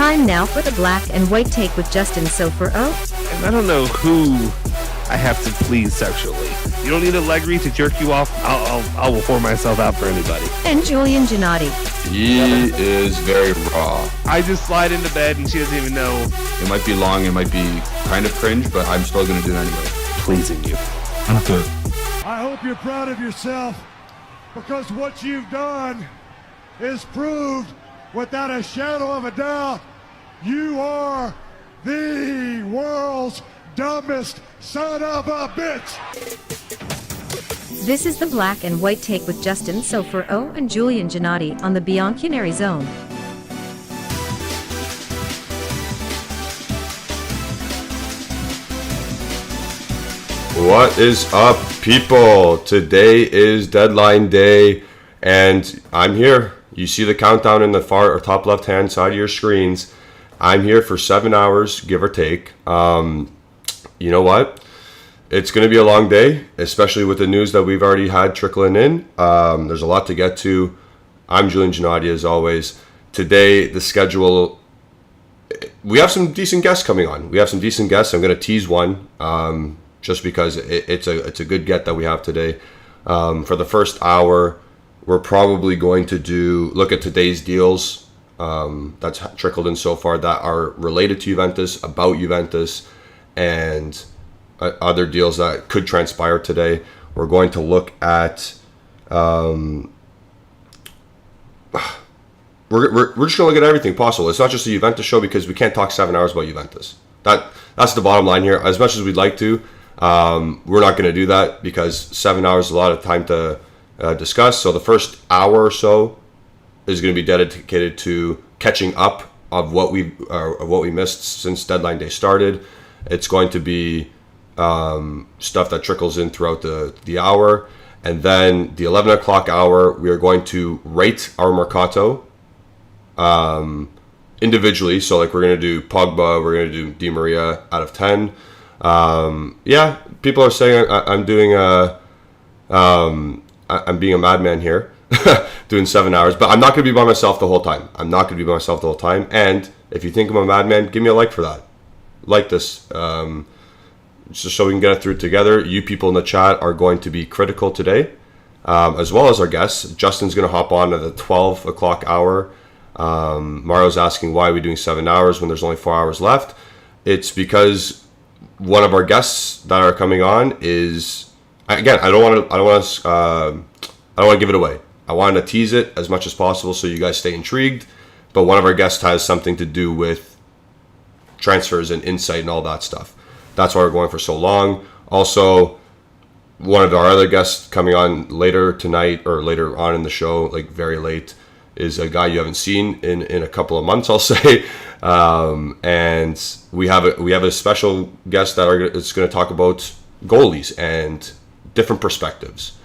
Time now for the black and white take with Justin Sofer And I don't know who I have to please sexually. You don't need a leg read to jerk you off. I will whore myself out for anybody. and Julian Gennady. He is very raw. I just slide into bed and she doesn't even know. It might be long, it might be kind of cringe, but I'm still going to do it anyway. Pleasing you. I'm good. I hope you're proud of yourself because what you've done is proved without a shadow of a doubt you are the world's dumbest son of a bitch. This is the black and white take with Justin Sofer and Julian Gennady on the Bianconeri Zone. What is up, people? Today is deadline day, and I'm here. You see the countdown in the far or top left-hand side of your screens. I'm here for 7 hours, give or take. You know what? It's going to be a long day, especially with the news that we've already had trickling in. There's a lot to get to. I'm Julian Gennady, as always. Today, the schedule... We have some decent guests coming on. I'm going to tease one. Just because it's a good get that we have today. For the first hour, we're probably going to look at today's deals that's trickled in so far that are related to Juventus, about Juventus, and other deals that could transpire today. We're going to look at... we're just going to look at everything possible. It's not just a Juventus show because we can't talk 7 hours about Juventus. That's the bottom line here. As much as we'd like to, we're not going to do that because 7 hours is a lot of time to discuss. So the first hour or so is going to be dedicated to catching up of what we missed since deadline day started. It's going to be stuff that trickles in throughout the hour, and then the 11 o'clock hour we are going to rate our mercato individually. So like we're going to do Pogba, we're going to do Di Maria out of 10. Yeah, people are saying I'm doing I'm being a madman here, doing 7 hours, but I'm not going to be by myself the whole time. And if you think I'm a madman, give me a like for that. Like this, just so we can get it through together. You people in the chat are going to be critical today, as well as our guests. Justin's going to hop on at the 12 o'clock hour. Mario's asking why are we doing 7 hours when there's only 4 hours left. It's because one of our guests that are coming on is, again, I don't want to give it away. I wanted to tease it as much as possible so you guys stay intrigued. But one of our guests has something to do with transfers and insight and all that stuff. That's why we're going for so long. Also, one of our other guests coming on later tonight or later on in the show, like very late, is a guy you haven't seen in a couple of months, I'll say. And we have a special guest is going to talk about goalies and different perspectives.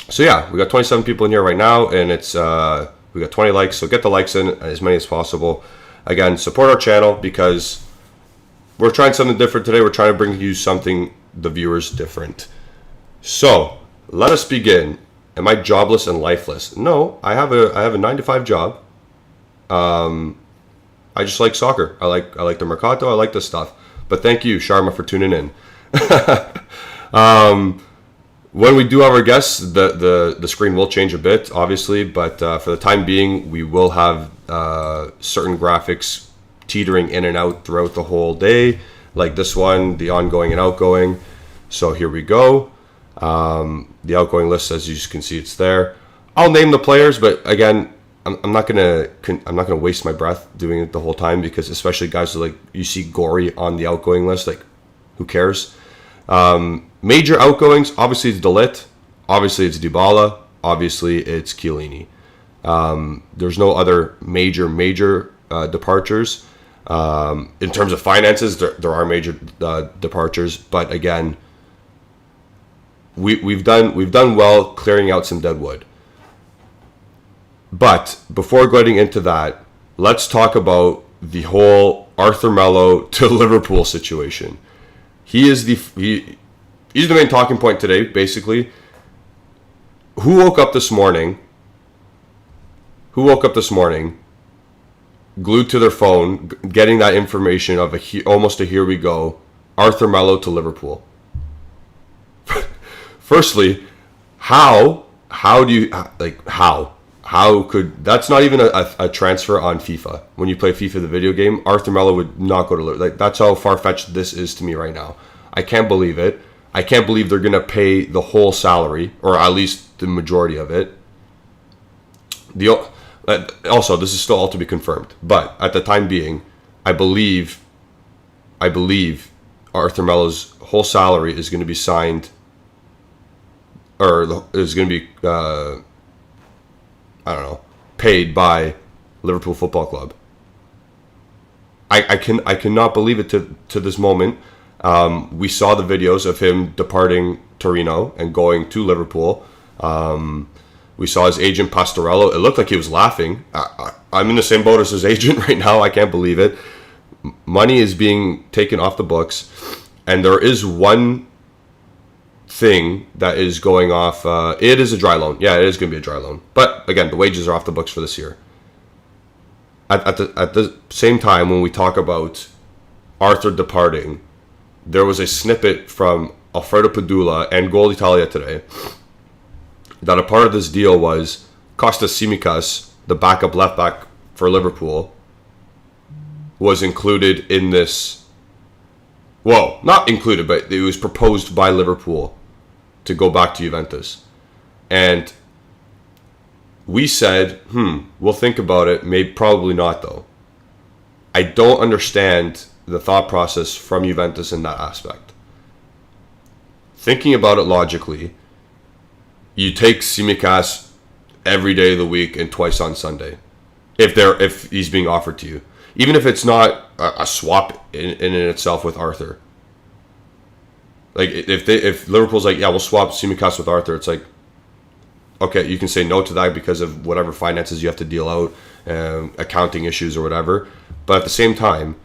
So yeah, we got 27 people in here right now, and it's we got 20 likes. So get the likes in, as many as possible. Again, support our channel because we're trying something different today. We're trying to bring you something the viewers different. So let us begin. Am I jobless and lifeless? No, I have a 9-to-5 job. I just like soccer. I like the mercato. I like this stuff. But thank you, Sharma, for tuning in. When we do have our guests, the screen will change a bit, obviously. But for the time being, we will have certain graphics teetering in and out throughout the whole day, like this one, the ongoing and outgoing. So here we go. The outgoing list, as you can see, it's there. I'll name the players, but again, I'm not gonna waste my breath doing it the whole time because especially guys like you see Gory on the outgoing list, like who cares? Major outgoings, obviously it's De Ligt, obviously it's Dybala, obviously it's Chiellini. There's no other major departures. In terms of finances, there are major departures, but again, we've done well clearing out some dead wood. But before getting into that, let's talk about the whole Arthur Melo to Liverpool situation. He's the main talking point today, basically. Who woke up this morning glued to their phone, getting that information of almost a here we go, Arthur Melo to Liverpool. Firstly, how do you, like, how could, that's not even a transfer on FIFA. When you play FIFA, the video game, Arthur Melo would not go to Liverpool. Like, that's how far-fetched this is to me right now. I can't believe it. I can't believe they're going to pay the whole salary, or at least the majority of it. Also, this is still all to be confirmed, but at the time being, I believe Arthur Melo's whole salary is going to be signed, or is going to be, paid by Liverpool Football Club. I cannot believe it to this moment. We saw the videos of him departing Torino and going to Liverpool. We saw his agent Pastorello. It looked like he was laughing. I'm in the same boat as his agent right now. I can't believe it. Money is being taken off the books, and there is one thing that is going off. It is a dry loan. Yeah, it is going to be a dry loan. But again, the wages are off the books for this year. At the same time, when we talk about Arthur departing, there was a snippet from Alfredo Padula and Goal Italia today that a part of this deal was Kostas Tsimikas, the backup left back for Liverpool, was included in this. Well, not included, but it was proposed by Liverpool to go back to Juventus. And we said, we'll think about it. Probably not, though. I don't understand the thought process from Juventus in that aspect. Thinking about it logically, you take Tsimikas every day of the week and twice on Sunday, if he's being offered to you, even if it's not a swap in itself with Arthur. Like, if Liverpool's like, yeah, we'll swap Tsimikas with Arthur, it's like, okay, you can say no to that because of whatever finances you have to deal out, accounting issues or whatever. But at the same time,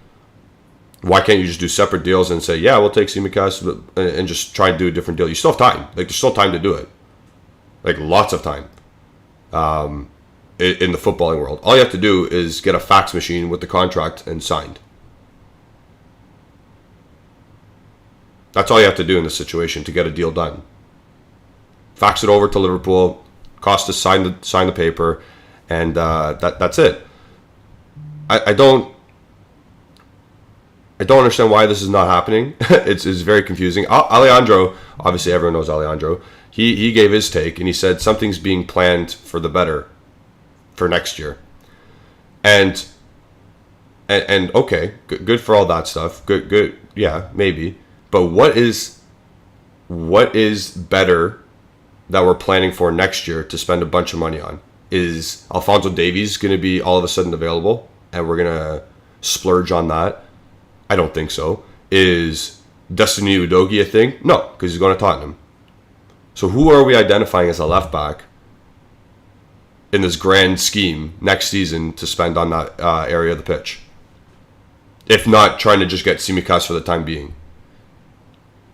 why can't you just do separate deals and say, yeah, we'll take Tsimikas and just try and do a different deal? You still have time. Like, there's still time to do it. Like, lots of time. In the footballing world, all you have to do is get a fax machine with the contract and signed. That's all you have to do in this situation to get a deal done. Fax it over to Liverpool, Costas sign the paper, and that's it. I don't understand why this is not happening. It's very confusing. Alejandro, obviously everyone knows Alejandro. He gave his take, and he said something's being planned for the better for next year. And okay, good for all that stuff. Good, yeah, maybe. But what is better that we're planning for next year to spend a bunch of money on? Is Alphonso Davies going to be all of a sudden available, and we're going to splurge on that? I don't think so. Is Destiny Udogie a thing? No, because he's going to Tottenham. So who are we identifying as a left back in this grand scheme next season to spend on that area of the pitch? If not trying to just get Tsimikas for the time being.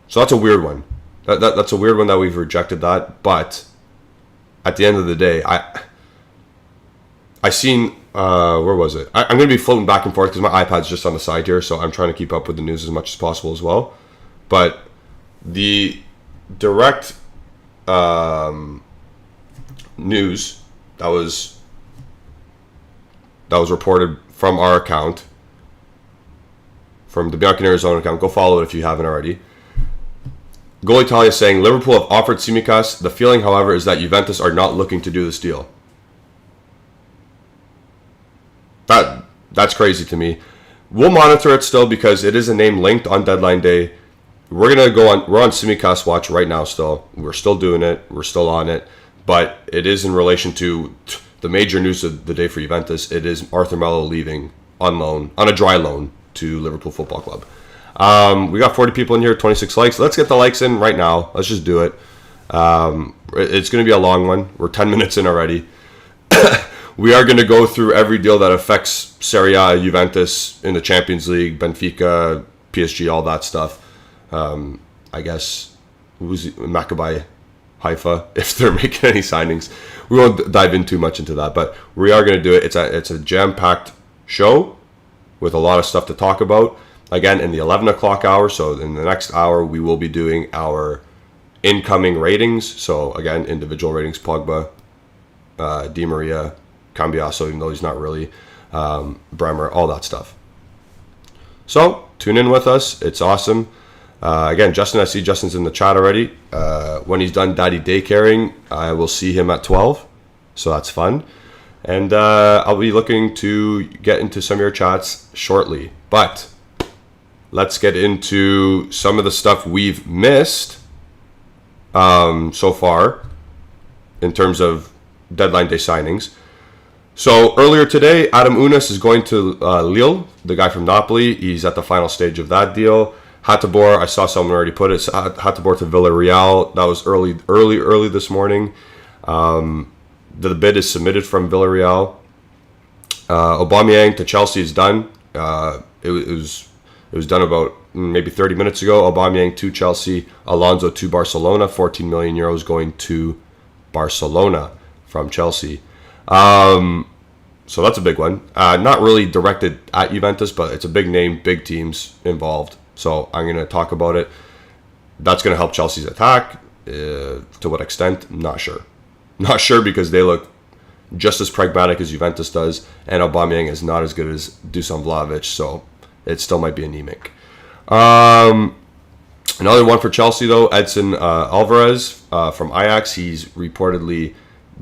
So that's a weird one. That's a weird one that we've rejected that. But at the end of the day, I seen, where was it? I'm going to be floating back and forth because my iPad's just on the side here, so I'm trying to keep up with the news as much as possible as well. But the direct news that was reported from our account, from the Bianconera's own account, go follow it if you haven't already. Goal Italia saying, Liverpool have offered Tsimikas. The feeling, however, is that Juventus are not looking to do this deal. That's crazy to me. We'll monitor it still because it is a name linked on deadline day. We're on Tsimikas watch right now still. We're still doing it. We're still on it. But it is in relation to the major news of the day for Juventus. It is Arthur Melo leaving on loan, on a dry loan to Liverpool Football Club. We got 40 people in here, 26 likes. Let's get the likes in right now. Let's just do it. It's going to be a long one. We're 10 minutes in already. We are going to go through every deal that affects Serie A, Juventus in the Champions League, Benfica, PSG, all that stuff. I guess Maccabi Haifa, if they're making any signings. We won't dive in too much into that, but we are going to do it. It's a jam-packed show with a lot of stuff to talk about. Again, in the 11 o'clock hour, so in the next hour, we will be doing our incoming ratings. So again, individual ratings, Pogba, Di Maria, Cambiasso, even though he's not really, Bremer, all that stuff. So tune in with us. It's awesome. Again, Justin, I see Justin's in the chat already. When he's done daddy daycaring, I will see him at 12. So that's fun. And I'll be looking to get into some of your chats shortly. But let's get into some of the stuff we've missed so far in terms of deadline day signings. So earlier today, Adam Unas is going to Lille, the guy from Napoli. He's at the final stage of that deal. Hateboer, I saw someone already put it. Hateboer to Villarreal. That was early this morning. The bid is submitted from Villarreal. Aubameyang to Chelsea is done. It was done about maybe 30 minutes ago. Aubameyang to Chelsea. Alonso to Barcelona. 14 million euros going to Barcelona from Chelsea. So that's a big one. Not really directed at Juventus, but it's a big name, big teams involved. So I'm going to talk about it. That's going to help Chelsea's attack. To what extent? Not sure. Not sure because they look just as pragmatic as Juventus does, and Aubameyang is not as good as Dusan Vlahovic, so it still might be anemic. Another one for Chelsea, though, Edson Alvarez from Ajax. He's reportedly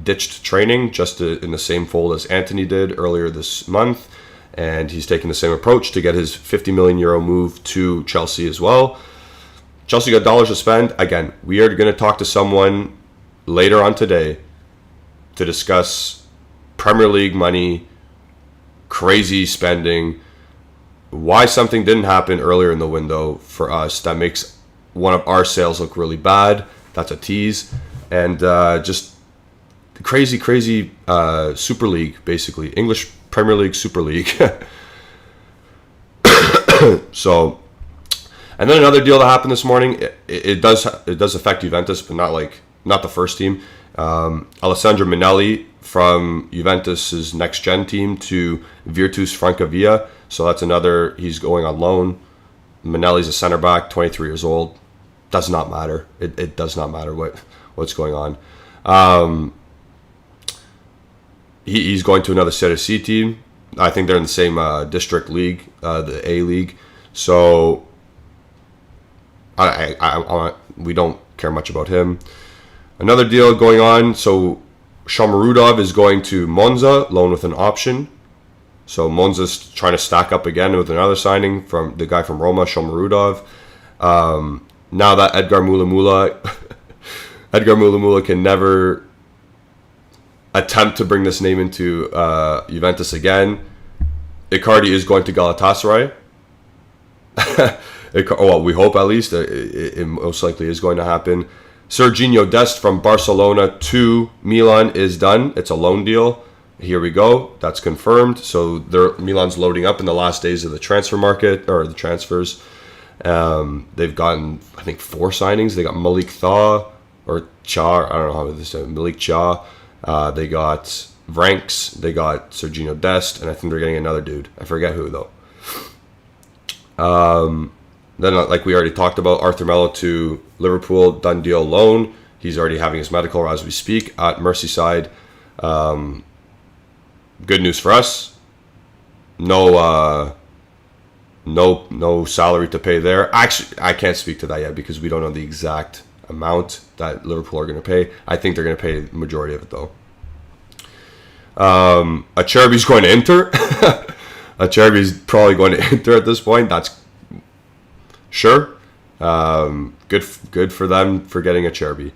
ditched training just in the same fold as Antony did earlier this month, and he's taking the same approach to get his 50 million euro move to Chelsea as well. Chelsea got dollars to spend. Again, we are going to talk to someone later on today to discuss Premier League money, crazy spending, why something didn't happen earlier in the window for us that makes one of our sales look really bad. That's a tease. And just crazy Super League, basically. English Premier League Super League. So, and then another deal that happened this morning, it does affect Juventus, but not the first team. Alessandro Minelli from Juventus's next gen team to Virtus Francavilla. So that's another, he's going on loan. Minelli's a center back, 23 years old. Does not matter. It does not matter what's going on. He's going to another Serie C team. I think they're in the same district league, the A League. So we don't care much about him. Another deal going on. So Shomurodov is going to Monza, loan with an option. So Monza's trying to stack up again with another signing from the guy from Roma, Shomurodov. Now that Edgar Mulamula can never attempt to bring this name into Juventus again. Icardi is going to Galatasaray. Well, we hope at least. It most likely is going to happen. Serginho Dest from Barcelona to Milan is done. It's a loan deal. Here we go. That's confirmed. So Milan's loading up in the last days of the transfer market, or the transfers. They've gotten, I think, 4 signings. They got Malik Thaw, or Cha, I don't know how this is, Malik Cha. They got Vranks. They got Serginho Dest. And I think they're getting another dude. I forget who, though. Then, like we already talked about, Arthur Melo to Liverpool, done deal loan. He's already having his medical as we speak at Merseyside. Good news for us. No salary to pay there. Actually, I can't speak to that yet because we don't know the exact amount that Liverpool are going to pay. I think they're going to pay the majority of it, though. Acerbi's going to Inter. Acerbi's probably going to Inter at this point. That's sure. Good for them for getting Acerbi.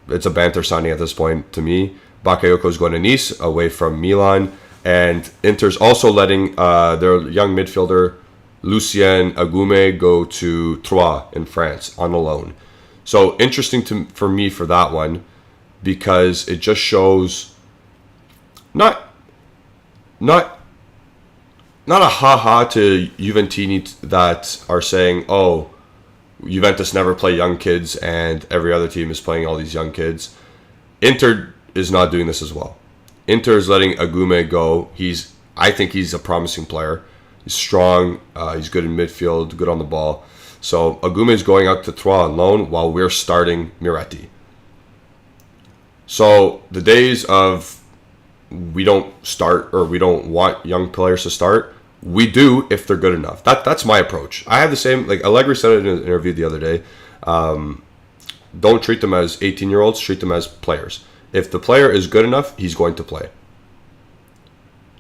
It's a banter signing at this point to me. Bakayoko's going to Nice, away from Milan. And Inter's also letting their young midfielder, Lucien Agume, go to Troyes in France on a loan. So interesting for me for that one, because it just shows not a ha-ha to Juventini that are saying, oh, Juventus never play young kids and every other team is playing all these young kids. Inter is not doing this as well. Inter is letting Agume go. He's I think he's a promising player. He's strong. He's good in midfield, good on the ball. So Agume is going out to Troyes on loan while we're starting Miretti. So the days of we don't start or we don't want young players to start, we do if they're good enough. That's my approach. I have the same, like Allegri said it in an interview the other day. Don't treat them as 18-year-olds, treat them as players. If the player is good enough, he's going to play.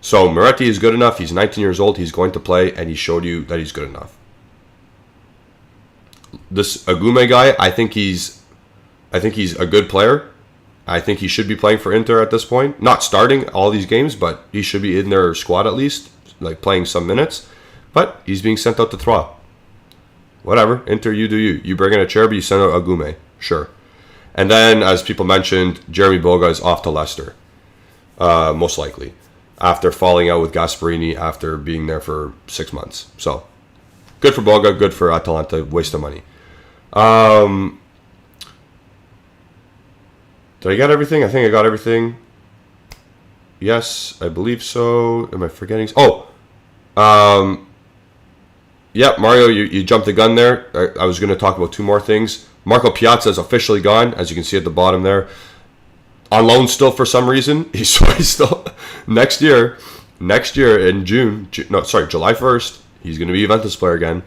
So Miretti is good enough, he's 19 years old, he's going to play, and he showed you that he's good enough. This Agume guy, I think he's a good player. I think he should be playing for Inter at this point. Not starting all these games, but he should be in their squad at least, like playing some minutes. But he's being sent out to Troyes. Whatever, Inter, you do you. You bring in a Cherby, you send out Agume. Sure. And then, as people mentioned, Jeremy Boga is off to Leicester. Most likely. After falling out with Gasparini after being there for 6 months. So, good for Boga, good for Atalanta, waste of money. Did I get everything? I think I got everything. Yes, I believe so. Am I forgetting? Yeah, Mario, you jumped the gun there. I was going to talk about two more things. Marco Piazza is officially gone, as you can see at the bottom there. On loan still for some reason. He's still next year in July 1st, he's going to be a Juventus player again.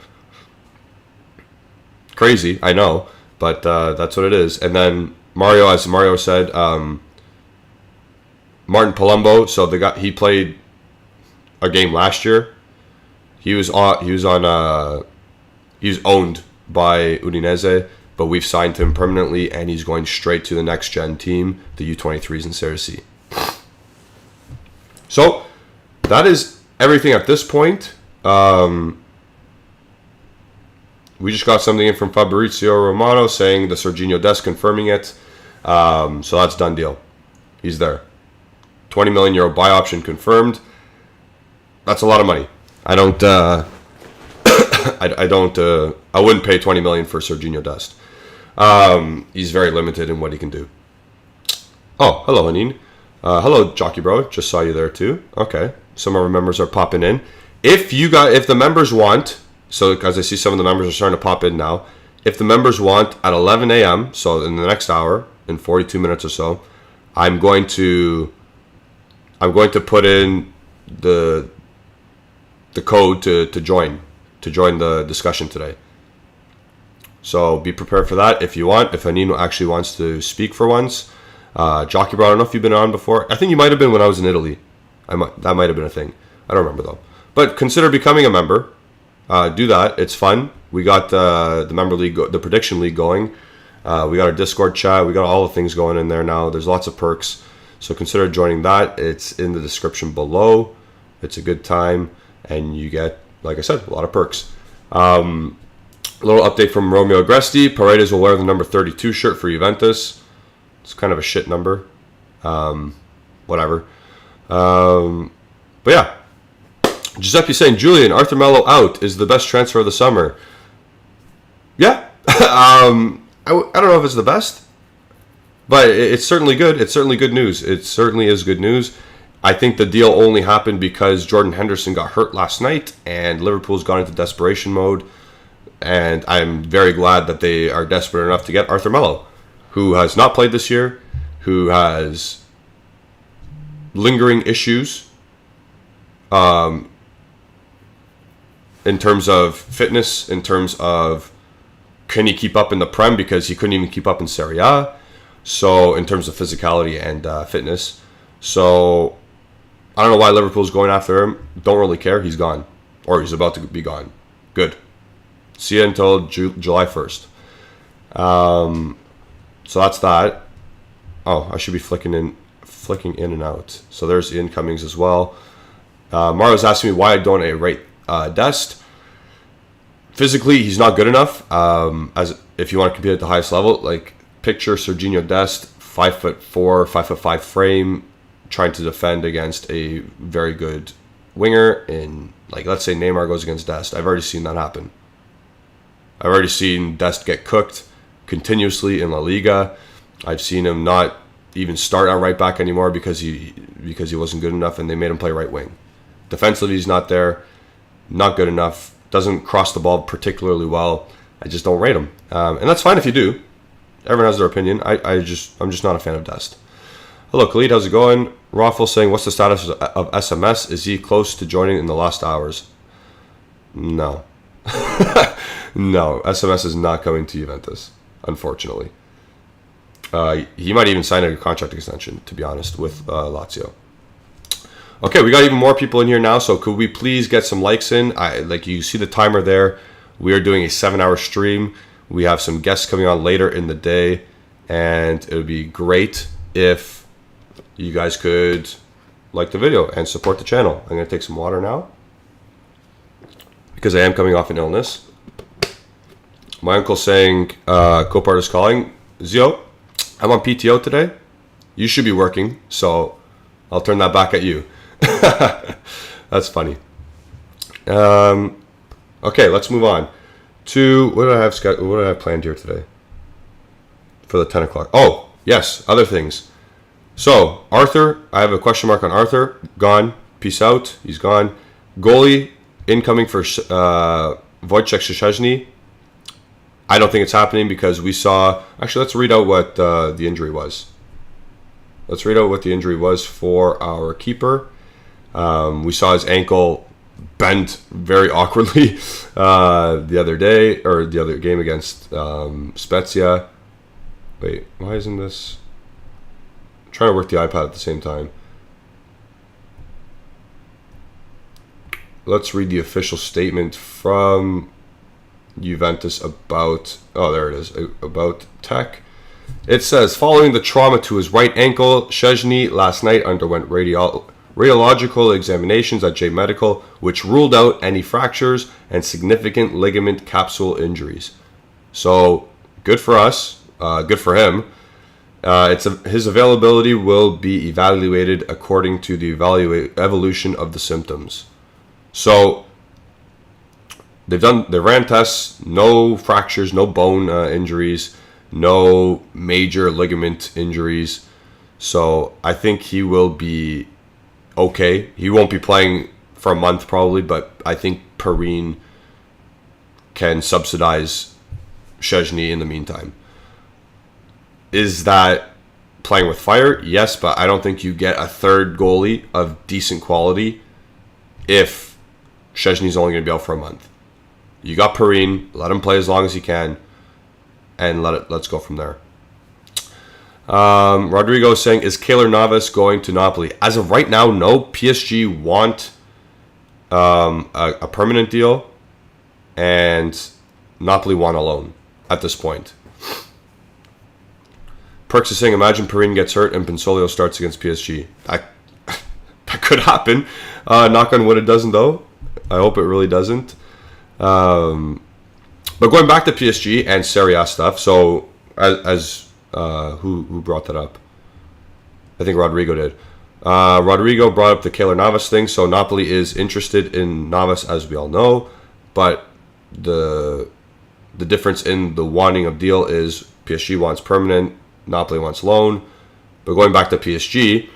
Crazy, I know, but that's what it is. And then Mario, as Mario said, Martin Palumbo. So he played a game last year. He was owned by Udinese, but we've signed him permanently, and he's going straight to the next gen team, the U23s in Serie C. So that is everything at this point. We just got something in from Fabrizio Romano saying the Serginho Dest confirming it. So that's done deal. He's there. 20 million euro buy option confirmed. That's a lot of money. I wouldn't pay 20 million for Serginho Dest. He's very limited in what he can do. Oh, hello, Hanin. Hello, Jockey Bro. Just saw you there too. Okay, some of our members are popping in. If the members want, so because I see some of the members are starting to pop in now. If the members want, at 11 a.m., so in the next hour, in 42 minutes or so, I'm going to put in the code to join the discussion today. So be prepared for that if you want. If Anino actually wants to speak for once, Jockey Bro, I don't know if you've been on before. I think you might have been when I was in Italy. That might have been a thing. I don't remember though. But consider becoming a member. Do that. It's fun. We got the member league, the prediction league going. We got our Discord chat. We got all the things going in there now. There's lots of perks. So consider joining that. It's in the description below. It's a good time. And you get, like I said, a lot of perks. A little update from Romeo Agresti. Paredes will wear the number 32 shirt for Juventus. It's kind of a shit number. Whatever. But yeah. Giuseppe saying, Julian, Arthur Melo out is the best transfer of the summer. Yeah. I don't know if it's the best. But it's certainly good. It's certainly good news. It certainly is good news. I think the deal only happened because Jordan Henderson got hurt last night and Liverpool's gone into desperation mode. And I'm very glad that they are desperate enough to get Arthur Melo, who has not played this year, who has lingering issues in terms of fitness, in terms of can he keep up in the Prem because he couldn't even keep up in Serie A. So in terms of physicality and fitness. So I don't know why Liverpool's going after him. Don't really care. He's gone. Or he's about to be gone. Good. See you until July 1st. So that's that. Oh, I should be flicking in and out. So there's the incomings as well. Mario's asking me why I don't rate Dest. Physically, he's not good enough. As if you want to compete at the highest level, like picture Serginho Dest, 5'4", 5'5" frame, trying to defend against a very good winger. In like, let's say Neymar goes against Dest. I've already seen that happen. I've already seen Dest get cooked continuously in La Liga. I've seen him not even start at right back anymore because he wasn't good enough, and they made him play right wing. Defensively, he's not there. Not good enough. Doesn't cross the ball particularly well. I just don't rate him. And that's fine if you do. Everyone has their opinion. I'm just not a fan of Dest. Hello, Khalid. How's it going? Raffle saying, what's the status of SMS? Is he close to joining in the last hours? No. No, SMS is not coming to Juventus, unfortunately. He might even sign a contract extension, to be honest, with Lazio. Okay, we got even more people in here now, so could we please get some likes in? Like you see the timer there. We are doing a 7-hour stream. We have some guests coming on later in the day, and it would be great if you guys could like the video and support the channel. I'm going to take some water now because I am coming off an illness. My uncle's saying, Copart is calling. Zio, I'm on PTO today. You should be working, so I'll turn that back at you. That's funny. Okay, let's move on to what do I have planned here today for the 10 o'clock. Oh, yes, other things. So, Arthur, I have a question mark on Arthur. Gone. Peace out. He's gone. Goalie incoming for Wojciech Szczesny. I don't think it's happening because we saw... Actually, let's read out what the injury was. Let's read out what the injury was for our keeper. We saw his ankle bent very awkwardly the other day, or the other game against Spezia. Wait, why isn't this... I'm trying to work the iPad at the same time. Let's read the official statement from Juventus about... Oh, there it is. About Tech. It says, following the trauma to his right ankle, Szczesny last night underwent radiological examinations at J Medical, which ruled out any fractures and significant ligament capsule injuries. So, good for us. Good for him. His availability will be evaluated according to the evolution of the symptoms. So, they ran tests, no fractures, no bone injuries, no major ligament injuries. So, I think he will be okay. He won't be playing for a month probably, but I think Perrine can subsidize Szczesny in the meantime. Is that playing with fire? Yes, but I don't think you get a third goalie of decent quality if Szczesny's only going to be out for a month. You got Perrine, let him play as long as he can, and let's go from there. Rodrigo is saying, is Keylor Navas going to Napoli? As of right now, no. PSG want a permanent deal, and Napoli want a loan at this point. Perks is saying, imagine Perrine gets hurt and Pinsolio starts against PSG. That could happen. Knock on wood, it doesn't, though. I hope it really doesn't. But going back to PSG and Serie A stuff, so as who brought that up? I think Rodrigo did. Rodrigo brought up the Keylor Navas thing, so Napoli is interested in Navas, as we all know, but the difference in the wanting of deal is PSG wants permanent, Napoli wants loan. But going back to PSG,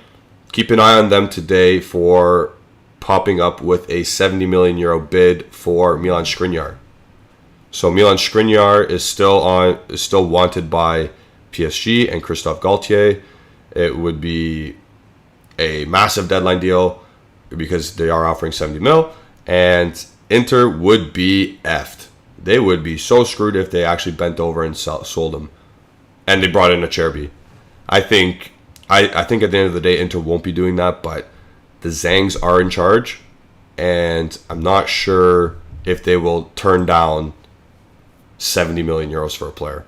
keep an eye on them today for popping up with a 70 million euro bid for Milan Skriniar. So Milan Skriniar is still wanted by PSG and Christophe Galtier. It would be a massive deadline deal because they are offering 70 mil, and Inter would be effed. They would be so screwed if they actually bent over and sold him. And they brought in a Cherby. I think at the end of the day, Inter won't be doing that, but the Zangs are in charge, and I'm not sure if they will turn down 70 million euros for a player.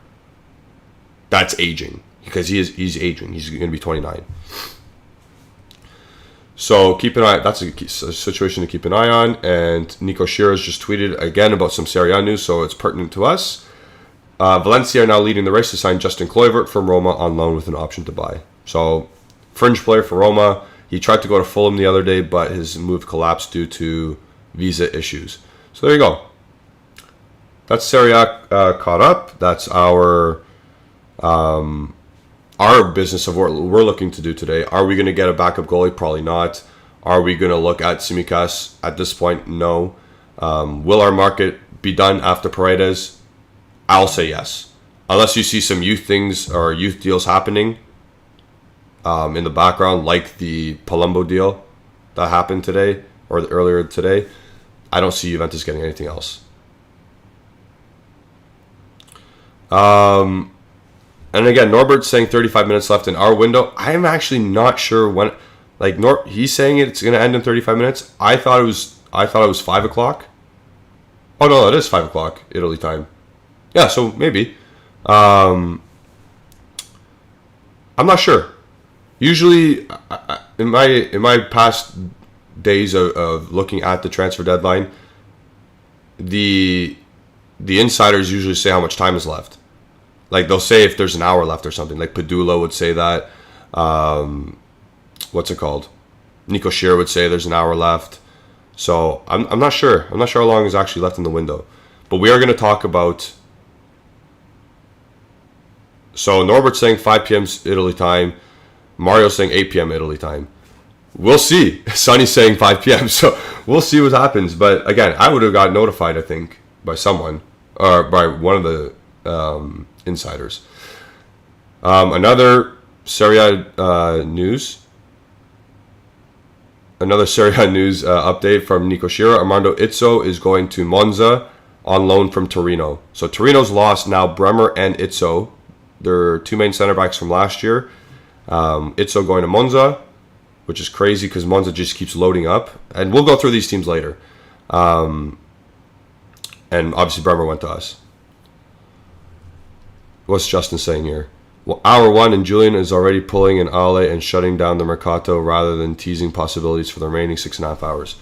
That's aging, because he's aging. He's going to be 29. So keep an eye. That's a situation to keep an eye on. And Nico Shearer's just tweeted again about some Serie A news, so it's pertinent to us. Valencia are now leading the race to sign Justin Kluivert from Roma on loan with an option to buy. So, fringe player for Roma. He tried to go to Fulham the other day, but his move collapsed due to visa issues. So there you go. That's Serie A caught up. That's our business of what we're looking to do today. Are we going to get a backup goalie? Probably not. Are we going to look at Tsimikas at this point? No. Will our market be done after Paredes? I'll say yes. Unless you see some youth things or youth deals happening in the background, like the Palumbo deal that happened today or earlier today, I don't see Juventus getting anything else. And again, Norbert's saying 35 minutes left in our window. I'm actually not sure when. Like he's saying it's going to end in 35 minutes. I thought it was 5 o'clock. Oh no, it is 5 o'clock Italy time. Yeah, so maybe. I'm not sure. Usually, in my past days of looking at the transfer deadline, the insiders usually say how much time is left. Like they'll say if there's an hour left or something. Like Padula would say that. What's it called? Nico Scheer would say there's an hour left. So I'm not sure. I'm not sure how long is actually left in the window. But we are going to talk about. So Norbert's saying 5 p.m. Italy time. Mario's saying 8 p.m. Italy time. We'll see. Sonny's saying 5 p.m. So we'll see what happens. But again, I would have got notified, I think, by someone or by one of the insiders. Another Serie A news. Another Serie A news update from Nico Scheer. Armando Izzo is going to Monza on loan from Torino. So Torino's lost now Bremer and Izzo. They're two main center backs from last year. Izzo going to Monza, which is crazy because Monza just keeps loading up. And we'll go through these teams later. And obviously Bremer went to us. What's Justin saying here? Well, hour 1 and Julian is already pulling an Ale and shutting down the mercato rather than teasing possibilities for the remaining 6.5 hours.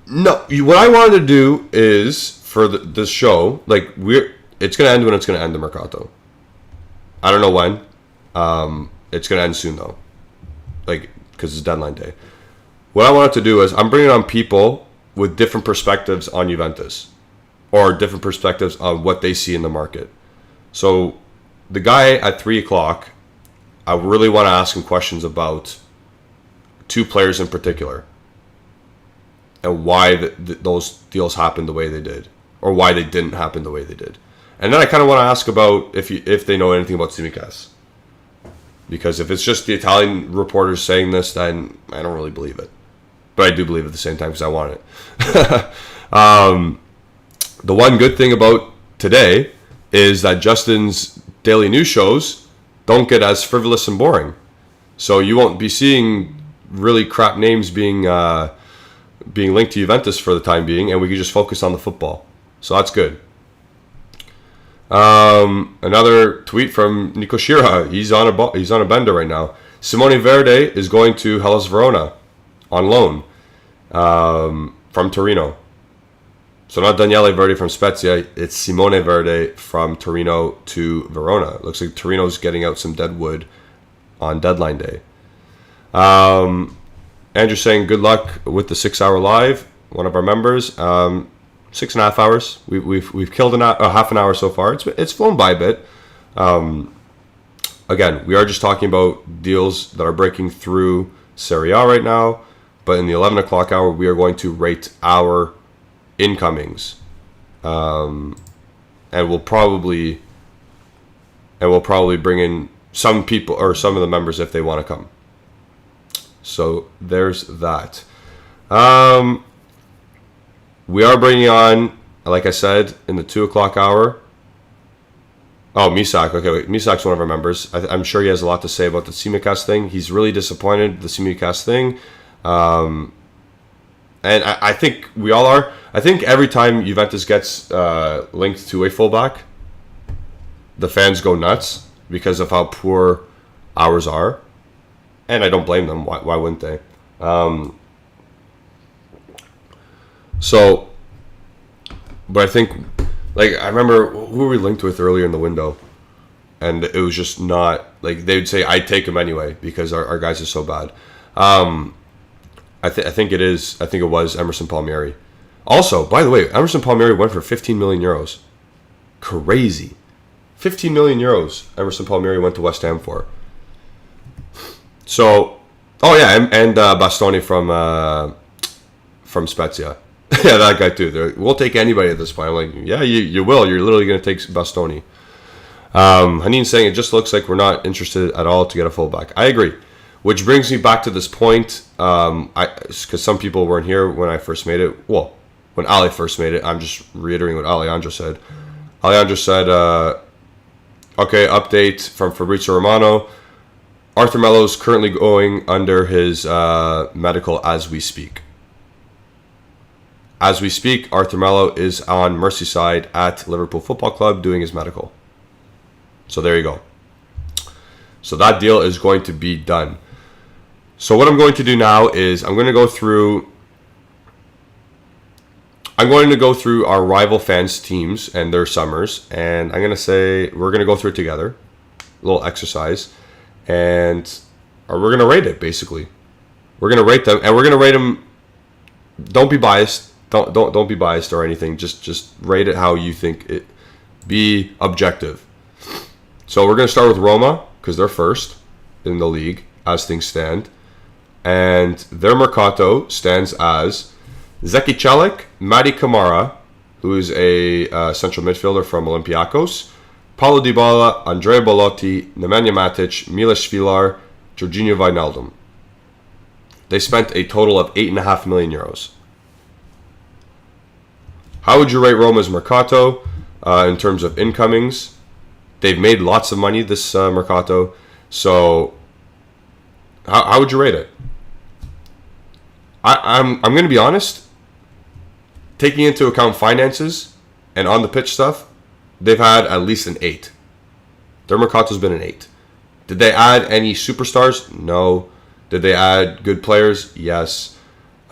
No, what I wanted to do is for this show, like it's going to end when it's going to end the mercato. I don't know when. It's going to end soon though, like because it's deadline day. What I wanted to do is I'm bringing on people with different perspectives on Juventus, or different perspectives on what they see in the market. So the guy at 3 o'clock, I really want to ask him questions about 2 players in particular and why those deals happened the way they did, or why they didn't happen the way they did. And then I kind of want to ask about if they know anything about Tsimikas. Because if it's just the Italian reporters saying this, then I don't really believe it. But I do believe it at the same time because I want it. The one good thing about today is that Justin's daily news shows don't get as frivolous and boring. So you won't be seeing really crap names being linked to Juventus for the time being, and we can just focus on the football. So that's good. Another tweet from Nico Scheer. He's on a bender right now. Simone Verde is going to Hellas Verona on loan from Torino. So not Daniele Verde from Spezia, it's Simone Verde from Torino to Verona. Looks like Torino's getting out some dead wood on deadline day. Andrew saying good luck with the 6-hour live. One of our members. 6.5 hours. We've killed half an hour so far. It's flown by a bit. Again, we are just talking about deals that are breaking through Serie A right now. But in the 11 o'clock hour, we are going to rate our incomings, and we'll probably bring in some people or some of the members if they want to come. So there's that. We are bringing on, like I said, in the 2 o'clock hour. Oh, Misak. Okay, wait. Misak's one of our members. I'm sure he has a lot to say about the Tsimikas thing. He's really disappointed the Tsimikas thing. And I think we all are. I think every time Juventus gets linked to a fullback, the fans go nuts because of how poor ours are. And I don't blame them. Why wouldn't they? But I think, like, I remember who were we linked with earlier in the window, and it was just not, like, they would say, I'd take him anyway because our guys are so bad. I think it was Emerson Palmieri. Also, by the way, Emerson Palmieri went for 15 million euros. Crazy. 15 million euros Emerson Palmieri went to West Ham for. So, Oh yeah, and Bastoni from Spezia. Yeah, that guy too. We'll take anybody at this point. I'm like, yeah, you will. You're literally going to take Bastoni. Haneen's saying it just looks like we're not interested at all to get a fullback. I agree. Which brings me back to this point, because some people weren't here when I first made it. Well, when Ali first made it, I'm just reiterating what Alejandro said. Alejandro said, okay, update from Fabrizio Romano. Arthur Melo is currently going under his medical as we speak. As we speak, Arthur Melo is on Merseyside at Liverpool Football Club doing his medical. So there you go. So that deal is going to be done. So what I'm going to do now is I'm going to go through our rival fans' teams and their summers, and I'm going to say we're going to go through it together, a little exercise, and we're going to rate it. Basically, we're going to rate them, and we're going to rate them. Don't be biased. Don't be biased or anything. Just rate it how you think it. Be objective. So we're going to start with Roma because they're first in the league as things stand. And their mercato stands as Zeki Celik, Mady Camara, who is a central midfielder from Olympiacos, Paulo Dybala, Andrea Belotti, Nemanja Matic, Milos Vilar, Jorginho Wijnaldum. They spent a total of 8.5 million euros. How would you rate Roma's mercato in terms of incomings? They've made lots of money this mercato. So how would you rate it? I'm going to be honest. Taking into account finances and on the pitch stuff, they've had at least an 8. Their mercato's been an 8. Did they add any superstars? No. Did they add good players? Yes.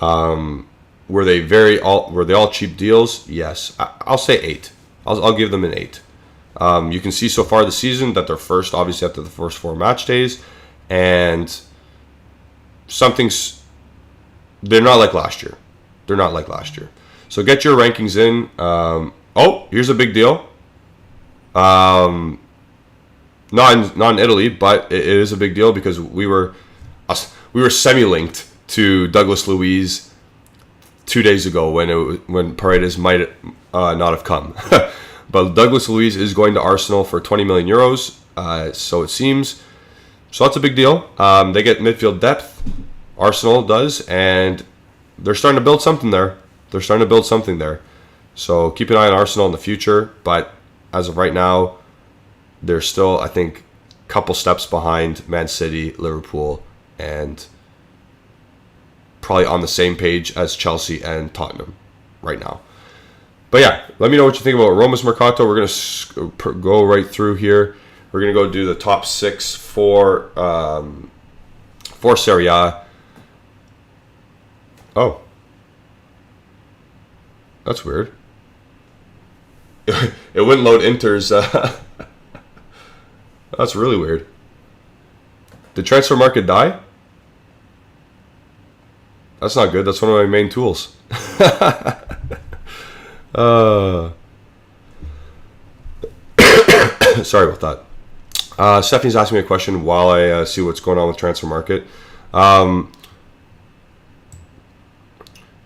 Were they all cheap deals? Yes. I'll say 8. I'll give them an 8. You can see so far this season that they're first, obviously after the first 4 match days, and they're not like last year. They're not like last year. So get your rankings in. Here's a big deal. Not in Italy, but it is a big deal because we were semi-linked to Douglas Luiz 2 days ago when Paredes might not have come. But Douglas Luiz is going to Arsenal for 20 million euros, so it seems. So that's a big deal. They get midfield depth. Arsenal does, and they're starting to build something there. So keep an eye on Arsenal in the future, but as of right now, they're still, I think, a couple steps behind Man City, Liverpool, and probably on the same page as Chelsea and Tottenham right now. But yeah, let me know what you think about Roma's mercato. We're going to go right through here. We're going to go do the top 6 for Serie A. Oh. That's weird. It wouldn't load Inter's. That's really weird. Did transfer market die? That's not good. That's one of my main tools. Sorry about that. Stephanie's asking me a question while I see what's going on with transfer market.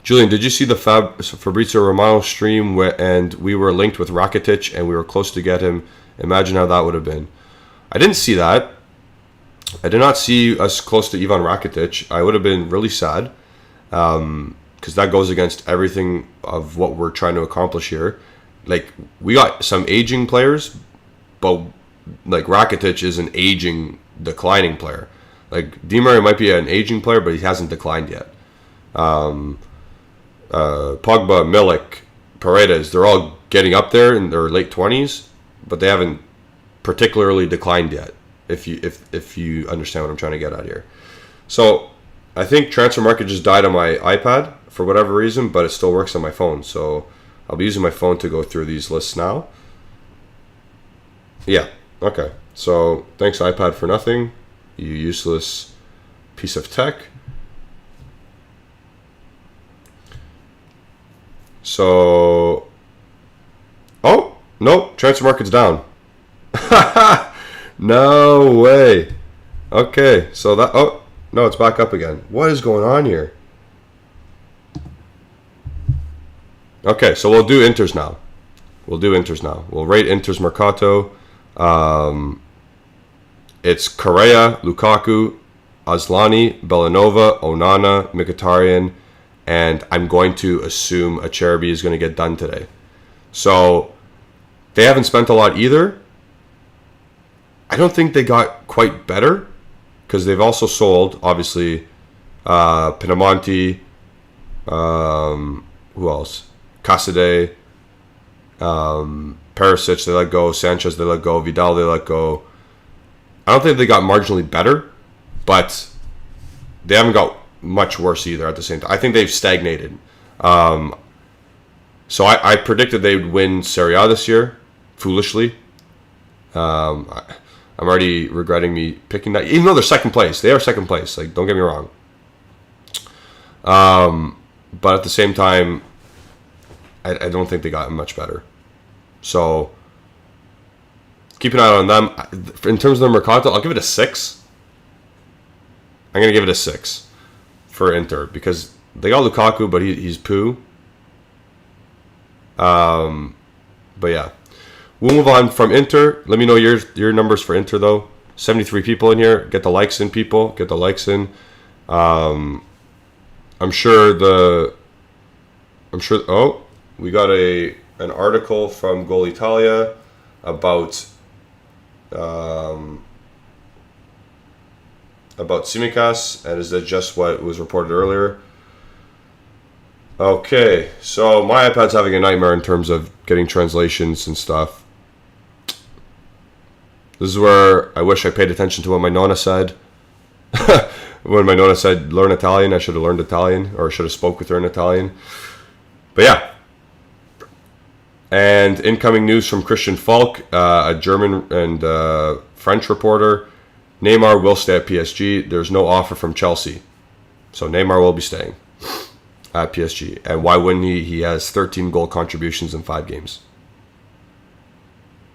Julian, did you see the Fabrizio Romano stream and we were linked with Rakitic and we were close to get him? Imagine how that would have been. I didn't see that. I did not see us close to Ivan Rakitic. I would have been really sad because that goes against everything of what we're trying to accomplish here. Like, we got some aging players, but like Rakitic is an aging, declining player. Like, Di Maria might be an aging player, but he hasn't declined yet. Pogba, Milik, Paredes, they're all getting up there in their late 20s, but they haven't particularly declined yet, if you understand what I'm trying to get at here. So I think transfer market just died on my iPad for whatever reason, but it still works on my phone. So I'll be using my phone to go through these lists now. Yeah, okay. So thanks iPad for nothing, you useless piece of tech. So, oh, nope, transfer market's down. No way. Okay, so that, No, it's back up again. What is going on here? Okay, so we'll do Inter's now. We'll rate Inter's mercato. It's Correa, Lukaku, Aslani, Bellanova, Onana, Mkhitaryan, and I'm going to assume Acerbi is going to get done today. So they haven't spent a lot either. I don't think they got quite better because they've also sold, obviously, Pinamonti, who else? Casade, Perisic, they let go. Sanchez, they let go. Vidal, they let go. I don't think they got marginally better, but they haven't got much worse either at the same time. I think they've stagnated. So I predicted they would win Serie A this year, foolishly. I'm already regretting me picking that, even though they're second place. They are second place. Like, don't get me wrong. But at the same time, I don't think they got much better. So keep an eye on them. In terms of their mercato, I'll give it a 6. I'm going to give it a 6 for Inter because they got Lukaku, but he's poo. But yeah, we'll move on from Inter. Let me know your numbers for Inter though. 73 people in here. Get the likes in, people. Get the likes in. I'm sure. Oh, we got an article from Goal Italia about Tsimikas, and is that just what was reported earlier? Okay, so my iPad's having a nightmare in terms of getting translations and stuff. This is where I wish I paid attention to what my nonna said. When my nonna said learn Italian, I should have learned Italian, or should have spoke with her in Italian. But yeah. And incoming news from Christian Falk, a German and French reporter. Neymar will stay at PSG. There's no offer from Chelsea. So Neymar will be staying at PSG. And why wouldn't he? He has 13 goal contributions in 5 games.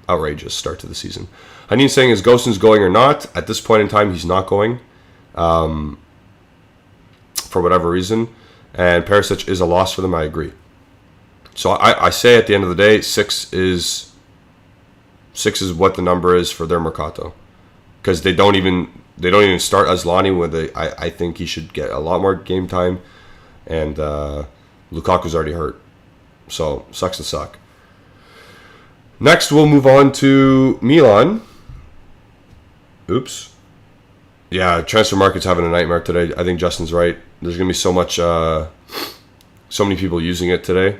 Outrageous start to the season. Hanin saying, is Gosens going or not? At this point in time, he's not going. For whatever reason. And Perisic is a loss for them, I agree. So I say at the end of the day, 6 is what the number is for their mercato. Because they don't even start Aslani with I think he should get a lot more game time. And Lukaku's already hurt. So, sucks to suck. Next, we'll move on to Milan. Oops. Yeah, transfer market's having a nightmare today. I think Justin's right. There's going to be so many people using it today.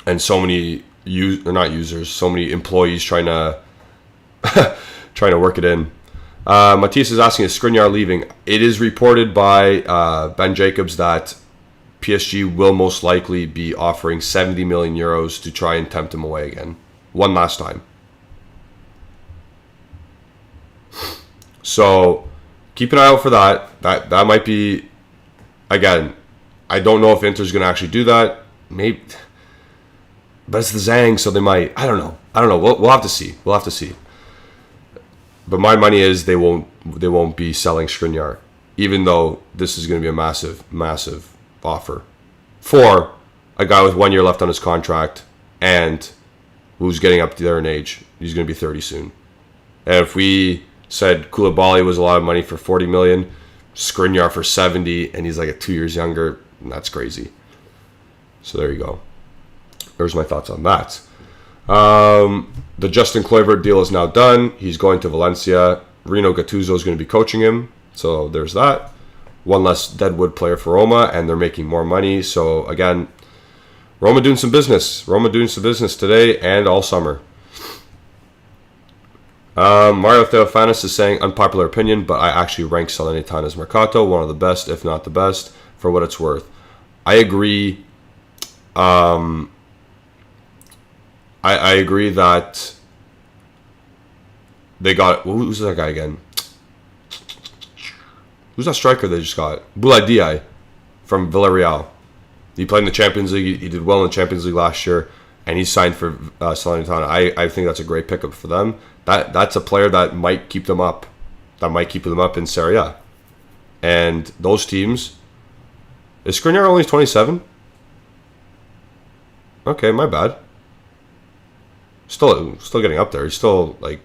And so many so many employees trying to work it in. Matisse is asking, is Skriniar leaving? It is reported by Ben Jacobs that PSG will most likely be offering 70 million euros to try and tempt him away again. One last time. So keep an eye out for that. That might be, again, I don't know if Inter's going to actually do that. Maybe, but it's the Zhang, so they might. I don't know. We'll have to see. But my money is they won't be selling Skriniar, even though this is going to be a massive, massive offer for a guy with 1 year left on his contract and who's getting up there in age. He's going to be 30 soon. And if we said Koulibaly was a lot of money for 40 million, Skriniar for 70, and he's like 2 years younger, that's crazy. So there you go. There's my thoughts on that. The Justin Kluivert deal is now done. He's going to Valencia. Rino Gattuso is going to be coaching him. So there's that. One less deadwood player for Roma, and they're making more money. So again, Roma doing some business. Today and all summer. Mario Theophanis is saying, unpopular opinion, but I actually rank Salernitana's Mercato one of the best, if not the best, for what it's worth. I agree. I agree that they got... Who's that guy again? Who's that striker they just got? Boulaye from Villarreal. He played in the Champions League. He did well in the Champions League last year, and he signed for Salernitana. I think that's a great pickup for them. That's a player that might keep them up. That might keep them up in Serie A. And those teams... Is Skriniar only 27? Okay, my bad. Still getting up there. He's still, like...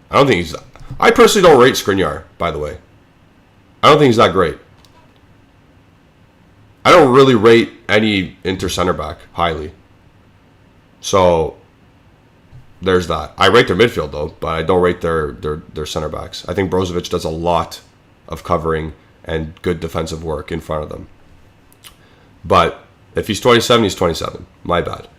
I don't think he's... I personally don't rate Skriniar, by the way. I don't think he's that great. I don't really rate any Inter center back highly. So, there's that. I rate their midfield, though, but I don't rate their center backs. I think Brozovic does a lot of covering and good defensive work in front of them. But if he's 27, he's 27. My bad.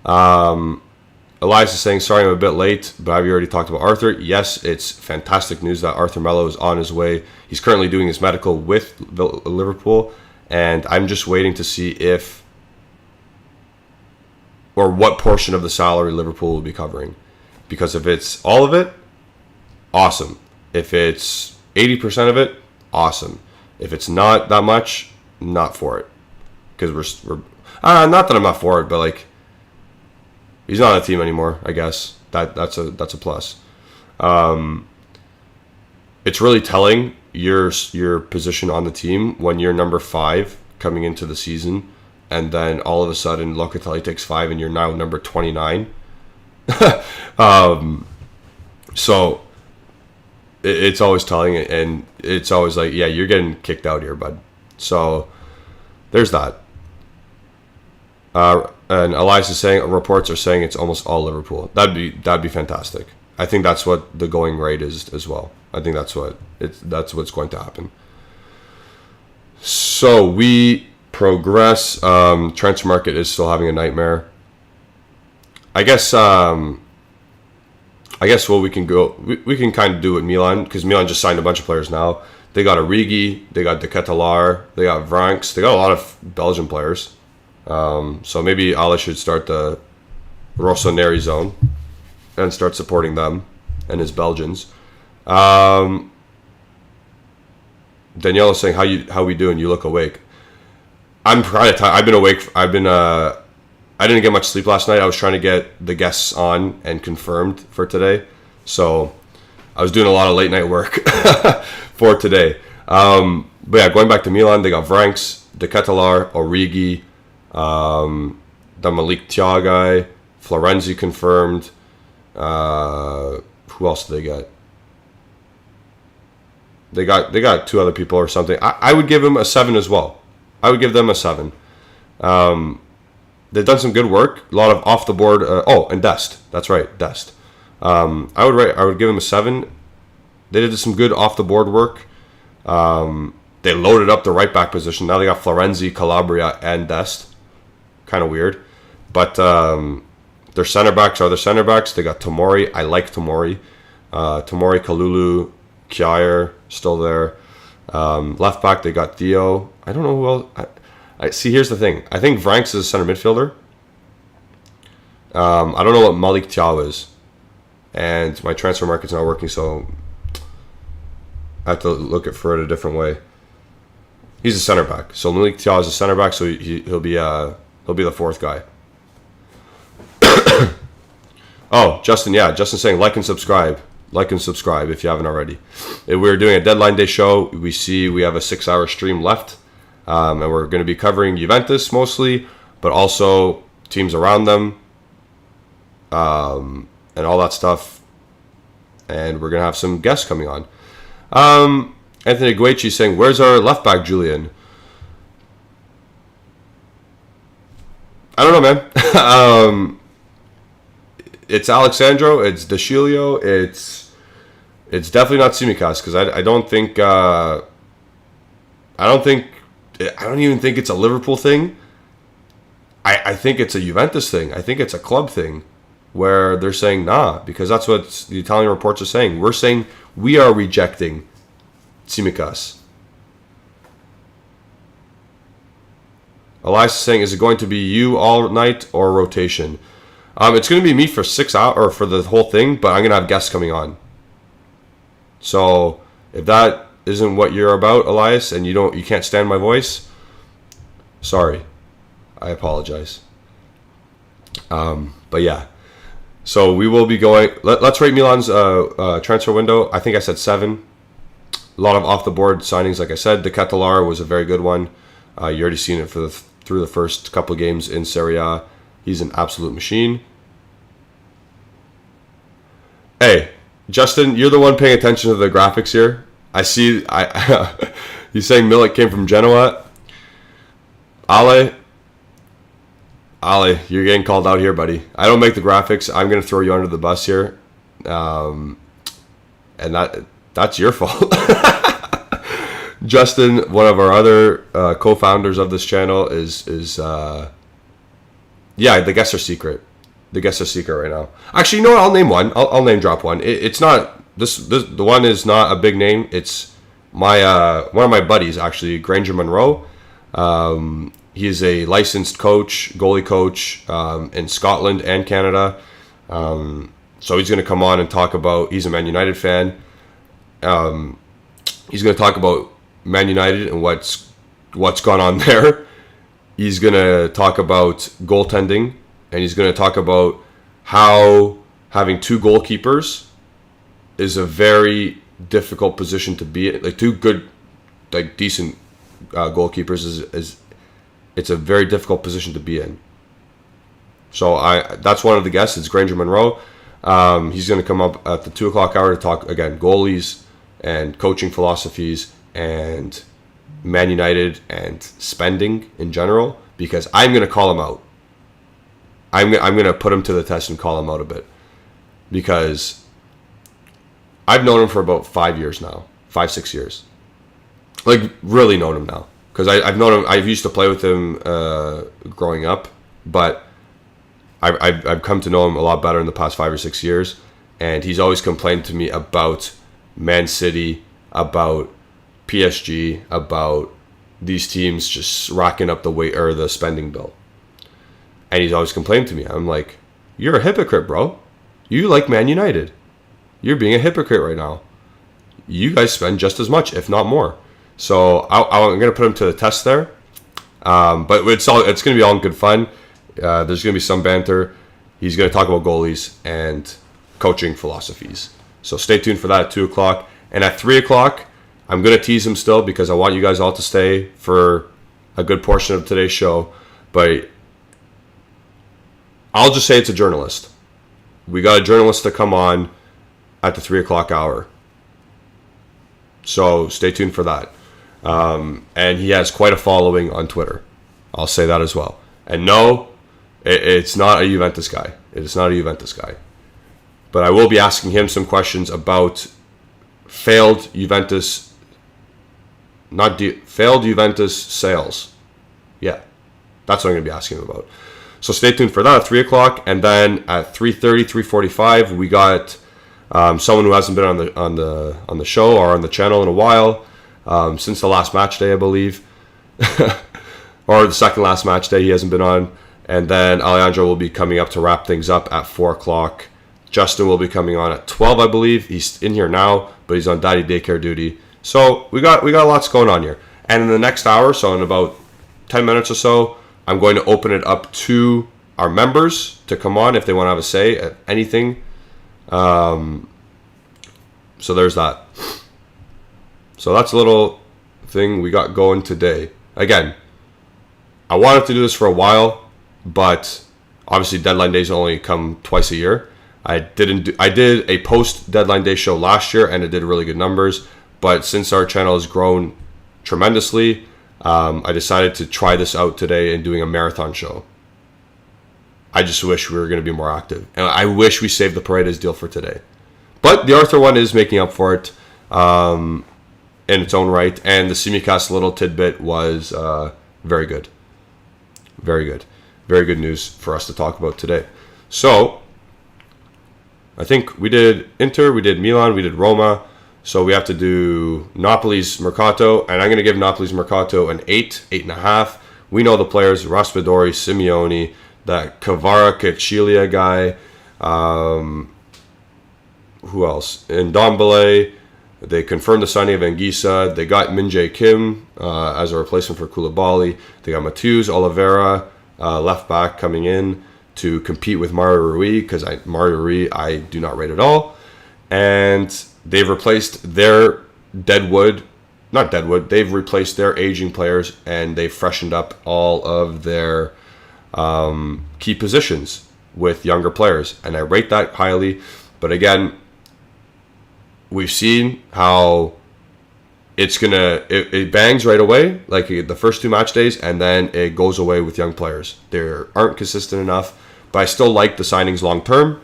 Elias is saying, sorry I'm a bit late, but have you already talked about Arthur? Yes, it's fantastic news that Arthur Melo is on his way. He's currently doing his medical with Liverpool, and I'm just waiting to see if or what portion of the salary Liverpool will be covering. Because if it's all of it, awesome. If it's 80% of it, awesome. If it's not that much, not for it. Because we're not that I'm not for it, but like he's not on the team anymore. I guess that's a plus. It's really telling your position on the team when you're number 5 coming into the season, and then all of a sudden Locatelli takes 5 and you're now number 29. So it's always telling, and it's always like, yeah, you're getting kicked out here, bud. So there's that. And Elias is saying, reports are saying it's almost all Liverpool. That'd be fantastic. I think that's what the going rate is as well. I think that's what's going to happen. So we progress. Transfer market is still having a nightmare. I guess what we can kind of do with Milan, because Milan just signed a bunch of players now. They got Origi, they got De Ketelaere, they got Vranks, they got a lot of Belgian players. So maybe Ale should start the Rossoneri zone and start supporting them and his Belgians. Danielle is saying, how we doing? You look awake. I'm kind of tired. I've been awake. I didn't get much sleep last night. I was trying to get the guests on and confirmed for today. So I was doing a lot of late night work for today. But yeah, going back to Milan, they got Vranks, De Ketelaere, Origi, the Malik Thiaw guy, Florenzi confirmed. Who else did they get? They got 2 other people or something. I would give him a 7 as well. I would give them a 7. They've done some good work. A lot of off the board. And Dest. That's right, Dest. I would give him a 7. They did some good off the board work. They loaded up the right back position. Now they got Florenzi, Calabria, and Dest. Kind of weird, but their center backs are their center backs. They got Tomori. I like Tomori. Tomori, Kalulu, Kjaer still there. Left back they got Theo. I don't know who else. I see. Here's the thing. I think Vranks is a center midfielder. I don't know what Malik Thiaw is, and my transfer market's not working, so I have to look for it a different way. He's a center back. So Malik Thiaw is a center back, so he'll be the 4th guy. Oh, Justin, yeah. Justin's saying like and subscribe. Like and subscribe if you haven't already. If we're doing a deadline day show, we have a 6-hour stream left. And we're going to be covering Juventus mostly, but also teams around them. And all that stuff. And we're going to have some guests coming on. Anthony Guechi saying, where's our left back, Julian? I don't know, man. It's Alexandro. It's Deschilio. It's definitely not Tsimikas, because I don't even think it's a Liverpool thing. I think it's a Juventus thing. I think it's a club thing where they're saying nah, because that's what the Italian reports are saying. We're saying we are rejecting Tsimikas. Elias is saying, is it going to be you all night or rotation? It's going to be me for 6 hours or for the whole thing, but I'm going to have guests coming on. So if that isn't what you're about, Elias, and you can't stand my voice, sorry, I apologize. But yeah, so we will be going. Let's rate Milan's transfer window. I think I said 7. A lot of off-the-board signings, like I said. De Ketelaere was a very good one. You already seen it through the first couple of games in Serie A. He's an absolute machine. Hey, Justin, you're the one paying attention to the graphics here. I see. He's saying Milik came from Genoa. Ale, you're getting called out here, buddy. I don't make the graphics. I'm going to throw you under the bus here. And that's your fault. Justin, one of our other co-founders of this channel, is the guests are secret. The guests are secret right now. Actually, you know what? I'll name one. I'll name drop one. It's not this. The one is not a big name. It's my one of my buddies, actually, Granger Monroe. He's a licensed goalie coach in Scotland and Canada. So he's going to come on and talk about. He's a Man United fan. He's going to talk about Man United and what's gone on there. He's going to talk about goaltending, and he's going to talk about how having two goalkeepers is a very difficult position to be in. Like two good, like decent goalkeepers is it's a very difficult position to be in. So that's one of the guests. It's Granger Monroe. He's going to come up at the 2 o'clock hour to talk again goalies and coaching philosophies and Man United and spending in general, because I'm going to call him out. I'm going to put him to the test and call him out a bit, because I've known him for about 5 years now, 5-6 years, like really known him now, because I've known him. I've used to play with him growing up, but I've come to know him a lot better in the past 5 or 6 years, and he's always complained to me about Man City, about PSG, about these teams just racking up the spending bill. And he's always complained to me. I'm like, you're a hypocrite, bro. You like Man United. You're being a hypocrite right now. You guys spend just as much, if not more. So I'm going to put him to the test there. But it's going to be all in good fun. There's going to be some banter. He's going to talk about goalies and coaching philosophies. So stay tuned for that at 2 o'clock. And at 3 o'clock, I'm going to tease him still, because I want you guys all to stay for a good portion of today's show. But I'll just say it's a journalist. We got a journalist to come on at the 3 o'clock hour. So stay tuned for that. And he has quite a following on Twitter. I'll say that as well. And no, it's not a Juventus guy. It is not a Juventus guy. But I will be asking him some questions about failed Juventus sales. Yeah, that's what I'm going to be asking him about. So stay tuned for that at 3 o'clock. And then at 3:30, 3:45, we got someone who hasn't been on the show or on the channel in a while, since the last match day, I believe. Or the second last match day he hasn't been on. And then Alejandro will be coming up to wrap things up at 4 o'clock. Justin will be coming on at 12, I believe. He's in here now, but he's on daddy daycare duty. So we got lots going on here. And in the next hour, so in about 10 minutes or so, I'm going to open it up to our members to come on if they want to have a say at anything. So there's that. So that's a little thing we got going today. Again, I wanted to do this for a while, but obviously deadline days only come twice a year. I did a post deadline day show last year, and it did really good numbers. But since our channel has grown tremendously, I decided to try this out today and doing a marathon show. I just wish we were going to be more active, and I wish we saved the Paredes deal for today. But the Arthur one is making up for it in its own right, and the Simicast little tidbit was very good. Very good. Very good news for us to talk about today. So I think we did Inter, we did Milan, we did Roma. So we have to do Napoli's Mercato, and I'm going to give Napoli's Mercato an 8, 8.5. We know the players: Raspadori, Simeone, that Kvara Kvaratskhelia guy. Who else? In Ndombele, they confirmed the signing of Anguissa. They got Min-Jae Kim as a replacement for Koulibaly. They got Matheus Oliveira, left back, coming in to compete with Mario Rui, because Mario Rui I do not rate at all. And they've replaced their not deadwood. They've replaced their aging players and they've freshened up all of their key positions with younger players, and I rate that highly. But again, we've seen how it bangs right away, like the first 2 match days, and then it goes away with young players. They aren't consistent enough, but I still like the signings long term.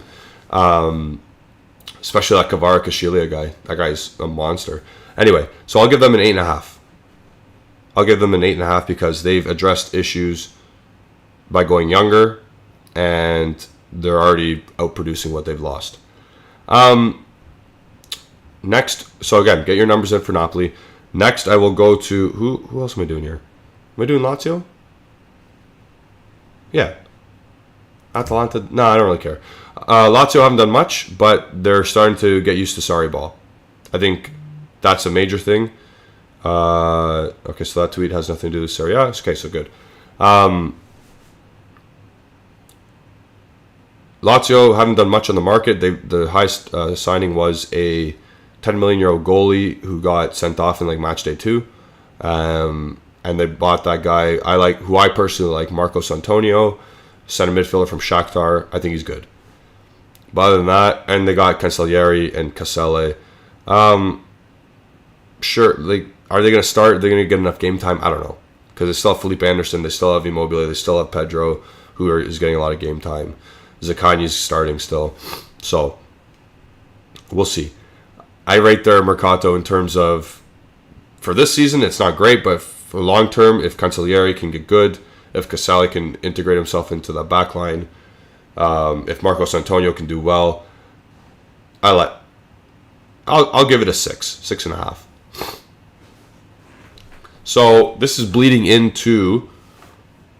Especially that Kavara Kashilia guy. That guy's a monster. Anyway, so I'll give them an 8.5. I'll give them an 8.5 because they've addressed issues by going younger, and they're already outproducing what they've lost. Next, so again, get your numbers in for Napoli. Next, I will go to who else am I doing here? Am I doing Lazio? Yeah. Atalanta? No, I don't really care. Lazio haven't done much, but they're starting to get used to Sarri ball. I think that's a major thing. Okay, so that tweet has nothing to do with Serie A. Okay, so good. Lazio haven't done much on the market. The highest signing was a 10 million euro goalie who got sent off in like match day 2. And they bought that guy who I personally like, Marcos Antonio, center midfielder from Shakhtar. I think he's good. But other than that, and they got Cancellieri and Caselle. Sure, are they going to start? Are they going to get enough game time? I don't know. Because they still have Felipe Anderson, they still have Immobile, they still have Pedro, who is getting a lot of game time. Zaccagni's starting still. So, we'll see. I rate their mercato in terms of, for this season, it's not great, but for long term, if Cancellieri can get good, if Casale can integrate himself into the back line, if Marcos Antonio can do well, I'll give it a 6.5. So this is bleeding into,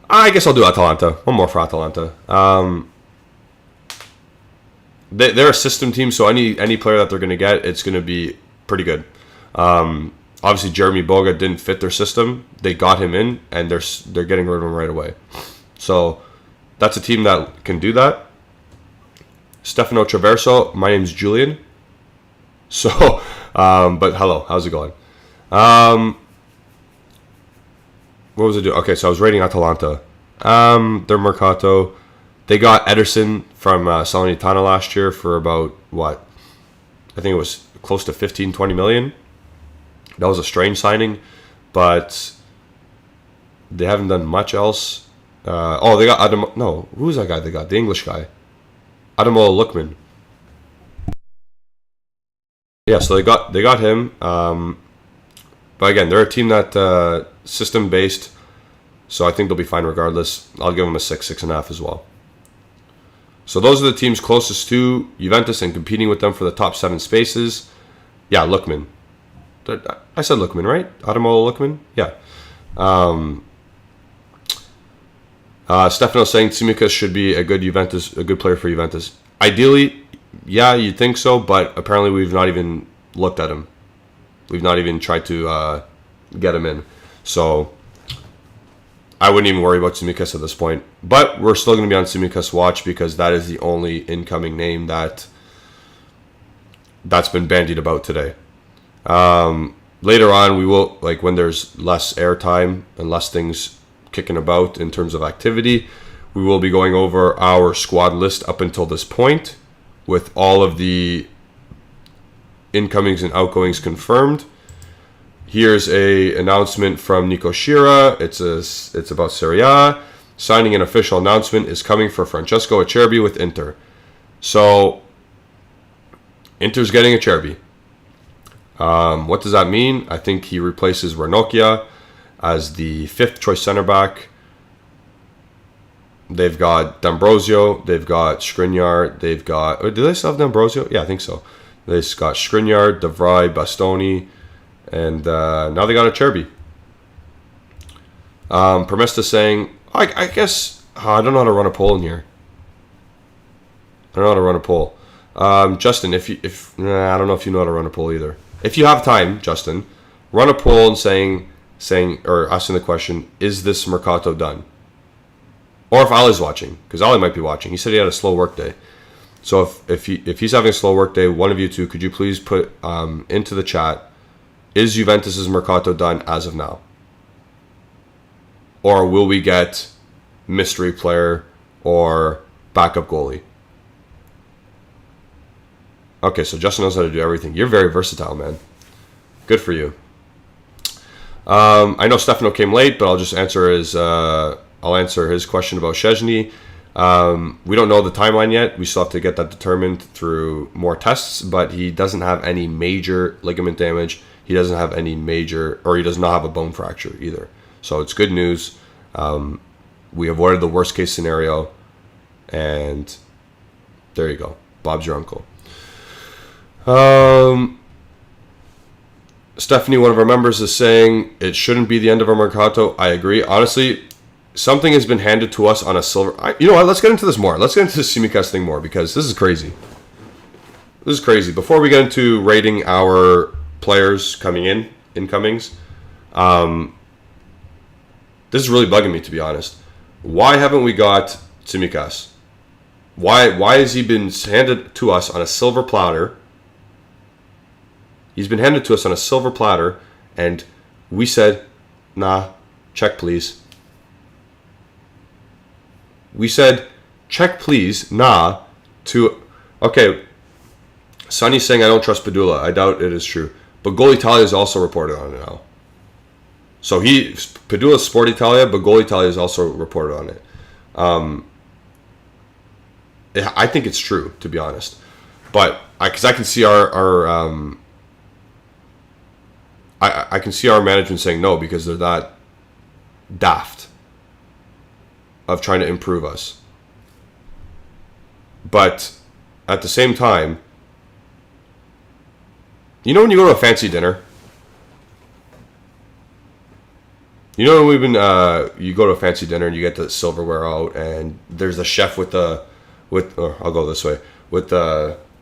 I guess I'll do Atalanta. One more for Atalanta. They're a system team, so any player that they're going to get, it's going to be pretty good. Obviously, Jeremy Boga didn't fit their system. They got him in, and they're getting rid of him right away. So that's a team that can do that. Stefano Traverso, my name's Julian. So, but hello, how's it going? What was I doing? Okay, so I was rating Atalanta. Their mercato. They got Ederson from Salernitana last year for about, what? I think it was close to 15-20 million. That was a strange signing, but they haven't done much else. They got Adam. No, who's that guy they got? The English guy. Ademola Lookman. Yeah, so they got him. But again, they're a team that system based, so I think they'll be fine regardless. I'll give them a 6.5 as well. So those are the teams closest to Juventus and competing with them for the top 7 spaces. Yeah, Lookman. I said Lookman, right? Ademola Lookman? Yeah. Stefano saying Tsimikas should be a good player for Juventus. Ideally, yeah, you'd think so, but apparently we've not even looked at him. We've not even tried to get him in. So I wouldn't even worry about Tsimikas at this point. But we're still going to be on Tsimikas' watch because that is the only incoming name that's been bandied about today. Later on, we will, like when there's less airtime and less things kicking about in terms of activity, we will be going over our squad list up until this point with all of the incomings and outgoings confirmed. Here's a announcement from Nico Schira. It's about Serie A. Signing an official announcement is coming for Francesco Acerbi with Inter. So Inter's getting Acerbi. What does that mean? I think he replaces Ranocchia as the 5th choice center back. They've got D'Ambrosio. They've got Skriniar. They've got... do they still have D'Ambrosio? Yeah, I think so. They've got Skriniar, De Vrij, Bastoni, and now they got Acerbi. Permesta saying... I guess... I don't know how to run a poll in here. I don't know how to run a poll. Justin, I don't know if you know how to run a poll either. If you have time, Justin, run a poll and saying or asking the question, is this Mercato done? Or if Ali's watching, because Ali might be watching. He said he had a slow work day. So if he's having a slow work day, one of you two, could you please put into the chat, is Juventus' mercato done as of now? Or will we get mystery player or backup goalie? Okay, so Justin knows how to do everything. You're very versatile, man. Good for you. I know Stefano came late, but I'll just answer his question about Szczęsny. We don't know the timeline yet. We still have to get that determined through more tests, but he doesn't have any major ligament damage. He does not have a bone fracture either. So it's good news. We avoided the worst case scenario, and there you go. Bob's your uncle. Stephanie, one of our members, is saying it shouldn't be the end of our mercato. I agree. Honestly, something has been handed to us on a silver... you know what? Let's get into this more. Let's get into the Tsimikas thing more, because this is crazy. This is crazy. Before we get into rating our players coming in, incomings, this is really bugging me, to be honest. Why haven't we got Tsimikas? Why has he been handed to us on a silver platter? He's been handed to us on a silver platter, and we said, nah, check please. We said, check please, nah, to... Okay, Sonny's saying I don't trust Padula. I doubt it is true. But Goal Italia is also reported on it now. So Padula's Sport Italia, but Goal Italia is also reported on it. I think it's true, to be honest. But, because I can see I can see our management saying no, because they're that daft of trying to improve us. But at the same time, you know when you go to a fancy dinner? You know when you go to a fancy dinner and you get the silverware out, and there's a chef with the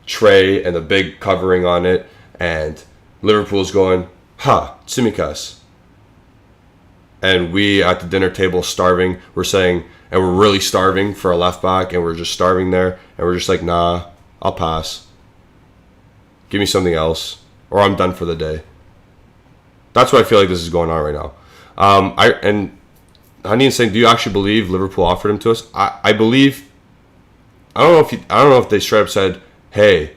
tray and the big covering on it, and Liverpool's going, Tsimikas. And we at the dinner table starving, we're saying, and we're really starving for a left back, and we're just starving there, and we're just like, nah, I'll pass. Give me something else, or I'm done for the day. That's what I feel like this is going on right now. And Hani is saying, do you actually believe Liverpool offered him to us? I believe. I don't know if they straight up said, hey,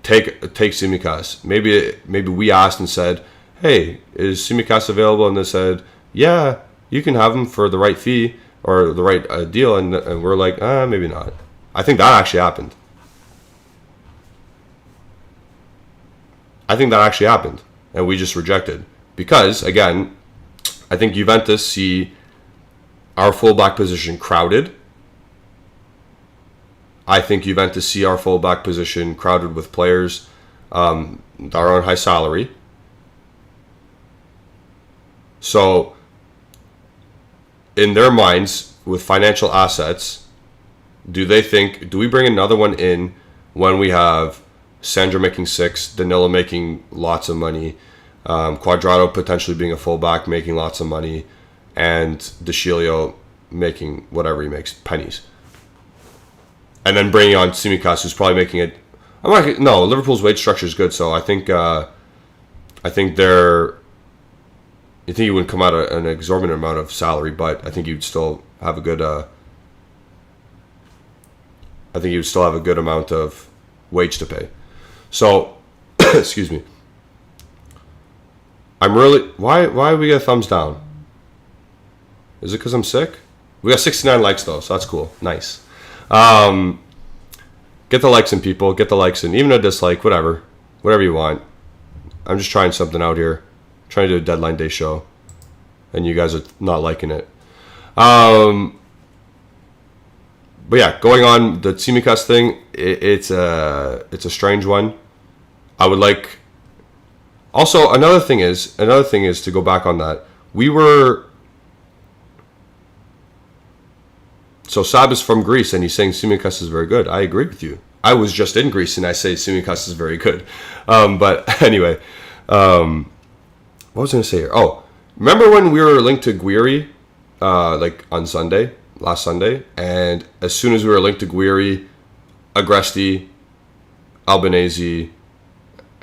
take Tsimikas. Maybe we asked and said, hey, is Tsimikas available? And they said, yeah, you can have him for the right fee or the right deal. And we're like, maybe not. I think that actually happened. And we just rejected. Because, again, I think Juventus see our fullback position crowded. I think Juventus see our fullback position crowded with players that are on high salary. So, in their minds, with financial assets, do we bring another one in when we have Sandro making 6, Danilo making lots of money, Quadrado potentially being a fullback making lots of money, and De Sciglio making whatever he makes, pennies? And then bringing on Tsimikas, who's probably making it. Liverpool's wage structure is good, so I think you think he wouldn't come out an exorbitant amount of salary, but I think you'd still have a good. I think you'd still have a good amount of wage to pay. So, excuse me. Why we get a thumbs down? Is it because I'm sick? We got 69 likes though, so that's cool. Nice. Get the likes in, people. Get the likes in. Even a dislike, whatever you want. I'm just trying something out here. Trying to do a deadline day show, and you guys are not liking it. But yeah, going on the Tsimikas thing, it's a strange one. I would like. Also, another thing is to go back on that. So Sab is from Greece, and he's saying Tsimikas is very good. I agree with you. I was just in Greece, and I say Tsimikas is very good. But anyway, what was I going to say here? Oh, remember when we were linked to Guiri, like on last Sunday, and as soon as we were linked to Guiri, Agresti, Albanese,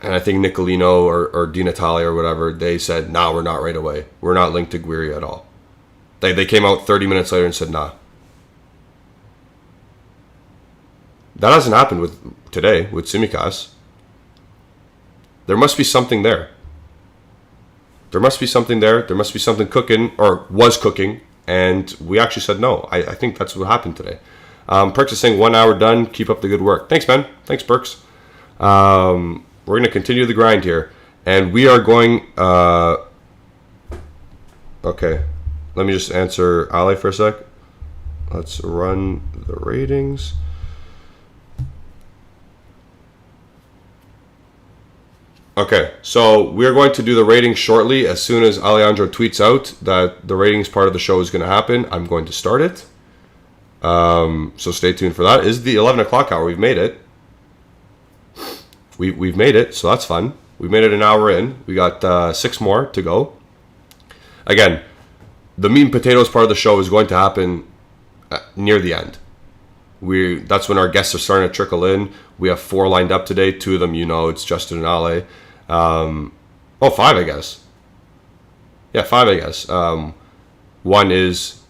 And I think Nicolino or Di Natale or whatever, they said, nah, we're not right away. We're not linked to Guiri at all. They came out 30 minutes later and said, nah. That hasn't happened today with Tsimikas. There must be something there. There must be something there. There must be something cooking, or was cooking, and we actually said no. I think that's what happened today. Perks is saying 1 hour done. Keep up the good work. Thanks, man. Thanks, Perks. We're going to continue the grind here. And we are going... okay. Let me just answer Ali for a sec. Let's run the ratings. Okay, so we're going to do the ratings shortly. As soon as Alejandro tweets out that the ratings part of the show is going to happen, I'm going to start it. So stay tuned for that. It is the 11 o'clock hour. We've made it. We've made it, so that's fun. We made it an hour in. We got 6 more to go. Again, the meat and potatoes part of the show is going to happen near the end. That's when our guests are starting to trickle in. We have 4 lined up today. 2 of them, it's Justin and Ale. 5, I guess. Yeah, 5, I guess. One is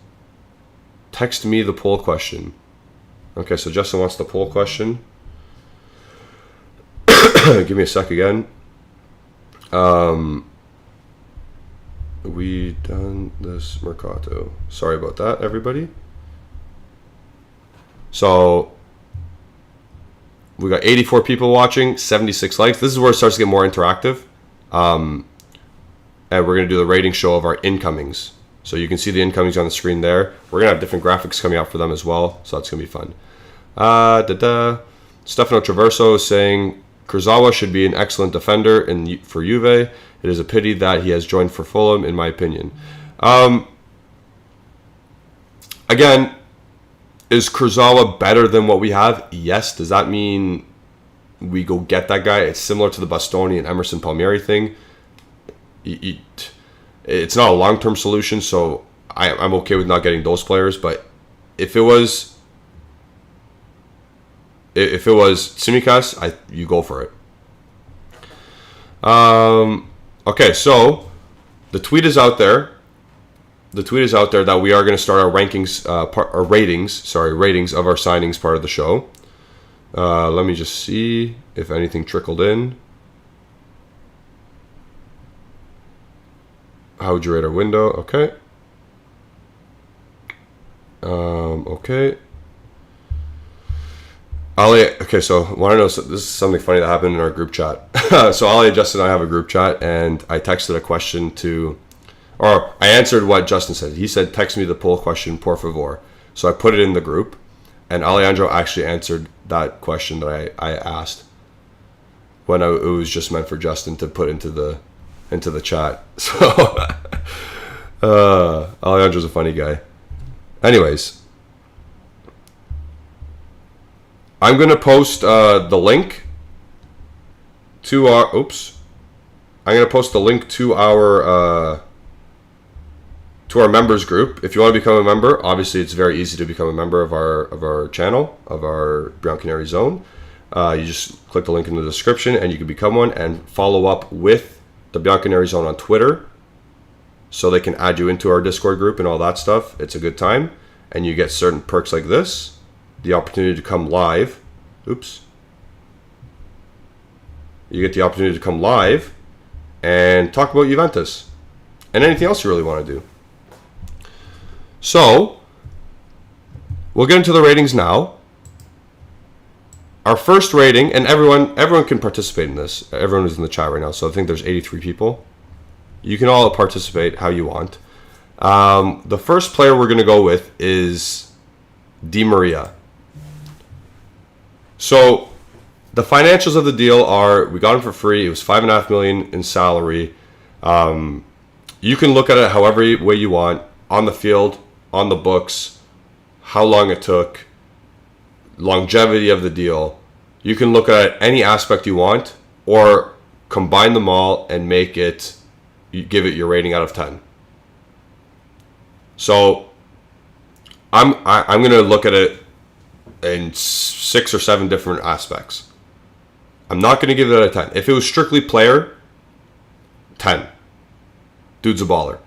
text me the poll question. Okay, so Justin wants the poll question. Give me a sec again. We done this mercato. Sorry about that, everybody. So we got 84 people watching, 76 likes. This is where it starts to get more interactive. And we're going to do the rating show of our incomings. So you can see the incomings on the screen there. We're going to have different graphics coming out for them as well. So that's going to be fun. Stefano Traverso is saying Kurzawa should be an excellent defender for Juve. It is a pity that he has joined for Fulham, in my opinion. Again, is Kurzawa better than what we have? Yes. Does that mean we go get that guy? It's similar to the Bastoni and Emerson Palmieri thing. It's not a long-term solution, so I'm okay with not getting those players. But if it was Tsimikas, you go for it. Okay, so the tweet is out there. The tweet is out there that we are going to start our ratings of our signings part of the show. Let me just see if anything trickled in. How would you rate our window? Okay. Okay. Ali, okay, so want to know, so this is something funny that happened in our group chat. So Ali, Justin, and I have a group chat, and I texted a question I answered what Justin said. He said, text me the poll question, por favor. So I put it in the group, and Alejandro actually answered that question that I asked when it was just meant for Justin to put into the chat. So Alejandro's a funny guy. Anyways, I'm going to post the link to our... I'm going to post the link to our members group. If you want to become a member, obviously it's very easy to become a member of our channel, of our Brown Canary Zone. You just click the link in the description and you can become one and follow up with the Brown Canary Zone on Twitter so they can add you into our Discord group and all that stuff. It's a good time. And you get certain perks like this. The opportunity to come live. You get the opportunity to come live and talk about Juventus and anything else you really want to do. So, we'll get into the ratings now. Our first rating, and everyone can participate in this. Everyone is in the chat right now, so I think there's 83 people. You can all participate how you want. The first player we're going to go with is Di Maria. So, the financials of the deal are, we got him for free. It was $5.5 million in salary. You can look at it however way you want, on the field, on the books, how long it took, longevity of the deal. You can look at any aspect you want, or combine them all and give it your rating out of 10. So I'm going to look at it in 6 or 7 different aspects. I'm not going to give it a 10. If it was strictly player, 10. Dude's a baller.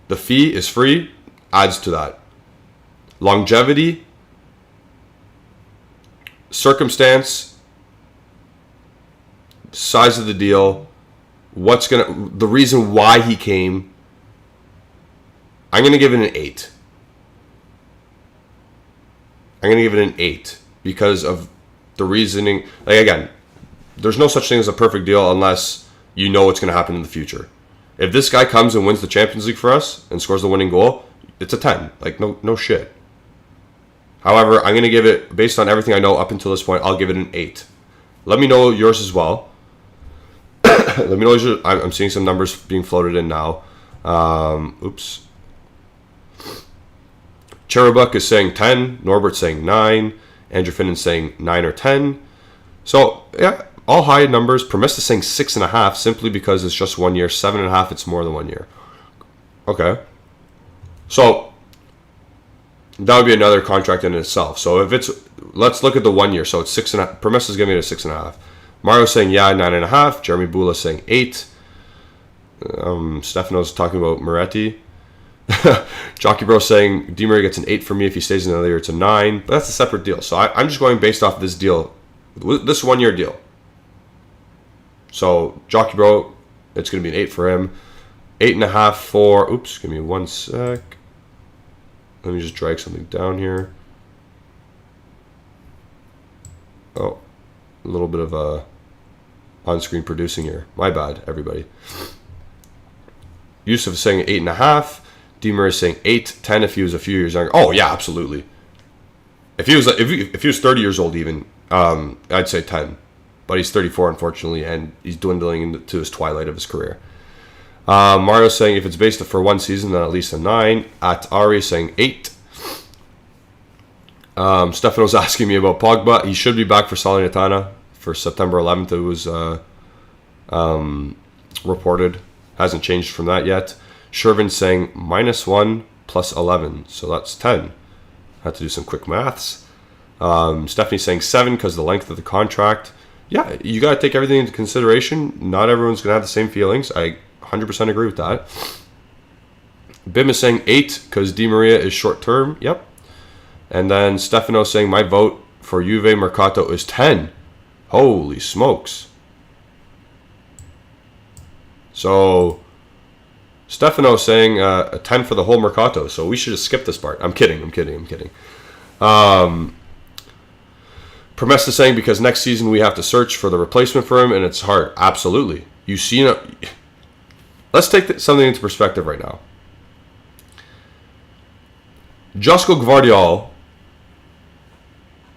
The fee is free, adds to that. Longevity, circumstance, size of the deal, the reason why he came. I'm going to give it an 8. I'm going to give it an 8 because of the reasoning. Like, again, there's no such thing as a perfect deal unless you know what's going to happen in the future. If this guy comes and wins the Champions League for us and scores the winning goal, it's a 10. Like, no shit. However, I'm going to give it, based on everything I know up until this point, I'll give it an 8. Let me know yours as well. Let me know yours. I'm seeing some numbers being floated in now. Oops. Cherubuk is saying 10. Norbert's saying 9. Andrew Finnan's saying 9 or 10. So, yeah, all high numbers. Permis is saying 6.5 simply because it's just 1 year. 7.5, it's more than 1 year. Okay. So, that would be another contract in itself. So, if it's, let's look at the 1 year. So, it's 6.5. Permis is giving it a 6.5. Mario's saying, yeah, 9.5. Jeremy Bula's saying 8. Stefano's talking about Moretti. Jockey Bro saying Di Maria gets an 8 for me. If he stays another year, it's a 9. But that's a separate deal. So I'm just going based off this deal, this 1 year deal. So Jockey Bro, it's going to be an 8 for him. 8.5 for. Oops, give me 1 sec. Let me just drag something down here. Oh, a little bit of on-screen producing here. My bad, everybody. Yusuf is saying 8.5. Di Maria is saying 8, 10 if he was a few years younger. Oh yeah, absolutely. If he was 30 years old even, I'd say 10. But he's 34 unfortunately, and he's dwindling into his twilight of his career. Mario's saying if it's based for 1 season, then at least a 9. At Ari saying 8. Stefano's asking me about Pogba. He should be back for Salernitana for September 11th. It was reported. Hasn't changed from that yet. Shervin's saying -1 plus 11. So that's 10. Had to do some quick maths. Stephanie's saying 7 because of the length of the contract. Yeah, you got to take everything into consideration. Not everyone's going to have the same feelings. I 100% agree with that. Bim is saying 8 because Di Maria is short term. Yep. And then Stefano saying my vote for Juve Mercato is 10. Holy smokes. So Stefano saying a 10 for the whole Mercato. So we should just skip this part. I'm kidding. Promessa saying because next season we have to search for the replacement for him and it's hard. Absolutely. You've seen it. Let's take something into perspective right now. Josko Gvardiol,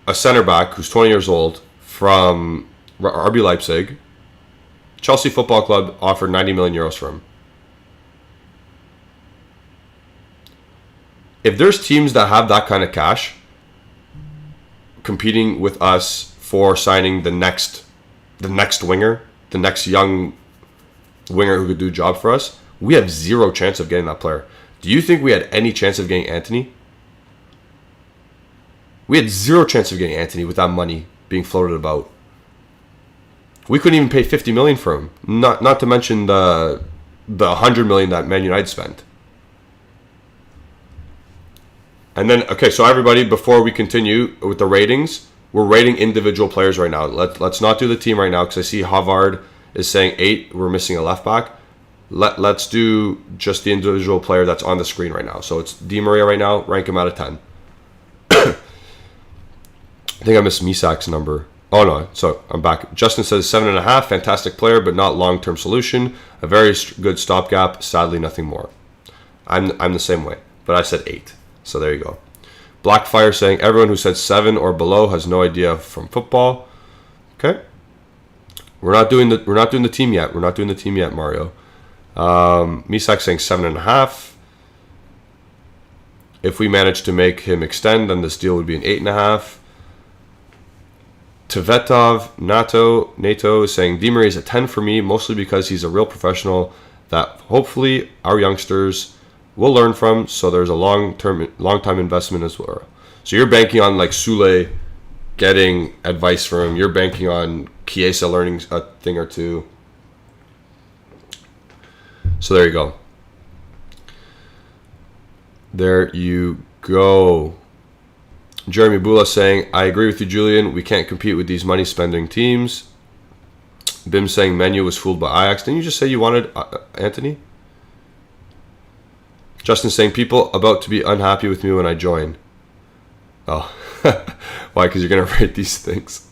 a center back who's 20 years old from RB Leipzig, Chelsea Football Club offered 90 million euros for him. If there's teams that have that kind of cash competing with us for signing the next winger, the next young winger who could do a job for us, we have zero chance of getting that player. Do you think we had any chance of getting Anthony? We had zero chance of getting Anthony with that money being floated about. We couldn't even pay 50 million for him. Not to mention the 100 million that Man United spent. And then, okay, so everybody, before we continue with the ratings, we're rating individual players right now. Let's not do the team right now because I see Havard is saying 8. We're missing a left back. Let's do just the individual player that's on the screen right now. So it's Di Maria right now. Rank him out of 10. I think I missed Misak's number. Oh no, so I'm back. Justin says 7.5. Fantastic player, but not long-term solution. A very good stopgap. Sadly, nothing more. I'm the same way, but I said 8. So there you go. Blackfire saying everyone who said 7 or below has no idea from football. Okay. We're not doing the team yet. We're not doing the team yet, Mario. Misak saying 7.5. If we manage to make him extend, then this deal would be an 8.5. Tvetov NATO is saying Di Maria is a 10 for me, mostly because he's a real professional that hopefully our youngsters will learn from. So there's a long time investment as well. So you're banking on like Sule getting advice from him. You're banking on Chiesa learning a thing or two. So there you go. There you go. Jeremy Bula saying, I agree with you, Julian. We can't compete with these money-spending teams. Bim saying Menu was fooled by Ajax. Didn't you just say you wanted Anthony? Justin saying, people about to be unhappy with me when I join. Oh. Why? Because you're going to rate these things.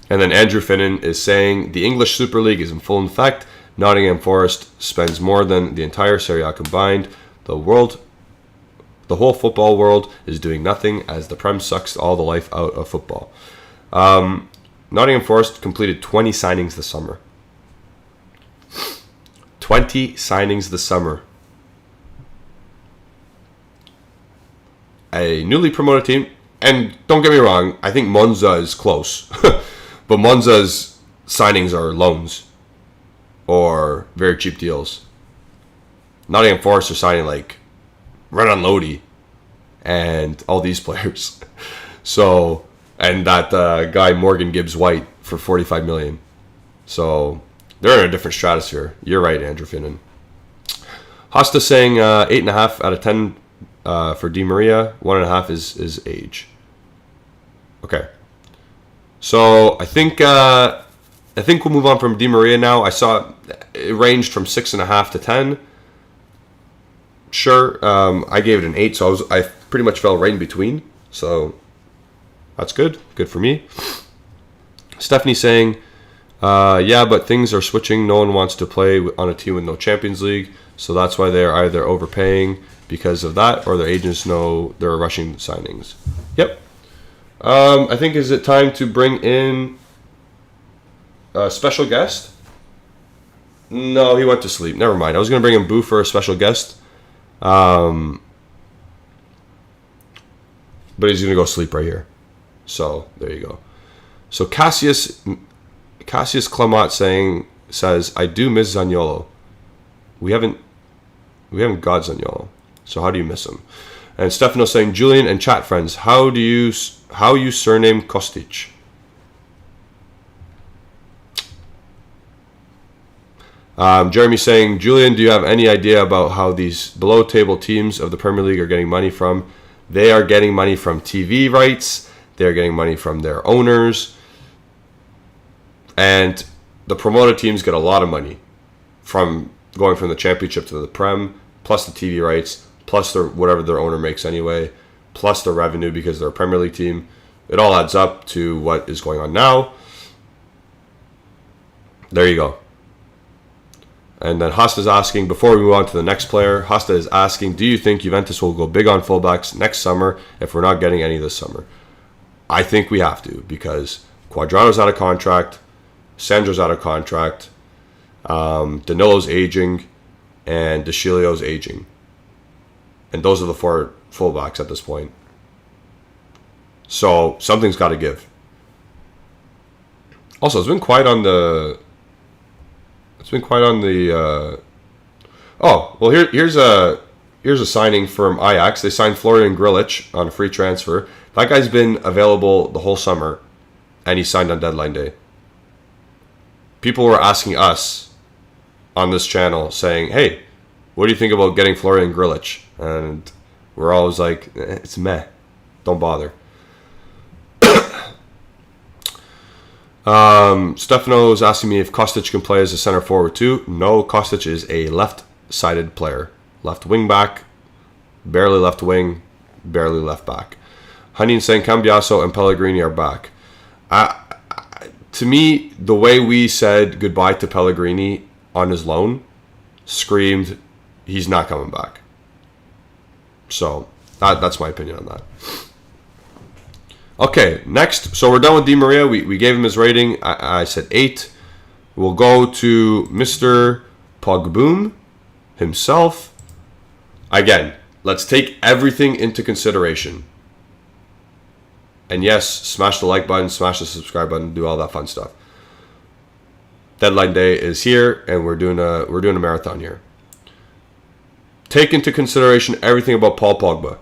And then Andrew Finnan is saying, the English Super League is in full effect. Nottingham Forest spends more than the entire Serie A combined. The whole football world is doing nothing as the Prem sucks all the life out of football. Nottingham Forest completed 20 signings this summer. 20 signings this summer. A newly promoted team, and don't get me wrong, I think Monza is close. But Monza's signings are loans or very cheap deals. Nottingham Forest are signing like Renan Lodi and all these players. So, and that guy Morgan Gibbs White for 45 million. So they're in a different stratosphere. You're right, Andrew Finnan. Hosta saying 8.5 out of 10 for Di Maria. 1.5 is age. Okay. So I think we'll move on from Di Maria now. I saw it ranged from 6.5 to 10. Sure, I gave it an 8, so I pretty much fell right in between. So that's good. Good for me. Stephanie saying, yeah, but things are switching. No one wants to play on a team with no Champions League, so that's why they're either overpaying because of that, or their agents know they're rushing signings. Yep. I think, is it time to bring in a special guest? No, he went to sleep. Never mind. I was going to bring in Boo for a special guest. But he's going to go sleep right here. So, there you go. So, Cassius Clement says, I do miss Zaniolo. We haven't got Zaniolo. So, how do you miss him? And Stefano saying, Julian and chat friends, how you surname Kostic? Jeremy saying, Julian, do you have any idea about how these below-table teams of the Premier League are getting money from? They are getting money from TV rights. They're getting money from their owners. And the promoted teams get a lot of money from going from the Championship to the Prem, plus the TV rights, plus whatever their owner makes anyway, plus the revenue because they're a Premier League team. It all adds up to what is going on now. There you go. And then Hosta's asking, before we move on to the next player, Hosta is asking, do you think Juventus will go big on fullbacks next summer if we're not getting any this summer? I think we have to, because Quadrado's out of contract, Sandro's out of contract, Danilo's aging, and De Sciglio's aging. And those are the 4 fullbacks at this point. So something's got to give. Also, it's been quiet on the... Oh, well, here's a signing from Ajax. They signed Florian Grillitsch on a free transfer. That guy's been available the whole summer, and he signed on deadline day. People were asking us on this channel, saying, hey, what do you think about getting Florian Grillitsch? And we're always like, it's meh. Don't bother. Stefano is asking me if Kostic can play as a center forward too. No, Kostic is a left-sided player. Left wing back, barely left wing, barely left back. Honey saying Cambiaso and Pellegrini are back. To me, the way we said goodbye to Pellegrini on his loan screamed he's not coming back. So that's my opinion on that. Okay, next. So we're done with Di Maria. We gave him his rating. I said 8. We'll go to Mr. Pogboom himself. Again, let's take everything into consideration. And yes, smash the like button, smash the subscribe button, do all that fun stuff. Deadline day is here, and we're doing a marathon here. Take into consideration everything about Paul Pogba.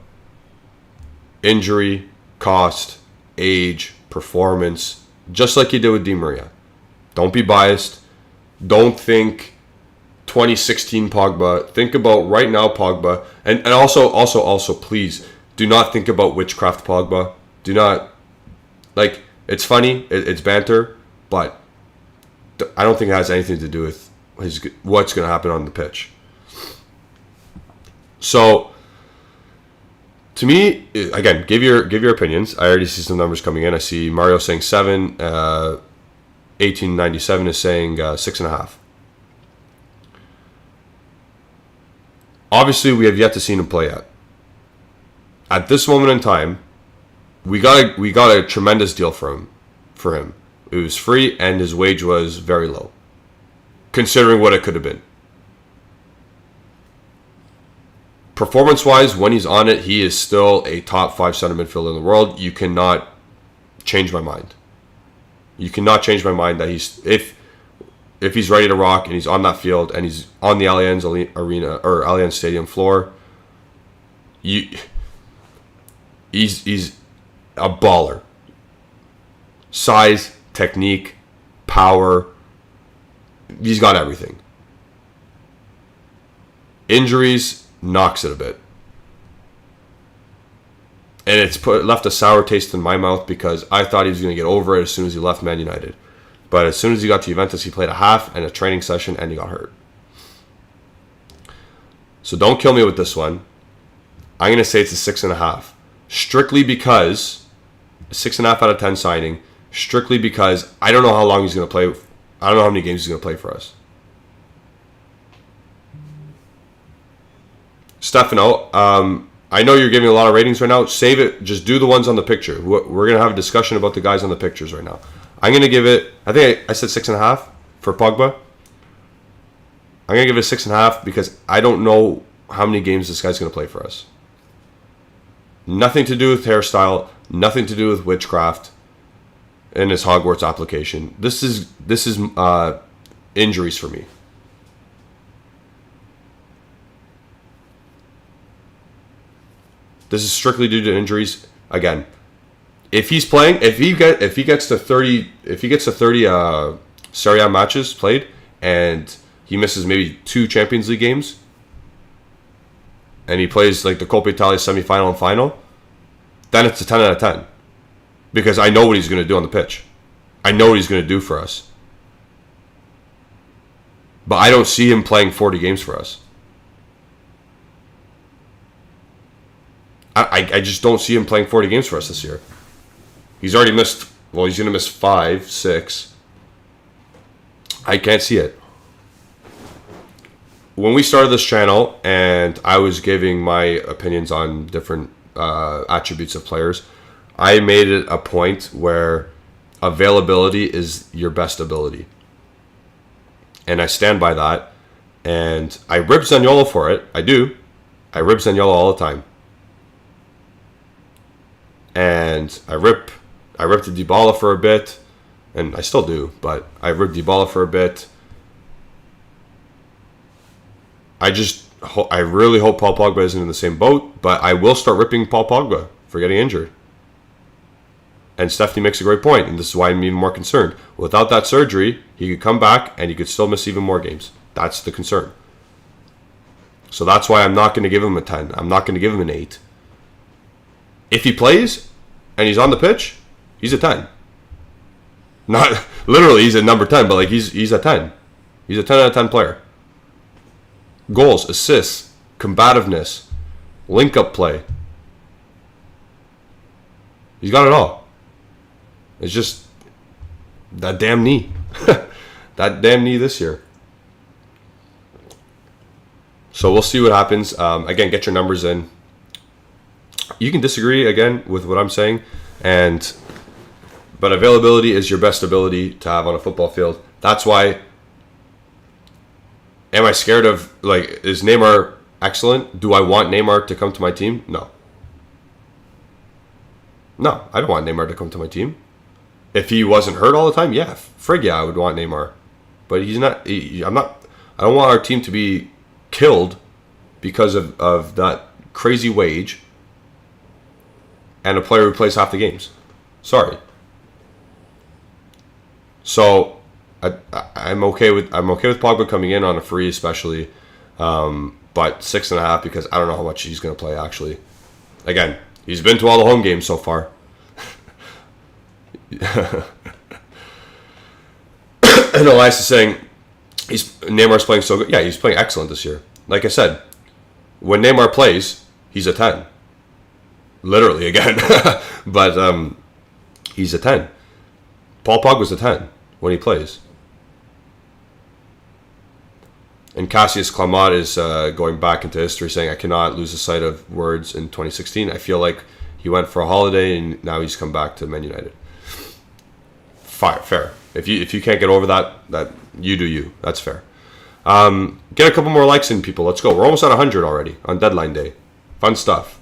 Injury, cost, age, performance, just like you did with Di Maria. Don't be biased. Don't think 2016 Pogba. Think about right now Pogba. And also, please, do not think about witchcraft Pogba. Do not, like, it's funny, it's banter, but I don't think it has anything to do with what's going to happen on the pitch. So, to me, again, give your opinions. I already see some numbers coming in. I see Mario saying 7. 1897 is saying 6.5. Obviously, we have yet to see him play yet. At this moment in time, we got a tremendous deal for him. It was free, and his wage was very low, considering what it could have been. Performance-wise, when he's on it, he is still a top 5 center midfielder in the world. You cannot change my mind. You cannot change my mind that if he's ready to rock and he's on that field and he's on the Allianz Arena or Allianz Stadium floor, he's a baller. Size, technique, power, he's got everything. Injuries knocks it a bit. And it's left a sour taste in my mouth because I thought he was going to get over it as soon as he left Man United. But as soon as he got to Juventus, he played a half and a training session and he got hurt. So don't kill me with this one. I'm going to say it's a 6.5. Strictly because, 6.5 out of 10 signing, strictly because I don't know how long he's going to play. I don't know how many games he's going to play for us. Stefano, I know you're giving a lot of ratings right now. Save it. Just do the ones on the picture. We're going to have a discussion about the guys on the pictures right now. I'm going to give it, I think I said 6.5 for Pogba. I'm going to give it a 6.5 because I don't know how many games this guy's going to play for us. Nothing to do with hairstyle. Nothing to do with witchcraft in his Hogwarts application. This is injuries for me. This is strictly due to injuries. Again, if he's playing, if he gets to 30 Serie A matches played, and he misses maybe 2 Champions League games, and he plays like the Coppa Italia semifinal and final, then it's a 10 out of 10. Because I know what he's going to do on the pitch. I know what he's going to do for us. But I don't see him playing 40 games for us. I just don't see him playing 40 games for us this year. He's already missed, well, he's going to miss 5, 6. I can't see it. When we started this channel and I was giving my opinions on different attributes of players, I made it a point where availability is your best ability. And I stand by that. And I rip Zaniolo for it. I do. I rip Zaniolo all the time. And I ripped Dybala for a bit, and I still do, but I ripped Dybala for a bit. I really hope Paul Pogba isn't in the same boat, but I will start ripping Paul Pogba for getting injured. And Stephanie makes a great point, and this is why I'm even more concerned. Without that surgery, he could come back, and he could still miss even more games. That's the concern. So that's why I'm not going to give him a 10. I'm not going to give him an 8. If he plays and he's on the pitch, he's a 10. Not literally he's a number 10, but like he's a 10. He's a 10 out of 10 player. Goals, assists, combativeness, link-up play. He's got it all. It's just that damn knee. That damn knee this year. So we'll see what happens. Again, get your numbers in. You can disagree again with what I'm saying, but availability is your best ability to have on a football field. That's why. Am I scared of, like, is Neymar excellent? Do I want Neymar to come to my team? No. No, I don't want Neymar to come to my team. If he wasn't hurt all the time, yeah, frig yeah, I would want Neymar. But he's not. I don't want our team to be killed because of that crazy wage and a player who plays half the games. Sorry. So I'm okay with Pogba coming in on a free, especially, but 6.5 because I don't know how much he's going to play. Actually, again, he's been to all the home games so far. And Elias is saying Neymar's playing so good. Yeah, he's playing excellent this year. Like I said, when Neymar plays, he's a 10. Literally again, but he's a 10. Paul Pogba's a 10 when he plays. And Cassius Clamat is going back into history, saying, I cannot lose the sight of words in 2016. I feel like he went for a holiday and now he's come back to Man United. Fair. If you can't get over that you do you. That's fair. Get a couple more likes in, people. Let's go. We're almost at 100 already on deadline day. Fun stuff.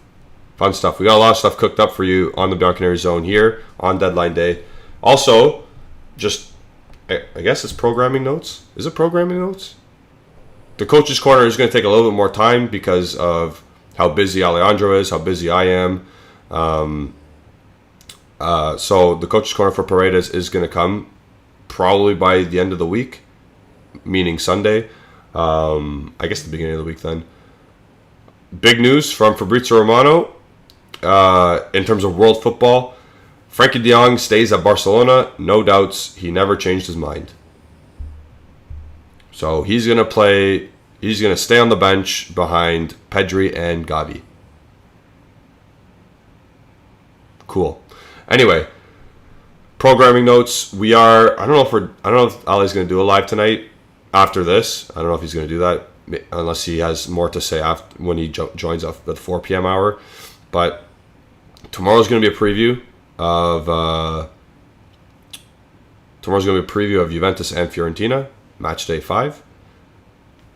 We got a lot of stuff cooked up for you on the Bianconeri Zone here on deadline day. Also, just, I guess it's programming notes. Is it programming notes? The Coach's Corner is going to take a little bit more time because of how busy Alejandro is, how busy I am. So the Coach's Corner for Paredes is going to come probably by the end of the week, meaning Sunday. I guess the beginning of the week then. Big news from Fabrizio Romano in terms of world football. Frankie de Jong stays at Barcelona. No doubts. He never changed his mind. So he's going to play. He's going to stay on the bench behind Pedri and Gavi. Cool. Anyway, programming notes. I don't know if Ali's going to do a live tonight after this. I don't know if he's going to do that unless he has more to say after when he joins up at the 4 p.m. hour. But tomorrow's going to be a preview of Juventus and Fiorentina, match day 5.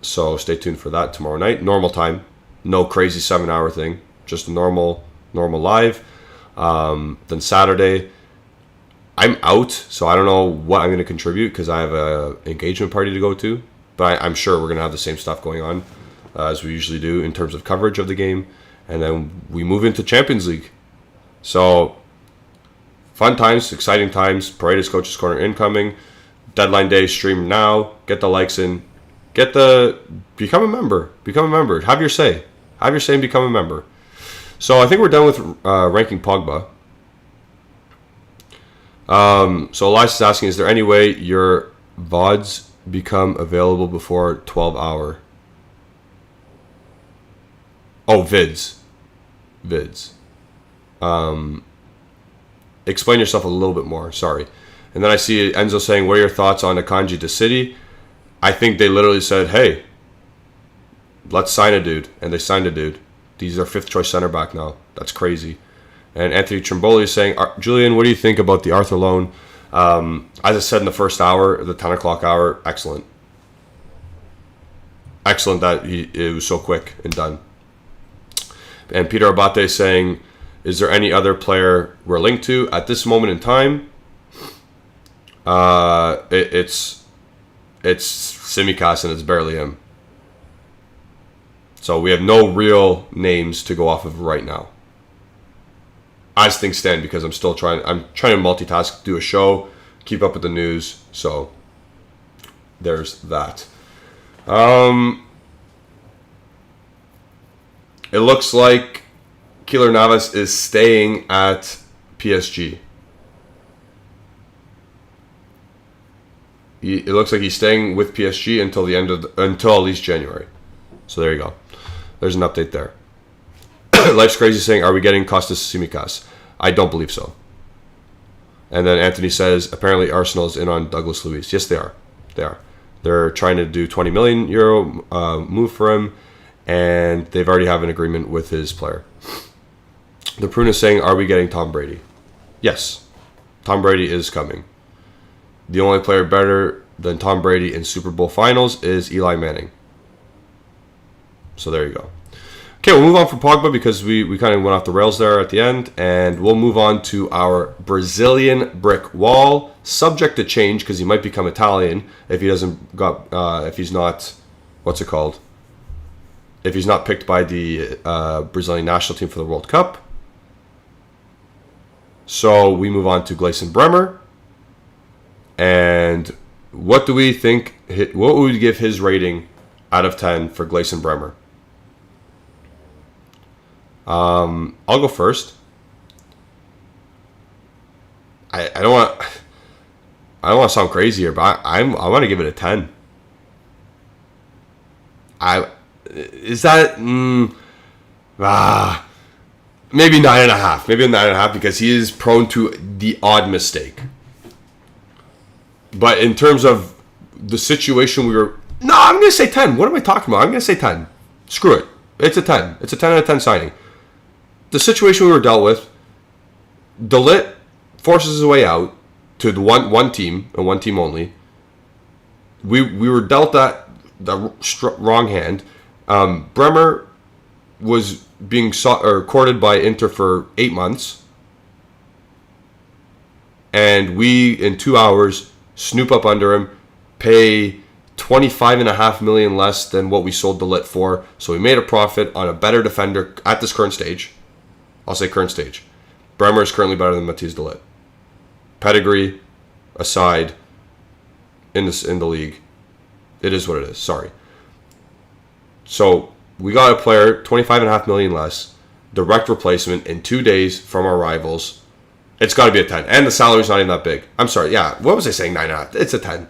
So stay tuned for that tomorrow night. Normal time, no crazy 7-hour thing, just normal live. Then Saturday, I'm out, so I don't know what I'm going to contribute because I have a engagement party to go to. But I'm sure we're going to have the same stuff going on as we usually do in terms of coverage of the game. And then we move into Champions League. So fun times, exciting times. Paredes Coach's Corner incoming. Deadline day stream now. Get the likes in. Become a member. Have your say and become a member. So I think we're done with ranking Pogba. So Elias is asking, is there any way your VODs become available before 12 hour? Oh, vids. Explain yourself a little bit more. Sorry. And then I see Enzo saying, what are your thoughts on Akanji to City? I think they literally said, hey, let's sign a dude. And they signed a dude. He's our 5th choice center back now. That's crazy. And Anthony Trimboli is saying, Julian, what do you think about the Arthur loan? As I said in the first hour, the 10 o'clock hour, excellent. Excellent that it was so quick and done. And Peter Abate is saying, is there any other player we're linked to at this moment in time? It's Tsimikas and it's barely him. So we have no real names to go off of right now, as things stand, because I'm trying to multitask, do a show, keep up with the news. So there's that. It looks like Keylor Navas is staying at PSG. It looks like he's staying with PSG until at least January. So there you go. There's an update there. Life's Crazy saying, are we getting Kostas Tsimikas? I don't believe so. And then Anthony says, apparently Arsenal is in on Douglas Luiz. Yes, they are. They're trying to do €20 million move for him, and they've already have an agreement with his player. The Prune is saying, are we getting Tom Brady? Yes. Tom Brady is coming. The only player better than Tom Brady in Super Bowl finals is Eli Manning. So there you go. Okay, we'll move on from Pogba because we kind of went off the rails there at the end, and we'll move on to our Brazilian brick wall, subject to change because he might become Italian if he's not, what's it called? If he's not picked by the Brazilian national team for the World Cup. So we move on to Gleison Bremer, And what do we think? What would we give his rating out of 10 for Gleison Bremer? I'll go first. I don't want to sound crazy here, but I want to give it a 10. Maybe 9.5. Maybe a 9.5 because he is prone to the odd mistake. But in terms of the situation I'm going to say 10. What am I talking about? I'm going to say 10. Screw it. It's a 10. It's a 10 out of 10 signing. The situation we were dealt with, De Ligt forces his way out to the one team and one team only. We were dealt the wrong hand. Bremer was being courted by Inter for 8 months, and we in 2 hours snoop up under him, pay $25.5 million less than what we sold De Ligt for. So we made a profit on a better defender at this current stage. I'll say current stage. Bremer is currently better than Matthijs de Ligt. Pedigree aside, in the league, it is what it is. Sorry. So we got a player $25.5 million less, direct replacement in 2 days from our rivals. It's got to be a 10, and the salary's not even that big. I'm sorry. Yeah, what was I saying? 9.5. It's a 10.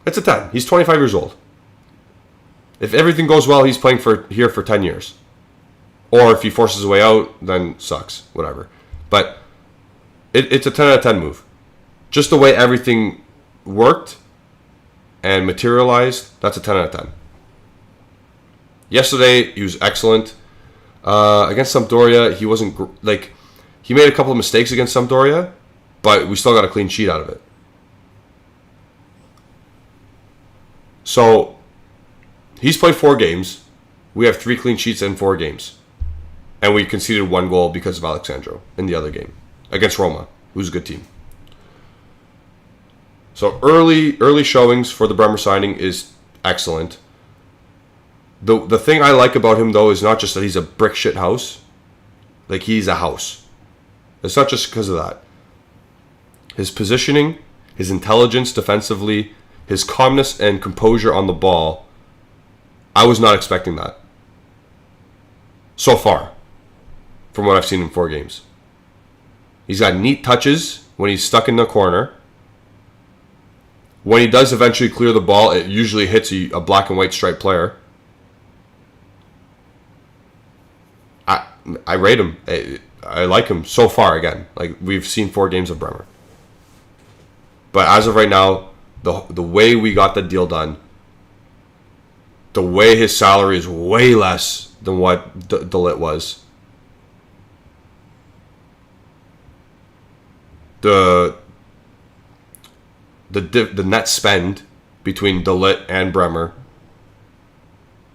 It's a 10. He's 25 years old. If everything goes well, he's playing here for 10 years. Or if he forces his way out, then sucks. Whatever. But it's a 10 out of 10 move. Just the way everything worked and materialized, that's a 10 out of 10. Yesterday, he was excellent. Against Sampdoria, he wasn't... he made a couple of mistakes against Sampdoria, but we still got a clean sheet out of it. So, he's played 4 games. We have 3 clean sheets in 4 games. And we conceded 1 goal because of Alexandro in the other game. Against Roma, who's a good team. So, early showings for the Bremer signing is excellent. The thing I like about him, though, is not just that he's a brick shit house. He's a house. It's not just because of that. His positioning, his intelligence defensively, his calmness and composure on the ball, I was not expecting that. So far, from what I've seen in 4 games. He's got neat touches when he's stuck in the corner. When he does eventually clear the ball, it usually hits a black and white striped player. I rate him. I like him so far again. We've seen 4 games of Bremer. But as of right now, the way we got the deal done, the way his salary is way less than what De Ligt was. The net spend between De Ligt and Bremer,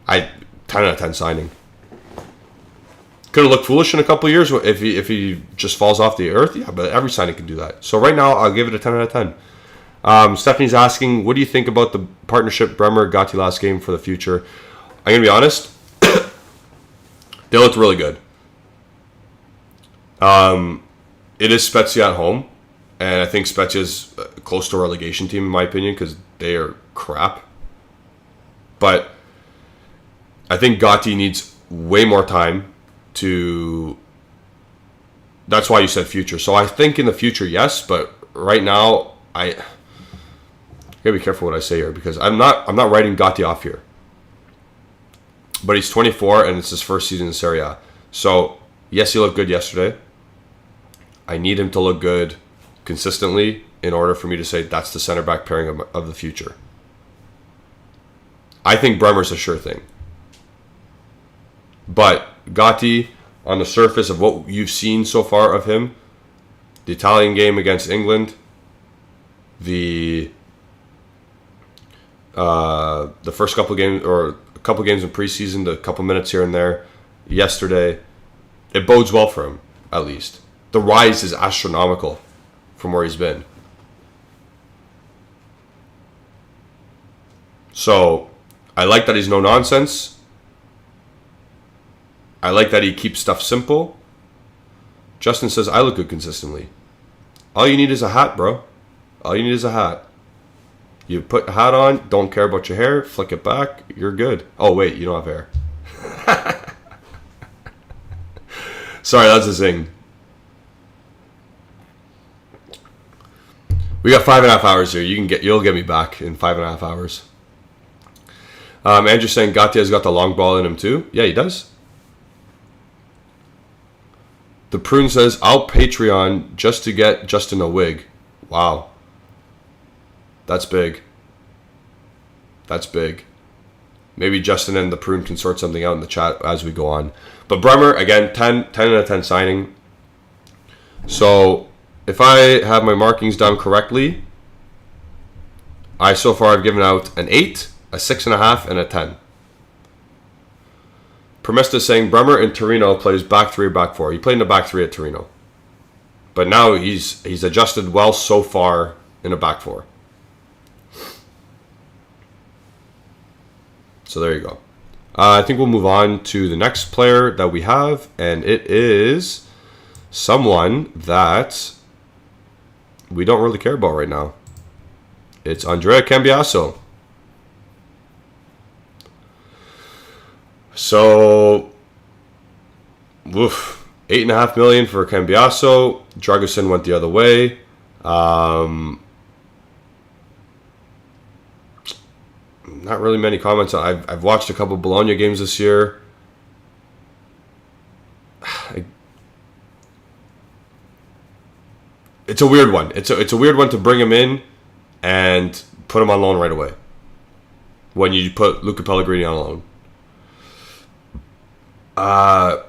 10 out of 10 signing. Could have looked foolish in a couple of years if he just falls off the earth. Yeah, but every signing can do that. So right now, I'll give it a 10 out of 10. Stephanie's asking, what do you think about the partnership Bremer-Gatti last game for the future? I'm going to be honest. They looked really good. It is Spezia at home. And I think Spezia is close to a relegation team, in my opinion, because they are crap. But I think Gatti needs way more time to... That's why you said future. So I think in the future, yes. But right now, I gotta be careful what I say here, because I'm not writing Gatti off here. But he's 24 and it's his first season in Serie A. So yes, he looked good yesterday. I need him to look good consistently in order for me to say that's the center back pairing of the future. I think Bremer's a sure thing. But Gatti, on the surface of what you've seen so far of him, the Italian game against England, the first couple games, or a couple games in preseason, the couple minutes here and there, yesterday, it bodes well for him, at least. The rise is astronomical from where he's been. So, I like that he's no nonsense. I like that he keeps stuff simple. Justin says, I look good consistently. All you need is a hat, bro. All you need is a hat. You put a hat on, don't care about your hair, flick it back, you're good. Oh, wait, you don't have hair. Sorry, that's a zing. We got 5.5 hours here. You'll get me back in 5.5 hours. Andrew's saying Gattia's got the long ball in him too. Yeah, he does. The Prune says, I'll Patreon just to get Justin a wig. Wow. That's big. That's big. Maybe Justin and the Prune can sort something out in the chat as we go on. But Bremer, again, 10 out of 10 signing. So, if I have my markings done correctly, so far I've given out an 8, a 6.5, and a 10. Permesta saying Bremer in Torino plays back 3 or back 4. He played in the back 3 at Torino. But now he's adjusted well so far in a back 4. So there you go. I think we'll move on to the next player that we have, and it is someone that we don't really care about right now. It's Andrea Cambiaso. So, 8.5 million for Cambiaso. Dragusin went the other way. Not really many comments. I've watched a couple Bologna games this year. It's a weird one. It's a weird one to bring him in and put him on loan right away when you put Luca Pellegrini on loan. I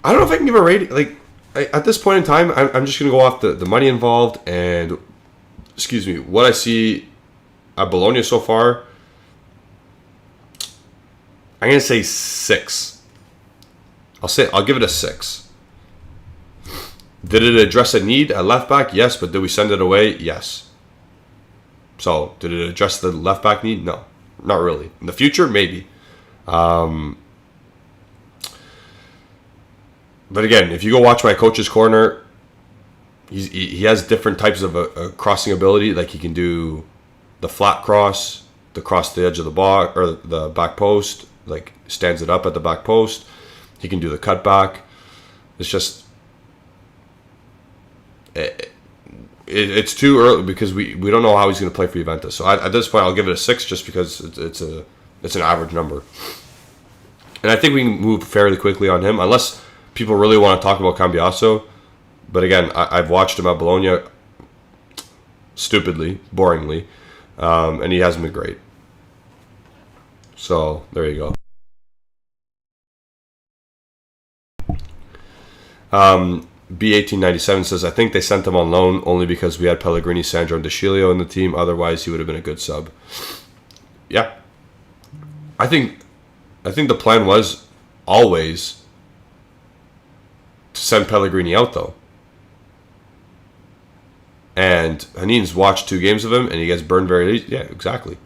don't know if I can give a rating. Like, at this point in time, I'm just going to go off the money involved and, what I see at Bologna so far. I'm going to say 6. I'll give it a 6. Did it address a need at left back? Yes, but did we send it away? Yes. So, did it address the left back need? No, not really. In the future, maybe. But again, if you go watch my coach's corner, he has different types of a crossing ability. Like, he can do the flat cross, the cross to the edge of the box or the back post, like stands it up at the back post. He can do the cutback. It's just it's too early because we don't know how he's going to play for Juventus. So at this point, I'll give it a 6 just because it's an average number. And I think we can move fairly quickly on him unless people really want to talk about Cambiaso. But again, I've watched him at Bologna stupidly, boringly, and he hasn't been great. So there you go. B1897 says, I think they sent him on loan only because we had Pellegrini, Sandro, and De Sciglio in the team. Otherwise, he would have been a good sub. Yeah. I think the plan was always to send Pellegrini out, though. And Hanin's watched 2 games of him, and he gets burned very easy. Yeah, exactly.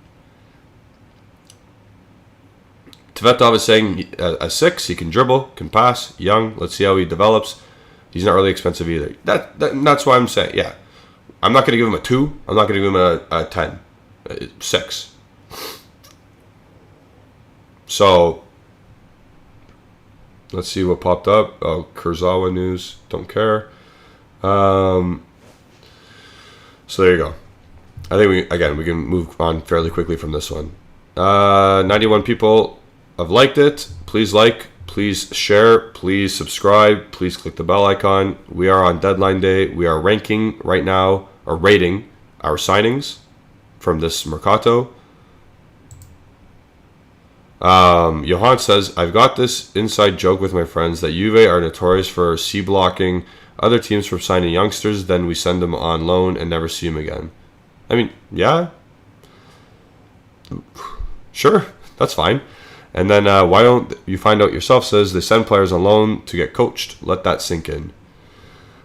Tvetov is saying a 6. He can dribble, can pass, young. Let's see how he develops. He's not really expensive either. That's why I'm saying, yeah. I'm not going to give him a 2. I'm not going to give him a 10. 6. So, let's see what popped up. Oh, Kurzawa news. Don't care. So there you go. I think we can move on fairly quickly from this one. 91 people have liked it. Please like. Please share, please subscribe, please click the bell icon. We are on deadline day. We are ranking right now, or rating our signings from this mercato. Johan says, I've got this inside joke with my friends that Juve are notorious for C-blocking other teams from signing youngsters, then we send them on loan and never see them again. I mean, yeah. Sure, that's fine. And then why don't you find out yourself, says they send players on loan to get coached. Let that sink in.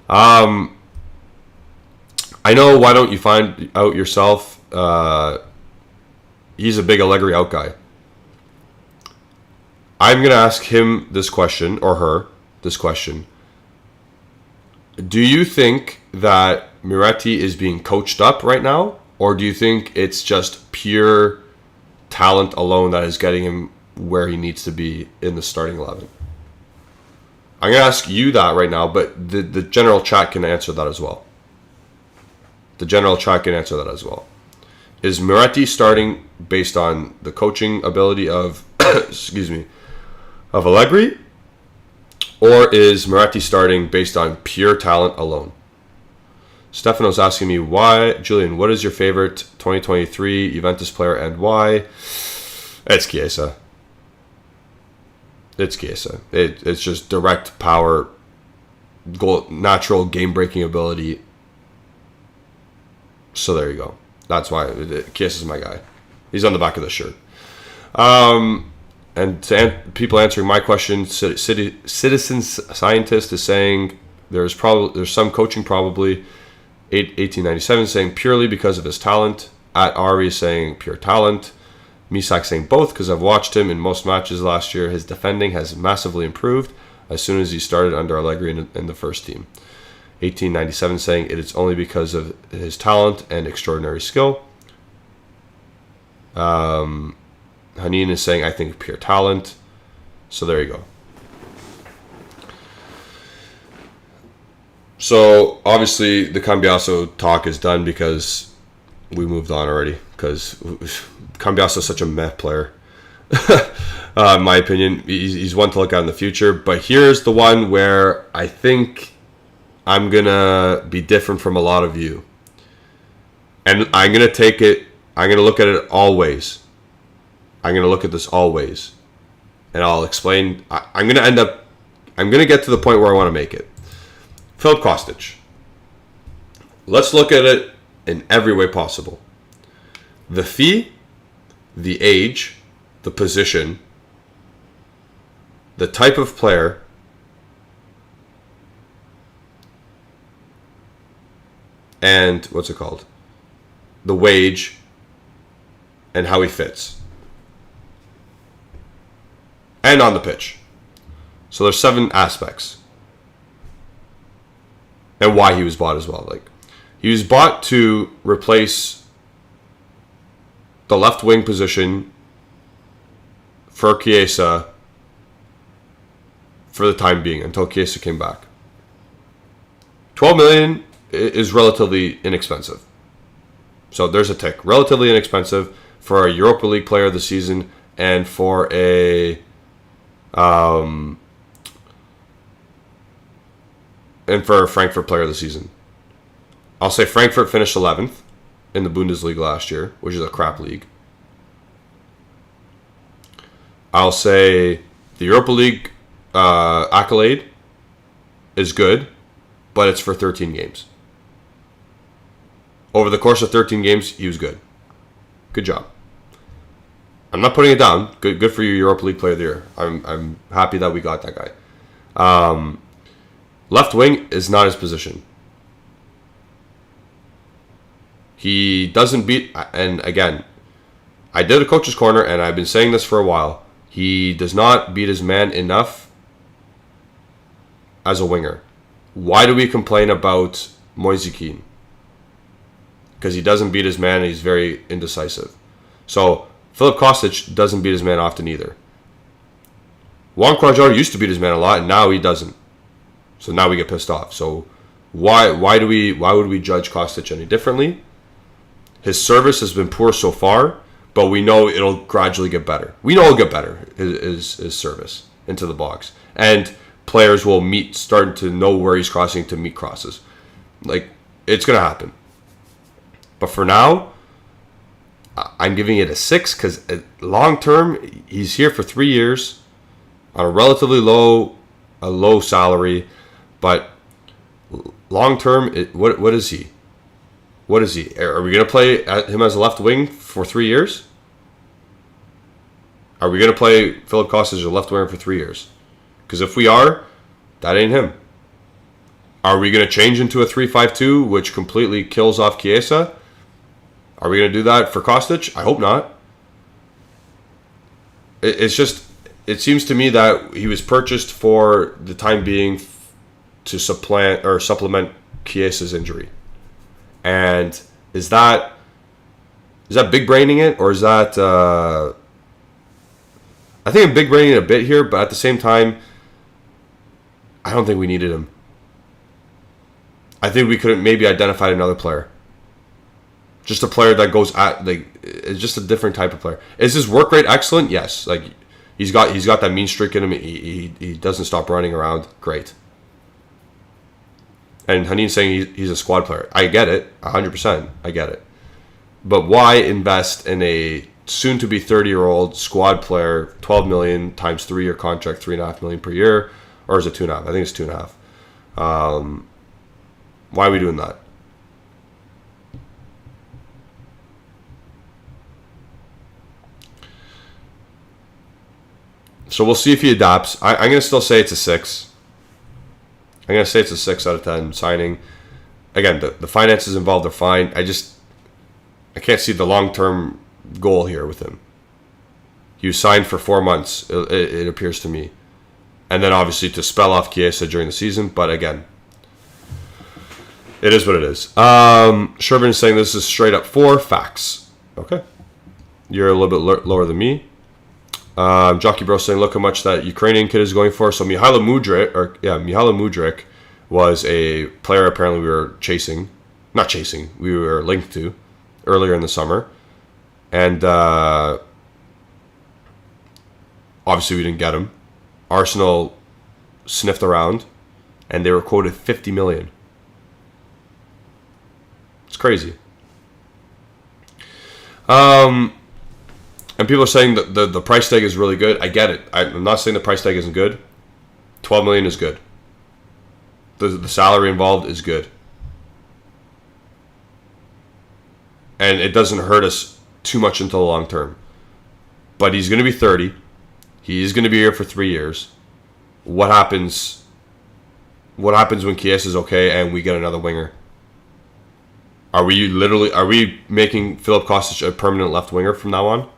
I know why don't you find out yourself. He's a big Allegri out guy. I'm going to ask him this question, or her this question. Do you think that Miretti is being coached up right now? Or do you think it's just pure talent alone that is getting him where he needs to be in the starting 11? I'm going to ask you that right now, but the general chat can answer that as well. The general chat can answer that as well. Is Miretti starting based on the coaching ability of, of Allegri? Or is Miretti starting based on pure talent alone? Stefano's asking me why. Julian, what is your favorite 2023 Juventus player and why? It's Chiesa. It's Chiesa. It's just direct power, goal, natural game-breaking ability. So there you go. That's why Chiesa's my guy. He's on the back of the shirt. And people answering my question, Citizen Scientist is saying there's some coaching probably. 1897 saying purely because of his talent. At Ari saying pure talent. Misak saying both because I've watched him in most matches last year. His defending has massively improved as soon as he started under Allegri in the first team. 1897 saying it is only because of his talent and extraordinary skill. Hanin is saying I think pure talent. So there you go. So obviously the Cambiasso talk is done because we moved on already. Because Cambiasso is such a meh player, in my opinion. He's one to look at in the future. But here's the one where I think I'm gonna be different from a lot of you, and I'm gonna take it. I'm gonna look at it always. I'm gonna look at this always, and I'll explain. I'm gonna get to the point where I want to make it. Filip Kostic. Let's look at it in every way possible. The fee, the age, the position, the type of player, and what's it called? The wage, and how he fits. And on the pitch. So there's 7 aspects. And why he was bought as well. Like, he was bought to replace the left wing position for Chiesa for the time being until Chiesa came back. 12 million is relatively inexpensive. So there's a tick. Relatively inexpensive for a Europa League player of the season and for a Frankfurt player of the season. I'll say Frankfurt finished 11th in the Bundesliga last year, which is a crap league. I'll say the Europa League accolade is good, but it's for 13 games. Over the course of 13 games, he was good. Good job. I'm not putting it down. Good for you, Europa League Player of the Year. I'm happy that we got that guy. Left wing is not his position. He doesn't beat, and again, I did a coach's corner, and I've been saying this for a while. He does not beat his man enough as a winger. Why do we complain about Moise Kean? Because he doesn't beat his man and he's very indecisive. So Filip Kostic doesn't beat his man often either. Juan Cuajar used to beat his man a lot and now he doesn't. So now we get pissed off. So why would we judge Kostic any differently? His service has been poor so far, but we know it'll gradually get better. We know it'll get better, his service into the box. And players will start to know where he's crossing to meet crosses. Like, it's going to happen. But for now, I'm giving it a 6 because long term, he's here for 3 years on a relatively low salary. But long term, what is he? What is he? Are we going to play him as a left wing for 3 years? Are we going to play Filip Kostic as a left winger for 3 years? Because if we are, that ain't him. Are we going to change into a 3-5-2, which completely kills off Chiesa? Are we going to do that for Kostic? I hope not. It seems to me that he was purchased for the time being to supplement Chiesa's injury. And is that big braining it, or is that? I think I'm big braining it a bit here, but at the same time, I don't think we needed him. I think we could have maybe identified another player. Just a player that goes at it's just a different type of player. Is his work rate excellent? Yes. Like he's got that mean streak in him. He doesn't stop running around. Great. And Haneen's saying he's a squad player. I get it, 100%. I get it. But why invest in a soon-to-be 30-year-old squad player, 12 million times 3-year contract, 3.5 million per year, or is it 2.5? I think it's 2.5. Why are we doing that? So we'll see if he adapts. I'm going to still say it's a 6. I'm going to say it's a 6 out of 10 signing. Again, the finances involved are fine. I can't see the long-term goal here with him. He was signed for 4 months, it appears to me. And then obviously to spell off Chiesa during the season. But again, it is what it is. Shervin is saying this is straight up 4 facts. Okay. You're a little bit lower than me. Jockey Bro saying, look how much that Ukrainian kid is going for. So Mihailo Mudryk was a player apparently we were we were linked to earlier in the summer. And obviously we didn't get him. Arsenal sniffed around and they were quoted 50 million. It's crazy. And people are saying that the price tag is really good. I get it. I'm not saying the price tag isn't good. 12 million is good. The salary involved is good. And it doesn't hurt us too much into the long term. But he's going to be 30. He is going to be here for 3 years. What happens when Chiesa is okay and we get another winger? Are we making Filip Kostic a permanent left winger from now on?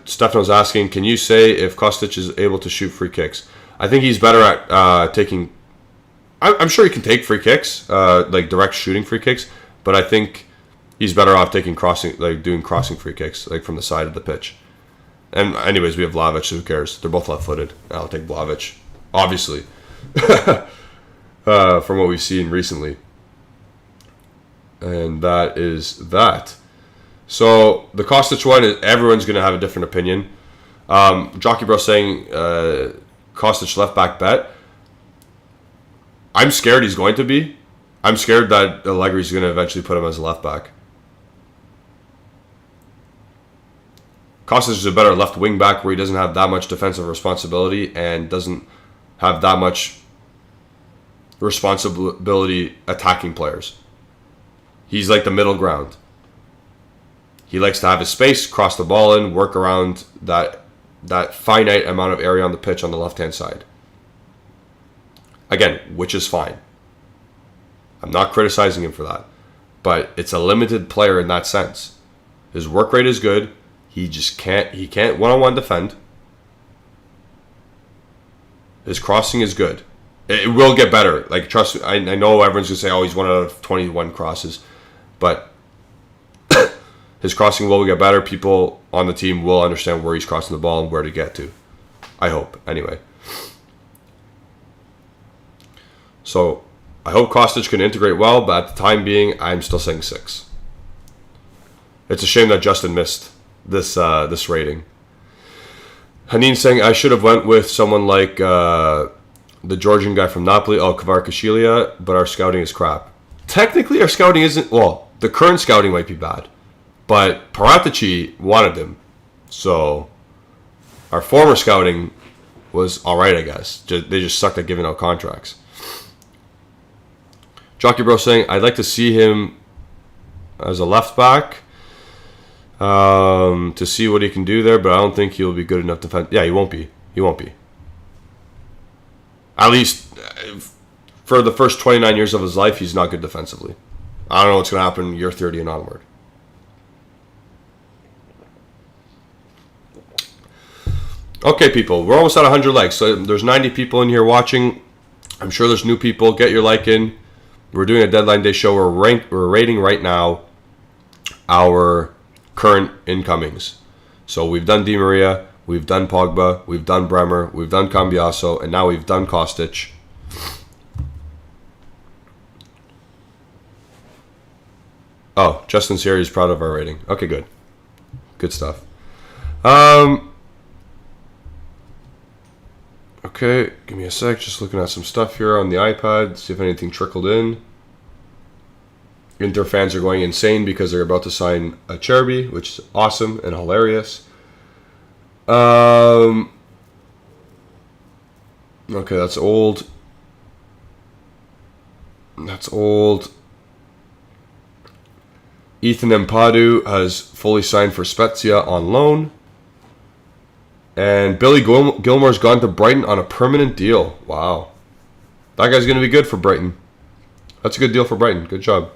Stefano's asking, can you say if Kostic is able to shoot free kicks? I think he's better at taking... I'm sure he can take free kicks, like direct shooting free kicks, but I think he's better off doing crossing free kicks, like from the side of the pitch. And anyways, we have Vlahovic, so who cares? They're both left-footed. I'll take Vlahovic, obviously, from what we've seen recently. And that is that. So the Kostic one, everyone's going to have a different opinion. Jockey Bro saying Kostic left back bet. I'm scared he's going to be. I'm scared that Allegri's going to eventually put him as a left back. Kostic is a better left wing back where he doesn't have that much defensive responsibility and doesn't have that much responsibility attacking players. He's like the middle ground. He likes to have his space, cross the ball in, work around that finite amount of area on the pitch on the left-hand side. Again, which is fine. I'm not criticizing him for that. But it's a limited player in that sense. His work rate is good. He can't one-on-one defend. His crossing is good. It will get better. Like, trust me, I know everyone's going to say, oh, he's 1 out of 21 crosses. But his crossing will get better. People on the team will understand where he's crossing the ball and where to get to. I hope, anyway. So, I hope Kostic can integrate well, but at the time being, I'm still saying 6. It's a shame that Justin missed this rating. Haneen saying, I should have went with someone like the Georgian guy from Napoli, Kvaratskhelia, but our scouting is crap. Technically, our scouting isn't... Well, the current scouting might be bad, but Paratici wanted him. So, our former scouting was alright, I guess. They just sucked at giving out contracts. Jockey Bro saying, I'd like to see him as a left back to see what he can do there, but I don't think he'll be good enough defense. Yeah, he won't be. He won't be. At least for the first 29 years of his life, he's not good defensively. I don't know what's going to happen year 30 and onward. Okay, people, we're almost at 100 likes. So there's 90 people in here watching. I'm sure there's new people. Get your like in. We're doing a deadline day show. We're rating right now our current incomings. So we've done Di Maria, we've done Pogba, we've done Bremer, we've done Cambiaso, and now we've done Kostic. Oh, Justin Sierra is proud of our rating. Okay, good. Good stuff. Okay, give me a sec. Just looking at some stuff here on the iPad. See if anything trickled in. Inter fans are going insane because they're about to sign a Cherby, which is awesome and hilarious. Okay, that's old. That's old. Ethan Mpadu has fully signed for Spezia on loan. And Billy Gilmore's gone to Brighton on a permanent deal. Wow. That guy's going to be good for Brighton. That's a good deal for Brighton. Good job.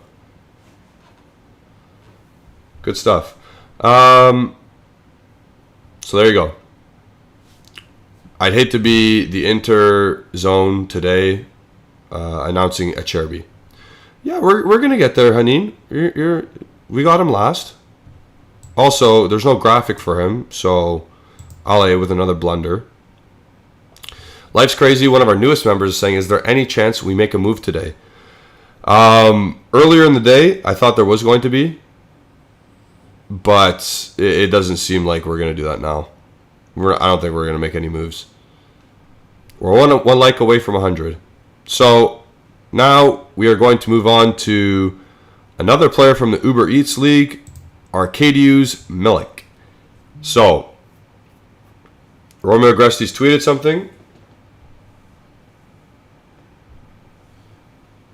Good stuff. So there you go. I'd hate to be the Inter zone today announcing a Cherby. Yeah, we're going to get there, Hanin. We got him last. Also, there's no graphic for him, so Ale with another blunder. Life's Crazy, one of our newest members, is saying, is there any chance we make a move today? Earlier in the day, I thought there was going to be, but it doesn't seem like we're going to do that now. I don't think we're going to make any moves. We're one like away from 100. So now we are going to move on to another player from the Uber Eats League, Arkadiusz Milik. So Romeo Agresti's tweeted something.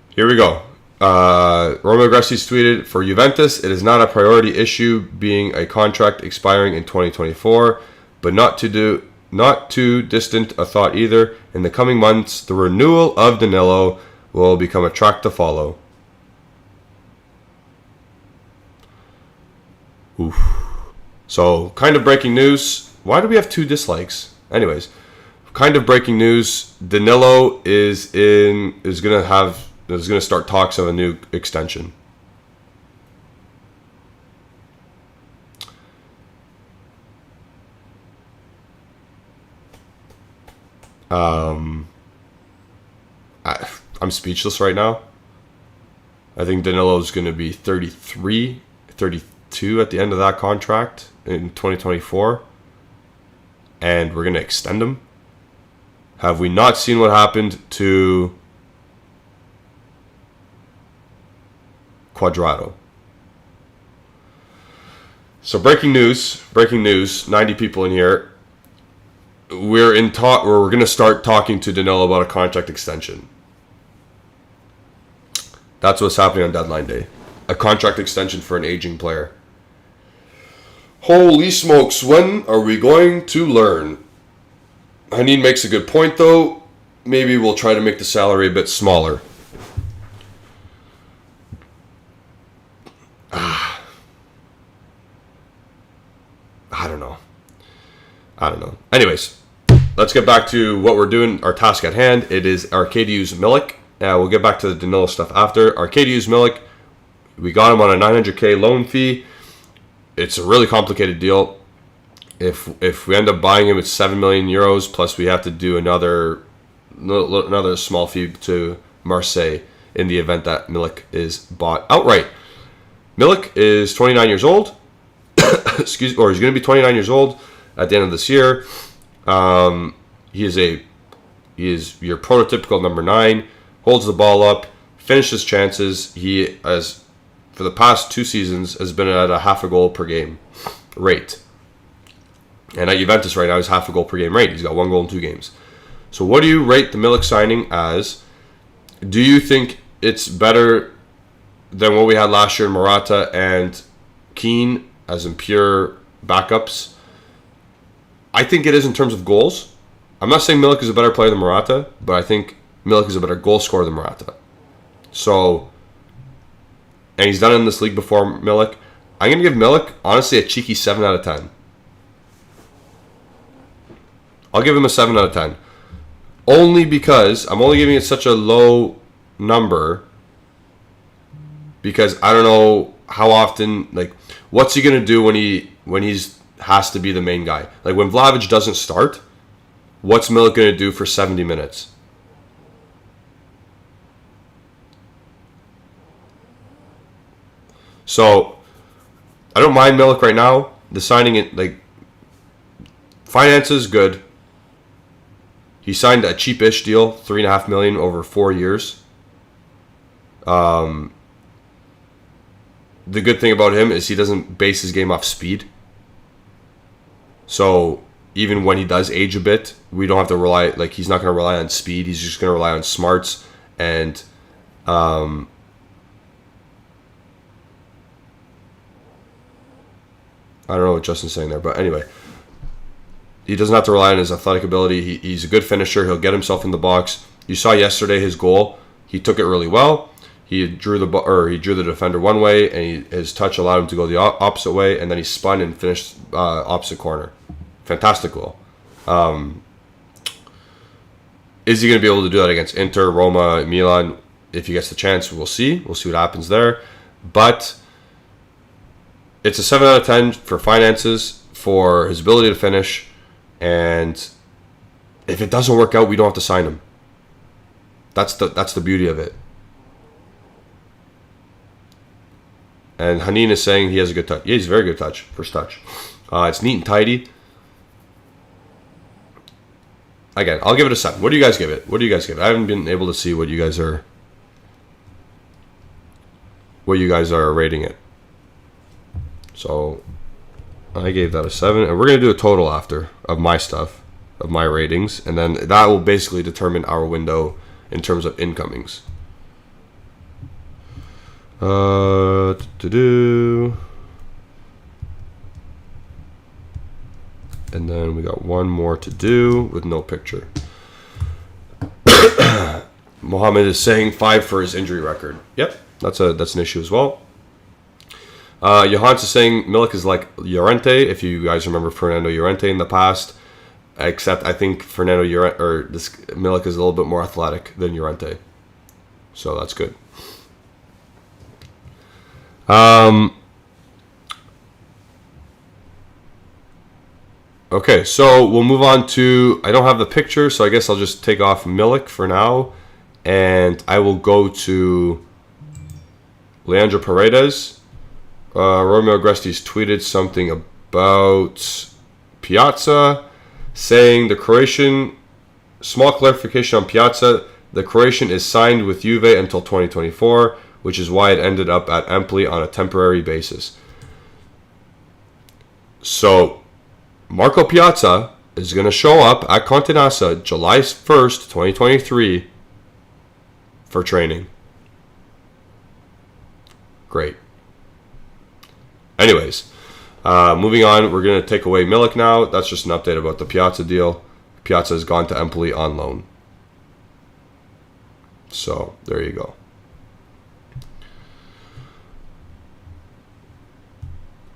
Here we go. Romeo Agresti's tweeted, for Juventus, it is not a priority issue being a contract expiring in 2024, but not too distant a thought either. In the coming months, the renewal of Danilo will become a track to follow. Oof. So, kind of breaking news. Why do we have 2 dislikes? Anyways, kind of breaking news. Danilo is going to start talks of a new extension. I'm speechless right now. I think Danilo is going to be 33, 32 at the end of that contract in 2024. And we're going to extend him. Have we not seen what happened to Quadrado? So breaking news, 90 people in here. We're going to start talking to Danilo about a contract extension. That's what's happening on deadline day. A contract extension for an aging player. Holy smokes, when are we going to learn? Hanin makes a good point though. Maybe we'll try to make the salary a bit smaller. I don't know. Anyways, let's get back to what we're doing, our task at hand. It is Arkadiusz Milik. We'll get back to the Danilo stuff after. Arkadiusz Milik, we got him on a $900K loan fee. It's a really complicated deal. If we end up buying him, it's 7 million euros, plus we have to do another small fee to Marseille in the event that Milik is bought outright. Milik is 29 years old. He's going to be 29 years old at the end of this year. He is your prototypical number 9. Holds the ball up, finishes chances. He has, for the past 2 seasons, has been at a half a goal per game rate. And at Juventus right now, he's half a goal per game rate. He's got 1 goal in 2 games. So what do you rate the Milik signing as? Do you think it's better than what we had last year in Morata and Keane, as in pure backups? I think it is in terms of goals. I'm not saying Milik is a better player than Morata, but I think Milik is a better goal scorer than Morata. So, and he's done it in this league before, Milik. I'm going to give Milik, honestly, a cheeky 7 out of 10. I'll give him a 7 out of 10. Only because I'm only giving it such a low number because I don't know how often, like, what's he going to do when he's has to be the main guy? Like, when Vlahovic doesn't start, what's Milik going to do for 70 minutes? So, I don't mind Milik right now. The signing, it like, finances, good. He signed a cheapish deal, $3.5 million over 4 years. The good thing about him is he doesn't base his game off speed. So even when he does age a bit, we don't have to rely, like, he's not going to rely on speed. He's just going to rely on smarts and I don't know what Justin's saying there, but anyway, he doesn't have to rely on his athletic ability. He's a good finisher. He'll get himself in the box. You saw yesterday his goal. He took it really well. He drew the defender one way, and his touch allowed him to go the opposite way, and then he spun and finished opposite corner. Fantastic goal. Is he going to be able to do that against Inter, Roma, Milan? If he gets the chance, we'll see. We'll see what happens there. But it's a 7 out of 10 for finances, for his ability to finish, and if it doesn't work out, we don't have to sign him. That's the beauty of it. And Hanin is saying he has a good touch. Yeah, he's a very good touch. First touch. It's neat and tidy. Again, I'll give it a 7. What do you guys give it? I haven't been able to see what you guys are rating it. So I gave that a 7, and we're gonna do a total after of my stuff, of my ratings, and then that will basically determine our window in terms of incomings. And then we got one more to do with no picture. Mohammed is saying 5 for his injury record. Yep, that's an issue as well. Johannes is saying Milik is like Llorente, if you guys remember Fernando Llorente in the past, except I think Milik is a little bit more athletic than Llorente, so that's good. Okay, so we'll move on to, I don't have the picture, so I guess I'll just take off Milik for now, and I will go to Leandro Paredes. Romeo Agresti's tweeted something about Piazza, saying the Croatian, small clarification on Piazza, the Croatian is signed with Juve until 2024, which is why it ended up at Empoli on a temporary basis. So, Marco Piazza is going to show up at Contenassa July 1st, 2023 for training. Great. Anyways, moving on, we're going to take away Milik now. That's just an update about the Piazza deal. Piazza has gone to Empoli on loan. So, there you go.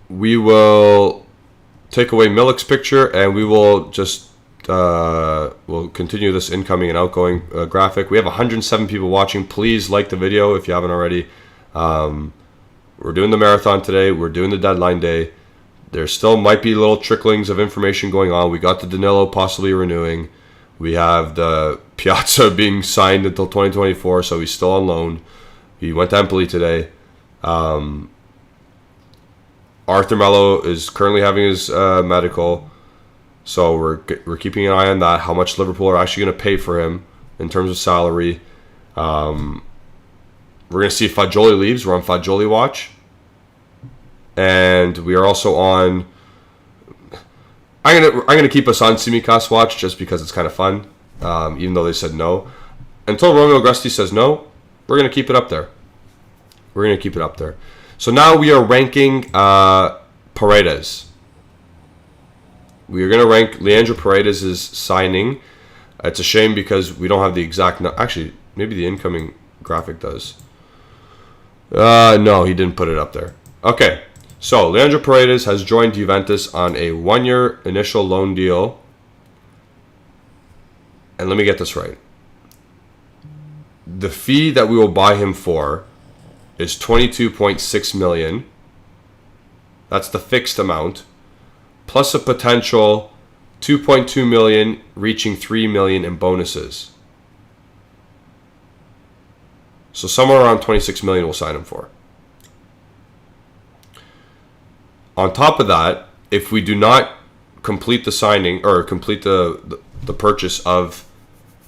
We will take away Milik's picture, and we will just we'll continue this incoming and outgoing graphic. We have 107 people watching. Please like the video if you haven't already. We're doing the marathon today. We're doing the deadline day. There still might be little tricklings of information going on. We got the Danilo possibly renewing. We have the Piazza being signed until 2024, so he's still on loan. He went to Empoli today. Arthur Melo is currently having his medical, so we're keeping an eye on that. How much Liverpool are actually going to pay for him in terms of salary. We're going to see if Fagioli leaves. We're on Fagioli watch, and we are also on. I'm gonna keep us on Tsimikas watch just because it's kind of fun, even though they said no. Until Romeo Agresti says no, we're gonna keep it up there. So now we are ranking Paredes. We are going to rank Leandro Paredes' signing. It's a shame because we don't have the exact... Actually, maybe the incoming graphic does. No, he didn't put it up there. Okay, so Leandro Paredes has joined Juventus on a 1-year initial loan deal and let me get this right. The fee that we will buy him for is 22.6 million. That's the fixed amount, plus a potential 2.2 million reaching 3 million in bonuses. So somewhere around 26 million we'll sign him for. On top of that, if we do not complete the signing or complete the purchase of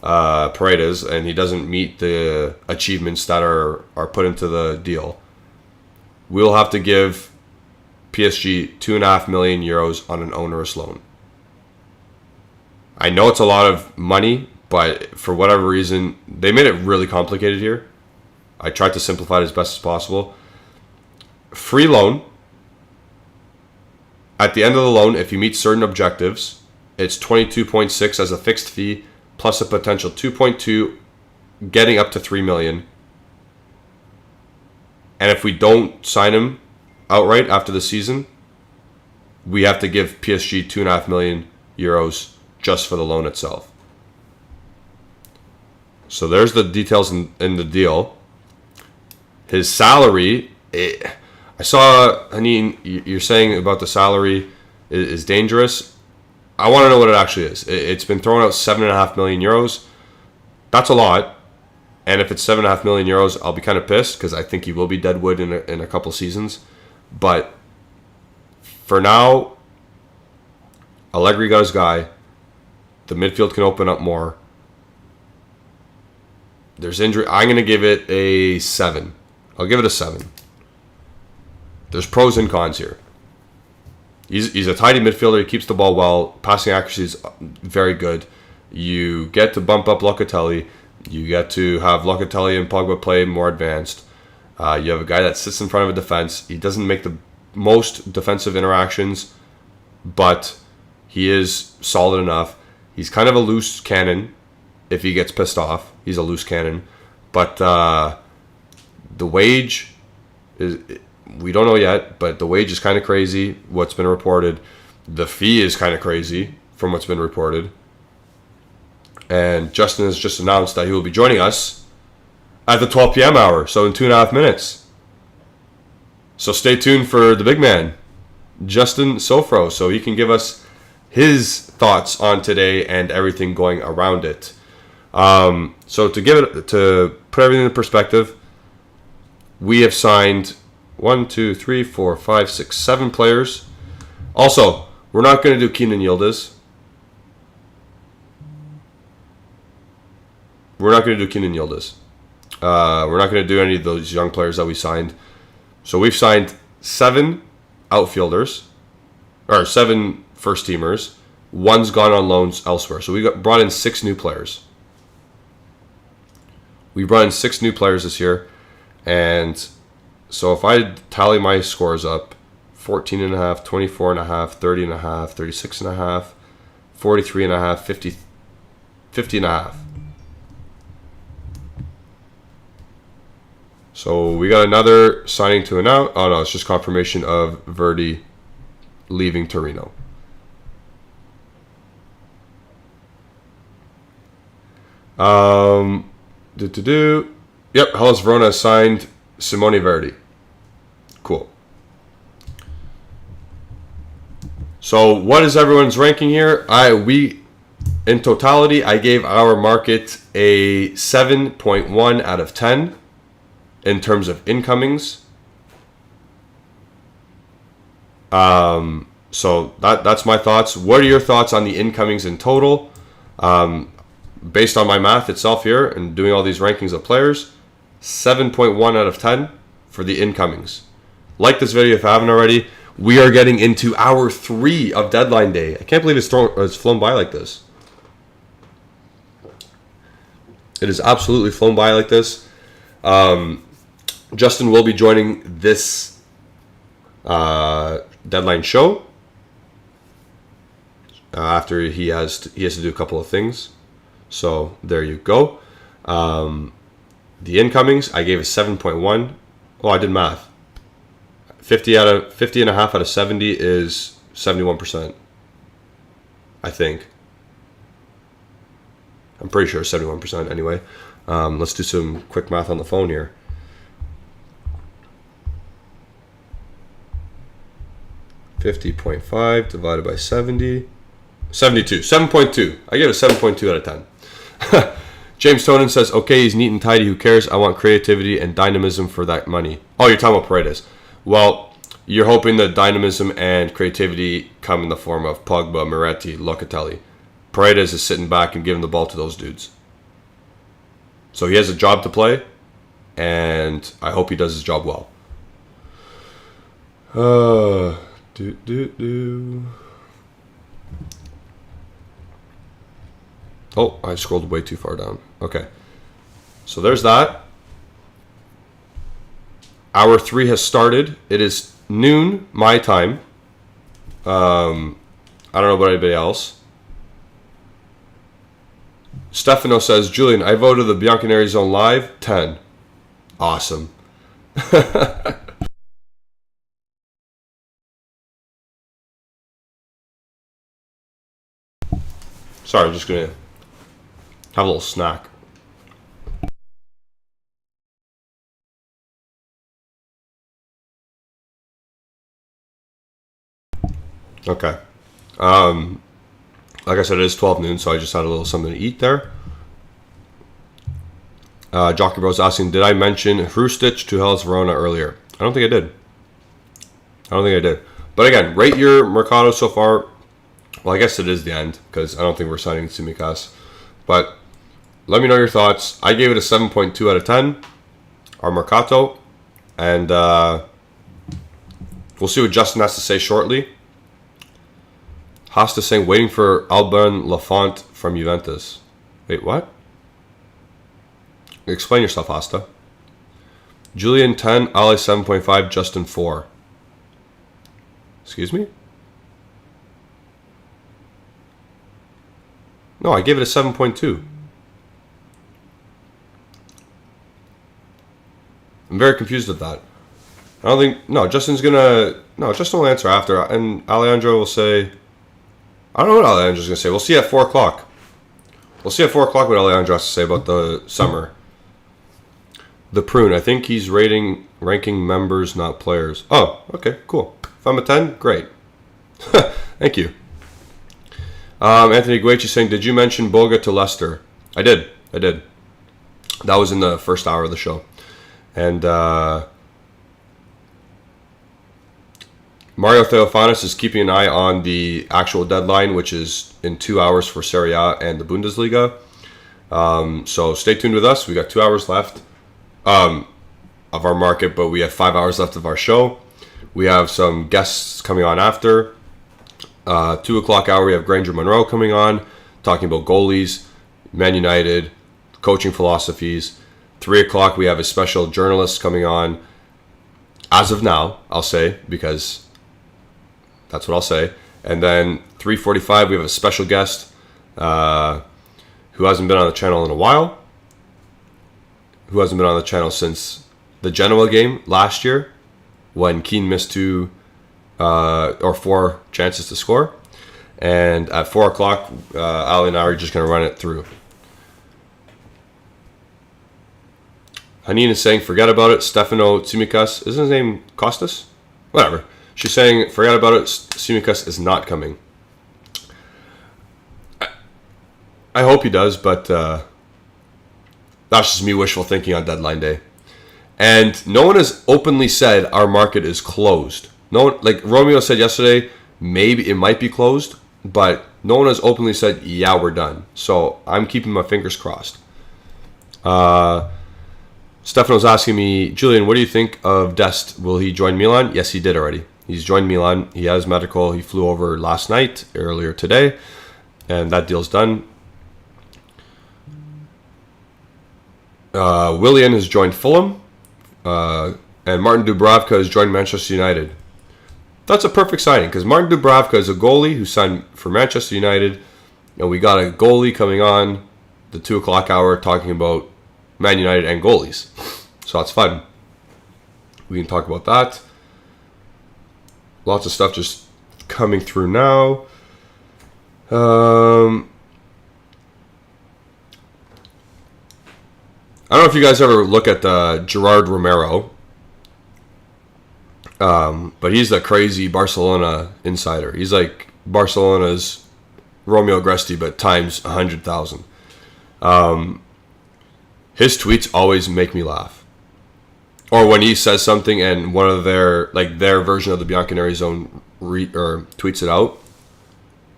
Paredes, and he doesn't meet the achievements that are put into the deal, we'll have to give PSG 2.5 million euros on an onerous loan. I know it's a lot of money, but for whatever reason, they made it really complicated here. I tried to simplify it as best as possible. Free loan. At the end of the loan, if you meet certain objectives, it's 22.6 as a fixed fee, plus a potential 2.2, getting up to 3 million. And if we don't sign him outright after the season, we have to give PSG 2.5 million euros just for the loan itself. So there's the details in the deal. His salary, I saw, Haneen, you're saying about the salary is dangerous. I want to know what it actually is. It's been thrown out 7.5 million euros. That's a lot. And if it's 7.5 million euros, I'll be kind of pissed because I think he will be deadwood in a couple seasons. But for now, Allegri got his guy. The midfield can open up more. There's injury. I'm going to give it a 7. I'll give it a 7. There's pros and cons here. He's a tidy midfielder. He keeps the ball well. Passing accuracy is very good. You get to bump up Locatelli. You get to have Locatelli and Pogba play more advanced. You have a guy that sits in front of a defense. He doesn't make the most defensive interactions, but he is solid enough. He's kind of a loose cannon. If he gets pissed off, he's a loose cannon. But the wage is, we don't know yet, but the wage is kind of crazy, what's been reported. The fee is kind of crazy from what's been reported. And Justin has just announced that he will be joining us at the 12 p.m. hour, so in 2.5 minutes. So stay tuned for the big man, Justin Sofro, so he can give us his thoughts on today and everything going around it. So to put everything in perspective, we have signed 1, 2, 3, 4, 5, 6, 7 players. Also, we're not going to do Kenan Yildiz. We're not going to do Kenan Yildiz. We're not going to do any of those young players that we signed. So we've signed 7 outfielders, or 7 first teamers. One's gone on loans elsewhere. So we brought in 6 new players. We brought in 6 new players this year. And so if I tally my scores up, 14.5, 24.5, 30.5, 36.5, 43.5, 50.5. So we got another signing to announce. Oh no, it's just confirmation of Verdi leaving Torino. Yep, Hellas Verona signed Simone Verdi. Cool. So what is everyone's ranking here? In totality, I gave our market a 7.1 out of 10 in terms of incomings. So that's my thoughts. What are your thoughts on the incomings in total? Based on my math itself here and doing all these rankings of players, 7.1 out of 10 for the incomings. Like this video if you haven't already. We are getting into hour 3 of deadline day. I can't believe it's flown by like this. It has absolutely flown by like this. Justin will be joining this deadline show after he has to do a couple of things. So there you go. The incomings, I gave a 7.1. Oh, I did math. 50.5 out of 70 is 71%. I think. I'm pretty sure 71% anyway. Let's do some quick math on the phone here. $50.5 divided by 70. 72. 7.2. I give it a 7.2 out of 10. James Tonin says, okay, he's neat and tidy. Who cares? I want creativity and dynamism for that money. Oh, you're talking about Paredes. Well, you're hoping that dynamism and creativity come in the form of Pogba, Moretti, Locatelli. Paredes is sitting back and giving the ball to those dudes. So he has a job to play, and I hope he does his job well. Oh, I scrolled way too far down. Okay. So there's that. Hour 3 has started. It is noon, my time. I don't know about anybody else. Stefano says, Julian, I voted the Bianconeri Zone live. 10. Awesome. Sorry, I'm just going to have a little snack. Okay. Like I said, it is 12 noon, so I just had a little something to eat there. Jockey Bros asking, did I mention Hrustic to Hellas Verona earlier? I don't think I did. But again, rate your Mercado so far. Well, I guess it is the end, because I don't think we're signing Tsimikas. But let me know your thoughts. I gave it a 7.2 out of 10. Our Mercato. And we'll see what Justin has to say shortly. Hasta saying, waiting for Alban Lafont from Juventus. Wait, what? Explain yourself, Hasta. Julian 10, Ali 7.5, Justin 4. Excuse me? No, I gave it a 7.2. I'm very confused with that. I don't think... No, Justin's gonna... No, Justin will answer after. And Alejandro will say... I don't know what Alejandro's going to say. We'll see at 4 o'clock. We'll see at 4 o'clock what Alejandro has to say about the summer. The Prune. I think he's ranking members, not players. Oh, okay, cool. If I'm a 10, great. Thank you. Anthony Guechi saying, did you mention Boga to Leicester? I did. That was in the first hour of the show. And Mario Theophanis is keeping an eye on the actual deadline, which is in 2 hours for Serie A and the Bundesliga. So stay tuned with us. We got 2 hours left of our market, but we have 5 hours left of our show. We have some guests coming on after. 2 o'clock hour, we have Granger Monroe coming on, talking about goalies, Man United, coaching philosophies. 3 o'clock, we have a special journalist coming on. As of now, I'll say, because that's what I'll say. And then 3:45, we have a special guest who hasn't been on the channel in a while. Who hasn't been on the channel since the Genoa game last year, when Keane missed 2 or 4 chances to score. And at 4 o'clock, Ali and I are just going to run it through. Hanin is saying, forget about it. Stefano Tsimikas. Isn't his name Costas? Whatever. She's saying, forget about it. Tsimikas is not coming. I hope he does, but that's just me wishful thinking on deadline day. And no one has openly said our market is closed. No one, like Romeo said yesterday, maybe it might be closed, but no one has openly said, yeah, we're done. So I'm keeping my fingers crossed. Stefano's asking me, Julian, what do you think of Dest? Will he join Milan? Yes, he did already. He's joined Milan. He has medical. He flew over last night, earlier today, and that deal's done. Willian has joined Fulham, and Martin Dubravka has joined Manchester United. That's a perfect signing, because Martin Dubravka is a goalie who signed for Manchester United, and we got a goalie coming on the 2 o'clock hour talking about Man United and goalies. So that's fun. We can talk about that. Lots of stuff just coming through now. I don't know if you guys ever look at Gerard Romero, but he's the crazy Barcelona insider. He's like Barcelona's Romeo Agresti, but times 100,000. His tweets always make me laugh. Or when he says something and one of their version of the Bianconeri Zone tweets it out,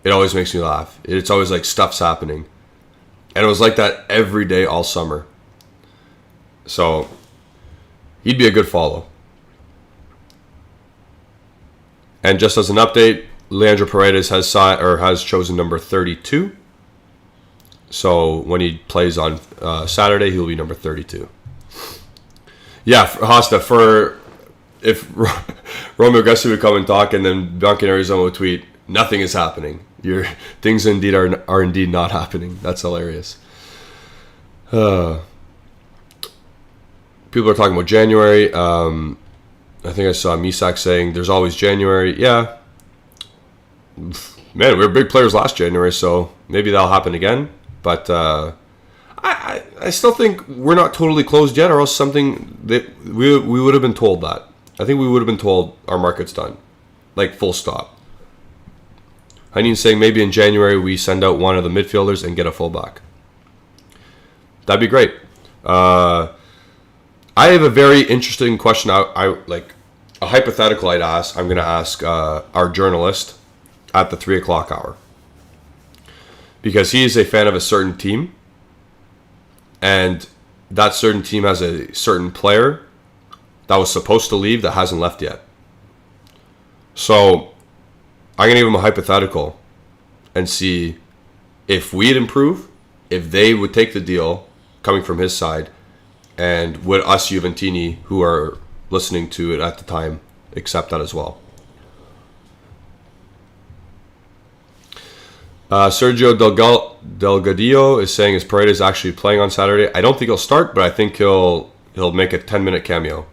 it always makes me laugh. It's always like stuff's happening. And it was like that every day all summer. So he'd be a good follow. And just as an update, Leandro Paredes has chosen number 32. So when he plays on Saturday, he'll be number 32. Yeah, Hosta, if Romeo Agresti would come and talk, and then Bianconeri Zone would tweet, "Nothing is happening. Things indeed are indeed not happening." That's hilarious. People are talking about January. I think I saw Misak saying there's always January. Yeah. Man, we were big players last January, so maybe that'll happen again. But I still think we're not totally closed yet, or else something that we would have been told that. I think we would have been told our market's done. Like, full stop. Heine's saying maybe in January we send out one of the midfielders and get a fullback. That'd be great. I have a very interesting question. I like a hypothetical I'm going to ask our journalist at the 3 o'clock hour, because he is a fan of a certain team, and that certain team has a certain player that was supposed to leave that hasn't left yet. So I'm going to give him a hypothetical and see if we'd improve, if they would take the deal coming from his side, and would us Juventini, who are listening to it at the time, accept that as well. Sergio Delgadillo is saying, is Paredes actually playing on Saturday? I don't think he'll start, but I think he'll make a 10-minute cameo.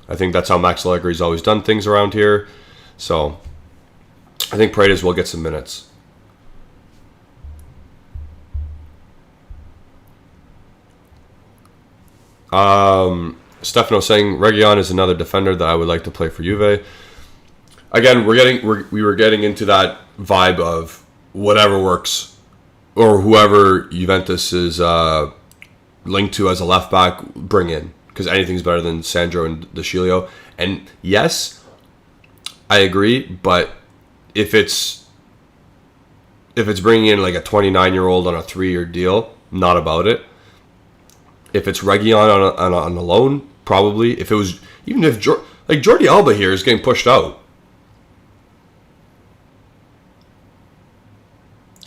I think that's how Max Allegri's always done things around here. So I think Paredes will get some minutes. Stefano saying Reguilon is another defender that I would like to play for Juve. Again, we were getting into that vibe of whatever works, or whoever Juventus is linked to as a left back, bring in, because anything's better than Sandro and De Sciglio. And yes, I agree, but if it's bringing in like a 29-year-old on a 3-year deal, not about it. If it's Reguilon on a loan, probably. If it was, even if Jordi Alba here is getting pushed out.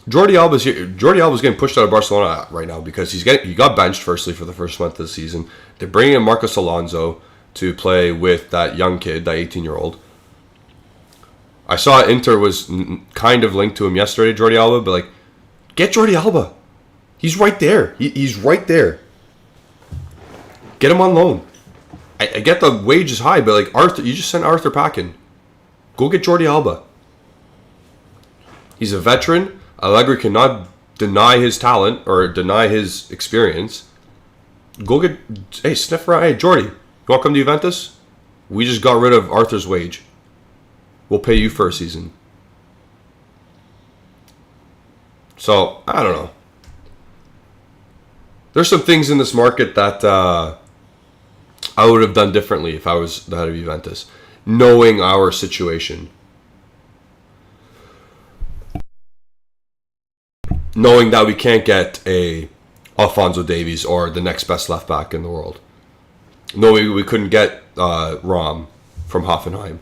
Jordi Alba's getting pushed out of Barcelona right now because he got benched firstly for the first month of the season. They're bringing in Marcos Alonso to play with that young kid, that 18-year-old. I saw Inter was kind of linked to him yesterday, Jordi Alba, but like, get Jordi Alba. He's right there. He's right there. Get him on loan. I get the wage is high, but like Arthur, you just sent Arthur Packin. Go get Jordi Alba. He's a veteran. Allegri cannot deny his talent or deny his experience. Go get, hey, sniff around. Hey, Jordi, you want to come to Juventus? We just got rid of Arthur's wage. We'll pay you for a season. So, I don't know. There's some things in this market that I would have done differently if I was the head of Juventus, knowing our situation. Knowing that we can't get a Alphonso Davies or the next best left back in the world. Knowing we couldn't get Rom from Hoffenheim.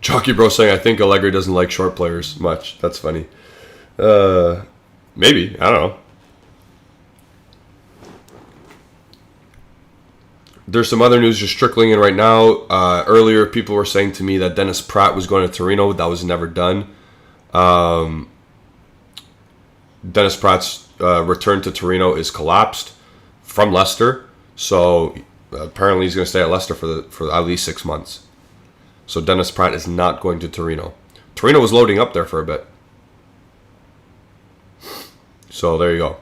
Jockey Bro saying, I think Allegri doesn't like short players much. That's funny. Maybe. I don't know. There's some other news just trickling in right now. Earlier, people were saying to me that Dennis Pratt was going to Torino. That was never done. Dennis Pratt's return to Torino is collapsed from Leicester. So apparently he's going to stay at Leicester for at least 6 months. So Dennis Pratt is not going to Torino. Torino was loading up there for a bit. So there you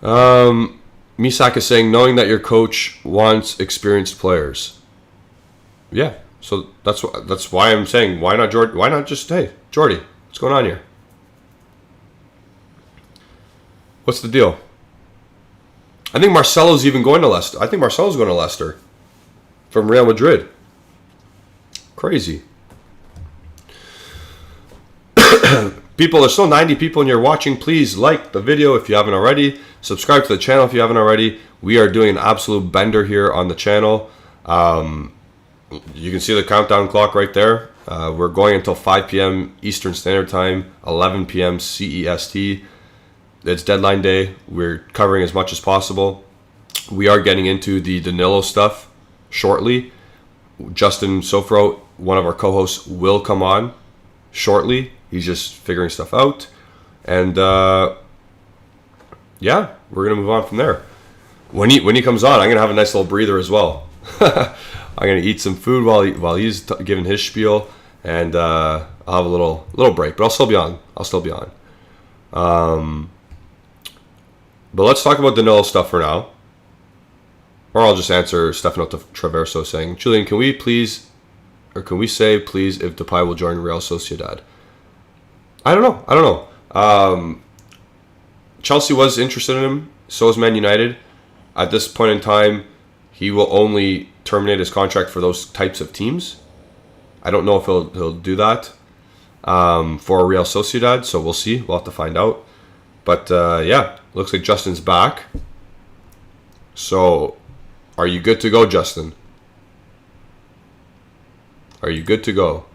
go. Misak is saying, knowing that your coach wants experienced players. Yeah, so that's why I'm saying, why not Jordy? Why not just, hey, Jordy, what's going on here? What's the deal? I think Marcelo's even going to Leicester. I think Marcelo's going to Leicester from Real Madrid. Crazy. People, there's still 90 people in here watching. Please like the video if you haven't already. Subscribe to the channel if you haven't already. We are doing an absolute bender here on the channel. You can see the countdown clock right there. We're going until 5 p.m. Eastern Standard Time, 11 p.m. CEST. It's deadline day. We're covering as much as possible. We are getting into the Danilo stuff shortly. Justin Sofro, one of our co-hosts, will come on shortly. He's just figuring stuff out. And yeah, we're going to move on from there. When he comes on, I'm going to have a nice little breather as well. I'm going to eat some food while he's giving his spiel. And I'll have a little break. But I'll still be on. But let's talk about Danilo stuff for now. Or I'll just answer Stefano Traverso saying, Julian, can we say please if Depay will join Real Sociedad? I don't know. Chelsea was interested in him. So is Man United. At this point in time, he will only terminate his contract for those types of teams. I don't know if he'll do that for Real Sociedad. So we'll see. We'll have to find out. But yeah, looks like Justin's back. So, are you good to go, Justin? Are you good to go?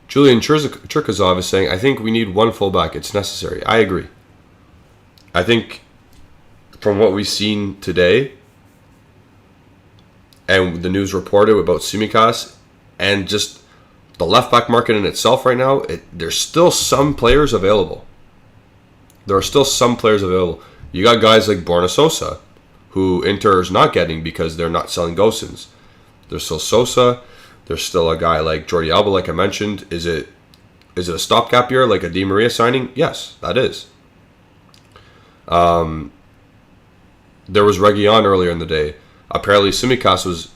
Julian Cherkazov is saying, I think we need one fullback. It's necessary. I agree. I think from what we've seen today and the news reported about Tsimikas and just the left back market in itself right now, there's still some players available. There are still some players available. You got guys like Borna Sosa, who Inter is not getting because they're not selling Gosens. There's still Sosa. There's still a guy like Jordi Alba, like I mentioned. Is it a stopgap year, like a Di Maria signing? Yes, that is. There was Reguilon earlier in the day. Apparently Tsimikas was,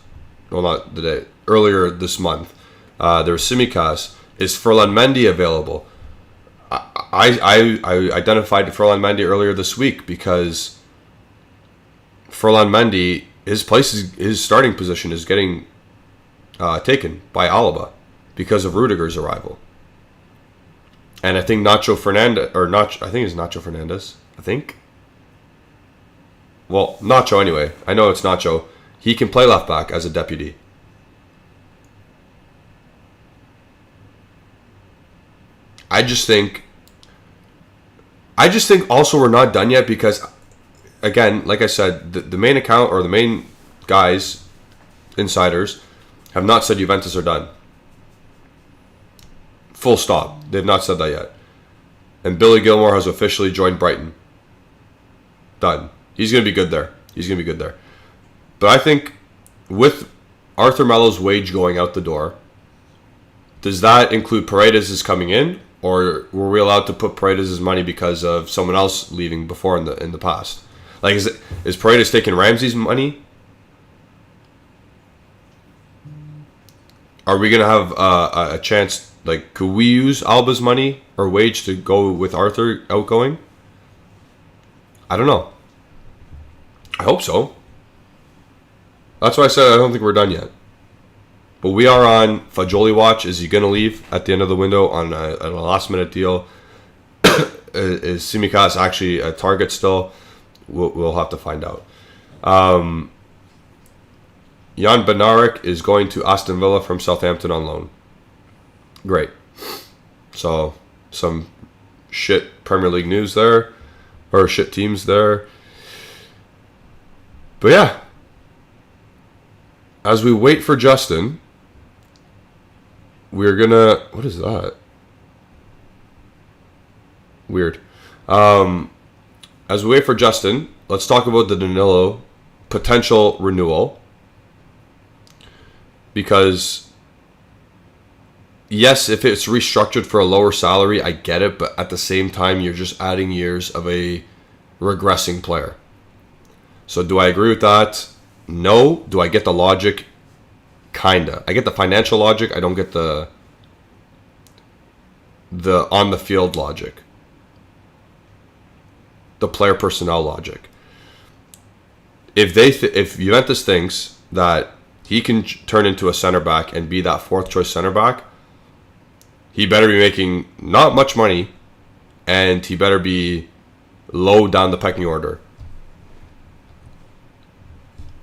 well, not the day, earlier this month. There was Tsimikas. Is Ferland Mendy available? I identified Ferland Mendy earlier this week because Ferland Mendy, his starting position is getting taken by Alaba because of Rudiger's arrival. And I think Nacho Fernandez. I think. Well, Nacho anyway. I know it's Nacho. He can play left back as a deputy. I just think also we're not done yet because, again, like I said, the main account or the main guys, insiders, have not said Juventus are done. Full stop. They've not said that yet. And Billy Gilmore has officially joined Brighton. Done. He's going to be good there. But I think with Arthur Melo's wage going out the door, does that include Paredes is coming in? Or were we allowed to put Paredes' money because of someone else leaving before in the past? Like, is Paredes taking Ramsey's money? Are we going to have a chance, like, could we use Alba's money or wage to go with Arthur outgoing? I don't know. I hope so. That's why I said I don't think we're done yet. But we are on Fagioli watch. Is he going to leave at the end of the window on a last-minute deal? Is Tsimikas actually a target still? We'll have to find out. Jan Bednarek is going to Aston Villa from Southampton on loan. Great. So, some shit Premier League news there. Or shit teams there. But yeah. As we wait for Justin, we're gonna... What is that? Weird. As we wait for Justin, let's talk about the Danilo potential renewal. because yes, if it's restructured for a lower salary, I get it, but at the same time, you're just adding years of a regressing player. So do I agree with that? No. Do I get the logic? Kinda. I get the financial logic. I don't get the on the field logic, the player personnel logic. If if Juventus thinks that he can turn into a center back and be that fourth choice center back, he better be making not much money, and he better be low down the pecking order.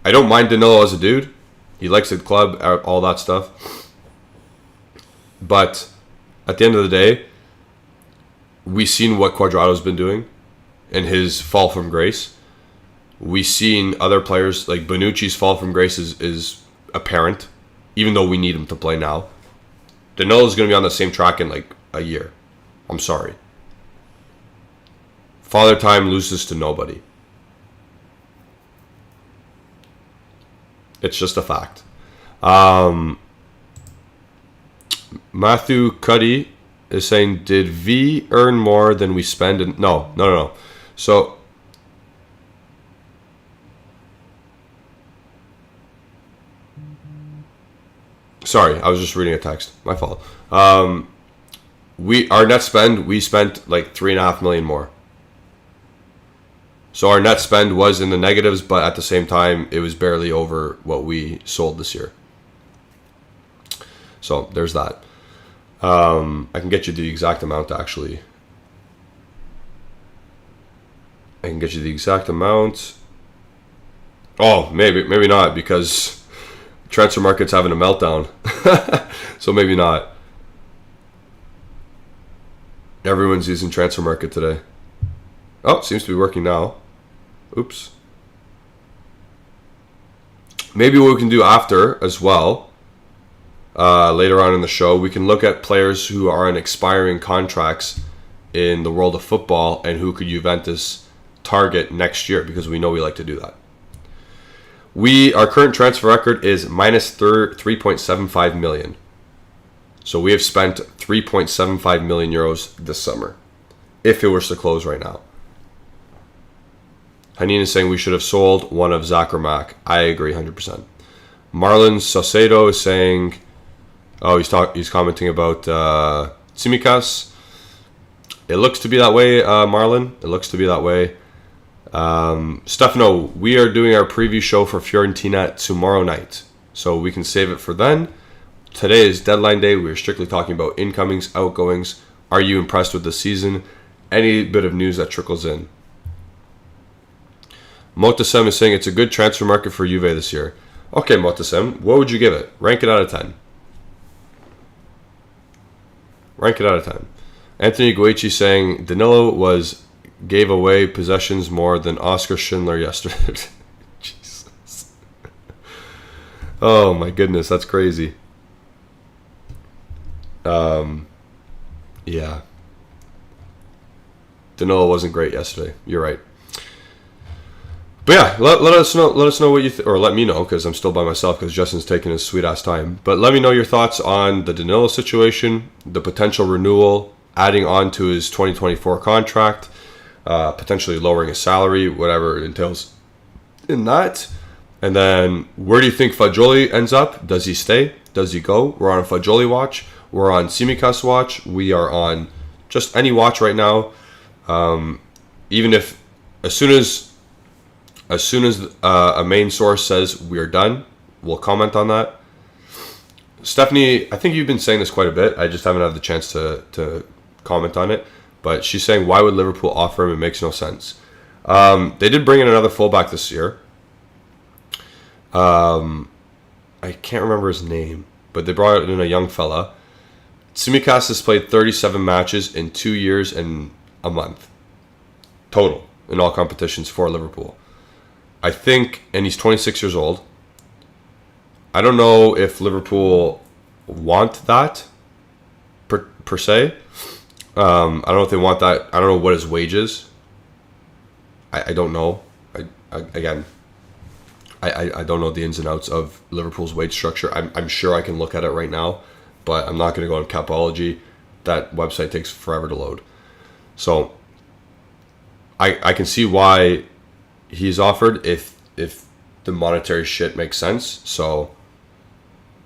I don't mind Danilo as a dude. He likes the club, all that stuff. But at the end of the day, we've seen what Cuadrado's been doing and his fall from grace. We've seen other players, like Bonucci's fall from grace is apparent, even though we need him to play now. Danilo's going to be on the same track in like a year. I'm sorry. Father Time loses to nobody. It's just a fact. Matthew Cuddy is saying, did V earn more than we spend? No. So, sorry, I was just reading a text. My fault. Our net spend, we spent like $3.5 million more. So our net spend was in the negatives, but at the same time, it was barely over what we sold this year. So there's that. I can get you the exact amount, actually. I can get you the exact amount. Oh, maybe not, because transfer market's having a meltdown. So maybe not. Everyone's using transfer market today. Oh, seems to be working now. Oops. Maybe what we can do after as well, later on in the show, we can look at players who are on expiring contracts in the world of football and who could Juventus target next year, because we know we like to do that. Our current transfer record is minus 3.75 million. So we have spent 3.75 million euros this summer, if it was to close right now. Hanin is saying we should have sold one of Zach or Mac. I agree 100%. Marlon Saucedo is saying, he's commenting about Tsimikas. It looks to be that way, Marlon. It looks to be that way. Stefano, we are doing our preview show for Fiorentina tomorrow night, so we can save it for then. Today is deadline day. We are strictly talking about incomings, outgoings. Are you impressed with the season? Any bit of news that trickles in. Motasem is saying it's a good transfer market for Juve this year. Okay, Motasem, what would you give it? Rank it out of 10. Rank it out of 10. Anthony Guici saying Danilo gave away possessions more than Oscar Schindler yesterday. Jesus. Oh my goodness, that's crazy. Yeah. Danilo wasn't great yesterday. You're right. But yeah, let us know what you or let me know, because I'm still by myself because Justin's taking his sweet ass time. But let me know your thoughts on the Danilo situation, the potential renewal, adding on to his 2024 contract, potentially lowering his salary, whatever it entails in that. And then where do you think Fagioli ends up? Does he stay? Does he go? We're on a Fagioli watch. We're on Tsimikas watch. We are on just any watch right now. Even if as soon as a main source says we are done, we'll comment on that. Stephanie, I think you've been saying this quite a bit. I just haven't had the chance to comment on it. But she's saying, why would Liverpool offer him? It makes no sense. They did bring in another fullback this year. I can't remember his name, but they brought in a young fella. Tsimikas has played 37 matches in 2 years and a month total in all competitions for Liverpool. I think, and he's 26 years old. I don't know if Liverpool want that per se. I don't know if they want that. I don't know what his wage is. I don't know. Again, I don't know the ins and outs of Liverpool's wage structure. I'm sure I can look at it right now, but I'm not going to go on Capology. That website takes forever to load. So I can see why he's offered if the monetary shit makes sense. So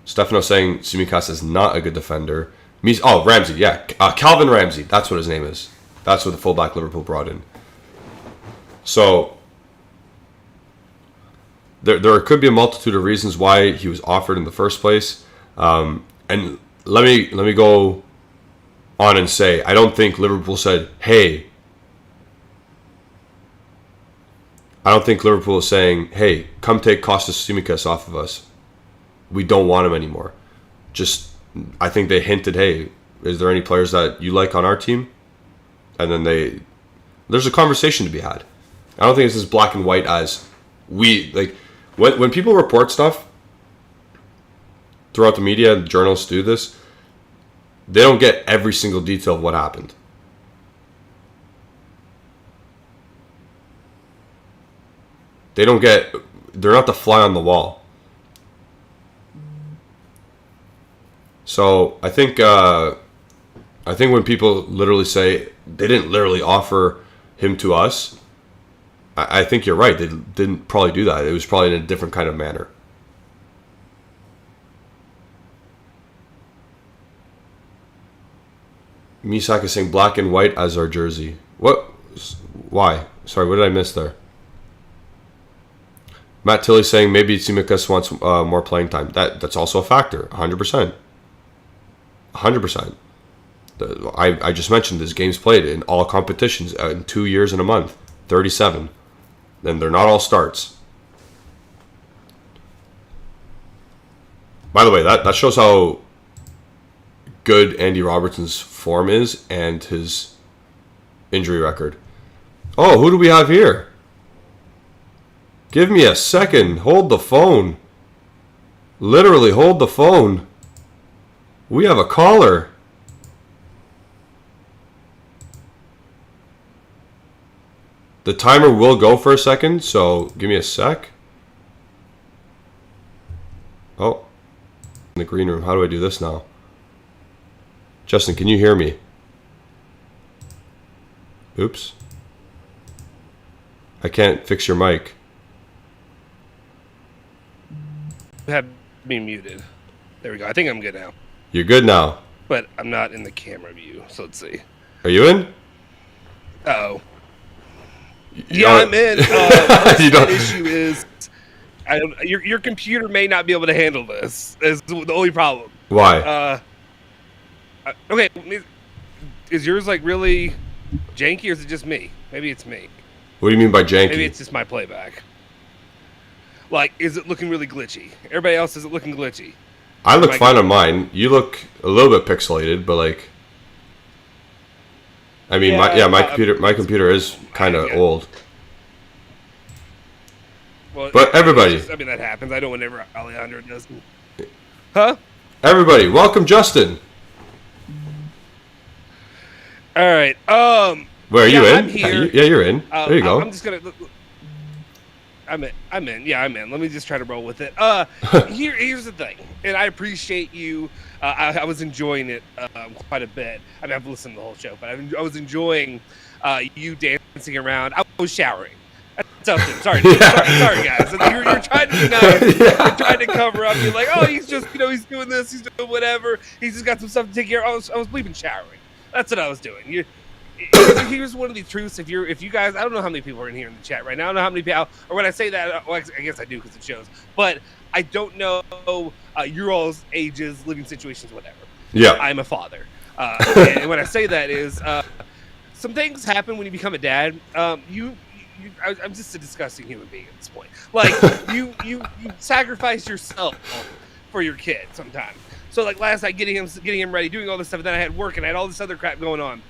Stefano's saying Tsimikas is not a good defender. Ramsey, yeah. Calvin Ramsey, that's what his name is. That's what the fullback Liverpool brought in. So there could be a multitude of reasons why he was offered in the first place. And let me go on and say, I don't think Liverpool said, hey. I don't think Liverpool is saying, hey, come take Kostas Tsimikas off of us. We don't want him anymore. I think they hinted, hey, is there any players that you like on our team? And then there's a conversation to be had. I don't think it's as black and white as when people report stuff throughout the media, and journalists do this, they don't get every single detail of what happened. They're not the fly on the wall. So I think when people literally say they didn't literally offer him to us, I think you're right. They didn't probably do that. It was probably in a different kind of manner. Misak is saying black and white as our jersey. What? Why? Sorry, what did I miss there? Matt Tilley saying maybe Tsimikas wants more playing time. That's also a factor. 100%. 100%. I just mentioned this. Games played in all competitions in 2 years and a month. 37. Then they're not all starts. By the way, that shows how good Andy Robertson's form is and his injury record. Oh, who do we have here? Give me a second. Hold the phone. Literally, hold the phone. We have a caller. The timer will go for a second, so give me a sec. Oh. In the green room. How do I do this now? Justin, can you hear me? Oops. I can't fix your mic. Have me muted. There we go. I think I'm good now. You're good now. But I'm not in the camera view, so let's see. Are you in? Uh-oh. Yeah, I'm in. The issue is, your computer may not be able to handle this. Is the only problem. Why? Okay, is yours like really janky, or is it just me? Maybe it's me. What do you mean by janky? Maybe it's just my playback. Like, is it looking really glitchy? Everybody else, is it looking glitchy? I look fine on mine. You look a little bit pixelated, but like, I mean, my computer is kind of old. Well, but everybody, that happens. I know whenever Alejandro does. Huh? Everybody, welcome Justin. All right. Where are you in? I'm here. You're in. There you go. I'm just gonna. I'm in. Yeah, I'm in. Let me just try to roll with it. Here's the thing, and I appreciate you. I was enjoying it quite a bit. I mean, I've listened to the whole show, but I was enjoying you dancing around. I was showering. That's sorry, sorry, guys. You're trying to be nice. You're trying to cover up. You're like, oh, he's just, he's doing this. He's doing whatever. He's just got some stuff to take care of. I was bleeping showering. That's what I was doing. Here's one of the truths. If you guys, I don't know how many people are in here in the chat right now. I don't know how many people. Or when I say that, well, I guess I do because it shows. But I don't know your all's ages, living situations, whatever. Yeah. I'm a father, and when I say that is, some things happen when you become a dad. I'm just a disgusting human being at this point. Like you sacrifice yourself for your kid sometimes. So like last night, getting him ready, doing all this stuff, and then I had work and I had all this other crap going on.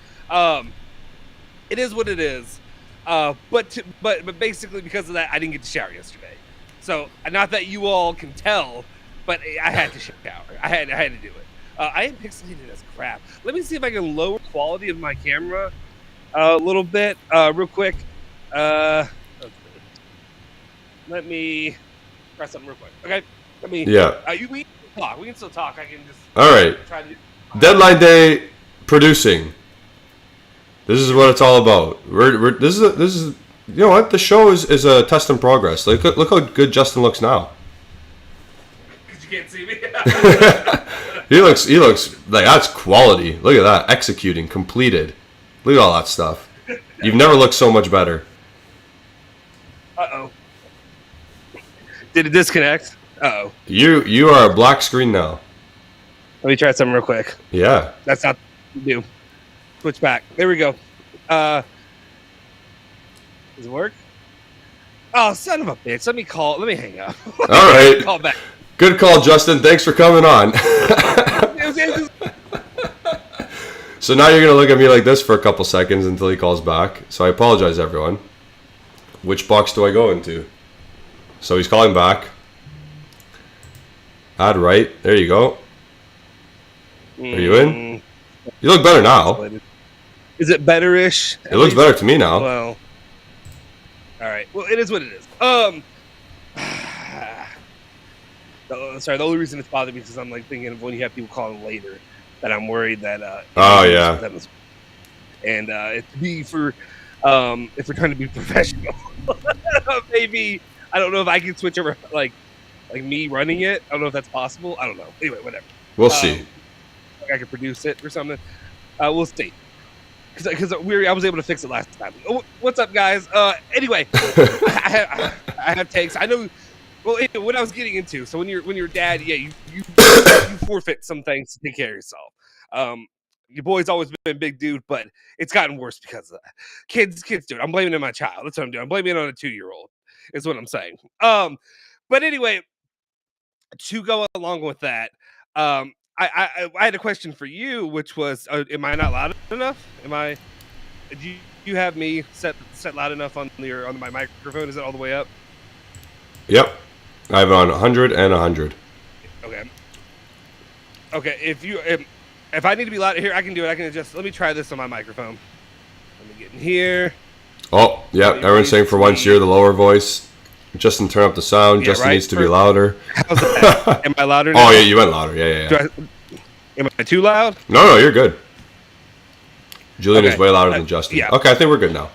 It is what it is. But basically because of that, I didn't get to shower yesterday. So not that you all can tell, but I had to shower. I had to do it. I am pixelated as crap. Let me see if I can lower the quality of my camera a little bit, real quick. Let me try something real quick. Okay. I mean, Yeah. we can still talk. We can still talk. I can just. All right. Try to. Deadline day producing. This is what it's all about. This is you know what, the show is a test in progress. Look how good Justin looks now. Because you can't see me. He looks like that's quality. Look at that, executing, completed. Look at all that stuff. You've never looked so much better. Uh-oh. Did it disconnect? Uh-oh. You are a black screen now. Let me try something real quick. Yeah. That's not what you do. Switch back. There we go. Does it work? Oh, son of a bitch. Let me hang up. All right. Call back. Good call, Justin. Thanks for coming on. So now you're going to look at me like this for a couple seconds until he calls back. So I apologize, everyone. Which box do I go into? So he's calling back. Add right. There you go. Are you in? You look better now. Is it better-ish? It looks better to me now. Well, all right. Well, it is what it is. Sorry, the only reason it's bothering me is because I'm like thinking of when you have people calling later that I'm worried that. Oh yeah. And to be for if we're trying to be professional, maybe I don't know if I can switch over like me running it. I don't know if that's possible. I don't know. Anyway, whatever. We'll see. I could produce it or something. We'll see. Because I was able to fix it last time. Oh, what's up, guys? Anyway, I have takes. I know. Well, anyway, what I was getting into. So when you're a dad, yeah, you forfeit some things to take care of yourself. Your boy's always been a big dude, but it's gotten worse because of that. Kids do it. I'm blaming it on my child. That's what I'm doing. I'm blaming it on a 2-year-old. Is what I'm saying. But anyway, to go along with that, I had a question for you, which was, am I not loud enough? Do you have me set loud enough on my microphone? Is it all the way up? Yep. I have it on 100 and 100. Okay. If I need to be louder here, I can do it. I can adjust. Let me try this on my microphone. Let me get in here. Oh, yeah. Everyone's saying for once you're the lower voice. Justin, turn up the sound. Yeah, Justin right? needs to be louder. How's that? Am I louder now? Oh, yeah, you went louder. Yeah. Am I too loud? No, you're good. Julian is way louder than Justin. Yeah. Okay, I think we're good now.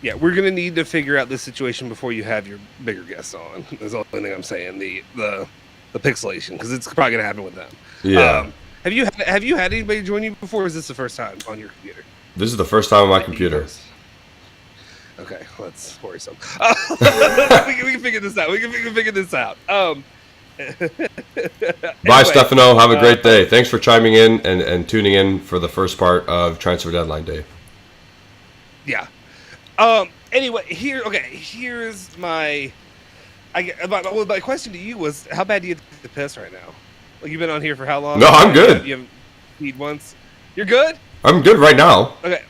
Yeah, we're gonna need to figure out this situation before you have your bigger guests on. That's the only thing I'm saying. The pixelation, because it's probably gonna happen with them. Yeah. Have you had anybody join you before? Or is this the first time on your computer? This is the first time on my computer. Okay, let's worrisome. We can figure this out. We can figure this out. Bye, Stefano. Have a great day. Thanks for chiming in and tuning in for the first part of Transfer Deadline Day. Yeah. Anyway, here's my question to you was, how bad do you have to piss right now? Like, you've been on here for how long? No, I'm good. You haven't peed once? You're good? I'm good right now. Okay.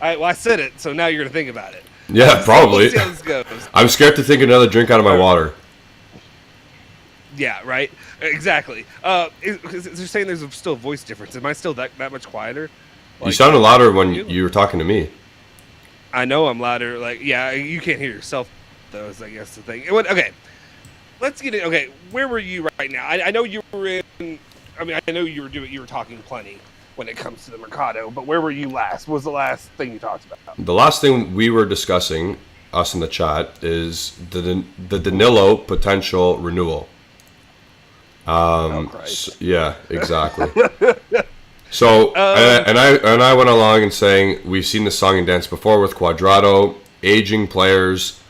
All right, well, I said it, so now you're going to think about it. Yeah, probably. Let's see how this goes. I'm scared to take another drink out of my water. Yeah, right? Exactly. They're saying there's still a voice difference. Am I still that much quieter? You sounded louder when you were talking to me. I know I'm louder. Like, yeah, you can't hear yourself, though, is I guess the thing. Okay, let's get in. Okay, where were you right now? I know you were in. I mean, I know you were talking plenty when it comes to the mercato, but where were you last? What was the last thing you talked about? The last thing we were discussing, us in the chat, is the Danilo potential renewal. Yeah, exactly. So, and I went along and saying we've seen this song and dance before with Cuadrado. Aging players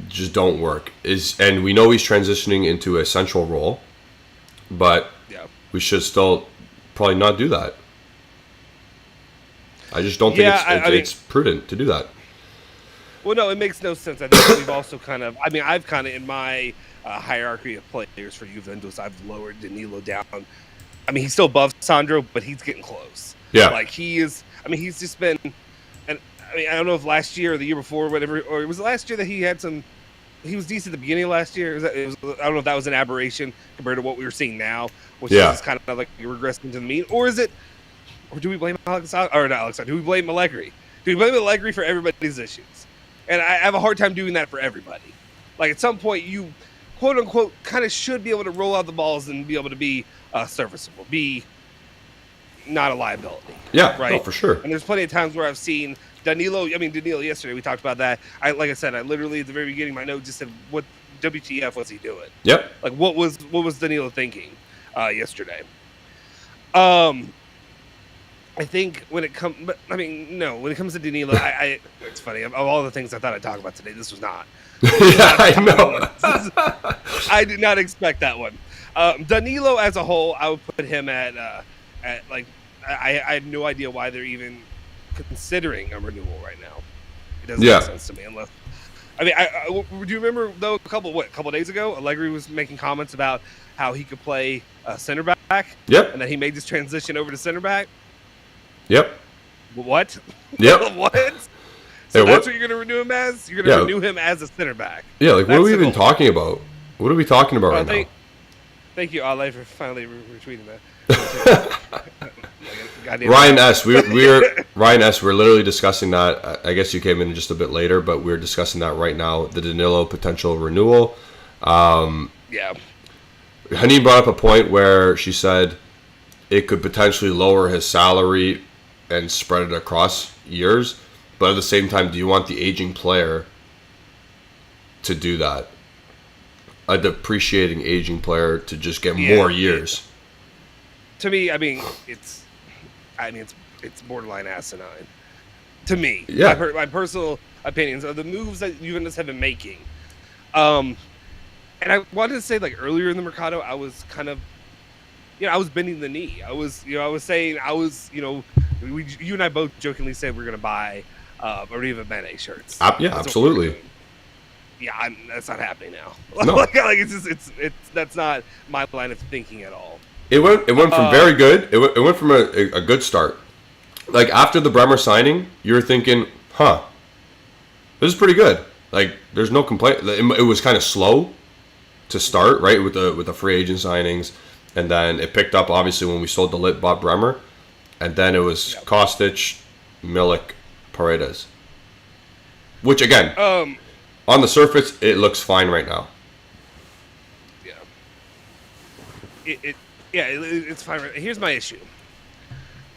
just don't work. And we know he's transitioning into a central role, but we should still probably not do that. I just don't think it's prudent to do that. Well, no, it makes no sense. I think we've also I've kind of in my hierarchy of players for Juventus, I've lowered Danilo down. I mean, he's still above Sandro, but he's getting close. Yeah. Like, he is, he's just been, and I don't know if last year or the year before, whatever, or it was last year that he was decent at the beginning of last year. I don't know if that was an aberration compared to what we were seeing now, which is kind of like regressing to the mean, or do we blame do we blame Allegri? Do we blame Allegri for everybody's issues? And I have a hard time doing that for everybody. Like at some point, you quote unquote kind of should be able to roll out the balls and be able to be serviceable, be not a liability. Yeah, right. no, for sure. And there's plenty of times where I've seen Danilo yesterday, we talked about that. Like I said, I literally at the very beginning, my note just said, "What WTF was he doing?" Yep. Like what was Danilo thinking yesterday? I think when it comes, when it comes to Danilo, it's funny. Of all the things I thought I'd talk about today, this was not. Yeah, I know. I did not expect that one. Danilo as a whole, I would put him at like I had no idea why they're even considering a renewal right now. It doesn't make sense to me unless. I mean, do you remember though? A couple days ago, Allegri was making comments about how he could play center back. Yep. And that he made this transition over to center back. Yep. What? Yep. What? Hey, So that's what you're going to renew him as? You're going to renew him as a center back. Yeah, like what are we even talking about? What are we talking about right now? Thank you, Ale, for finally retweeting that. Ryan S. Ryan S. We're literally discussing that. I guess you came in just a bit later, but we're discussing that right now. The Danilo potential renewal. Yeah. Honey brought up a point where she said it could potentially lower his salary and spread it across years. But at the same time, do you want the aging player to do that? A depreciating aging player to just get more years? To me, it's borderline asinine. To me, my personal opinions of the moves that Juventus have been making. And I wanted to say, like earlier in the mercato, I was kind of, I was bending the knee. You and I both jokingly said we're going to buy Arriva Bene shirts. Yeah, absolutely. Yeah, that's not happening now. No. it's that's not my line of thinking at all. It went from very good. It went from a good start. Like after the Bremer signing, you're thinking, this is pretty good. Like there's no complaint. It was kind of slow to start, right, with the free agent signings, and then it picked up obviously when we sold the Lit, bought Bremer, and then it was Kostic, Milik, Paredes. Which again, on the surface, it looks fine right now. Yeah. It's fine. Here's my issue.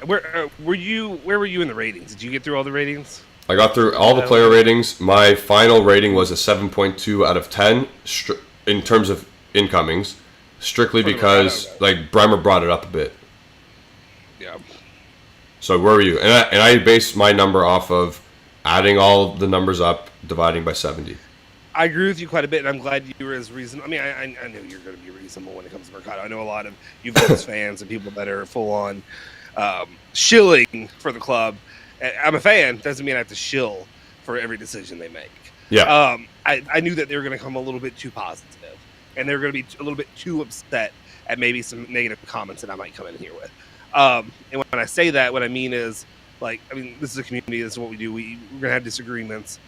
Where were you in the ratings? Did you get through all the ratings? I got through all the player ratings. My final rating was a 7.2 out of 10 in terms of incomings, strictly because like Bremer brought it up a bit. Yeah. So where were you? And I based my number off of adding all the numbers up, dividing by 70. I agree with you quite a bit, and I'm glad you were as reasonable. I mean, I know you're going to be reasonable when it comes to Mercado. I know a lot of Juventus fans and people that are full on shilling for the club. I'm a fan. Doesn't mean I have to shill for every decision they make. Yeah. I knew that they were going to come a little bit too positive, and they were going to be a little bit too upset at maybe some negative comments that I might come in here with. And when I say that, what I mean is, this is a community. This is what we do. We're going to have disagreements.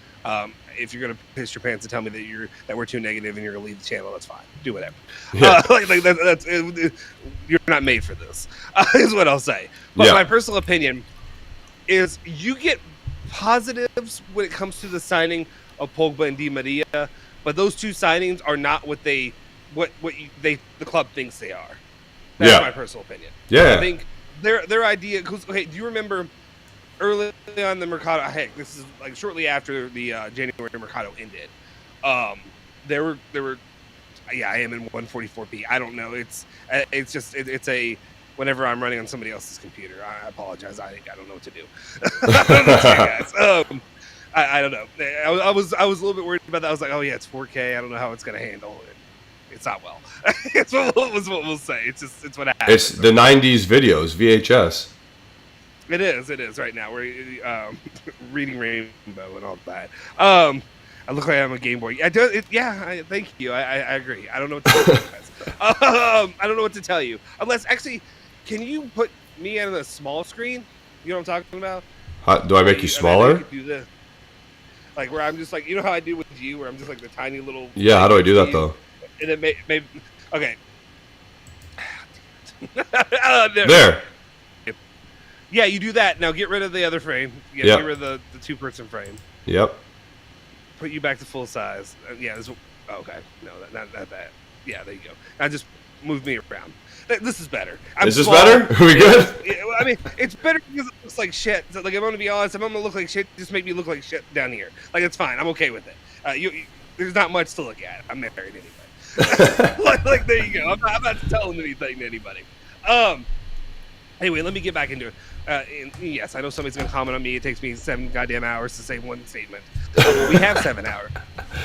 If you're going to piss your pants and tell me that we're too negative and you're going to leave the channel, that's fine. Do whatever. Yeah. That's you're not made for this, is what I'll say. But my personal opinion is you get positives when it comes to the signing of Pogba and Di Maria, but those two signings are not what the club thinks they are. That's my personal opinion. Yeah. I think their idea, because do you remember early on the Mercado, heck, this is like shortly after the January Mercado ended, there were I am in 144p. I don't know. It's a whenever I'm running on somebody else's computer. I apologize. I don't know what to do. I don't know what to do, guys. I don't know. I was a little bit worried about that. I was like, oh yeah, it's 4K. I don't know how it's going to handle it. It's not well. It's what we'll say. It's what happens. It's the 90s videos, VHS. It is right now. We're reading Rainbow and all that. I look like I'm a Game Boy. Thank you. I agree. I don't know what to tell you guys. I don't know what to tell you. Unless, actually, can you put me on a small screen? You know what I'm talking about? Do I make you smaller? I could do this. Like where I'm just like, you know how I do with you, where I'm just like the tiny little. Yeah, how do I do that though? And then maybe okay. There. Yeah, you do that. Now get rid of the other frame. Get rid of the two-person frame. Yep. Put you back to full size. Oh, okay. No, not that. Yeah, there you go. I just moved me around. This is better. Is this better? Are we good? I mean, it's better because it looks like shit. So, like, I'm going to be honest. If I'm going to look like shit, just make me look like shit down here. Like, it's fine. I'm okay with it. There's not much to look at. I'm married anyway. like, there you go. I'm not telling anything to anybody. Anyway, let me get back into it. And yes, I know somebody's going to comment on me. It takes me 7 goddamn hours to say one statement. We have 7 hours.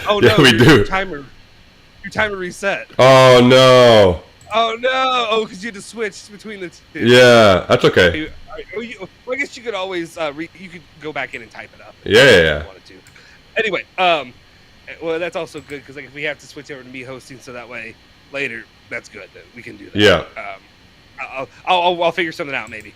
Oh, no. Yeah, we do. Your timer reset. Oh, no. Oh, no. Oh, because you had to switch between the two. Yeah, that's okay. Well, I guess you could always, you could go back in and type it up. Yeah. If you wanted to. Anyway, well, that's also good because, like, if we have to switch over to me hosting so that way later, that's good. Then we can do that. Yeah. I'll figure something out maybe.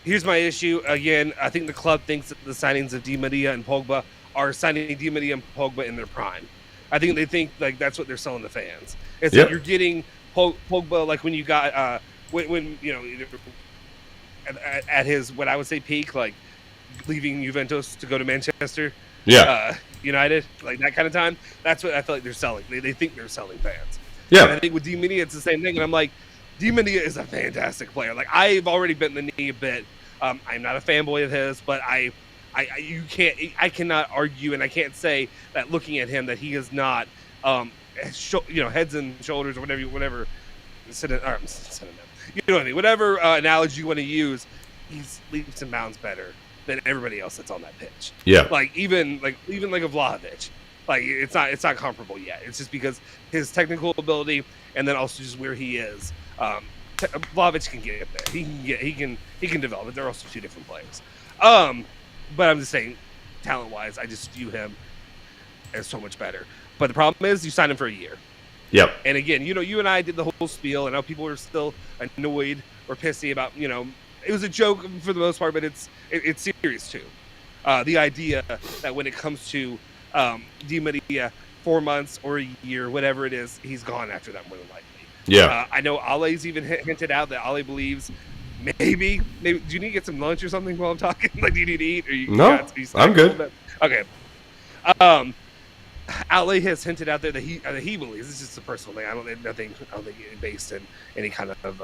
Here's my issue. Again, I think the club thinks that the signings of Di Maria and Pogba are signing Di Maria and Pogba in their prime. I think they think like that's what they're selling the fans. It's like you're getting Pogba like when you got when you know at his what I would say peak, like leaving Juventus to go to Manchester. United, like that kind of time. That's what I feel like they're selling. They think they're selling fans. Yeah. And I think with Di Maria it's the same thing. And I'm like, Di Maria is a fantastic player. Like I've already bent the knee a bit. I'm not a fanboy of his, but I cannot argue and I can't say that looking at him that he is not, heads and shoulders or whatever, you know what I mean? Whatever analogy you want to use, he's leaps and bounds better than everybody else that's on that pitch. Yeah. Like even like a Vlahovic, like it's not comparable yet. It's just because his technical ability and then also just where he is. Vlahovic can get there. He can develop it. They're also two different players. But I'm just saying, talent-wise, I just view him as so much better. But the problem is, you signed him for a year. Yep. And again, you and I did the whole spiel, and now people are still annoyed or pissy about, it was a joke for the most part, but it's serious too. The idea that when it comes to Di Maria, 4 months or a year, whatever it is, he's gone after that more than likely. Yeah. I know Ole's even hinted out that Ole believes maybe. Do you need to get some lunch or something while I'm talking? Like, do you need to eat? Or No, I'm good. Okay. Ale has hinted out there that he believes it's just a personal thing. I don't think it's based in any kind of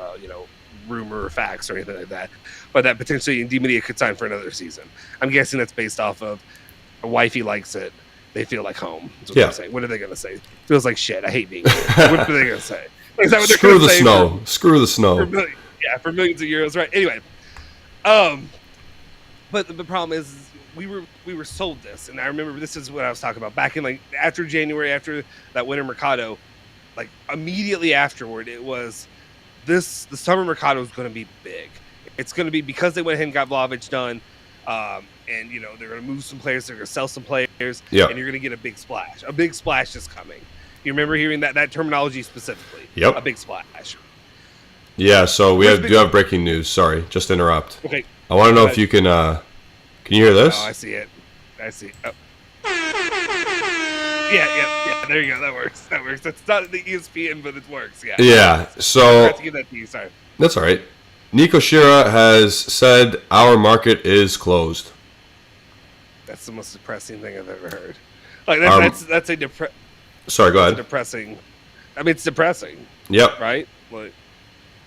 rumor or facts or anything like that. But that potentially Di Maria could sign for another season. I'm guessing that's based off of a wifey likes it. They feel like home. That's what they're saying. What are they gonna say? Feels like shit. I hate being here. What are they gonna say? Is that what they're Screw gonna the say snow. Screw the snow. For millions of euros, right? Anyway, but the problem is we were sold this, and I remember this is what I was talking about back in like after January, after that winter mercado, like immediately afterward, it was the summer mercado is going to be big. It's going to be because they went ahead and got Vlahovic done, and they're going to move some players, they're going to sell some players, and you're going to get a big splash. A big splash is coming. You remember hearing that terminology specifically? Yep. A big splash. Yeah, so we do have breaking news. Sorry, just to interrupt. Okay. I want to know if you can you hear this? Oh, I see it. Oh. Yeah. There you go. That works. That's not the ESPN, but it works. Yeah. Yeah. So I have to give that to you. Sorry. That's all right. Nico Shira has said our market is closed. That's the most depressing thing I've ever heard. Like that's a Sorry, go ahead. Depressing. I mean, it's depressing. Yep. Right. Like.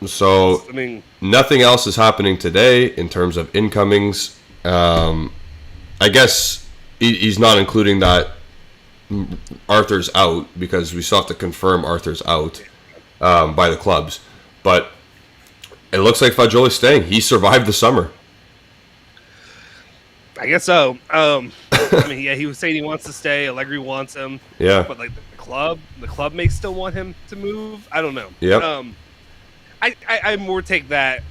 So I mean, nothing else is happening today in terms of incomings. I guess he's not including that Arthur's out because we still have to confirm Arthur's out by the clubs. But it looks like Fagioli's staying. He survived the summer. I guess so. I mean, yeah, he was saying he wants to stay. Allegri wants him. Yeah. But like the club may still want him to move. I don't know. Yeah. I more take that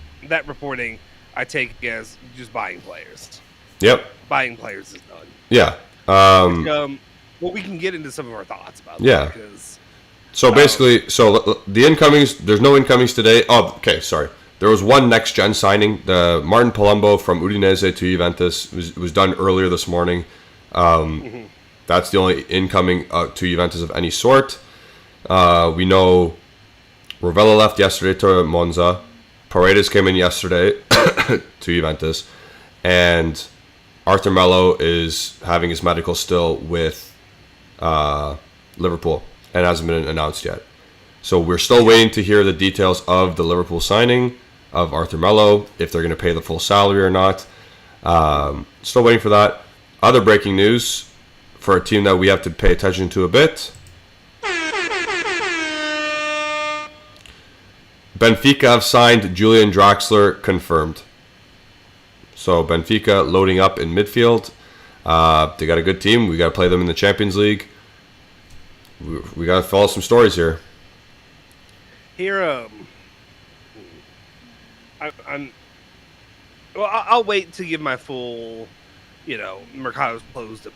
reporting. I take as just buying players. Yep. Buying players is done. Yeah. Well, we can get into some of our thoughts about that. Because, so basically, the incomings, there's no incomings today. Oh, okay, sorry. There was one next-gen signing. The Martin Palumbo from Udinese to Juventus was done earlier this morning. That's the only incoming to Juventus of any sort. We know Rovella left yesterday to Monza. Paredes came in yesterday to Juventus. And Arthur Melo is having his medical still with Liverpool, and it hasn't been announced yet. So we're still waiting to hear the details of the Liverpool signing of Arthur Melo, if they're going to pay the full salary or not. Still waiting for that. Other breaking news for a team that we have to pay attention to a bit. Benfica have signed Julian Draxler, confirmed. So Benfica loading up in midfield. They got a good team. We got to play them in the Champions League. We got to follow some stories here. Here, I'll wait to give my full, mercato's closed up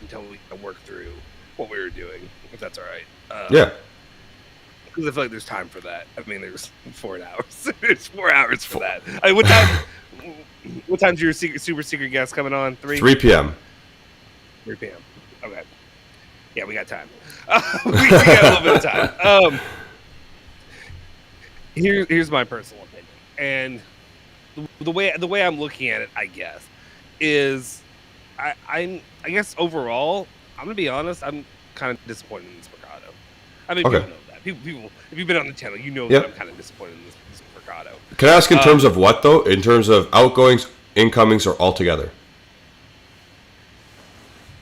until we can work through what we were doing, if that's all right. Yeah. Because I feel like there's time for that. I mean, there's 4 hours. There's 4 hours for that. I mean, what time's your super secret guest coming on? 3 p.m. 3 p.m. Okay. Yeah, we got time. We got a little bit of time. Here's my personal opinion, and the way I'm looking at it, I guess, is I guess overall, I'm gonna be honest, I'm kind of disappointed in this mercado. I mean, people know that. People, if you've been on the channel, you know that I'm kind of disappointed in this mercado. Can I ask in terms of what though? In terms of outgoings, incomings, or altogether?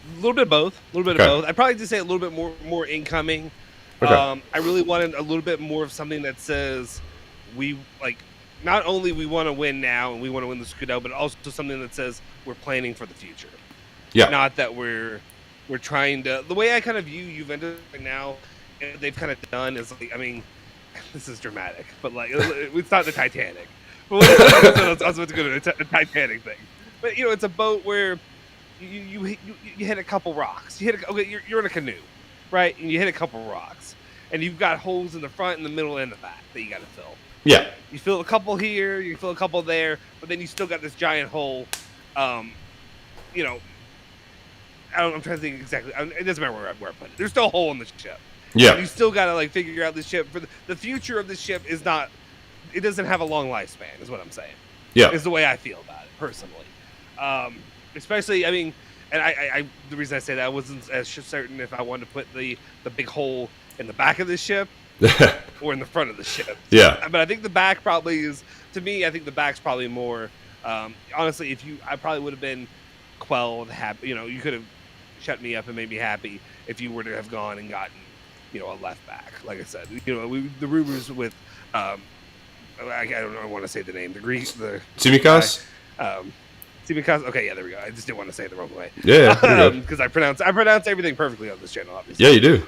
A little bit of both. A little bit of both. I'd probably just say a little bit more incoming. Okay. I really wanted a little bit more of something that says we not only we want to win now and we want to win the Scudetto, but also something that says we're planning for the future. Yeah. Not that we're trying to. The way I kind of view Juventus right now, they've kind of done is this is dramatic, but it's not the Titanic. But I was about to go to a Titanic thing, but it's a boat where you hit a couple rocks. You're in a canoe, right? And you hit a couple rocks, and you've got holes in the front, in the middle, and the back that you got to fill. Yeah. You fill a couple here, you fill a couple there, but then you still got this giant hole. I'm trying to think exactly. It doesn't matter where I put it. There's still a hole in the ship. Yeah. And you still got to figure out this ship. For the future of this ship is not. It doesn't have a long lifespan, is what I'm saying. Yeah. Is the way I feel about it personally. Especially, and I the reason I say that I wasn't as certain if I wanted to put the big hole in the back of the ship or in the front of the ship. Yeah. But I think the back probably is, to me, I think the back's probably more, honestly, I probably would have been quelled, happy, you could have shut me up and made me happy if you were to have gone and gotten, a left back. Like I said, the rumors with, I don't want to say the name, the Tsimikas? Tsimikas. Okay, yeah, there we go. I just didn't want to say it the wrong way. Yeah. Because I pronounce everything perfectly on this channel, obviously. Yeah, you do.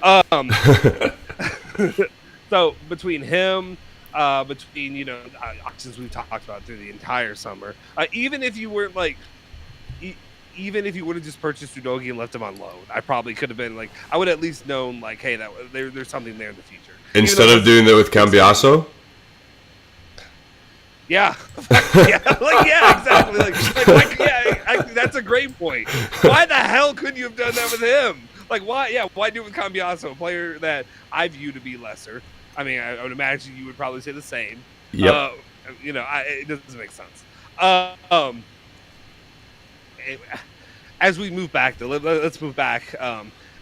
So between him, between options we've talked about through the entire summer, even if you weren't even if you would have just purchased Udogi and left him on loan, I probably could have been I would at least known hey, that there's something there in the future. Instead of doing that with Cambiasso. Yeah, yeah, exactly. That's a great point. Why the hell couldn't you have done that with him? Why? Yeah, why do it with Cambiasso, a player that I view to be lesser? I mean, I would imagine you would probably say the same. Yep. It doesn't make sense. As we move back, though, let's move back.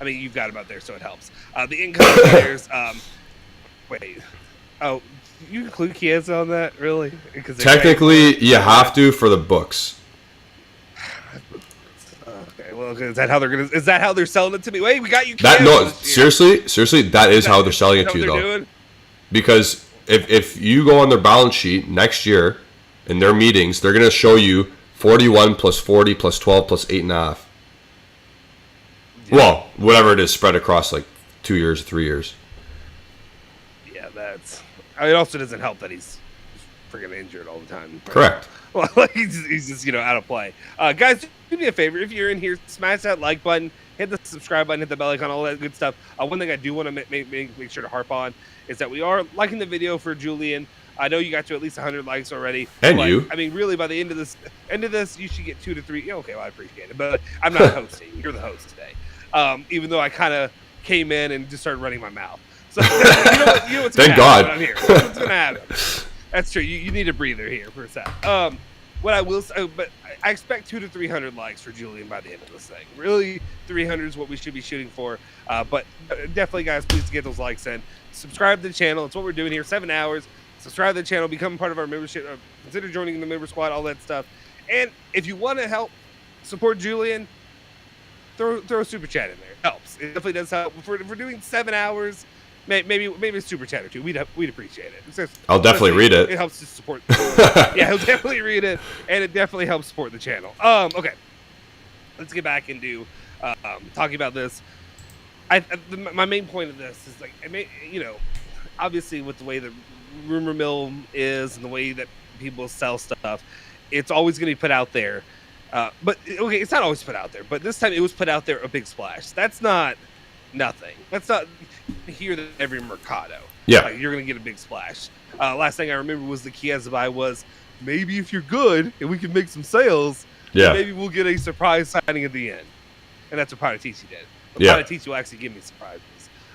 You've got him out there, so it helps. The incoming players. Wait. Oh. You include Chiesa on that, really? Technically, you have to for the books. Okay, well, is that how they're selling it to me? Wait, we got you. Chiesa seriously, that is how they're selling it to you, though. Doing? Because if you go on their balance sheet next year in their meetings, they're going to show you 41 plus 40 plus 12 plus 8.5. Yeah. Well, whatever it is, spread across 2 years, 3 years. Yeah, that's. It also doesn't help that he's freaking injured all the time. Right? Correct. Well, he's just out of play. Guys, do me a favor. If you're in here, smash that like button, hit the subscribe button, hit the bell icon, all that good stuff. One thing I do want to make sure to harp on is that we are liking the video for Julian. I know you got to at least 100 likes already. And you. Really, by the end of this, you should get 2 to 3. Yeah, okay, well, I appreciate it, but I'm not hosting. You're the host today. Even though I kind of came in and just started running my mouth. So you know what's Thank God. I'm here. What's gonna happen? That's true. You need a breather here for a sec. what I will say, but I expect 200 to 300 likes for Julian by the end of this thing. Really, 300 is what we should be shooting for. But definitely, guys, please get those likes in. Subscribe to the channel. It's what we're doing here. 7 hours. Subscribe to the channel. Become part of our membership. Consider joining the member squad. All that stuff. And if you want to help support Julian, throw a super chat in there. It helps. It definitely does help. If we're doing 7 hours, maybe a super chat or two. We'd appreciate it. I'll definitely read it. It helps to support. Yeah, he'll definitely read it, and it definitely helps support the channel. Okay, let's get back into talking about this. My main point of this is like, obviously with the way the rumor mill is and the way that people sell stuff, it's always going to be put out there. But okay, it's not always put out there. But this time it was put out there a big splash. That's not nothing. That's not here that every mercato. Yeah, you're gonna get a big splash. Last thing I remember was the Chiesa buy was maybe if you're good and we can make some sales, maybe we'll get a surprise signing at the end, and that's what Paratici did. But Paratici will actually give me surprises.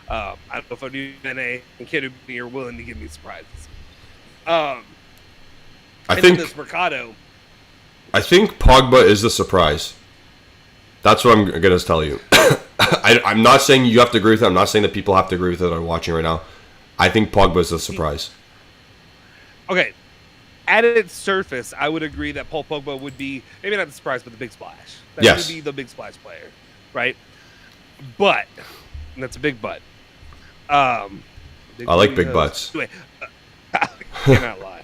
I don't know if Odubene and Kedubini are willing to give me surprises. I think this mercato. I think Pogba is the surprise. That's what I'm going to tell you. I'm not saying you have to agree with it. I'm not saying that people have to agree with it that are watching right now. I think Pogba is the surprise. Okay. At its surface, I would agree that Paul Pogba would be, maybe not the surprise, but the big splash. That would be the big splash player, right? But, and that's a big but. I like big butts. Anyway, cannot lie.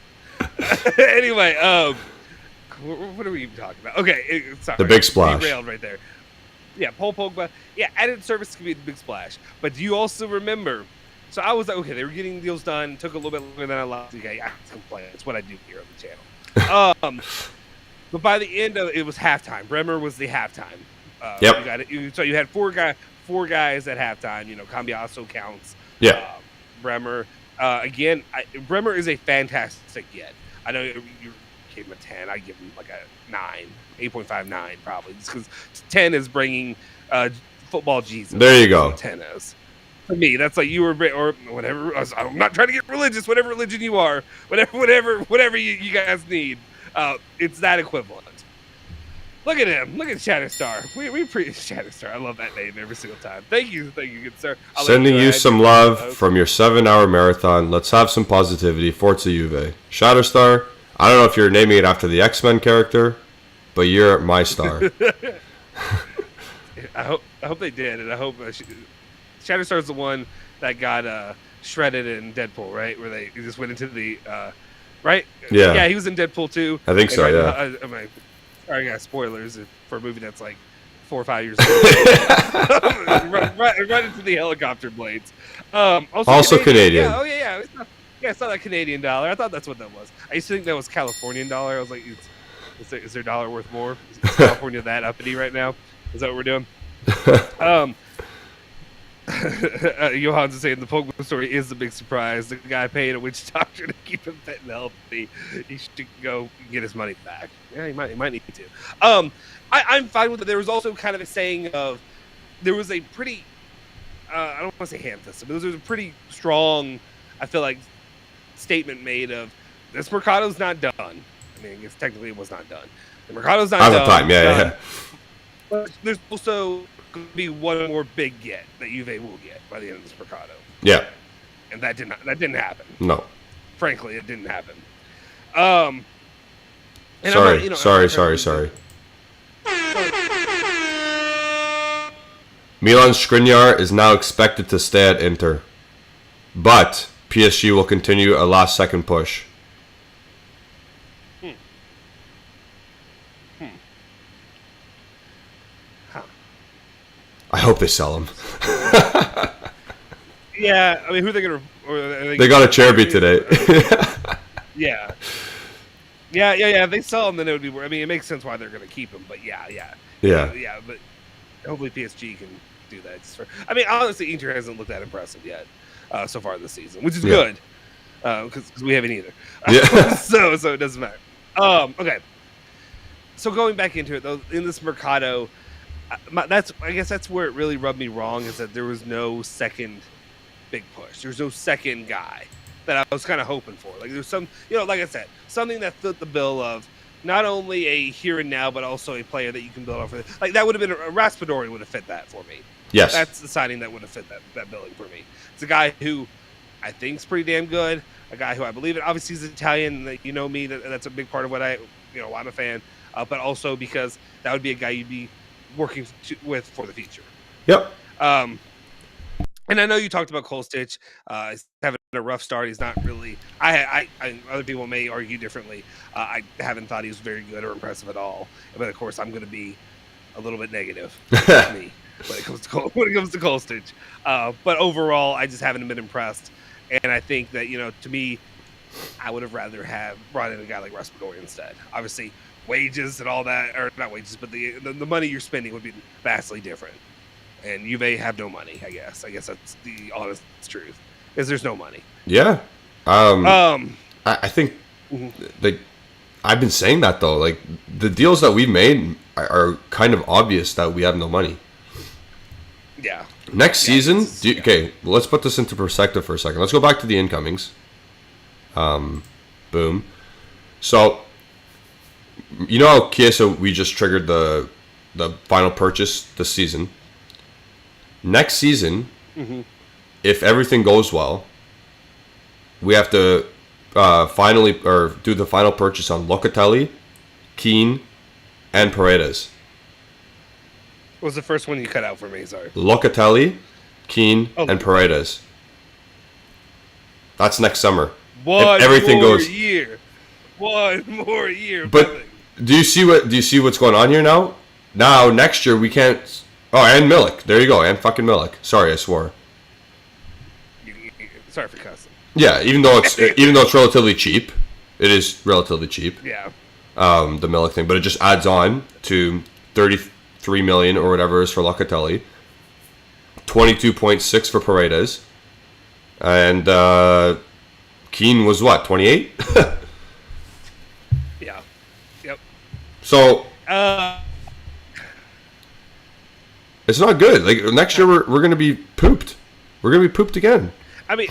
Anyway, what are we even talking about? Okay, sorry. The big splash. Derailed right there. Yeah, Paul Pogba. Yeah, added service could be the big splash. But do you also remember? So I was like, okay, they were getting deals done. Took a little bit longer than I liked. Okay, I can't complain. That's what I do here on the channel. But by the end of it was halftime. Bremer was the halftime. Yep. You got it. So you had four guys at halftime. Cambiaso counts. Yeah. Bremer. Again, Bremer is a fantastic get. I know you gave him a 10. I give him like a 9, 8.59 probably, just because 10 is bringing football Jesus. There you go. 10 is. For me, that's like you were, or whatever. I'm not trying to get religious. Whatever religion you are, whatever you guys need, it's that equivalent. Look at him. Look at Shatterstar. We appreciate Shatterstar. I love that name every single time. Thank you, good sir. Sending you some love from your 7-hour marathon. Let's have some positivity. Forza Juve. Shatterstar. I don't know if you're naming it after the X-Men character, but you're my star. I hope they did, and I hope Shatterstar's the one that got shredded in Deadpool, right? Where they just went into the right? Yeah, he was in Deadpool too. I think so. Yeah. Sorry, guys. Spoilers for a movie that's like 4 or 5 years old. right into the helicopter blades. Also Canadian. Yeah, yeah. I saw that Canadian dollar. I thought that's what that was. I used to think that was Californian dollar. I was like, is their dollar worth more? Is California that uppity right now? Is that what we're doing? Johan's saying the Pogba story is the big surprise. The guy paid a witch doctor to keep him fit and healthy. He should go get his money back. Yeah, he might need to. I'm fine with it. There was also kind of a saying of there was a pretty I don't want to say ham-fisted, but there was a pretty strong, I feel like, statement made of this mercado's not done. I mean, I guess technically it was not done. The mercado's not done. Time, yeah. But there's also going to be one more big get that Juve will get by the end of this mercado. Yeah. And that didn't happen. No. Frankly, it didn't happen. Sorry. Milan Skriniar is now expected to stay at Inter, but PSG will continue a last-second push. I hope they sell him. Yeah, I mean, who are they going to... They got a Cherby today. Yeah. If they sell him, then it would be... I mean, it makes sense why they're going to keep him, but yeah. Yeah, but hopefully PSG can do that. I mean, honestly, Inter hasn't looked that impressive yet so far this season, which is good because we haven't either. Yeah. so it doesn't matter. Okay. So going back into it, though, in this mercado, I guess that's where it really rubbed me wrong, is that there was no second big push. There was no second guy that I was kind of hoping for. Like there's some, like I said, something that fit the bill of not only a here and now, but also a player that you can build off of. Like that would have been a Raspadori would have fit that for me. Yes. That's the signing that would have fit that billing for me. It's a guy who I think is pretty damn good. A guy who I believe in. Obviously, he's Italian. You know me. That's a big part of what I'm a fan. But also because that would be a guy you'd be working with for the future. Yep. And I know you talked about Kolstich. He's having a rough start. He's not really. I other people may argue differently. I haven't thought he was very good or impressive at all. But of course, I'm going to be a little bit negative with me when it comes to Kolstich. But overall, I just haven't been impressed. And I think that to me, I would have rather have brought in a guy like Raspadori instead. Obviously, wages and all that, or not wages, but the money you're spending would be vastly different. And Juve have no money, I guess. I guess that's the honest truth, is there's no money. Yeah. I think I've been saying that though. Like the deals that we've made are kind of obvious that we have no money. Yeah. Next season, okay, let's put this into perspective for a second. Let's go back to the incomings. Boom. So, you know how Chiesa, we just triggered the final purchase this season. Next season, if everything goes well, we have to do the final purchase on Locatelli, Keane, and Paredes. What was the first one you cut out for me? Sorry. Locatelli, Keane, and Paredes. That's next summer. One if everything more goes. year. One more year. But do you see what's going on here now? Now next year we can't. Oh, and Milik. There you go. And fucking Milik. Sorry, I swore. Sorry for cussing. Yeah, even though it's relatively cheap, it is relatively cheap. Yeah. The Milik thing, but it just adds on to 33 million or whatever it is for Locatelli, 22.6 for Paredes, and Keane was what, 28? Yeah. Yep. So it's not good. Like next year, we're gonna be pooped. We're gonna be pooped again. I mean,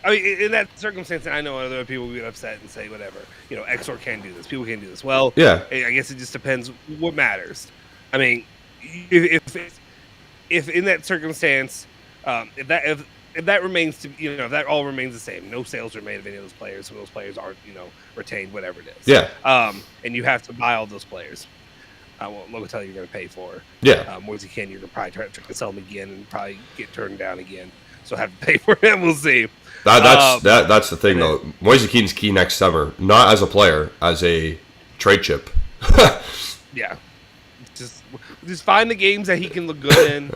in that circumstance, I know other people will get upset and say whatever. Exor can do this. People can do this. Well, yeah. I guess it just depends what matters. I mean, if in that circumstance, if that remains to if that all remains the same, no sales are made of any of those players, so those players aren't retained, whatever it is. Yeah. And you have to buy all those players. Locatelli you're going to pay for. Yeah. Once you can, you're going to probably try to sell him again and probably get turned down again. So have to pay for him. We'll see. That's the thing though. Moise Keane's key next summer, not as a player, as a trade chip. Yeah. Just find the games that he can look good in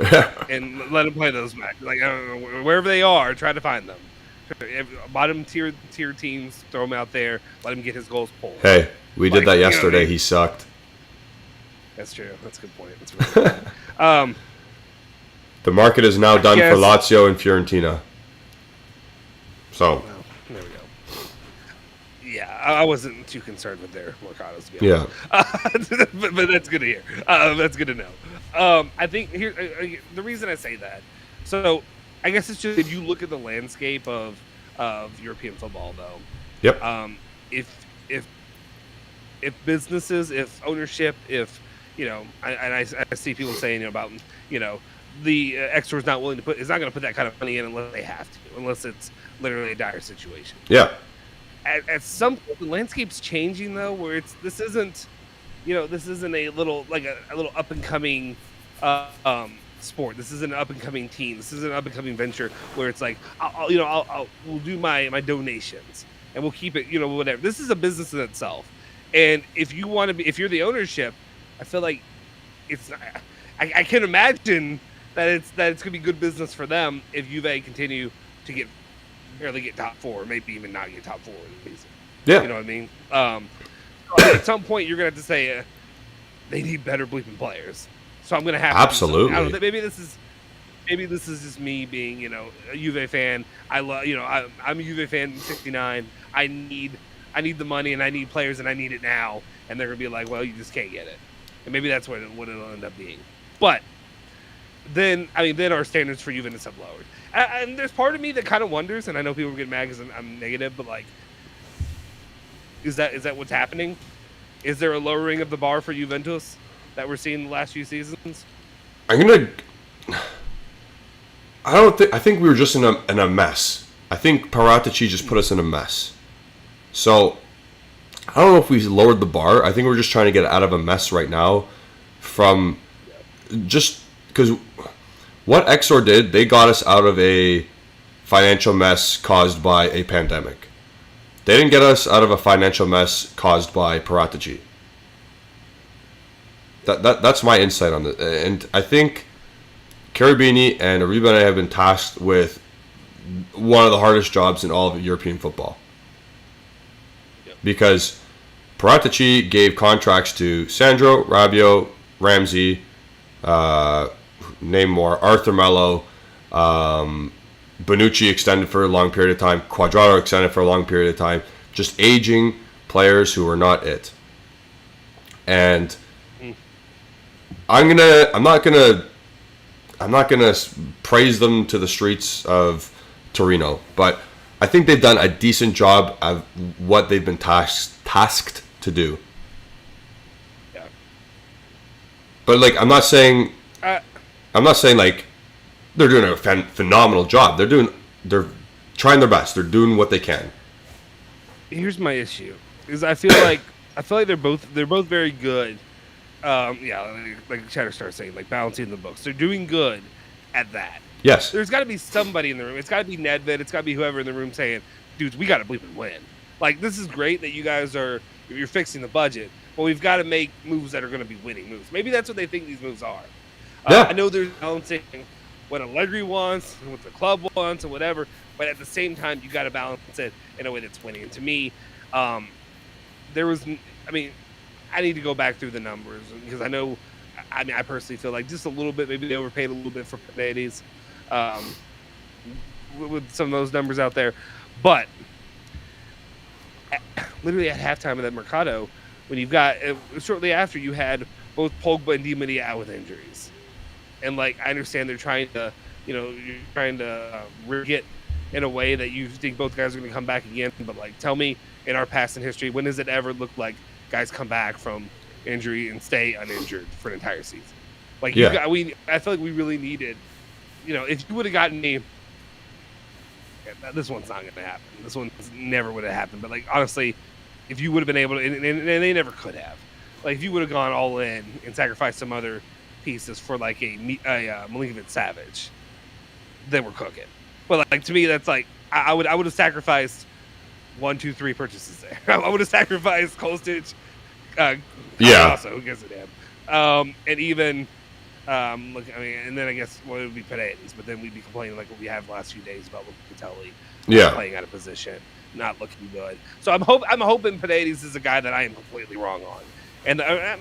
and let him play those matches. Like wherever they are, try to find them. Bottom tier teams, throw him out there. Let him get his goals pulled. Hey, we did that yesterday. He sucked. That's true. That's a good point. That's really good. The market is now done for Lazio and Fiorentina. So. Well, there we go. Yeah, I wasn't too concerned with their mercatos, to be honest. Yeah. But that's good to hear. That's good to know. I think here the reason I say that. So I guess it's just if you look at the landscape of European football, though. Yep. If businesses, if ownership, if I see people saying about the Exor is not willing to is not going to put that kind of money in unless they have to, unless it's literally a dire situation. Yeah. At some point, the landscape's changing though, where this isn't a little a little up and coming sport. This isn't an up and coming team. This isn't an up and coming venture where it's like we'll do my donations and we'll keep it whatever. This is a business in itself, and if you're the ownership, I feel like it's. I can imagine that it's going to be good business for them if Juve continue to barely get top four, maybe even not get top four in the season. Yeah, you know what I mean. At some point, you're going to have to say they need better bleeping players. So I'm going to have to absolutely. I don't know, maybe this is just me being a Juve fan. I love I'm a Juve fan in '69. I need the money and I need players and I need it now. And they're going to be like, well, you just can't get it. And maybe that's what it'll end up being. But then our standards for Juventus have lowered. And there's part of me that kind of wonders, and I know people get mad because I'm negative, but like, is that what's happening? Is there a lowering of the bar for Juventus that we're seeing the last few seasons? I think we were just in a mess. I think Paratici just put us in a mess. So I don't know if we lowered the bar. I think we're just trying to get out of a mess right now from just because what Exor did, they got us out of a financial mess caused by a pandemic. They didn't get us out of a financial mess caused by Paratici. That's my insight on it. And I think Carabini and Arribene have been tasked with one of the hardest jobs in all of European football. Because Paratici gave contracts to Sandro, Rabiot, Ramsey, name more, Arthur Mello, Bonucci extended for a long period of time, Quadrado extended for a long period of time, just aging players who are not it. And I'm not gonna praise them to the streets of Torino, but I think they've done a decent job of what they've been tasked to do. Yeah. But like, I'm not saying like they're doing a phenomenal job. They're trying their best. They're doing what they can. Here's my issue: is I feel like they're both very good. Like Chatterstar saying, like balancing the books. They're doing good at that. Yes. There's got to be somebody in the room. It's got to be Nedved. It's got to be whoever in the room saying, dudes, we got to bleep and win. Like, this is great that you guys you're fixing the budget, but we've got to make moves that are going to be winning moves. Maybe that's what they think these moves are. Yeah. I know there's balancing what Allegri wants, what the club wants, and whatever, but at the same time, you got to balance it in a way that's winning. And to me, I need to go back through the numbers because I personally feel like just a little bit, maybe they overpaid a little bit for Paredes. With some of those numbers out there, but literally at halftime of that Mercato, when you've got shortly after you had both Pogba and Di Maria out with injuries, and like I understand they're trying to, you're trying to rig it in a way that you think both guys are going to come back again, but like tell me in our past in history, when does it ever look like guys come back from injury and stay uninjured for an entire season? Like I feel like we really needed. If you would have gotten me, this one's not going to happen. This one never would have happened. But, like, honestly, if you would have been able to, and they never could have. Like, if you would have gone all in and sacrificed some other pieces for, like, a Milinkovic-Savic, then we're cooking. But, like, to me, that's like, I would have sacrificed 1, 2, 3 purchases there. I would have sacrificed Kostic, also, who gives a damn. And even... and then I guess it would be Paredes, but then we'd be complaining like what we have the last few days about Locatelli playing out of position, not looking good. So I'm hoping Paredes is a guy that I am completely wrong on, and I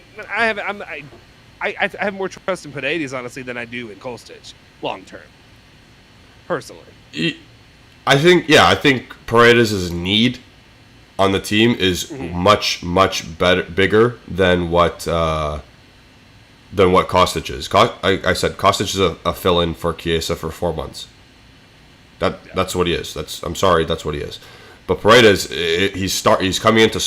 have more trust in Paredes honestly than I do in Kostic long term, personally. I think Paredes' need on the team is much bigger than what Kostic is. I said Kostic is a fill-in for Chiesa for 4 months. That's what he is. I'm sorry, that's what he is. But Paredes, he's coming in to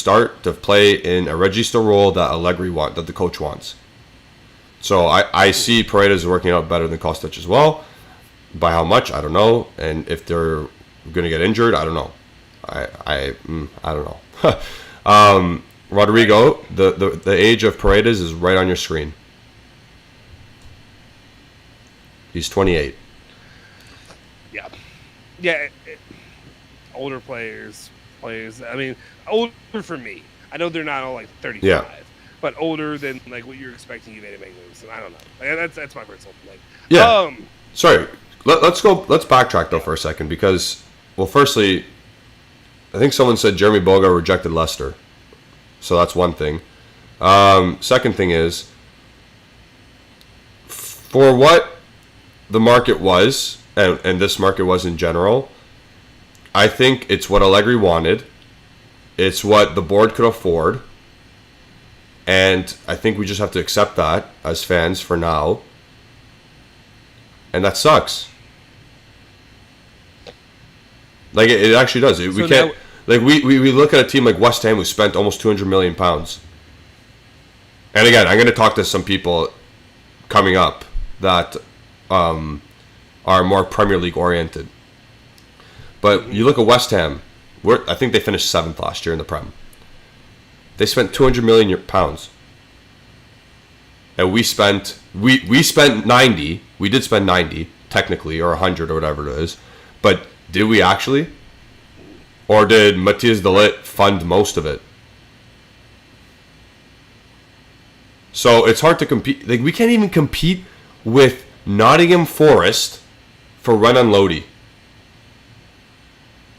play in a Regista role that Allegri that the coach wants. So I see Paredes working out better than Kostic as well. By how much, I don't know. And if they're going to get injured, I don't know. I don't know. Rodrigo, the age of Paredes is right on your screen. He's 28. Yeah. Older players. I mean, older for me. I know they're not all like 35, but older than like what you're expecting you to make moves. And I don't know. Like, that's my personal thing. Yeah. Sorry. Let's backtrack though for a second because, well, firstly, I think someone said Jeremy Boga rejected Leicester, so that's one thing. Second thing is, for what the market was, and this market was in general, I think it's what Allegri wanted. It's what the board could afford. And I think we just have to accept that as fans for now. And that sucks. Like, it actually does. We can't... we look at a team like West Ham who spent almost £200 million. And again, I'm going to talk to some people coming up that are more Premier League oriented. But you look at West Ham. I think they finished 7th last year in the Prem. They spent £200 million, and we spent 90. We did spend 90 technically, or 100 or whatever it is. But did we actually? Or did Matthias de Ligt fund most of it? So it's hard to compete. Like, we can't even compete with Nottingham Forest for Renan Lodi.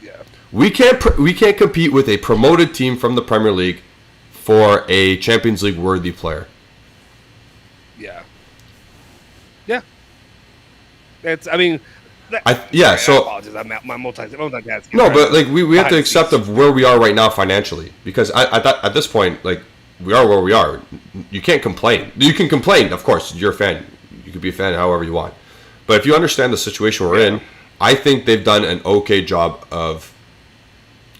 Yeah. We can't compete with a promoted team from the Premier League for a Champions League worthy player. Yeah. Yeah. It's. I mean. So I apologize. I'm multitasking. No, but like we have to accept of where we are right now financially, because at this point, like, we are where we are. You can't complain. You can complain, of course. You're a fan. You could be a fan however you want. But if you understand the situation we're in, I think they've done an okay job of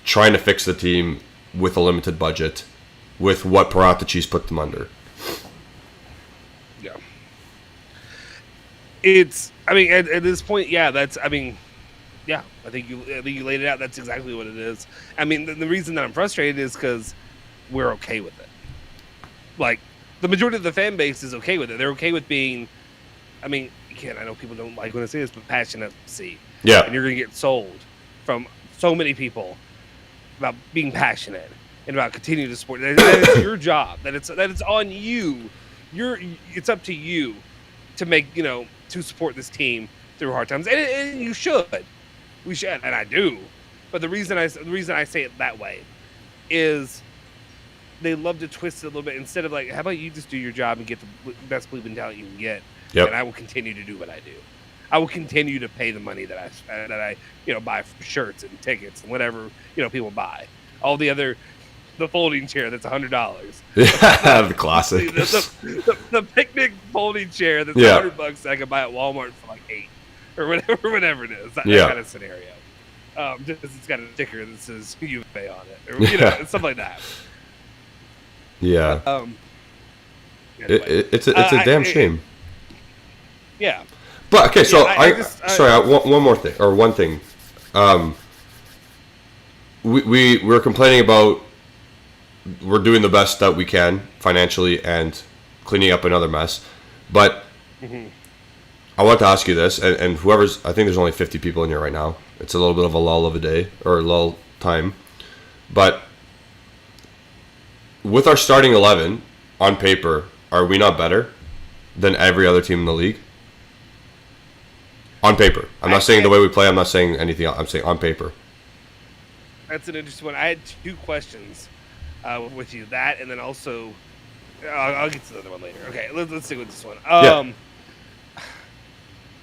trying to fix the team with a limited budget, with what Paratici's put them under. Yeah. It's. I mean, at this point, yeah. That's. I mean, yeah. I think you laid it out. That's exactly what it is. I mean, the reason that I'm frustrated is because we're okay with it. Like, the majority of the fan base is okay with it. They're okay with being. I mean, again, I know people don't like when I say this, but passionate FC. Yeah. And you're going to get sold from so many people about being passionate and about continuing to support. That it's your job. That it's on you. It's up to you to make, to support this team through hard times, and you should. We should, and I do. But the reason I say it that way is they love to twist it a little bit. Instead of like, how about you just do your job and get the best bleeping talent you can get, and I will continue to do what I do. I will continue to pay the money that I buy for shirts and tickets and whatever people buy. All the folding chair that's $100. Yeah, the classic. The picnic folding chair that's $100 that I can buy at Walmart for like $8 or whatever it is. That kind of scenario. Just it's got a sticker that says Juve on it, or stuff like that. Yeah. Anyway. It's a damn shame. Yeah. But okay, so one thing. We're complaining about we're doing the best that we can financially and cleaning up another mess, but I want to ask you this, and whoever's, I think there's only 50 people in here right now. It's a little bit of a lull of a day, or a lull time, but with our starting 11 on paper, are we not better than every other team in the league? On paper. I'm not saying the way we play. I'm not saying anything else. I'm saying on paper. That's an interesting one. I had two questions with you. That, and then also, I'll get to the other one later. Okay, let's stick with this one.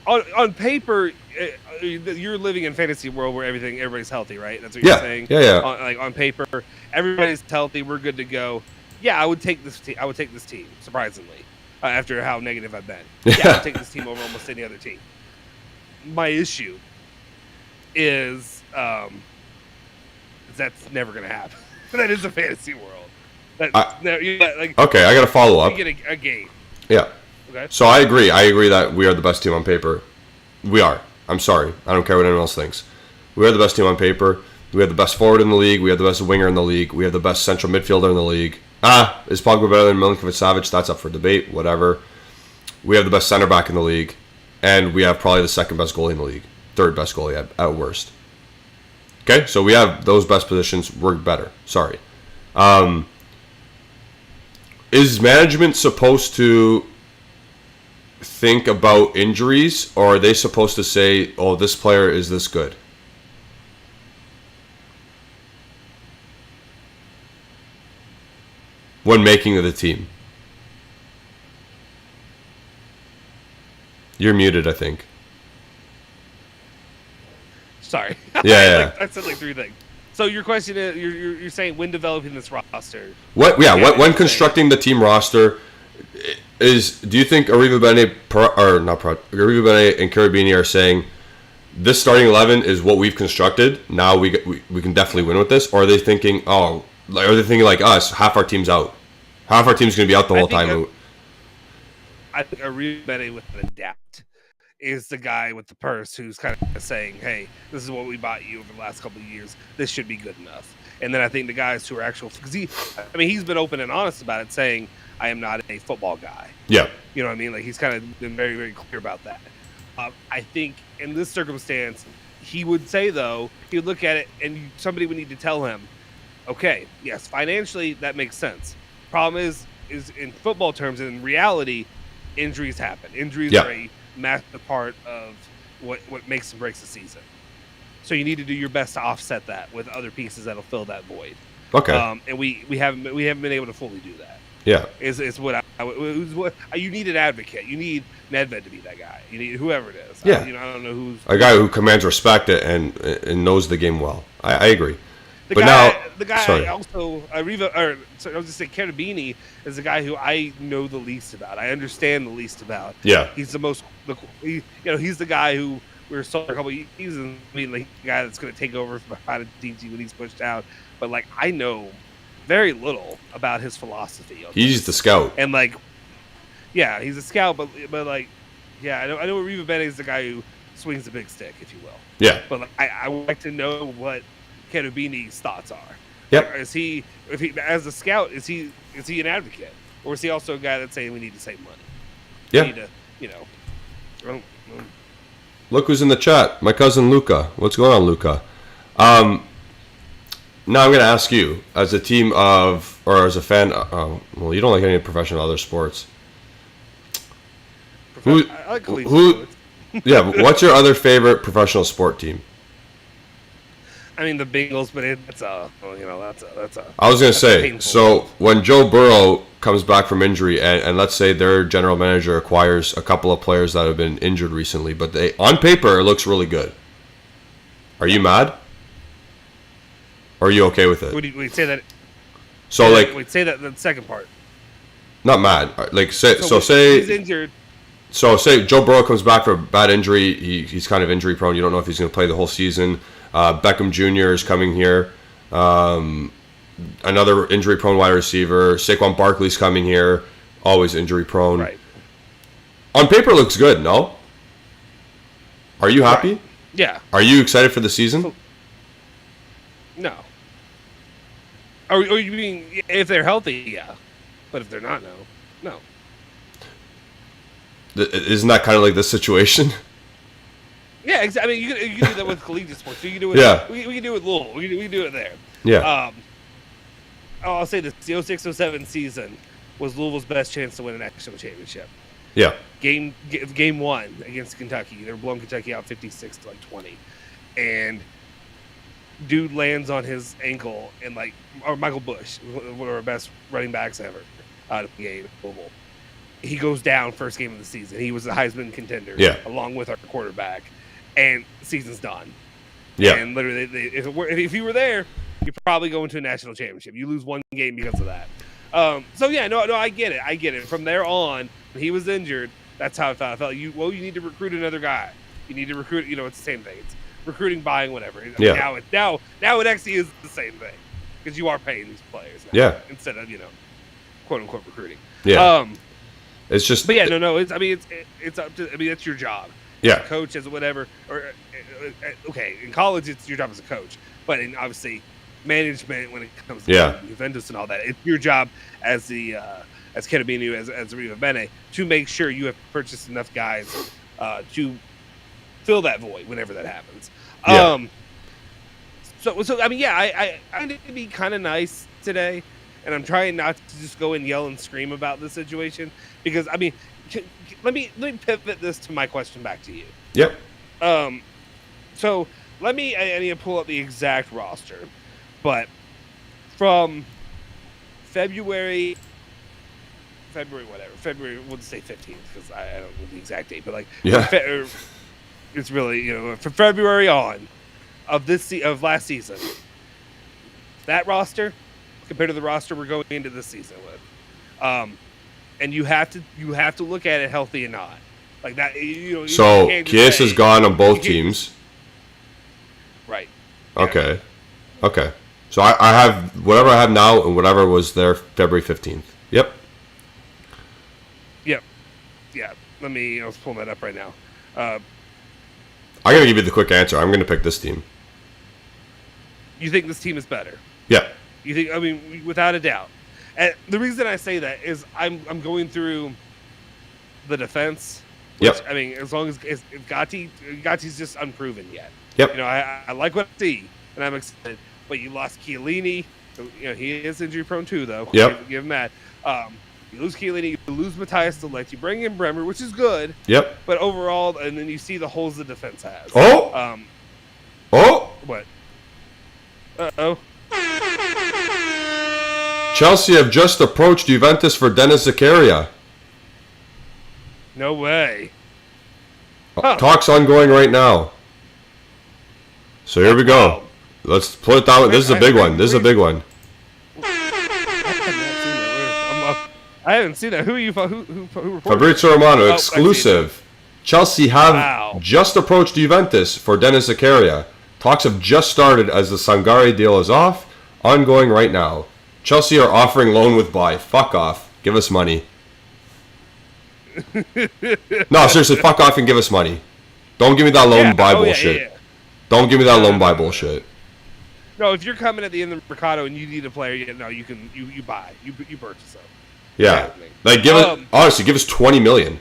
On paper, you're living in fantasy world where everybody's healthy, right? That's what you're saying. Yeah. On paper, everybody's healthy. We're good to go. Yeah, I would take this team. Surprisingly, after how negative I've been. Yeah, I would take this team over almost any other team. My issue is that's never going to happen. That is a fantasy world. Okay, I got to follow up. You get a game. Yeah. Okay. So I agree that we are the best team on paper. We are. I'm sorry. I don't care what anyone else thinks. We are the best team on paper. We have the best forward in the league. We have the best winger in the league. We have the best central midfielder in the league. Is Pogba better than Milinkovic-Savic? That's up for debate. Whatever. We have the best center back in the league. And we have probably the second best goalie in the league. Third best goalie at worst. Okay? So we have those best positions. We're better. Sorry. Is management supposed to think about injuries, or are they supposed to say, oh, this player is this good? When making the team. You're muted, I think. Sorry. Yeah. I said like three things. So your question is, you're saying when developing this roster? When constructing the team roster, do you think Arriva Bene and Carabini are saying this starting 11 is what we've constructed? Now we can definitely win with this, or are they thinking, like us, half our team's out, Half our team's going to be out the whole time. I think Arribene with an adapt is the guy with the purse who's kind of saying, hey, this is what we bought you over the last couple of years. This should be good enough. And then I think the guys who are actual, because he's been open and honest about it, saying, I am not a football guy. Yeah. You know what I mean? Like, he's kind of been very, very clear about that. I think in this circumstance, he would say, though, he would look at it and somebody would need to tell him, okay, yes, financially, that makes sense. Problem is in football terms, in reality, injuries happen. Injuries are a massive part of what makes and breaks the season. So you need to do your best to offset that with other pieces that'll fill that void. Okay. And we haven't been able to fully do that. Yeah. Is what you need an advocate. You need Nedved to be that guy. You need whoever it is. Yeah. I don't know who's a guy who commands respect and knows the game well. I agree. The but guy, now, the guy sorry. also, I was just saying, Carabini is the guy who I know the least about. I understand the least about. Yeah. He's the most, he's the guy who we were sold a couple of seasons. I mean, like, the guy that's going to take over from behind DG when he's pushed out. But, like, I know very little about his philosophy. He's the scout. And, like, yeah, he's a scout, but like, yeah, I know Riva Bene is the guy who swings the big stick, if you will. Yeah. But like, I would like to know what Cherubini's thoughts are. Yep. Is he, as a scout, is he an advocate, or is he also a guy that's saying we need to save money? Yeah. We need to, Look who's in the chat. My cousin Luca. What's going on, Luca? Now I'm going to ask you, as a team of, or as a fan. Well, you don't like any professional other sports. I like collegiate. Yeah. What's your other favorite professional sport team? I mean, the Bengals, but that's a. I was going to say, so when Joe Burrow comes back from injury, and let's say their general manager acquires a couple of players that have been injured recently, but on paper, it looks really good. Are you mad? Or are you okay with it? We'd say that. So, like, we'd say that the second part. Not mad. Like, say he's injured. So say Joe Burrow comes back for a bad injury. He's kind of injury prone. You don't know if he's going to play the whole season. Beckham Jr. is coming here. Another injury prone wide receiver. Saquon Barkley's coming here. Always injury prone. Right. On paper, looks good. No. Are you happy? Right. Yeah. Are you excited for the season? No. Or you mean if they're healthy? Yeah. But if they're not, no. Isn't that kind of like the situation? Yeah, exactly. I mean, you can do that with collegiate sports. You can do it. Yeah. We can do it with Louisville. We can do it there. Yeah. I'll say this: the 06-07 season was Louisville's best chance to win a national championship. Yeah. Game 1 against Kentucky, they were blowing Kentucky out 56-20, and dude lands on his ankle and or Michael Bush, one of our best running backs ever out of the game. Louisville. He goes down first game of the season. He was a Heisman contender, along with our quarterback, and the season's done. Yeah, and literally, if you were there, you're probably going to a national championship. You lose one game because of that. I get it. I get it. From there on, when he was injured, that's how I felt. I felt you need to recruit another guy. You need to recruit. It's the same thing. It's recruiting, buying, whatever. Now it actually is the same thing because you are paying these players. Now, instead of quote unquote recruiting. Yeah. It's just, but it's up to. I mean, it's your job. Yeah. As a coach, as whatever. Or okay, in college, it's your job as a coach. But in obviously management, when it comes to Juventus and all that, it's your job as the as Carabini, as Riva Bene, to make sure you have purchased enough guys to fill that void whenever that happens. Yeah. So I mean, I need to be kind of nice today. And I'm trying not to just go and yell and scream about the situation because, I mean, let me pivot this to my question back to you. Yep. So I need to pull up the exact roster, but from February, we'll just say 15th because I don't know the exact date, but it's really, from February on of last season, that roster compared to the roster we're going into this season with, and you have to look at it healthy and not like that. So Kies is gone on both teams, right? Okay. So I have whatever I have now and whatever was there February 15th. Yep. Yep. Yeah. I was pulling that up right now. I'm going to give you the quick answer. I'm going to pick this team. You think this team is better? Yeah. You think? I mean, without a doubt. And the reason I say that is I'm going through the defense. Which, Yep. I mean, as long as if Gotti's just unproven yet. Yep. You know, I like what I see, and I'm excited. But you lost Chiellini. You know, he is injury prone too, though. Yep. Give him that. You lose Chiellini, you lose Matthias Delect, you bring in Bremer, which is good. Yep. But overall, and then you see the holes the defense has. Oh. Oh. What? Uh-oh. Chelsea have just approached Juventus for Denis Zakaria. No way. Huh. Talks ongoing right now. So here we go. Let's put it that way. This is a big one. This is a big one. I haven't seen that. Who reported? Fabrizio Romano, exclusive. Chelsea have just approached Juventus for Denis Zakaria. Talks have just started as the Sangare deal is off. Ongoing right now. Chelsea are offering loan with buy. Fuck off. Give us money. No, seriously, fuck off and give us money. Don't give me that loan buy bullshit. Yeah. Don't give me that loan buy bullshit. No, if you're coming at the end of the mercato and you need a player, you buy. You purchase them. Yeah. Like honestly, give us 20 million.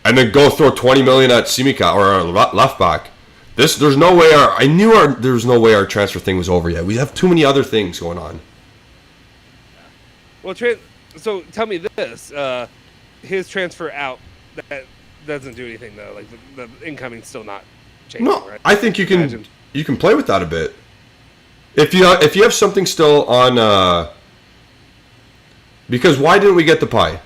And then go throw 20 million at Simica or our left back. There's no way there's no way our transfer thing was over yet. We have too many other things going on. Well, so tell me this: his transfer out, that doesn't do anything though. Like the incoming's still not changing. No, right? I think you can play with that a bit. If you have something still on, because why didn't we get the pie?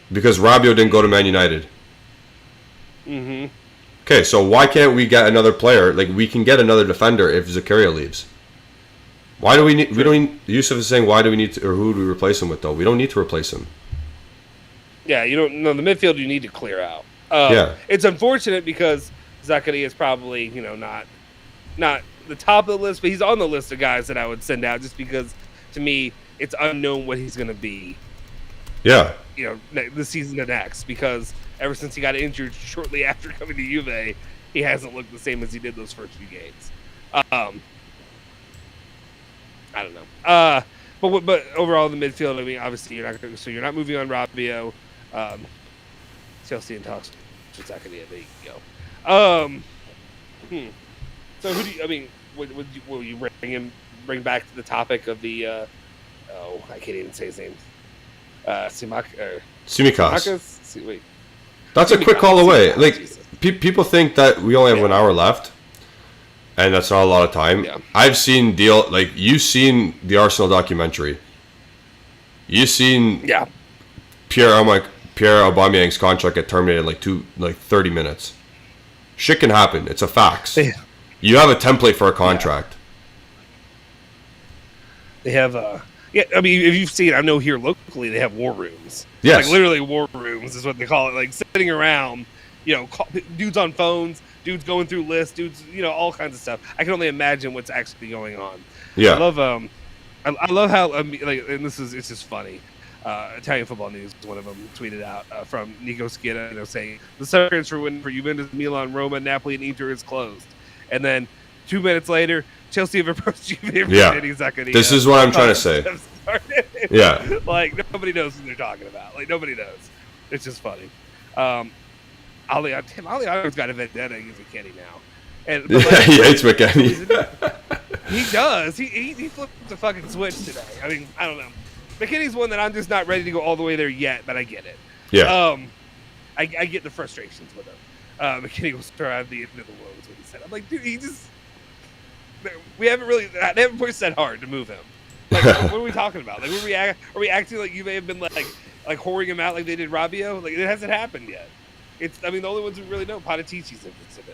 Because Rabiot didn't go to Man United. Mm-hmm. Okay, so why can't we get another player? Like, we can get another defender if Zakaria leaves. Why do we need... We don't need... Yusuf is saying, why do we need to... Or who do we replace him with, though? We don't need to replace him. Yeah, you don't... No, the midfield you need to clear out. Yeah. It's unfortunate because Zakaria is probably, not the top of the list, but he's on the list of guys that I would send out just because, to me, it's unknown what he's going to be. Yeah. This season and next, because ever since he got injured shortly after coming to Juve, he hasn't looked the same as he did those first few games. I don't know. But overall, in the midfield, I mean, obviously you're not moving on Rabiot. Chelsea in talks with Zakaria. There you go. So who do you? I mean, will you bring back to the topic of the? I can't even say his name. Tsimikas. Wait. That's a quick call away. Like, people think that we only have 1 hour left, and that's not a lot of time. Yeah. I've seen you've seen the Arsenal documentary. You've seen Pierre Aubameyang's contract get terminated in 30 minutes. Shit can happen. It's a fax. Yeah. You have a template for a contract. They have I mean, if you've seen, I know here locally they have war rooms. Yes. Like literally war rooms is what they call it. Like sitting around, dudes on phones, dudes going through lists, dudes, all kinds of stuff. I can only imagine what's actually going on. Yeah. I love I love how and it's just funny. Italian Football News, one of them tweeted out from Nico Scheda, saying the summer transfer window for Juventus, Milan, Roma, Napoli, and Inter is closed. And then 2 minutes later, Chelsea have approached Juve. Yeah. This is what I'm trying to say. Yeah. Like, nobody knows what they're talking about. Like, nobody knows. It's just funny. Ali's got a vendetta against McKennie now. And he hates McKennie. He does. He flipped the fucking switch today. I mean, I don't know. McKennie's one that I'm just not ready to go all the way there yet, but I get it. Yeah. I get the frustrations with him. McKennie will start out the end of the world, is what he said. I'm like, dude, they haven't pushed that hard to move him. Like, what are we talking about? Like, are we acting like you may have been like whoring him out like they did Rabiot? Like, it hasn't happened yet. The only ones who really know, Patatici's interested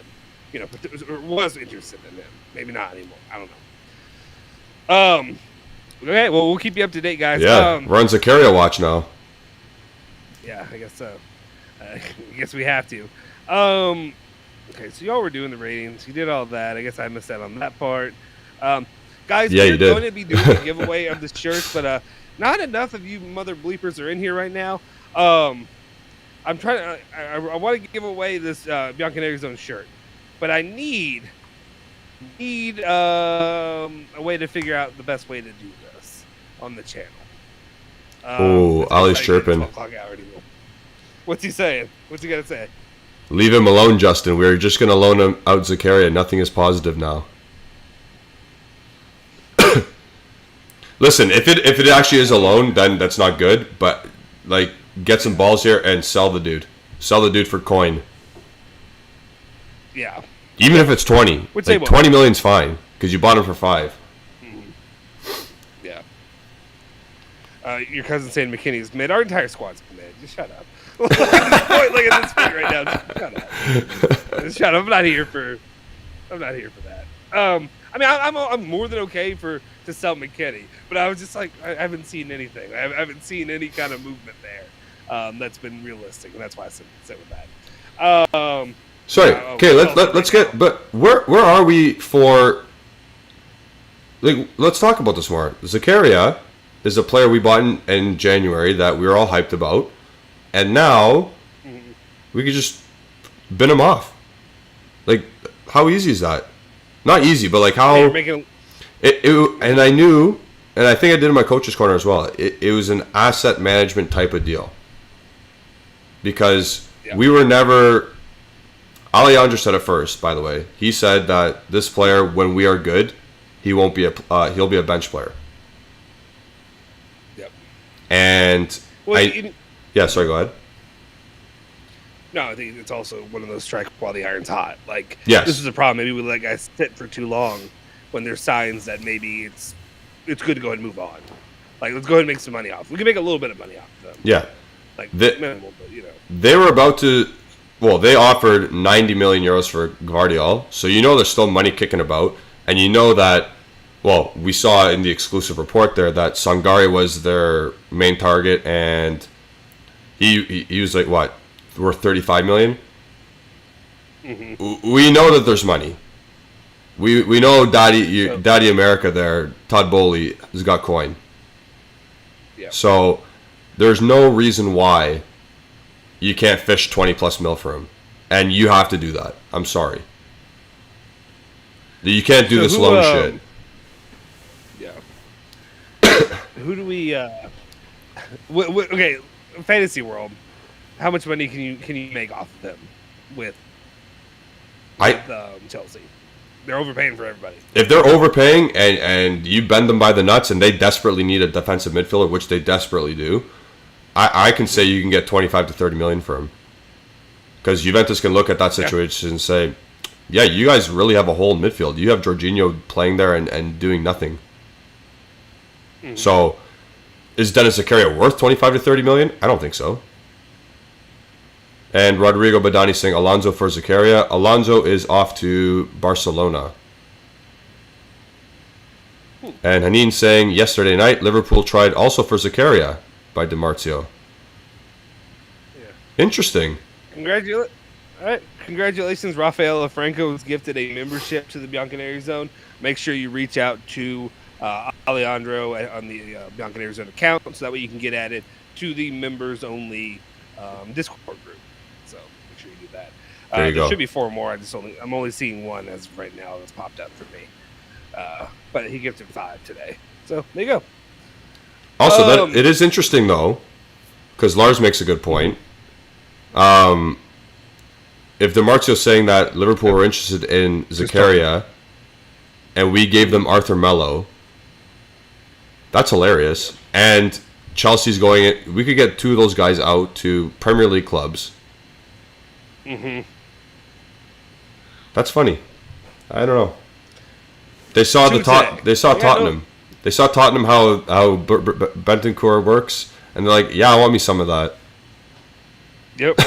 in, or was interested in him. Maybe not anymore. I don't know. Okay, well, we'll keep you up to date, guys. Yeah, we're on Zakaria watch now. Yeah, I guess so. I guess we have to. Okay, so y'all were doing the ratings. You did all that. I guess I missed out on that part. Guys, Yeah, we're you did. going to be doing a giveaway of the shirts, but not enough of you mother bleepers are in here right now. I'm trying to. I want to give away this Bianconeri Zone shirt, but I need a way to figure out the best way to do this on the channel. Ollie's chirping. 12 o'clock hour anymore. What's he saying? What's he got to say? Leave him alone, Justin. We're just going to loan him out Zakaria. Nothing is positive now. Listen, if it actually is a loan, then that's not good. But, like, get some balls here and sell the dude. Sell the dude for coin. Yeah. Even if it's 20. Which like, 20 million's fine. Because you bought him for 5. Yeah. Your cousin saying McKinney's mid. Our entire squad's mid. Just shut up. Look at this thing right now. Just shut up. Just shut up. I'm not here for that. I mean, I'm more than okay to sell McKinney, but I was just like, I haven't seen anything. I haven't seen any kind of movement there that's been realistic, and that's why I sit with that. Sorry. Okay, let's get. But where are we for? Like, let's talk about this more. Zakaria is a player we bought in January that we were all hyped about, and now we could just bin him off. Like, how easy is that? Not easy, but like how. And I knew, and I think I did in my coach's corner as well. It was an asset management type of deal because we were never. Alejandro said it first, by the way. He said that this player, when we are good, he'll be a bench player. Yep. And sorry, go ahead. No, I think it's also one of those strike while the iron's hot. Like, yes. This is a problem. Maybe we let guys sit for too long when there's signs that maybe it's good to go ahead and move on. Like, let's go ahead and make some money off. We can make a little bit of money off them. Yeah. Like, minimal, but, you know. They were about to. Well, they offered 90 million euros for Gvardiol, so you know there's still money kicking about, and you know that. Well, we saw in the exclusive report there that Sangare was their main target, and he was like what, worth 35 million. Mm-hmm. We know that there's money. We know Daddy America there, Todd Bowley has got coin. Yeah. So there's no reason why you can't fish 20 plus mil for him, and you have to do that. I'm sorry. You can't do this loan shit. Yeah. Who do we? Okay, fantasy world. How much money can you make off of them with Chelsea? They're overpaying for everybody. If they're overpaying and you bend them by the nuts and they desperately need a defensive midfielder, which they desperately do, I can say you can get 25 to 30 million for him. Because Juventus can look at that situation and say, yeah, you guys really have a hole in midfield. You have Jorginho playing there and doing nothing. Mm-hmm. So, is Dennis Zakaria worth 25 to 30 million? I don't think so. And Rodrigo Badani saying Alonso for Zakaria. Alonso is off to Barcelona. And Hanin saying yesterday night Liverpool tried also for Zakaria by DiMarzio. Yeah. Interesting. Congratulations, Rafael Franco was gifted a membership to the Bianconeri Zone. Make sure you reach out to Alejandro on the Bianconeri Zone account so that way you can get added to the members only Discord group. So make sure you do that. There should be 4 more. I'm only seeing 1 as of right now that's popped up for me. But he gifted 5 today. So there you go. Also, it is interesting though, because Lars makes a good point. If DiMarzio's saying that Liverpool were interested in Zakaria, and we gave them Arthur Melo, that's hilarious. And Chelsea's going in. We could get 2 of those guys out to Premier League clubs. Mm-hmm. That's funny. I don't know. They saw Tottenham. No. They saw Tottenham how Bentancur works, and they're like, yeah, I want me some of that. Yep.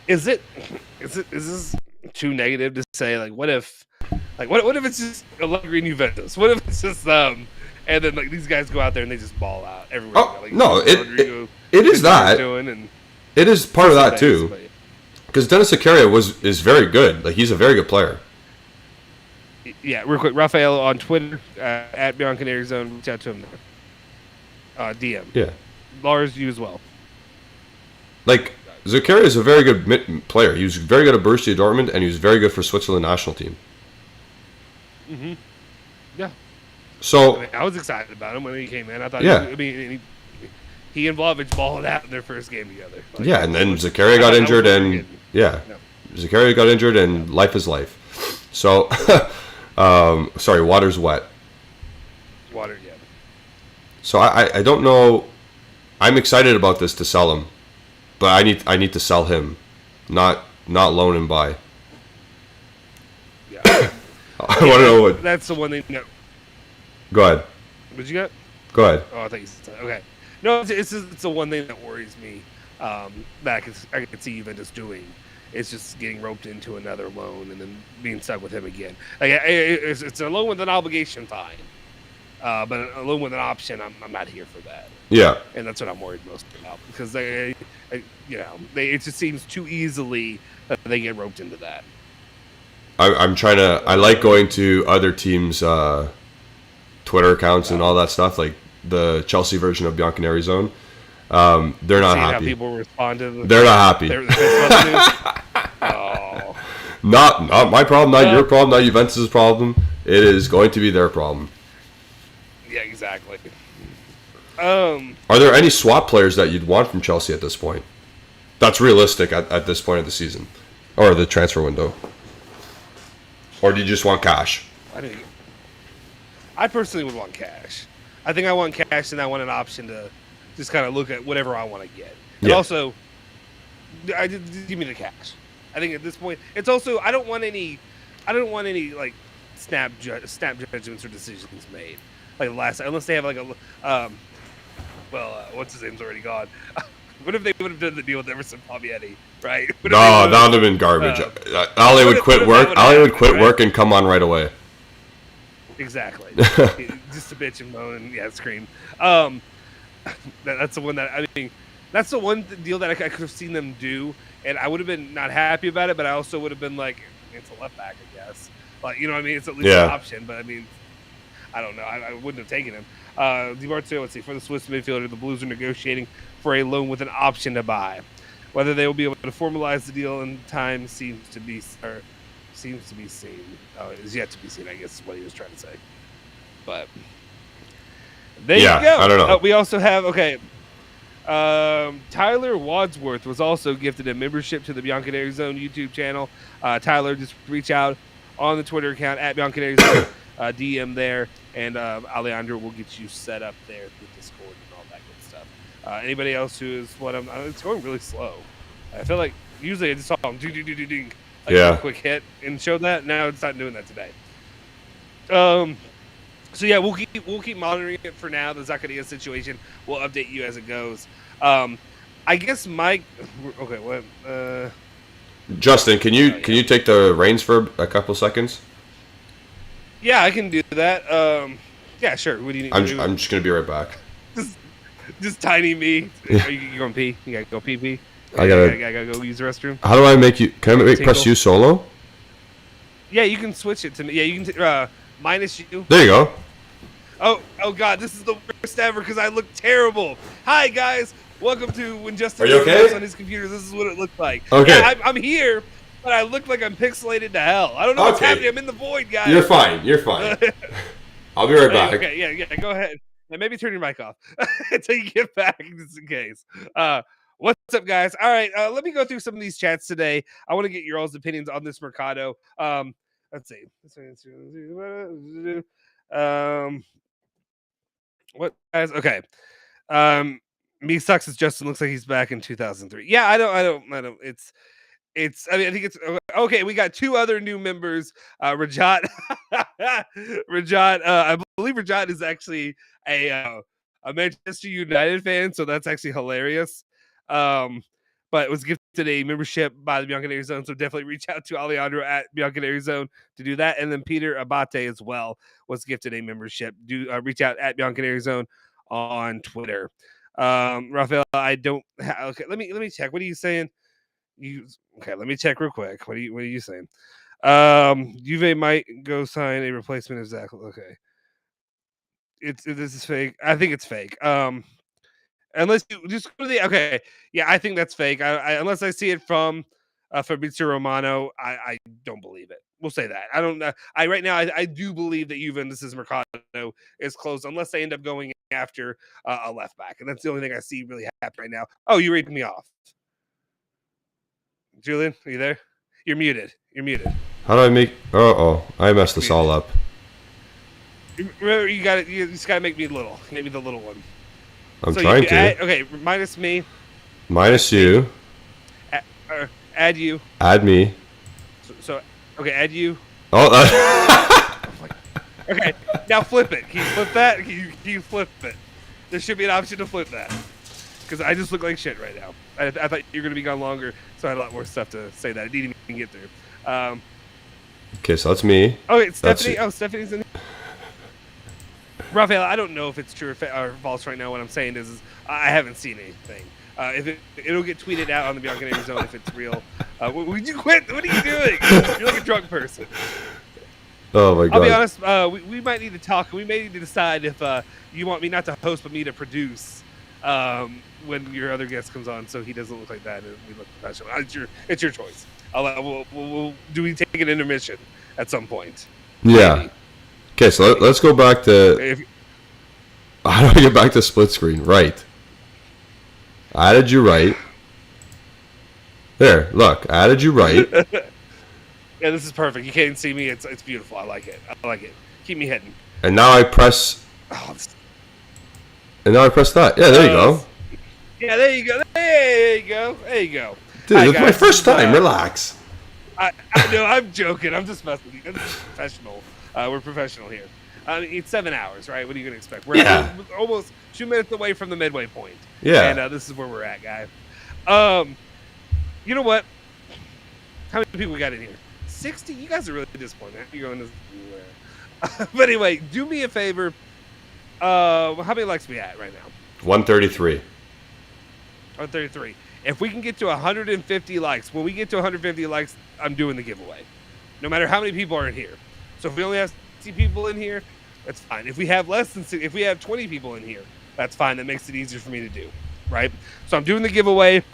Is this too negative to say? Like, what if it's just Allegri and Juventus? What if it's just and then like these guys go out there and they just ball out everywhere? Oh, no, it is that. It is part of that too. Because Dennis Zakaria is very good. Like, he's a very good player. Yeah, real quick. Raphael on Twitter at Beyond Canary Zone. Reach out to him there. DM. Yeah. Lars, you as well. Like, Zakaria is a very good player. He was very good at Borussia Dortmund, and he was very good for Switzerland national team. Mm-hmm. Yeah. So I was excited about him when he came in. I thought, yeah. He and Vlahovic balled out in their first game together. Like, yeah, and then Zakaria got injured, and Zakaria got injured, and life is life. So, sorry, water's wet. Water, yeah. So I don't know. I'm excited about this to sell him, but I need to sell him, not loan and buy. Yeah. I want to know what. That's the one thing. No. Go ahead. What'd you got? Go ahead. Oh, I thought you said okay. No, it's the one thing that worries me that I could see Juventus doing. It's just getting roped into another loan and then being stuck with him again. Like, it's a loan with an obligation, fine. But a loan with an option, I'm not here for that. Yeah. And that's what I'm worried most about because it just seems too easily that they get roped into that. I'm trying to. I like going to other teams' Twitter accounts and all that stuff, like the Chelsea version of Bianconeri Zone. They're not happy. How people respond to they're not happy. Oh. Not my problem, not your problem, not Juventus' problem. It is going to be their problem. Yeah, exactly. Are there any swap players that you'd want from Chelsea at this point? That's realistic at this point of the season or the transfer window. Or do you just want cash? I personally would want cash. I think I want cash, and I want an option to just kind of look at whatever I want to get. And also, give me the cash. I think at this point, it's also I don't want any like snap judgments or decisions made like unless they have like a what's his name's already gone. What if they would have done the deal with Emerson Palmieri, right? No, that would have been garbage. Ali would quit work. Ali would quit work and come on right away. Exactly. Just a bitch and moan and scream. That's the one that that's the one deal that I could have seen them do, and I would have been not happy about it, but I also would have been like, it's a left back, I guess. Like, you know what I mean? It's at least an option, but I mean, I don't know. I wouldn't have taken him. DiMarzio, let's see, for the Swiss midfielder, the Blues are negotiating for a loan with an option to buy. Whether they will be able to formalize the deal in time seems to be seen. Is yet to be seen, I guess is what he was trying to say. But there you go. I don't know. We also have Tyler Wadsworth was also gifted a membership to the Bianconeri Zone YouTube channel. Tyler, just reach out on the Twitter account at Bianconeri Zone, DM there, and Alejandro will get you set up there with Discord and all that good stuff. Anybody else who is it's going really slow. I feel like usually I just saw him ding, like a quick hit and showed that. Now it's not doing that today. So yeah, we'll keep monitoring it for now. The Zakaria situation, we'll update you as it goes. I guess Mike. Okay, what? Justin, can you take the reins for a couple seconds? Yeah, I can do that. Yeah, sure. What do you need? I'm just gonna be right back. Just tiny me. Are you going pee? You gotta go pee. I gotta go use the restroom. How do I make you? Can I press you solo? Yeah, you can switch it to me. Yeah, you can minus you. There you go. Oh God, this is the worst ever because I look terrible. Hi guys, welcome to when Justin Are you okay? on his computer. This is what it looked like. Okay. Yeah, I'm here, but I look like I'm pixelated to hell. I don't know what's happening. I'm in the void, guys. You're fine. I'll be right back. Okay, yeah, go ahead. And maybe turn your mic off until you get back, just in case. What's up, guys? All right, let me go through some of these chats today. I want to get your all's opinions on this mercato. Let's see. What guys? Okay. Me sucks as Justin looks like he's back in 2003. Yeah, I don't. I mean, I think it's okay. We got two other new members. Rajat, I believe Rajat is actually a Manchester United fan, so that's actually hilarious. But was gifted a membership by the Bianconeri Zone, so definitely reach out to Alejandro at Bianconeri Zone to do that. And then Peter Abate as well was gifted a membership. Do reach out at Bianconeri Zone on Twitter. Raphael, I don't. Okay, let me check. What are you saying? Okay, let me check real quick. What are you saying? Juve might go sign a replacement of Zach. Okay, this is fake. I think it's fake. Unless you just go to the yeah, I think that's fake. Unless I see it from Fabrizio Romano, I don't believe it. We'll say that. I don't know. Right now I do believe that Juventus' mercato is closed unless they end up going after a left back, and that's the only thing I see really happen right now. Oh, you reading me off, Julian? Are you there? You're muted. You're muted. How do I make? I messed this all up. Remember, you got it. You just gotta make me little. Make me the little one. I'm trying to. Okay, minus me. Minus you. Add you. Add me. So okay, add you. Oh. Okay, now flip it. Can you flip that? Can you flip it? There should be an option to flip that. Because I just look like shit right now. I thought you were going to be gone longer, so I had a lot more stuff to say that I didn't even get through. Okay, so that's me. Oh, wait, Stephanie. Oh, Stephanie's in here. Raphael, I don't know if it's true or false right now. What I'm saying is I haven't seen anything. If it'll get tweeted out on the Bianconeri Zone if it's real. Would you quit? What are you doing? You're like a drunk person. Oh my god. I'll be honest. We might need to talk. We may need to decide if you want me not to host, but me to produce when your other guest comes on, so he doesn't look like that and we look professional. It's your choice. We'll do we take an intermission at some point? Yeah. Maybe. Okay, so let's go back to. How do I get back to split screen? Right. I added you right. There, look. I added you right. Yeah, this is perfect. You can't see me. It's beautiful. I like it. I like it. Keep me hidden. And now I press. And now I press that. Yeah, there you go. Yeah, there you go. There you go. There you go. Dude, it's my first time. Relax. I know. I'm joking. I'm just messing with you. This is professional. We're professional here. It's 7 hours, right? What are you going to expect? We're almost 2 minutes away from the midway point. Yeah. And this is where we're at, guy. You know what? How many people we got in here? 60? You guys are really disappointed. You're going to... But anyway, do me a favor. How many likes we at right now? 133. 133. If we can get to 150 likes, when we get to 150 likes, I'm doing the giveaway. No matter how many people are in here. So if we only have 60 people in here, that's fine. If we have if we have 20 people in here, that's fine. That makes it easier for me to do, right? So I'm doing the giveaway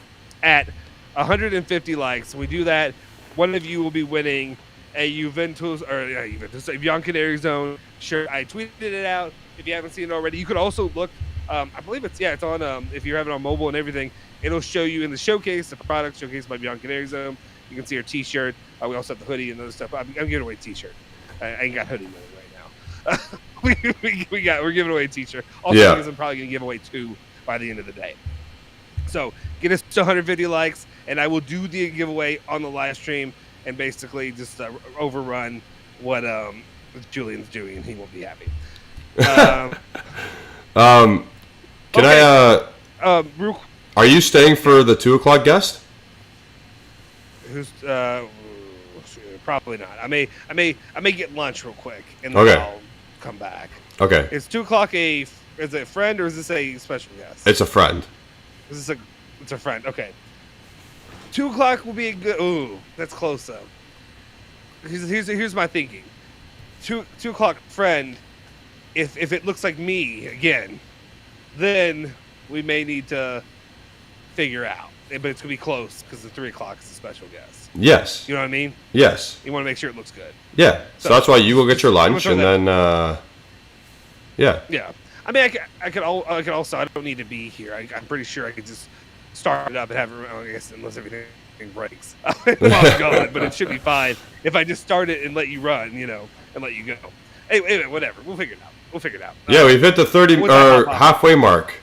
at 150 likes. When we do that, one of you will be winning a Juventus a Bianconeri Zone shirt. I tweeted it out. If you haven't seen it already, you could also look. I believe it's on. If you have it on mobile and everything, it'll show you in the showcase, the product showcase by Bianconeri Zone. You can see our T-shirt. We also have the hoodie and other stuff. I'm giving away a T-shirt. I ain't got hoodie money right now. We're giving away a T-shirt. Also, because I'm probably gonna give away 2 by the end of the day. So get us to 150 likes, and I will do the giveaway on the live stream and basically just overrun what Julian's doing, and he won't be happy. Are you staying for the 2 o'clock guest? Who's probably not. I may get lunch real quick and then I'll come back. Okay. Is 2 o'clock is it a friend or is this a special guest? It's a friend. It's a friend. Okay. 2 o'clock will be a good. Ooh, that's close though. Here's my thinking. 2 o'clock friend. If it looks like me again, then we may need to figure out. But it's gonna be close because the 3 o'clock is a special guest. Yes. You know what I mean? Yes. You want to make sure it looks good. Yeah. So that's why you go get your lunch and then. Yeah. Yeah. I mean, I could also. I don't need to be here. I'm pretty sure I could just start it up and have it. I guess unless everything breaks, while I'm gone. But it should be fine if I just start it and let you run, and let you go. Anyway, whatever. We'll figure it out. Yeah, we've hit the 30 or halfway mark.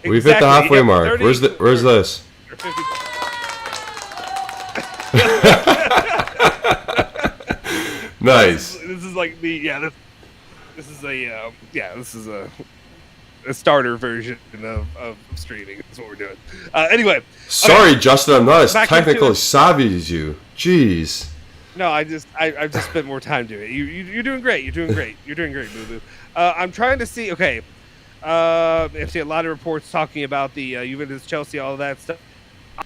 Exactly. We've hit the halfway mark. Where's this? Nice. This is like this is a starter version of streaming. That's what we're doing. Anyway. Sorry, okay. Justin, I'm not as technically savvy as you. Jeez. No, I've just spent more time doing it. You're doing great. You're doing great, Boo Boo. I'm trying to see. Okay. I've seen a lot of reports talking about the Juventus, Chelsea, all of that stuff.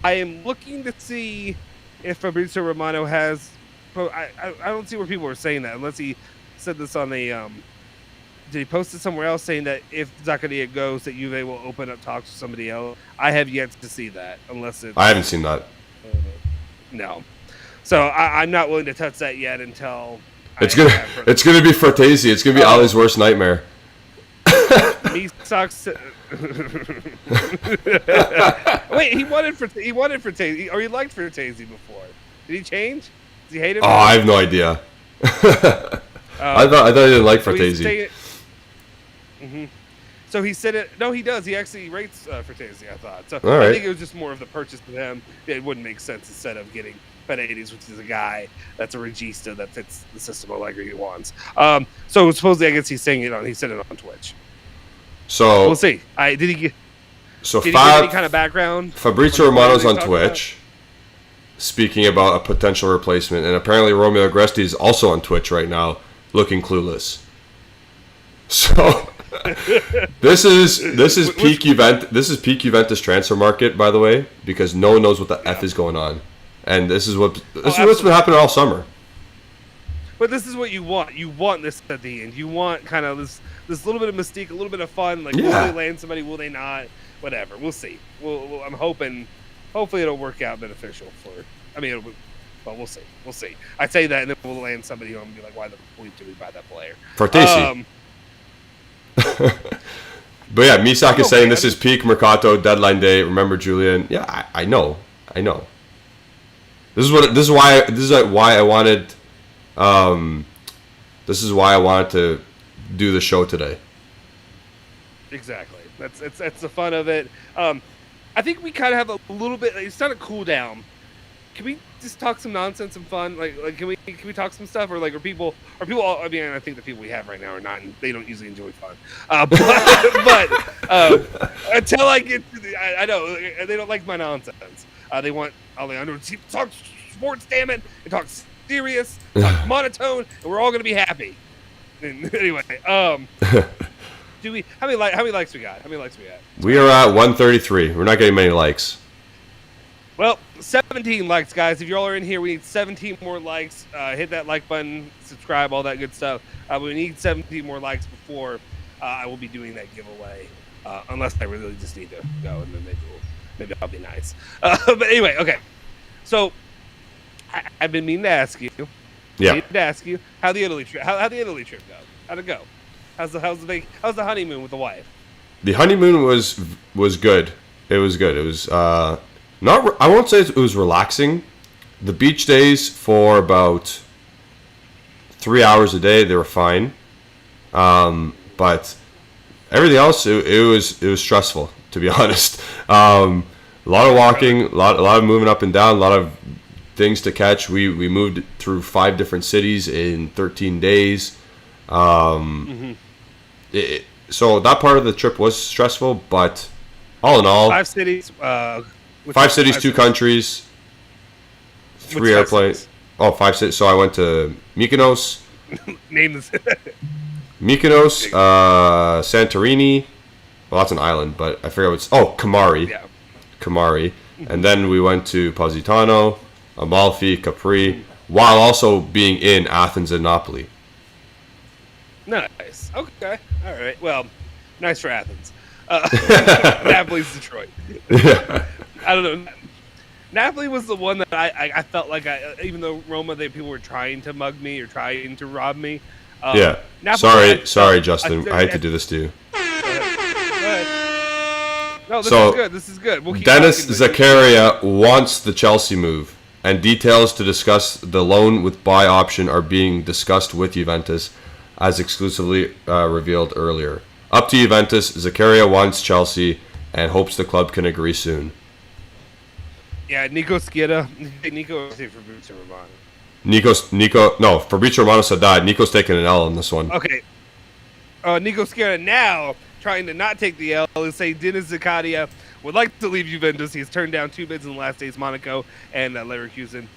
I am looking to see if Fabrizio Romano has. I don't see where people are saying that unless he said this on a. Did he post it somewhere else saying that if Zakaria goes, that Juve will open up talks with somebody else? I have yet to see that, unless it's. I haven't seen that. No, so I'm not willing to touch that yet until. It's gonna be Fortesi. It's gonna be Ali's worst nightmare. Me sucks. Wait, he wanted Fortesi, or he liked Fortesi before. Did he change? Does he hate him? Oh, I have no idea. I thought he didn't like Fortesi. So he said it. No, he does. He actually rates Fortesi, I thought. So right. I think it was just more of the purchase for him. It wouldn't make sense instead of getting Paredes, which is a guy that's a regista that fits the system Allegri wants. So supposedly, I guess he said it on Twitch. So we'll see. Did he get any kind of background? Fabrizio Romano's on Twitch, speaking about a potential replacement, and apparently Romeo Agresti is also on Twitch right now, looking clueless. So this is peak Juventus transfer market, by the way, because no one knows what the F is going on, and this is what's been happening all summer. But this is what you want. You want this at the end. You want kind of this little bit of mystique, a little bit of fun. Like, will they land somebody? Will they not? Whatever. We'll see. I'm hoping. Hopefully, it'll work out beneficial for. I mean, we'll see. We'll see. I say that, and then we'll land somebody who I'm gonna be like, why the bleep did we buy that player? Fortesi. But yeah, Misak is saying this is peak mercato deadline day. Remember Julian? Yeah, I know. This is why I wanted. This is why I wanted to do the show today. Exactly. That's the fun of it. I think we kind of have a little bit. It's not a cool down. Can we just talk some nonsense and fun? Like can we talk some stuff, or like are people? All, I mean, I think the people we have right now are not. They don't usually enjoy fun. But until I get to I know they don't like my nonsense. They want Alejandro to talk sports, damn it, and talk serious, talk monotone, and we're all gonna be happy. And anyway, do we? How many likes we got? How many likes we got? We are at 133. We're not getting many likes. Well, 17 likes, guys. If y'all are in here, we need 17 more likes. Hit that like button, subscribe, all that good stuff. We need 17 more likes before I will be doing that giveaway. Unless I really just need to go, and then maybe I'll be nice. But anyway, okay. So I've been meaning to ask you. Yeah. How the Italy trip. How the Italy trip go? How'd it go? How's the honeymoon with the wife? The honeymoon was good. It was good. It was not. I won't say it was relaxing. The beach days for about 3 hours a day, they were fine. But everything else, it was stressful, to be honest. A lot of walking, a lot of moving up and down, a lot of things to catch. We moved through 5 different cities in 13 days. So that part of the trip was stressful, but all in all, 5 cities. 5 cities, 2 countries, 3 airplanes. Oh, 5 cities. So I went to Mykonos. Name this. Mykonos, Santorini. Well, that's an island, but I forget what's. Oh, Kamari. Yeah. Kamari. And then we went to Positano, Amalfi, Capri, while also being in Athens and Napoli. Nice. Okay. All right. Well, nice for Athens. Napoli's Detroit. Yeah. I don't know. Napoli was the one that I felt like even though Roma, people were trying to mug me or trying to rob me. Yeah. Napoli, Sorry, Justin. I hate to do this to you. No, this is good. We'll keep Dennis talking, Zakaria wants the Chelsea move, and details to discuss the loan with buy option are being discussed with Juventus, as exclusively revealed earlier. Up to Juventus, Zakaria wants Chelsea and hopes the club can agree soon. Yeah, Nico Scheda. Nico for Fabrizio Romano. No, Fabrizio Romano said that. Nico's taking an L on this one. Okay. Nico Scheda now trying to not take the L is saying Dennis Zakaria would like to leave Juventus. He has turned down 2 bids in the last days, Monaco and Leverkusen,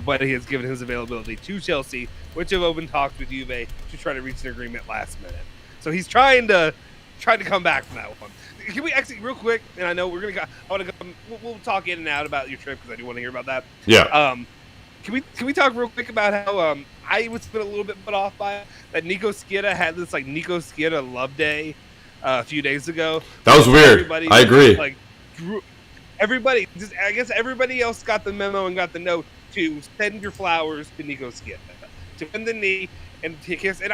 but he has given his availability to Chelsea, which have opened talks with Juve to try to reach an agreement last minute. So he's trying to come back from that one. can we actually real quick? And I know we're gonna. I want to go. We'll talk in and out about your trip because I do want to hear about that. Yeah. Can we talk real quick about how I was been a little bit put off by it, that Nico Skida had this like Nico Skida love day a few days ago. That was weird. I agree. Like everybody, just I guess everybody else got the memo and got the note to send your flowers to Nico Skida, to bend the knee and to kiss. And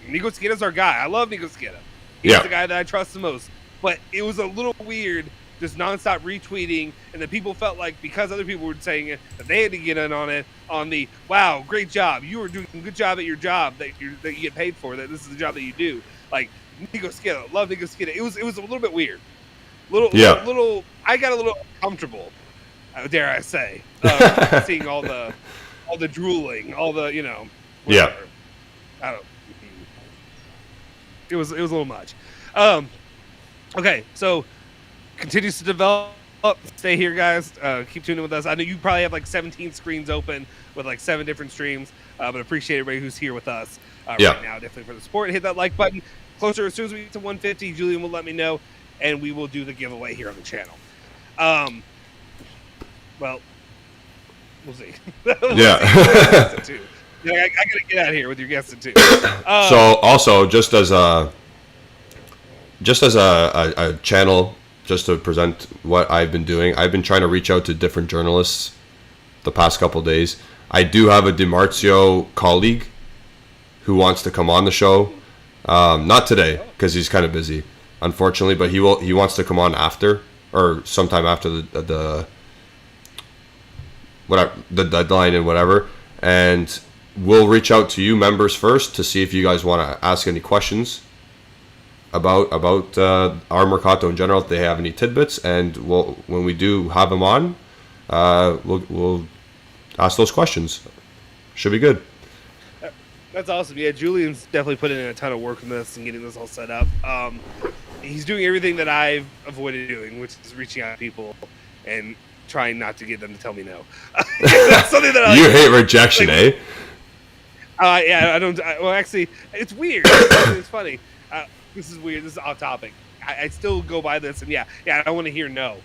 Nico Skida's our guy. I love Nico Skida. He's the guy that I trust the most. But it was a little weird, just nonstop retweeting, and then people felt like because other people were saying it, that they had to get in on it. On the wow, great job! You were doing a good job at your job that you get paid for. That this is the job that you do. Like Nico Skida, love Nico Skida. It was a little bit weird. Little. I got a little uncomfortable. Dare I say, seeing all the drooling, all the whatever. Yeah. I don't. It was a little much. Okay, so continues to develop. Stay here, guys. Keep tuning with us. I know you probably have like 17 screens open with like 7 different streams, but appreciate everybody who's here with us right now. Definitely for the support. Hit that like button. Closer as soon as we get to 150, Julian will let me know, and we will do the giveaway here on the channel. Well, we'll see. Yeah. I gotta get out of here with your guests too. So also, just as a channel, just to present what I've been doing, I've been trying to reach out to different journalists the past couple days. I do have a DiMarzio colleague who wants to come on the show. Not today because he's kind of busy, unfortunately, but he wants to come on after or sometime after the deadline and whatever. And we'll reach out to you members first to see if you guys want to ask any questions about our mercato in general, if they have any tidbits, and when we do have them on, we'll ask those questions. Should be good. That's awesome. Yeah, Julian's definitely put in a ton of work on this and getting this all set up. He's doing everything that I've avoided doing, which is reaching out to people and trying not to get them to tell me no. That's something that you hate rejection, eh? Yeah, I don't. Well, actually, it's weird. It's funny. This is weird. This is off topic. I still go by this, and yeah, I want to hear no.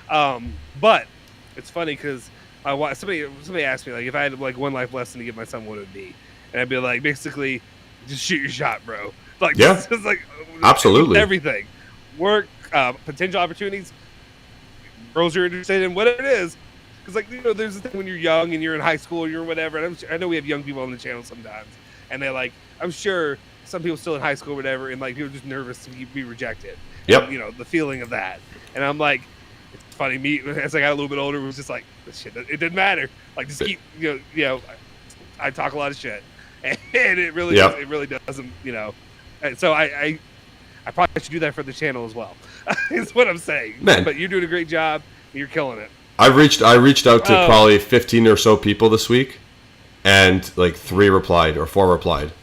But it's funny because somebody asked me like if I had like one life lesson to give my son, what it would be, and I'd be like, basically, just shoot your shot, bro. Like, yeah, just like absolutely everything, work, potential opportunities, girls you're interested in, whatever it is. Because like there's a thing when you're young and you're in high school or you're whatever. And I know we have young people on the channel sometimes, and they're like, I'm sure some people still in high school or whatever, and like people are just nervous to be rejected. Yep. And, the feeling of that. And I'm like, it's funny. Me as I got a little bit older, it was just like, this shit. It didn't matter. Like just keep I talk a lot of shit, and it really doesn't. And so I probably should do that for the channel as well. Is what I'm saying. Man. But you're doing a great job. You're killing it. I reached out to probably 15 or so people this week, and like 3 replied or 4 replied.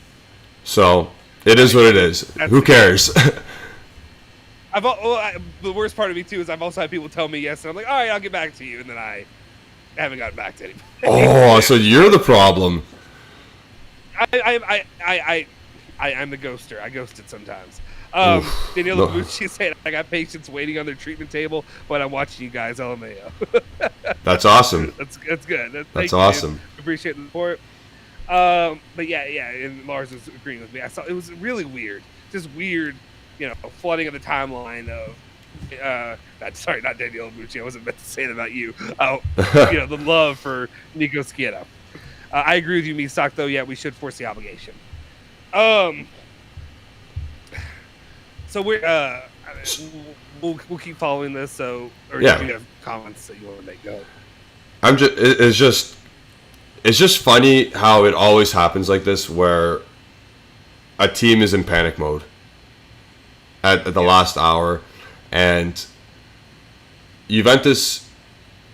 So it is what it is. Who cares? The worst part of me too is I've also had people tell me yes, and I'm like, all right, I'll get back to you, and then I haven't gotten back to anybody. Oh, so you're the problem. I'm the ghoster. I ghosted sometimes. Daniela Bucci said, I got patients waiting on their treatment table, but I'm watching you guys, LMAO. That's awesome. That's good. That's awesome. You, appreciate the support. But yeah, and Lars was agreeing with me. I saw it was really weird. Just weird, flooding of the timeline of not Daniela Bucci. I wasn't meant to say that about you. The love for Nico Skida. I agree with you, Misak, though. Yeah, we should force the obligation. So we'll keep following this. So, or do you have comments that you want to make? Go. It's just funny how it always happens like this, where a team is in panic mode at the last hour, and Juventus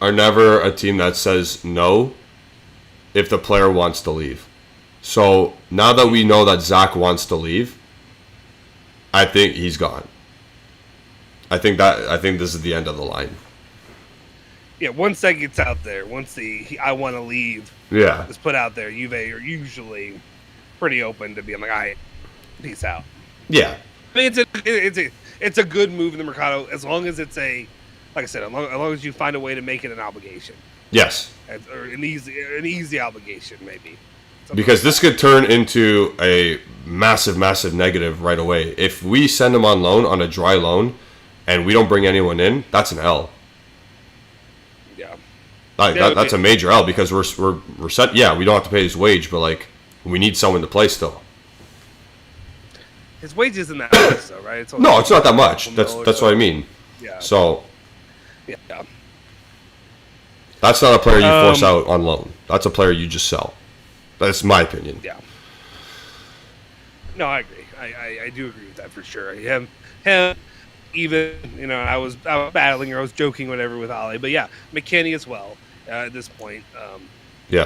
are never a team that says no if the player wants to leave. So now that we know that Zach wants to leave, I think he's gone. I think this is the end of the line. Yeah, once that gets out there, once I want to leave is put out there, Juve are usually pretty open to being like, all right, peace out. Yeah. I mean, it's it's a good move in the mercato as long as it's like I said, as long as you find a way to make it an obligation. Yes. Or an easy obligation, maybe. Because this could turn into a massive, massive negative right away. If we send him on loan, on a dry loan, and we don't bring anyone in, that's an L. Yeah. That's a major L because we're set. Yeah, we don't have to pay his wage, but like we need someone to play still. His wage isn't that much, though, right? It's No, it's not that much. That's what I mean. Yeah. So. Yeah. That's not a player you force out on loan. That's a player you just sell. That's my opinion. Yeah. No, I agree. I do agree with that for sure. Him, even, you know, I was battling or I was joking, whatever, with Ali. But yeah, McKennie as well at this point.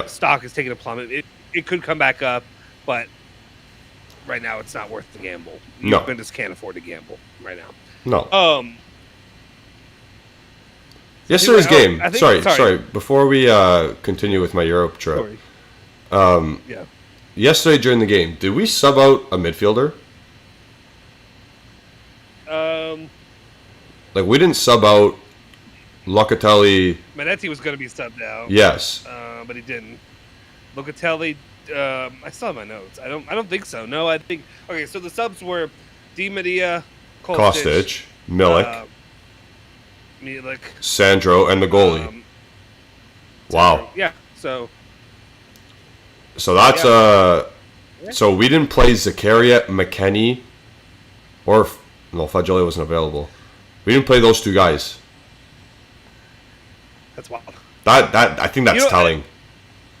Stock is taking a plummet. It could come back up, but right now it's not worth the gamble. No. Juventus can't afford to gamble right now. No. Yesterday's game. Sorry. Before we continue with my Europe trip. Yeah. Yesterday during the game, did we sub out a midfielder? Like we didn't sub out Locatelli. Manetti was going to be subbed out. Yes. But he didn't. Locatelli. I still have my notes. I don't think so. No, I think. Okay, so the subs were Di Maria, Kostic, Milik, Sandro, and the goalie. Wow. Yeah. So that's So we didn't play Zakaria, McKennie, or Fagioli wasn't available. We didn't play those two guys. That's wild. That I think that's telling.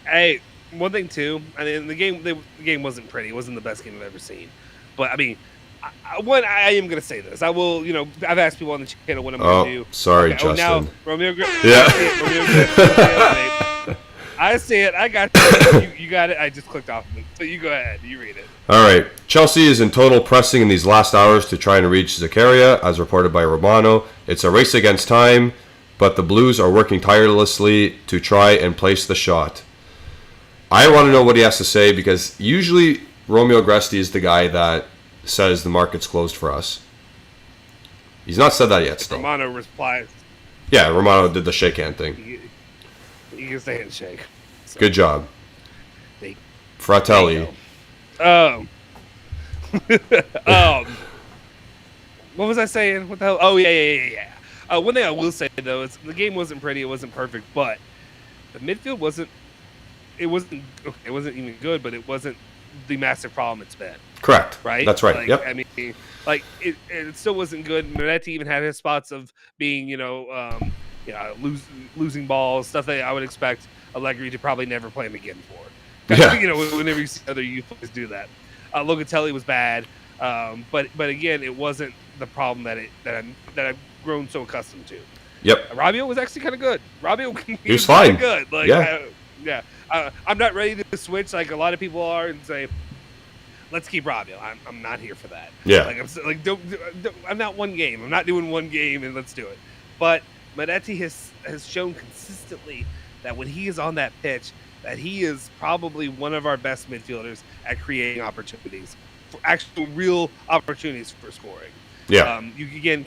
Hey, one thing too. I mean, the game wasn't pretty. It wasn't the best game I've ever seen. But I mean, I am going to say this. I will. You know, I've asked people on the channel what I'm going to do. Sorry, okay, Justin. Now Romeo. Yeah. I see it. I got you. You got it. I just clicked off of it. So you go ahead. You read it. All right. Chelsea is in total pressing in these last hours to try and reach Zakaria, as reported by Romano. It's a race against time, but the Blues are working tirelessly to try and place the shot. I want to know what he has to say because usually Romeo Agresti is the guy that says the market's closed for us. He's not said that yet still. Romano replies. Yeah, Romano did the shake hand thing. He gives the handshake. So. Good job. Fratelli. What was I saying? What the hell? Oh, yeah. One thing I will say, though, is the game wasn't pretty. It wasn't perfect, but the midfield wasn't even good, but it wasn't the massive problem it's been. Correct. Right? That's right. Like, yep. I mean, like it still wasn't good. Moretti even had his spots of being, losing balls, stuff that I would expect Allegri to probably never play him again for. Yeah. Whenever you see other youth players do that. Locatelli was bad, but again, it wasn't the problem that I've grown so accustomed to. Yep. Rabiot was actually kind of good. He was fine. Good. Like, yeah. I'm not ready to switch like a lot of people are and say, let's keep Rabiot. I'm not here for that. Yeah. Like I'm not one game. I'm not doing one game and let's do it. But Moretti has shown consistently that when he is on that pitch, that he is probably one of our best midfielders at creating opportunities, for actual real opportunities for scoring. Yeah. You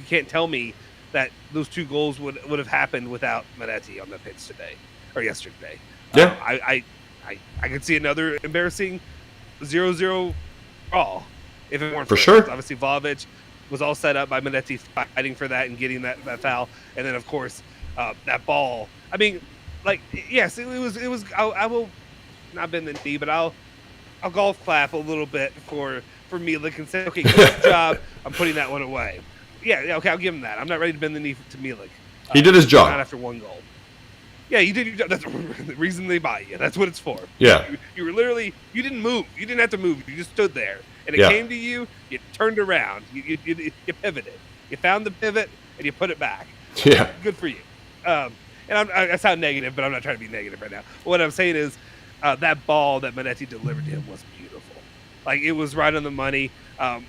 can't tell me that those two goals would have happened without Moretti on the pitch today or yesterday. Yeah. I could see another embarrassing 0-0 all if it weren't for this. sure. Obviously, Vlahovic was all set up by Moretti fighting for that and getting that foul, and then of course that ball. I mean, like, yes, it was. I will not bend the knee, but I'll golf clap a little bit for Milik and say, okay, good job. I'm putting that one away. Yeah, okay, I'll give him that. I'm not ready to bend the knee to Milik. He did his job. Not after one goal. Yeah, you did your job. That's the reason they buy you. That's what it's for. Yeah. You were literally, you didn't move. You didn't have to move. You just stood there. And it came to you, you turned around. You pivoted. You found the pivot, and you put it back. Yeah. Good for you. And I sound negative, but I'm not trying to be negative right now. What I'm saying is that ball that Moretti delivered to him was beautiful. Like, it was right on the money.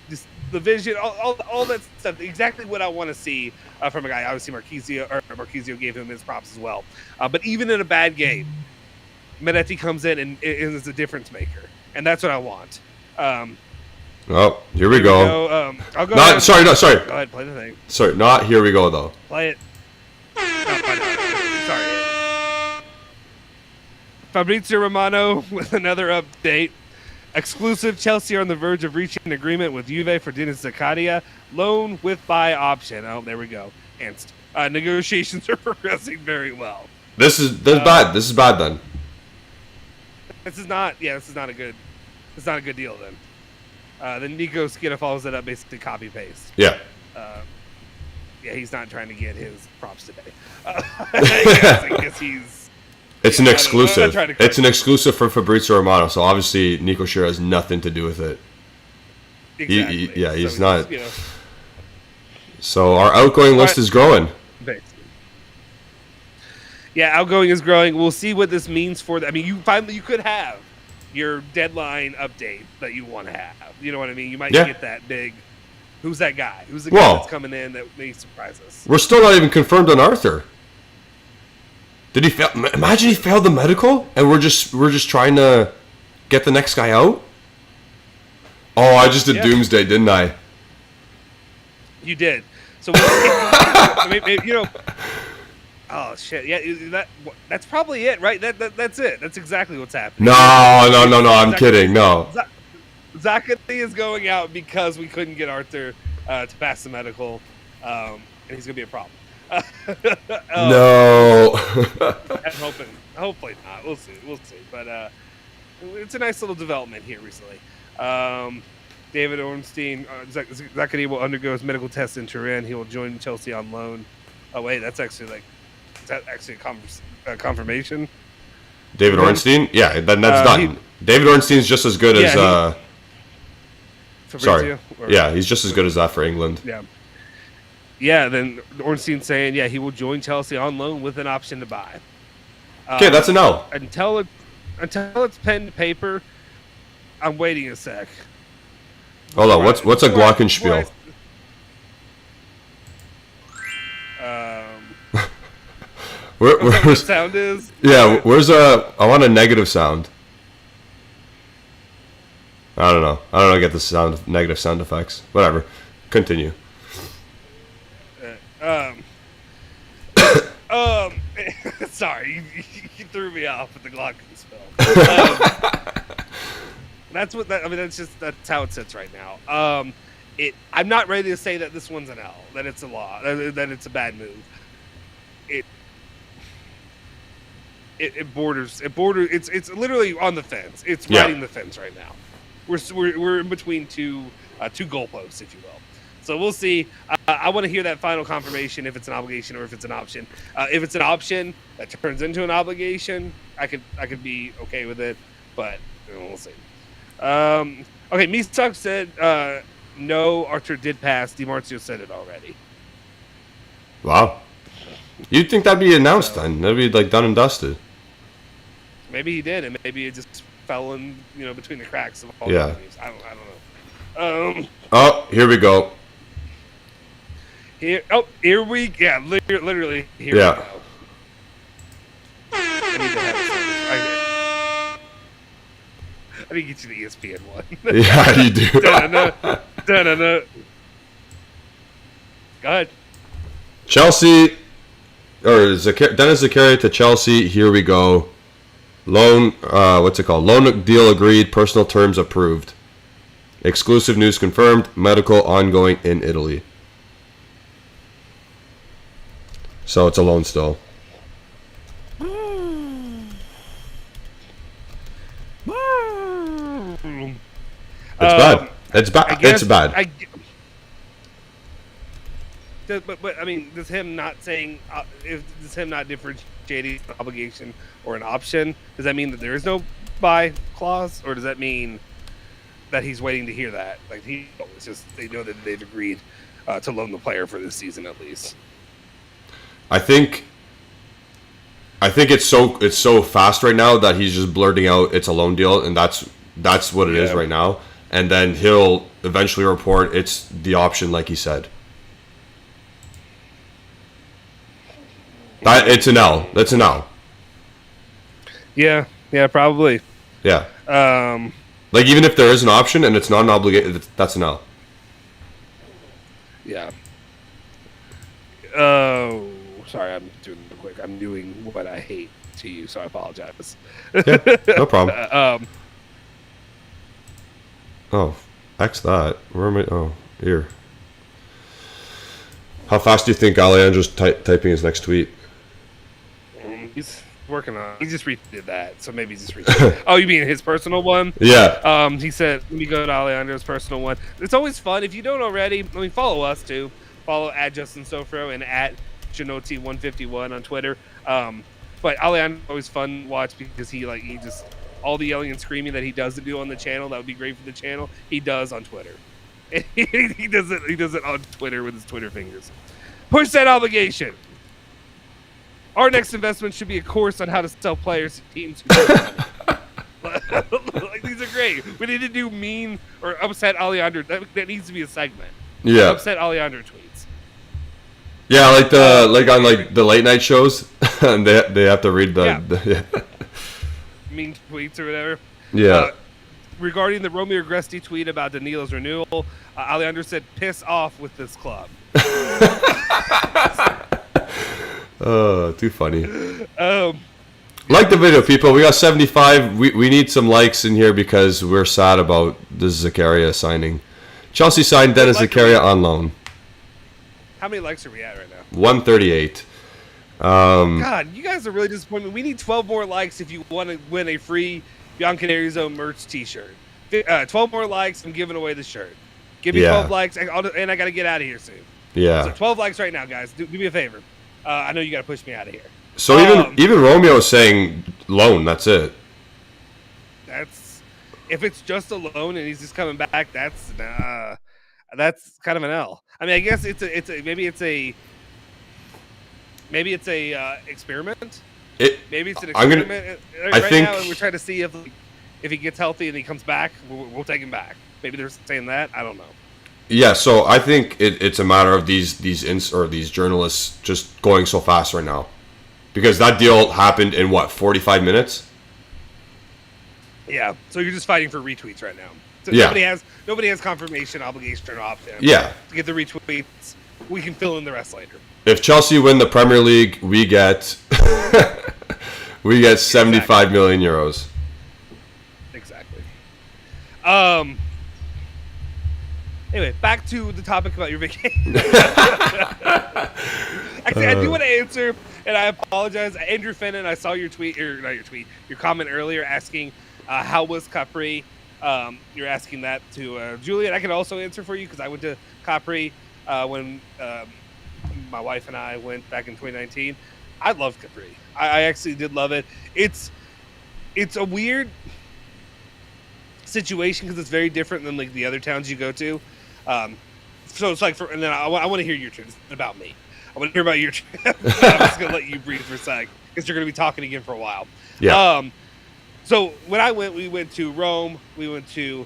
Just the vision, all that stuff, exactly what I want to see from a guy. Obviously, Marquisio gave him his props as well. But even in a bad game, Moretti comes in and is a difference maker. And that's what I want. Oh, here we go. I'll go. Not sorry. Go ahead, play the thing. Sorry, not here we go though. Play it. Sorry. Fabrizio Romano with another update. Exclusive: Chelsea are on the verge of reaching an agreement with Juve for Denis Zakaria. Loan with buy option. Oh, there we go. And negotiations are progressing very well. This is bad. This is bad then. This is not a good. It's not a good deal then. Then Nico Skida follows it up, basically copy paste. Yeah. Yeah, he's not trying to get his props today. I guess he's. It's an exclusive. To It's an exclusive for Fabrizio Romano. So obviously Nico Schira has nothing to do with it. Exactly. He's not. So our outgoing list is growing. Basically. Yeah, outgoing is growing. We'll see what this means for. I mean, you could have your deadline update that you want to have. You know what I mean? You might get that big. Who's that guy? Who's the guy that's coming in that may surprise us? We're still not even confirmed on Arthur. Did he fail? Imagine he failed the medical, and we're just trying to get the next guy out. Oh, I just did doomsday, didn't I? You did. So maybe. Oh shit! Yeah, that's probably it, right? That's it. That's exactly what's happening. No. I'm kidding. No. Zachary is going out because we couldn't get Arthur to pass the medical, and he's gonna be a problem. No. I'm hoping. Hopefully not. We'll see. But it's a nice little development here recently. David Ornstein, Zachary will undergo his medical test in Turin. He will join Chelsea on loan. Oh wait, that's actually a confirmation? David Ornstein? Yeah, then that's done. David Ornstein's just as good as Fabrizio? He's just as good as that for England. Yeah. Yeah, then Ornstein's saying, he will join Chelsea on loan with an option to buy. Okay, that's a no. Until it's pen to paper, I'm waiting a sec. Hold on, what's a glockenspiel? Where's what sound is? Yeah, I want a negative sound. I don't know. Get the negative sound effects. Whatever. Continue. Sorry, you threw me off with the glockenspiel. That's how it sits right now. I'm not ready to say that this one's an L, that it's a law, that it's a bad move. It borders. It's literally on the fence. It's riding the fence right now. We're in between two goalposts, if you will. So we'll see. I want to hear that final confirmation if it's an obligation or if it's an option. If it's an option that turns into an obligation, I could be okay with it, but we'll see. Okay, Misak said no. Archer did pass. DiMarzio said it already. Wow. You'd think that'd be announced then? That'd be like done and dusted. Maybe he did, and maybe it just fell in between the cracks of all the news. I don't know. Oh, here we go. Here we literally here we go. I need to have I need to get you the ESPN one. Yeah, you do. Da-na-na. Go ahead. Chelsea, or Denis Zakaria to Chelsea. Here we go. Loan, Loan deal agreed. Personal terms approved. Exclusive news confirmed. Medical ongoing in Italy. So it's a loan still. It's bad. It's bad. It's bad. But I mean, does him not differentiating an obligation or an option? Does that mean that there is no buy clause, or does that mean that he's waiting to hear that? Like it's just they know that they've agreed to loan the player for this season at least. I think it's so fast right now that he's just blurting out it's a loan deal, and that's what it is right now. And then he'll eventually report it's the option, like he said. It's an L. That's an L. Yeah, probably. Yeah. Like, even if there is an option and it's not an obligation, that's an L. Yeah. Oh, sorry, I'm doing it real quick. I'm doing what I hate to you, so I apologize. Yeah, no problem. Oh, X that. Where am I? Oh, here. How fast do you think Alejandro's typing his next tweet? He's working on. He just retweeted that, so maybe he's just retweeted. Oh, you mean his personal one? Yeah. He said, "Let me go to Alejandro's personal one." It's always fun if you don't already. Follow us too. Follow at Justin Sofro and at Janoti151 on Twitter. But Alejandro's always fun to watch because he just all the yelling and screaming that he doesn't do on the channel that would be great for the channel. He does on Twitter. He does it on Twitter with his Twitter fingers. Push that obligation. Our next investment should be a course on how to sell players to teams. Like, these are great. We need to do mean or upset Alejandro. That needs to be a segment. Yeah. Upset Alejandro tweets. Yeah, like on the late night shows, and they have to read the mean tweets or whatever. Yeah. Regarding the Romeo Agresti tweet about Danilo's renewal, Alejandro said, "Piss off with this club." Oh, too funny. Like the video, people. We got 75. We need some likes in here because we're sad about this Zakaria signing. Chelsea signed Dennis Zakaria on loan. How many likes are we at right now? 138. God, you guys are really disappointed. We need 12 more likes if you want to win a free Bianconeri Zone merch T-shirt. 12 more likes, I'm giving away the shirt. Give me 12 likes, and I got to get out of here soon. Yeah. So 12 likes right now, guys. Do me a favor. I know you got to push me out of here. So even Romeo is saying loan. That's it. That's if it's just a loan and he's just coming back. That's kind of an L. I mean, I guess maybe it's a experiment. Maybe it's an experiment right now, and we're trying to see if he gets healthy and he comes back, we'll take him back. Maybe they're saying that. I don't know. Yeah, so I think it's a matter of these journalists just going so fast right now, because that deal happened in 45 minutes. Yeah, so you're just fighting for retweets right now. So yeah. Nobody has confirmation, obligation, or opt-in. Yeah. To get the retweets, we can fill in the rest later. If Chelsea win the Premier League, we get 75 million euros. Exactly. Anyway, back to the topic about your vacation. Actually, I do want to answer, and I apologize. Andrew Fenton, I saw your comment earlier asking how was Capri. You're asking that to Julian. I can also answer for you because I went to Capri when my wife and I went back in 2019. I loved Capri. I actually did love it. It's a weird situation because it's very different than like the other towns you go to. So it's like, and then I want to hear your trip. It's about me. I want to hear about your trip. I'm just gonna let you breathe for a sec because you're gonna be talking again for a while. Yeah. So when I went, we went to Rome. We went to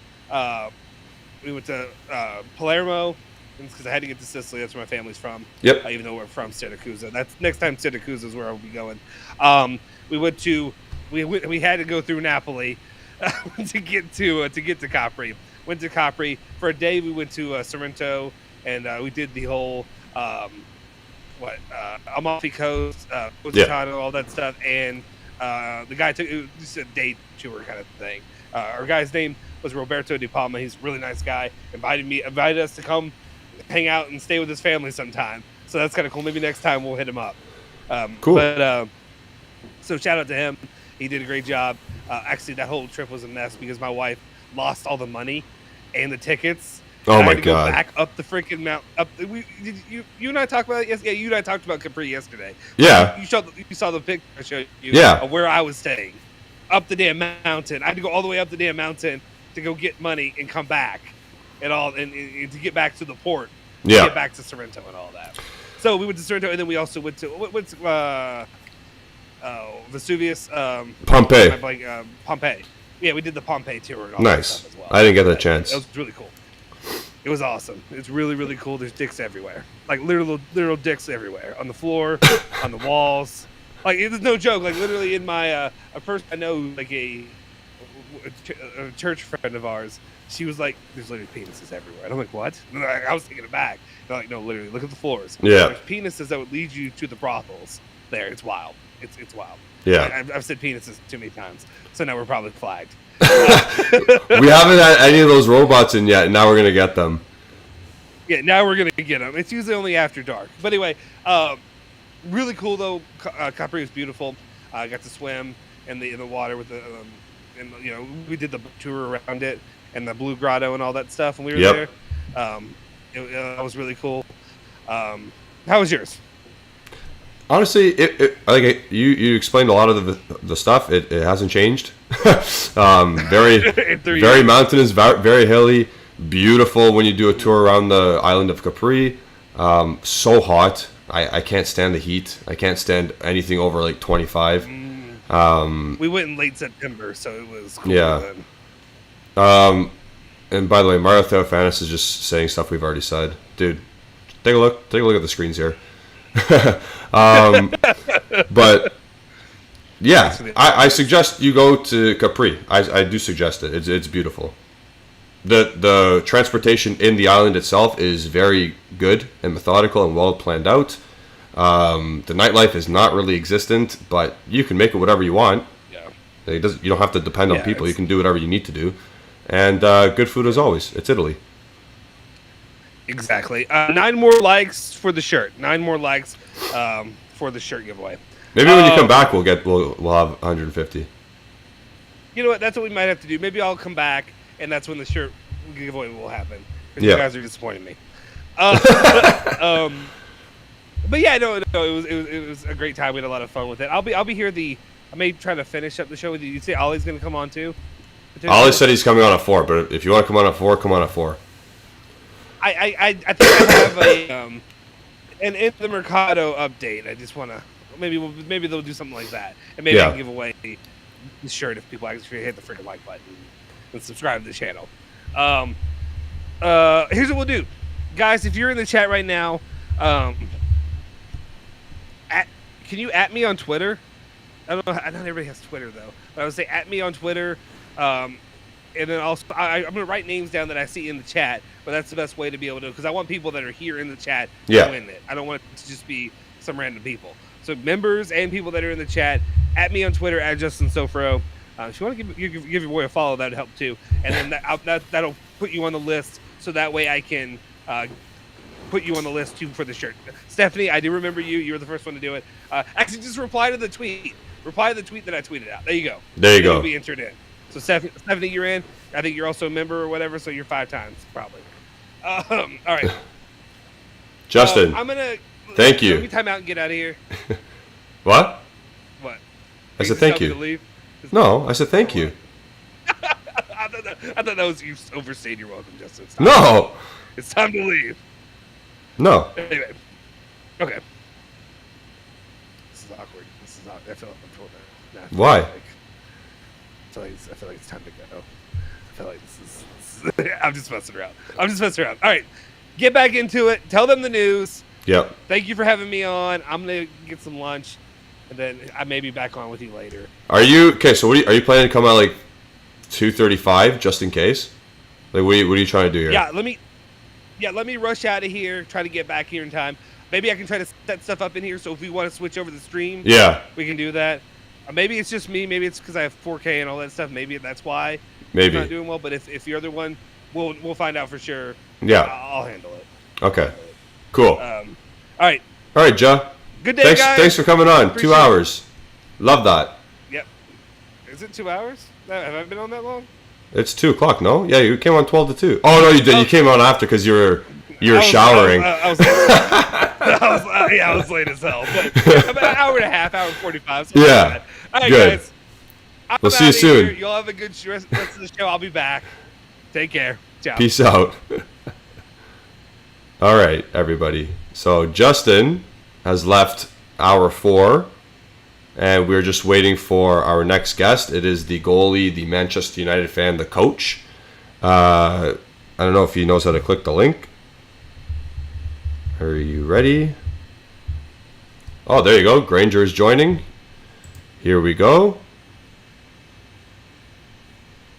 Palermo because I had to get to Sicily. That's where my family's from. Yep. Even though we're from Siracusa. That's next time Siracusa is where I'll be going. We went to we had to go through Napoli to get to Capri. Went to Capri for a day. We went to Sorrento and we did the whole Amalfi Coast, Positano, all that stuff. And the guy took it was just a day tour kind of thing. Our guy's name was Roberto Di Palma. He's a really nice guy. Invited us to come hang out and stay with his family sometime. So that's kind of cool. Maybe next time we'll hit him up. Cool. But so shout out to him. He did a great job. Actually, that whole trip was a mess because my wife lost all the money and the tickets. Oh my I had to God! Go back up the freaking mountain. You and I talked about it yesterday. Yeah, you and I talked about Capri yesterday. Yeah. You saw the picture I showed you. Yeah. Of where I was staying, up the damn mountain. I had to go all the way up the damn mountain to go get money and come back, and to get back to the port. Yeah. To get back to Sorrento and all that. So we went to Sorrento, and then we also went to Vesuvius. Pompeii. Pompeii. Yeah, we did the Pompeii tour. And all Nice. That stuff as well. I didn't get that chance. It was really cool. It was awesome. It's really, really cool. There's dicks everywhere. Like literal dicks everywhere. On the floor, on the walls. Like, it was no joke. Like, literally in my, a person I know, like a church friend of ours. She was like, "There's literally penises everywhere." And I'm like, "What?" And I was taking it back. They're like, "No, literally, look at the floors. Yeah. There's penises that would lead you to the brothels. There, it's wild. It's wild." Yeah. I've said penises too many times, so now we're probably flagged. We haven't had any of those robots in yet, and now we're gonna get them. Yeah, now we're gonna get them. It's usually only after dark. But anyway, really cool though. Capri was beautiful. I got to swim in the water with the, and we did the tour around it and the Blue Grotto and all that stuff when we were there. That was really cool. How was yours? Honestly, you explained a lot of the stuff. It hasn't changed. Very mountainous, very hilly, beautiful when you do a tour around the island of Capri. So hot. I can't stand the heat. I can't stand anything over like 25. We went in late September, so it was cool. Yeah. Then. And by the way, Mario Theophanis is just saying stuff we've already said. Dude, take a look at the screens here. But yeah, I suggest you go to Capri. I do suggest it. It's beautiful. The transportation in the island itself is very good and methodical and well planned out. The nightlife is not really existent, but you can make it whatever you want. Yeah. You don't have to depend on people. You can do whatever you need to do. And good food as always. It's Italy. Exactly. 9 more likes for the shirt. 9 more likes for the shirt giveaway. Maybe when you come back, we'll have 150. You know what? That's what we might have to do. Maybe I'll come back, and that's when the shirt giveaway will happen. Yeah. You guys are disappointing me. But yeah, no, it was a great time. We had a lot of fun with it. I'll be here. I may try to finish up the show with you. You say Ollie's going to come on too? Ollie said he's coming on at 4, but if you want to come on at 4, come on at 4. I think I have an in the mercato update. I just want to maybe they'll do something like that, and maybe I can give away the shirt if people actually hit the freaking like button and subscribe to the channel. Here's what we'll do, guys. If you're in the chat right now, can you @ me on Twitter? I don't know. Not everybody has Twitter though, but I would say @ me on Twitter. And then also, I'm going to write names down that I see in the chat, but that's the best way to be able to, because I want people that are here in the chat to win it. I don't want it to just be some random people. So members and people that are in the chat, @ me on Twitter, @JustinSofro. If you want to give your boy a follow, that would help too. And then that'll put you on the list, so that way I can put you on the list too for the shirt. Stephanie, I do remember you. You were the first one to do it. Actually, just reply to the tweet. Reply to the tweet that I tweeted out. There you go. You'll be entered in. So Stephanie, you're in. I think you're also a member or whatever, so you're 5 times probably. All right. Justin, I'm gonna thank you. Let me time out and get out of here. What? What? I said thank you. No, I said thank you. I thought that was you overstayed your welcome, Justin. No. It's time to leave. No. Anyway. Okay. This is awkward. I feel like I'm told that. Why? I feel like it's time to go. I feel like this is I'm just messing around. All right. Get back into it. Tell them the news. Yep. Thank you for having me on. I'm going to get some lunch, and then I may be back on with you later. Are you okay? So are you planning to come out like 2:35 just in case? Like what are you trying to do here? Yeah, let me rush out of here. Try to get back here in time. Maybe I can try to set stuff up in here. So if we want to switch over the stream, we can do that. Maybe it's just me. Maybe it's because I have 4K and all that stuff. Maybe that's why it's not doing well. But if you're the one, we'll find out for sure. Yeah, I'll handle it. Okay, cool. All right, Joe. Good day, guys. Thanks for coming on. 2 hours. Love that. Yep. Is it 2 hours? Have I been on that long? It's 2 o'clock. No? Yeah, you came on 12 to 2. Oh no, you did. You came on after because you were showering. I was late as hell. But about an hour and a half, hour and 45. So yeah. All right, good. guys. We'll see you soon. Here. You'll have a good rest of the show. I'll be back. Take care. Ciao. Peace out. All right, everybody. So Justin has left hour 4, and we're just waiting for our next guest. It is the goalie, the Manchester United fan, the coach. I don't know if he knows how to click the link. Are you ready? Oh, there you go. Granger is joining. Here we go.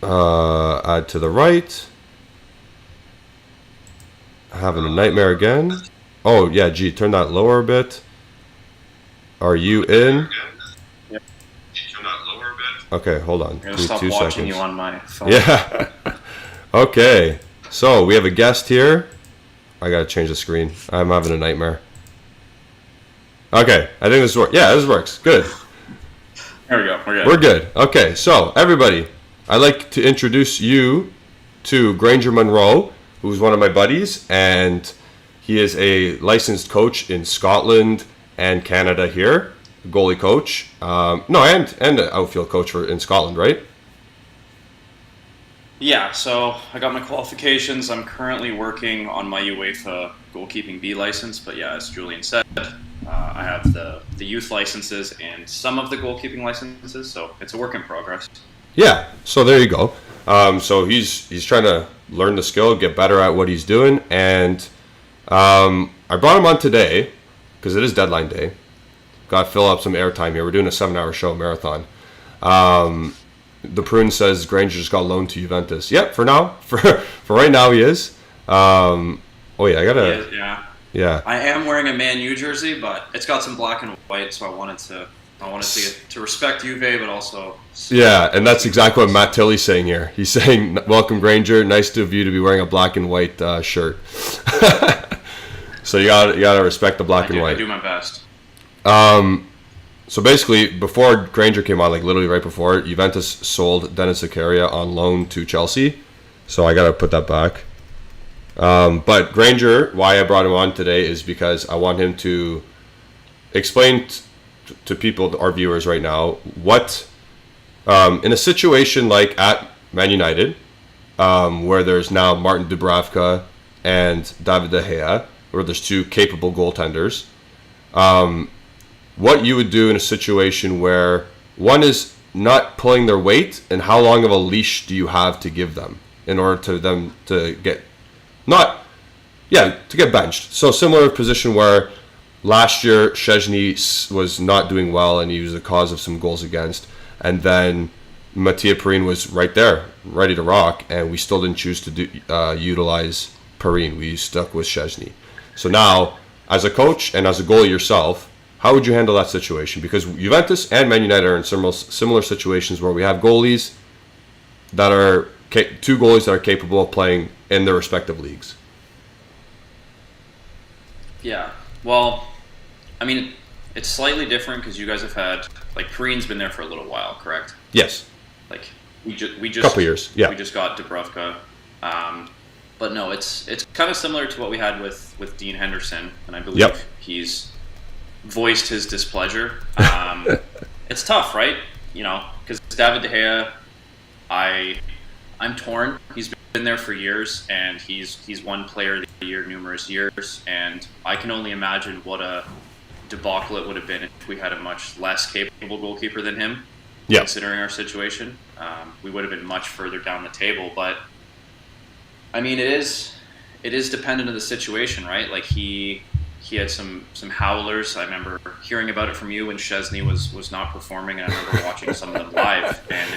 Add to the right. Having a nightmare again. Oh, yeah, gee, turn that lower a bit. Are you in? Yeah. Okay, hold on. I'm going to Give me stop 2 watching seconds. you on my phone. Yeah. Okay. So, we have a guest here. I got to change the screen. I'm having a nightmare. Okay, I think this works. Yeah, this works. Good. There we go. We're good. We're good. Okay, so everybody, I'd like to introduce you to Granger Monroe, who's one of my buddies, and he is a licensed coach in Scotland and Canada here, goalie coach. And an outfield coach in Scotland, right? Yeah, so I got my qualifications. I'm currently working on my UEFA goalkeeping B license, but yeah, as Julian said, I have the youth licenses and some of the goalkeeping licenses, so it's a work in progress. Yeah, so there you go. So he's trying to learn the skill, get better at what he's doing, and I brought him on today because it is deadline day. Got to fill up some airtime here. We're doing a 7-hour show marathon. The Prune says Granger just got loaned to Juventus. Yep, for now. For right now, he is. I gotta. Yeah. I am wearing a Man U jersey, but it's got some black and white, so I wanted to respect Juve, but also. Yeah, and that's exactly what Matt Tilley's saying here. He's saying, "Welcome, Granger. Nice of you to be wearing a black and white shirt." So you gotta respect the black and white. I do my best. So basically, before Granger came on, like literally right before, Juventus sold Dennis Zakaria on loan to Chelsea. So I got to put that back. But Granger, why I brought him on today is because I want him to explain to people, our viewers right now, what, in a situation like at Man United, where there's now Martin Dubravka and David De Gea, where there's 2 capable goaltenders, what you would do in a situation where one is not pulling their weight, and how long of a leash do you have to give them in order to them to get benched. So similar position where last year Szczęsny was not doing well and he was the cause of some goals against, and then Mattia Perrin was right there, ready to rock, and we still didn't choose to utilize Perrin. We stuck with Szczęsny. So now, as a coach and as a goalie yourself, how would you handle that situation? Because Juventus and Man United are in similar situations where we have goalies that are 2 goalies that are capable of playing in their respective leagues. Yeah, well, I mean, it's slightly different because you guys have had, like, Perrin's been there for a little while, correct? Yes. Like, we just couple years, yeah. We just got Dubravka. But no, it's kind of similar to what we had with Dean Henderson, and I believe he's voiced his displeasure. It's tough, right? You know, because David De Gea, I'm torn. He's been there for years, and he's won Player of the Year numerous years, and I can only imagine what a debacle it would have been if we had a much less capable goalkeeper than him. Yeah. Considering our situation, we would have been much further down the table. But I mean, it is dependent on the situation, right? Like he had some howlers. I remember hearing about it from you when Szczęsny was not performing, and I remember watching some of them live. And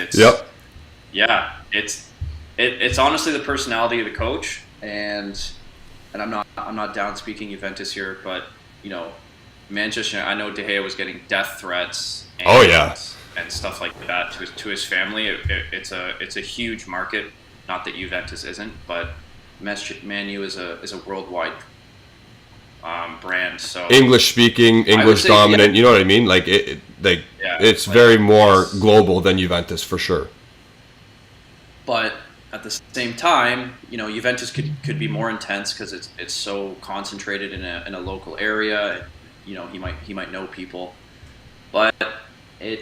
it's honestly the personality of the coach, and I'm not down speaking Juventus here, but you know, Manchester. I know De Gea was getting death threats. And stuff like that to his family. It's a huge market. Not that Juventus isn't, but Man U is a worldwide brand. So English speaking, English dominant. You know what I mean? Like it's very more global than Juventus for sure. But at the same time, you know, Juventus could be more intense because it's so concentrated in a local area. You know, he might know people, but I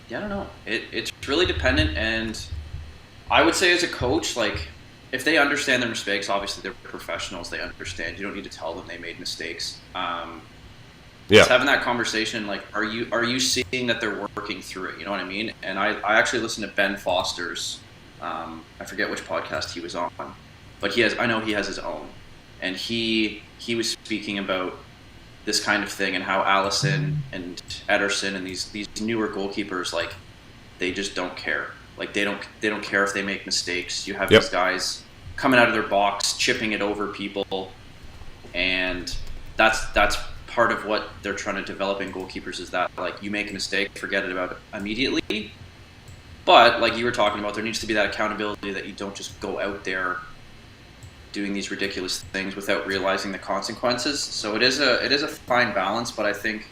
don't know. It's really dependent, and I would say as a coach, like, if they understand their mistakes, obviously they're professionals. They understand. You don't need to tell them they made mistakes. Just having that conversation, like, are you seeing that they're working through it? You know what I mean? And I actually listened to Ben Foster's, I forget which podcast he was on, but I know he has his own, and he was speaking about this kind of thing and how Allison and Ederson and these newer goalkeepers, like, they just don't care. Like they don't care if they make mistakes. You have Yep. these guys coming out of their box, chipping it over people, and that's part of what they're trying to develop in goalkeepers is that like you make a mistake, forget it about it immediately. But like you were talking about, there needs to be that accountability that you don't just go out there doing these ridiculous things without realizing the consequences. So it is a fine balance, but I think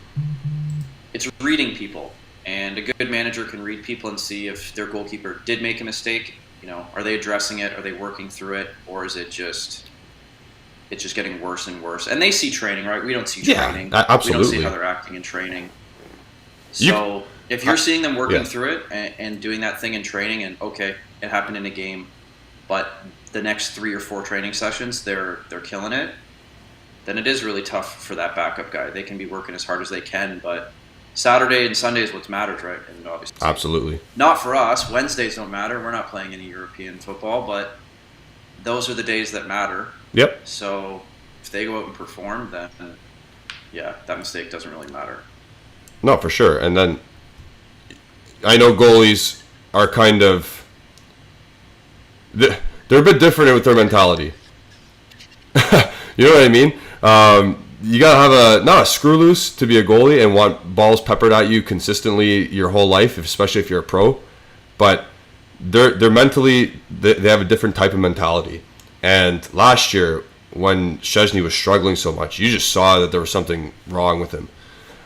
it's reading people. And a good manager can read people and see if their goalkeeper did make a mistake. You know, are they addressing it? Are they working through it? Or is it's just getting worse and worse? And they see training, right? We don't see training. Absolutely. We don't see how they're acting in training. So if you're seeing them working through it and doing that thing in training, and okay, it happened in a game, but the next 3 or 4 training sessions they're killing it, then it is really tough for that backup guy. They can be working as hard as they can, but Saturday and Sunday is what matters, right? And obviously, Absolutely. not for us. Wednesdays don't matter. We're not playing any European football, but those are the days that matter. Yep. So if they go out and perform, then yeah, that mistake doesn't really matter. No, for sure. And then I know goalies are kind of they're a bit different with their mentality. You know what I mean? You gotta have not a screw loose to be a goalie and want balls peppered at you consistently your whole life, especially if you're a pro. But they're mentally they have a different type of mentality. And last year when Szczesny was struggling so much, you just saw that there was something wrong with him.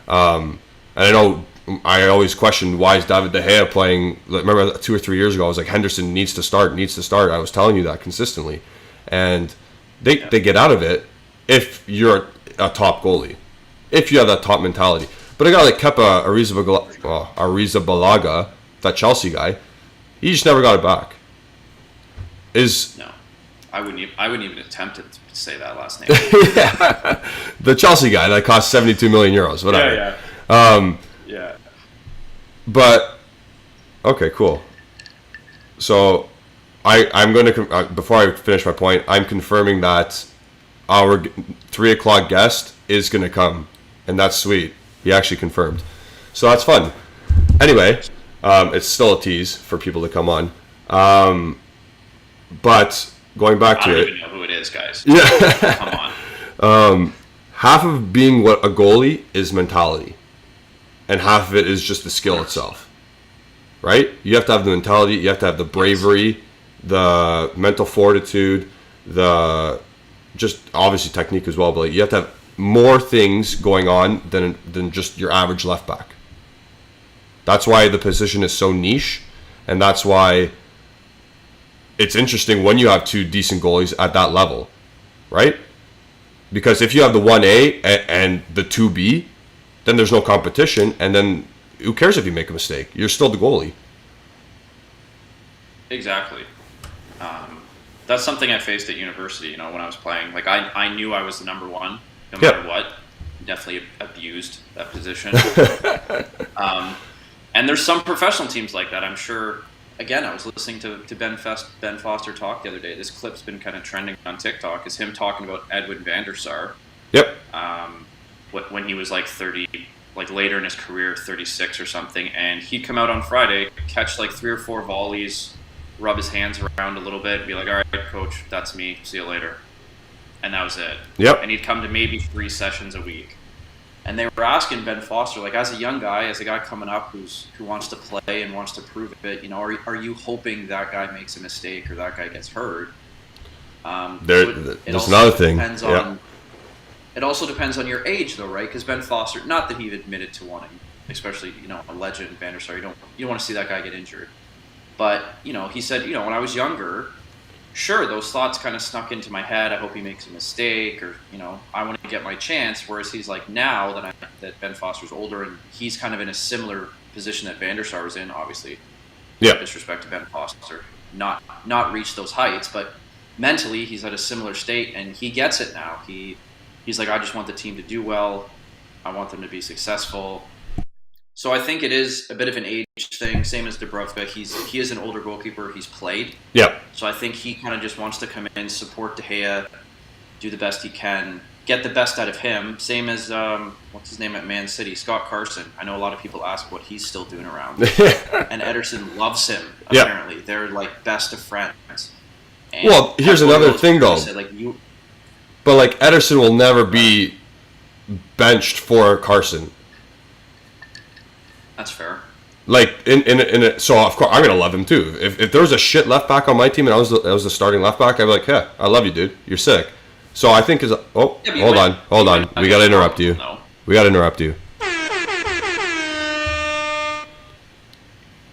And I know I always questioned why is David De Gea playing. Remember 2 or 3 years ago, I was like, Henderson needs to start. I was telling you that consistently, and they get out of it if you're a top goalie, if you have that top mentality. But a guy like Kepa Arrizabalaga, that Chelsea guy, he just never got it back. No, I wouldn't even attempt to say that last name. Yeah, the Chelsea guy that cost 72 million euros, whatever. Yeah. But okay, cool. So I'm going to before I finish my point, I'm confirming that our 3 o'clock guest is going to come, and that's sweet. He actually confirmed, so that's fun. Anyway, it's still a tease for people to come on. But going back to it, I don't even know who it is, guys. Yeah, Come on. half of being what a goalie is mentality, and half of it is just the skill itself. Right? You have to have the mentality. You have to have the bravery, the mental fortitude, the just obviously technique as well. But you have to have more things going on than just your average left back. That's why the position is so niche, and that's why it's interesting when you have 2 decent goalies at that level, right? Because if you have the 1A and the 2B, then there's no competition, and then who cares if you make a mistake? You're still the goalie. Exactly. That's something I faced at university, when I was playing. Like, I knew I was the number one, no matter what. Definitely abused that position. And there's some professional teams like that, I'm sure. Again, I was listening to Ben Foster talk the other day. This clip's been kind of trending on TikTok. Is him talking about Edwin van der Sar. Yep. When he was like 30, like later in his career, 36 or something, and he'd come out on Friday, catch like 3 or 4 volleys, rub his hands around a little bit, be like, all right, coach, that's me, see you later. And that was it. Yep. And he'd come to maybe 3 sessions a week. And they were asking Ben Foster, like, as a young guy, as a guy coming up who wants to play and wants to prove it, are you hoping that guy makes a mistake or that guy gets hurt? There's another thing. It also depends on your age, though, right? Because Ben Foster, not that he admitted to wanting, especially a legend, Van der Sar, you don't want to see that guy get injured. But he said, when I was younger, sure, those thoughts kind of snuck into my head. I hope he makes a mistake, or I want to get my chance. Whereas he's like, now that Ben Foster's older and he's kind of in a similar position that Van der Sar was in, obviously. Yeah. Disrespect to Ben Foster, not reached those heights, but mentally he's at a similar state, and he gets it now. He's like, I just want the team to do well. I want them to be successful. So I think it is a bit of an age thing, same as Dubravka. He is an older goalkeeper. He's played. Yeah. So I think he kind of just wants to come in, support De Gea, do the best he can, get the best out of him. Same as what's his name at Man City, Scott Carson. I know a lot of people ask what he's still doing around, and Ederson loves him. Apparently, they're like best of friends. And well, here's another thing though. Said, but like Ederson will never be benched for Carson. That's fair. Like so of course I'm gonna love him too. If there was a shit left back on my team and I was the starting left back, I'd be like, yeah, I love you, dude. You're sick. So I think hold on. We gotta interrupt you. No. We gotta interrupt you.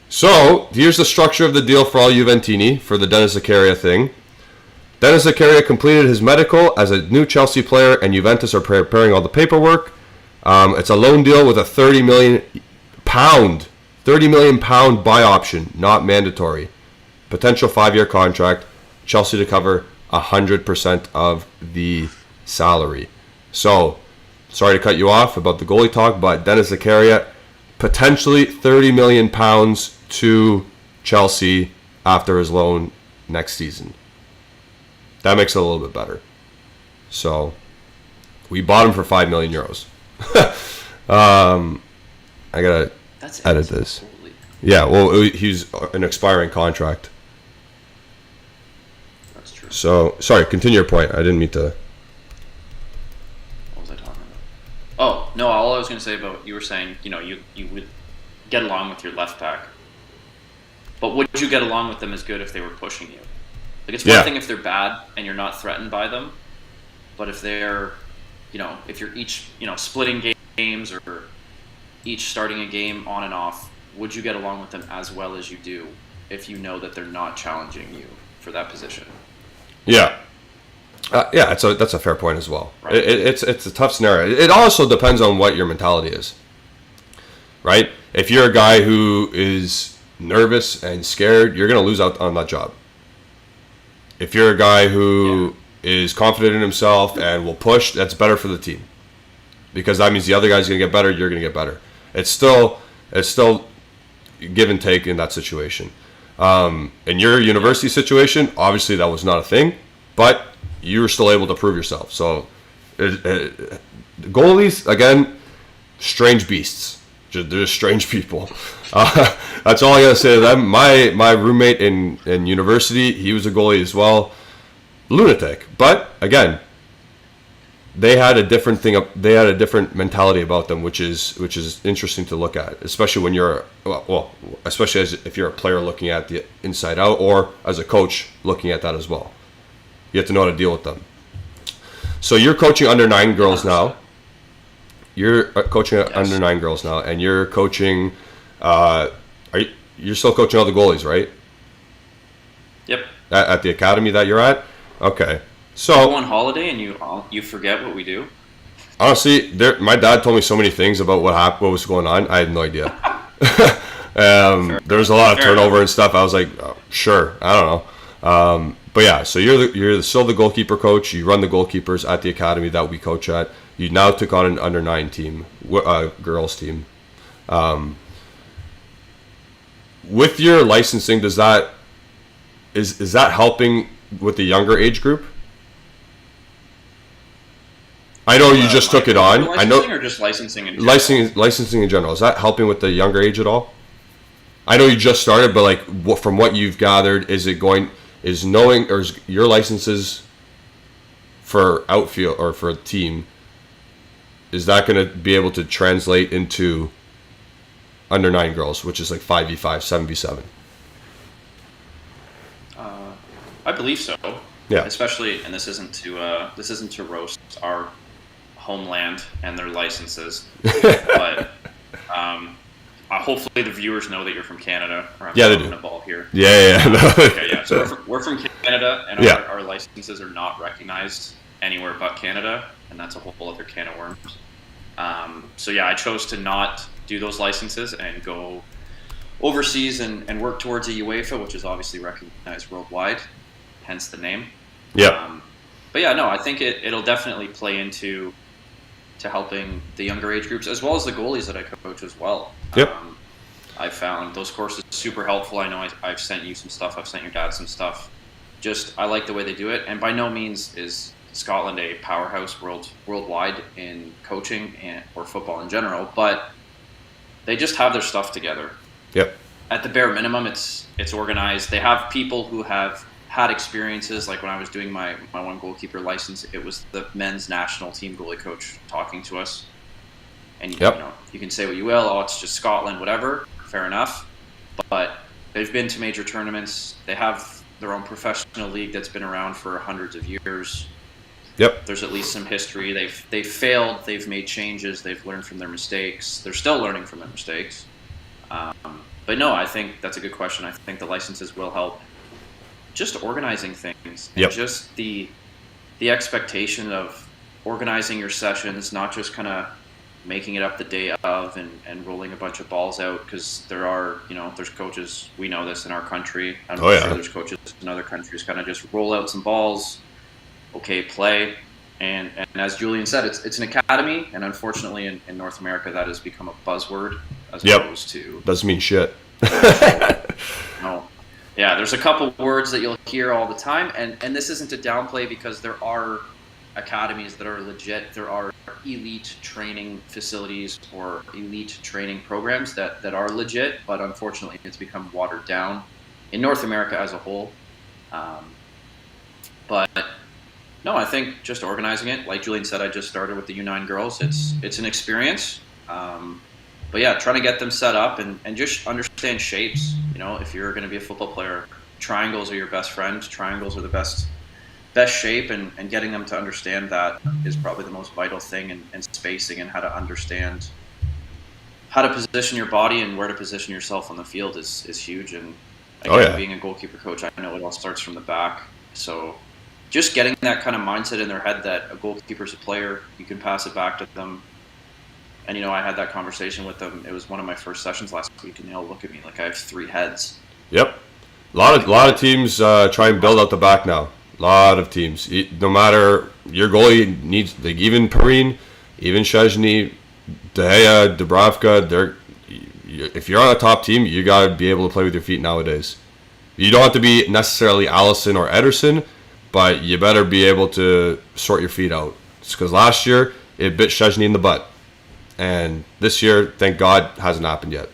So here's the structure of the deal for all Juventini for the Dennis Zakaria thing. Dennis Zakaria completed his medical as a new Chelsea player, and Juventus are preparing all the paperwork. It's a loan deal with a £30 million buy option, not mandatory. Potential 5-year contract. Chelsea to cover 100% of the salary. So, sorry to cut you off about the goalie talk, but Dennis Zakaria, potentially £30 million to Chelsea after his loan next season. That makes it a little bit better. So, we bought him for €5 million. I gotta edit this. Yeah, well, he's an expiring contract. That's true. So, sorry, continue your point. I didn't mean to. What was I talking about? Oh, no, all I was going to say about, you were saying, you would get along with your left back. But would you get along with them as good if they were pushing you? Like, it's one thing if they're bad and you're not threatened by them, but if they're, if you're each, splitting games or each starting a game on and off, would you get along with them as well as you do if you know that they're not challenging you for that position? Yeah. That's a fair point as well. Right. It's a tough scenario. It also depends on what your mentality is, right? If you're a guy who is nervous and scared, you're going to lose out on that job. If you're a guy who is confident in himself and will push, that's better for the team. Because that means the other guy's going to get better, you're going to get better. It's still give and take in that situation. In your university situation, obviously that was not a thing, but you were still able to prove yourself. So goalies, again, strange beasts. They're strange people. That's all I gotta say to them. My roommate in university, he was a goalie as well. Lunatic, but again, they had a different thing. They had a different mentality about them, which is interesting to look at, especially when you're especially if you're a player looking at the inside out, or as a coach looking at that as well. You have to know how to deal with them. So you're coaching under 9 girls now. You're coaching under 9 girls now, and you're coaching. You're still coaching all the goalies, right? Yep. At the academy that you're at. Okay. So you go on holiday and you forget what we do. Honestly, my dad told me so many things about what was going on. I had no idea. There was a lot of turnover and stuff. I was like, oh, sure, I don't know. But yeah, so you're still the goalkeeper coach. You run the goalkeepers at the academy that we coach at. You now took on an under 9 team, girls team. With your licensing, is that helping with the younger age group? I know you just took it on. I know, or just licensing in general? Licensing in general. Is that helping with the younger age at all? I know you just started, but like from what you've gathered, is your licenses for outfield or for a team, is that going to be able to translate into under 9 girls, which is like 5v5, 7v7? I believe so. Yeah. Especially, and this isn't to roast our homeland and their licenses, but hopefully the viewers know that you're from Canada. Or I'm they do. A ball here. Yeah. Okay, yeah. So we're from Canada, and our licenses are not recognized anywhere but Canada, and that's a whole other can of worms. So yeah, I chose to not do those licenses and go overseas and work towards a UEFA, which is obviously recognized worldwide, hence the name. Yeah. But yeah, no, I think it'll definitely play into helping the younger age groups as well as the goalies that I coach as well. Yep. I found those courses super helpful. I know I've sent you some stuff. I've sent your dad some stuff. Just I like the way they do it, and by no means is Scotland a powerhouse worldwide in coaching or football in general, but they just have their stuff together. Yep. At the bare minimum, it's organized. They have people who have had experiences. Like when I was doing my one goalkeeper license, it was the men's national team goalie coach talking to us. And you know, you can say what you will, oh, it's just Scotland, whatever. Fair enough. But they've been to major tournaments. They have their own professional league that's been around for hundreds of years. Yep. There's at least some history. They've failed. They've made changes. They've learned from their mistakes. They're still learning from their mistakes. But no, I think that's a good question. I think the licenses will help. Just organizing things, and just the expectation of organizing your sessions, not just kind of making it up the day of and rolling a bunch of balls out, because there's coaches, we know this in our country. I'm sure there's coaches in other countries kind of just roll out some balls, okay, play. And as Julian said, it's an academy, and unfortunately in North America that has become a buzzword as opposed to... Doesn't mean shit. No. Yeah, there's a couple words that you'll hear all the time, and this isn't to downplay, because there are academies that are legit. There are elite training facilities or elite training programs that are legit, but unfortunately it's become watered down in North America as a whole. But no, I think just organizing it, like Julian said, I just started with the U9 girls. It's an experience. But yeah, trying to get them set up and just understand shapes. You know, if you're going to be a football player, triangles are your best friend. Triangles are the best shape, and getting them to understand that is probably the most vital thing, and spacing and how to understand how to position your body and where to position yourself on the field is huge. And again, being a goalkeeper coach, I know it all starts from the back. So just getting that kind of mindset in their head that a goalkeeper's a player, you can pass it back to them. And, I had that conversation with them. It was one of my first sessions last week, and they all look at me like I have 3 heads. Yep. A lot of teams try and build out the back now. A lot of teams. No matter, your goalie needs, like even Perrine, even Szczesny, De Gea, Dubravka, if you're on a top team, you got to be able to play with your feet nowadays. You don't have to be necessarily Allison or Ederson, but you better be able to sort your feet out. It's because last year, it bit Szczesny in the butt. And this year, thank God, hasn't happened yet.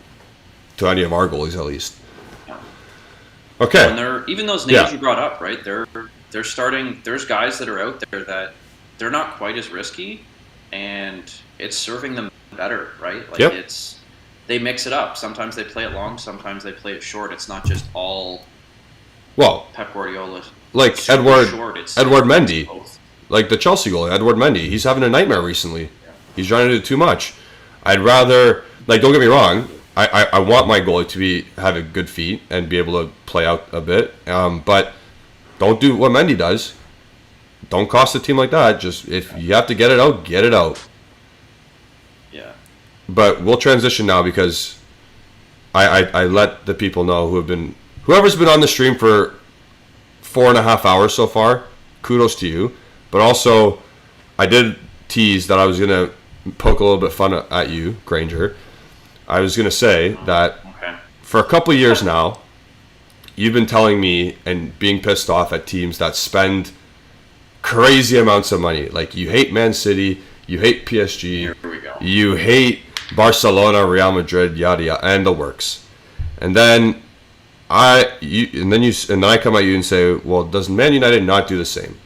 To any of our goalies, at least. Yeah. Okay. And even those names you brought up, right? They're starting. There's guys that are out there that they're not quite as risky, and it's serving them better, right? Like they mix it up. Sometimes they play it long. Sometimes they play it short. It's not just all. Well, Pep Guardiola. Like Edward Mendy, like the Chelsea goalie, Edward Mendy. He's having a nightmare recently. He's trying to do too much. I'd rather, don't get me wrong, I want my goalie to have a good feet and be able to play out a bit. But don't do what Mendy does. Don't cost a team like that. Just, if you have to get it out, get it out. Yeah. But we'll transition now, because I let the people know whoever's been on the stream for 4.5 hours so far, kudos to you. But also, I did tease that I was going to poke a little bit fun at you, Granger. I was going to say that for a couple of years now, you've been telling me and being pissed off at teams that spend crazy amounts of money. Like, you hate Man City, you hate PSG, Here we go. You hate Barcelona, Real Madrid, yada yada, and the works. And then I come at you and say, well, does Man United not do the same?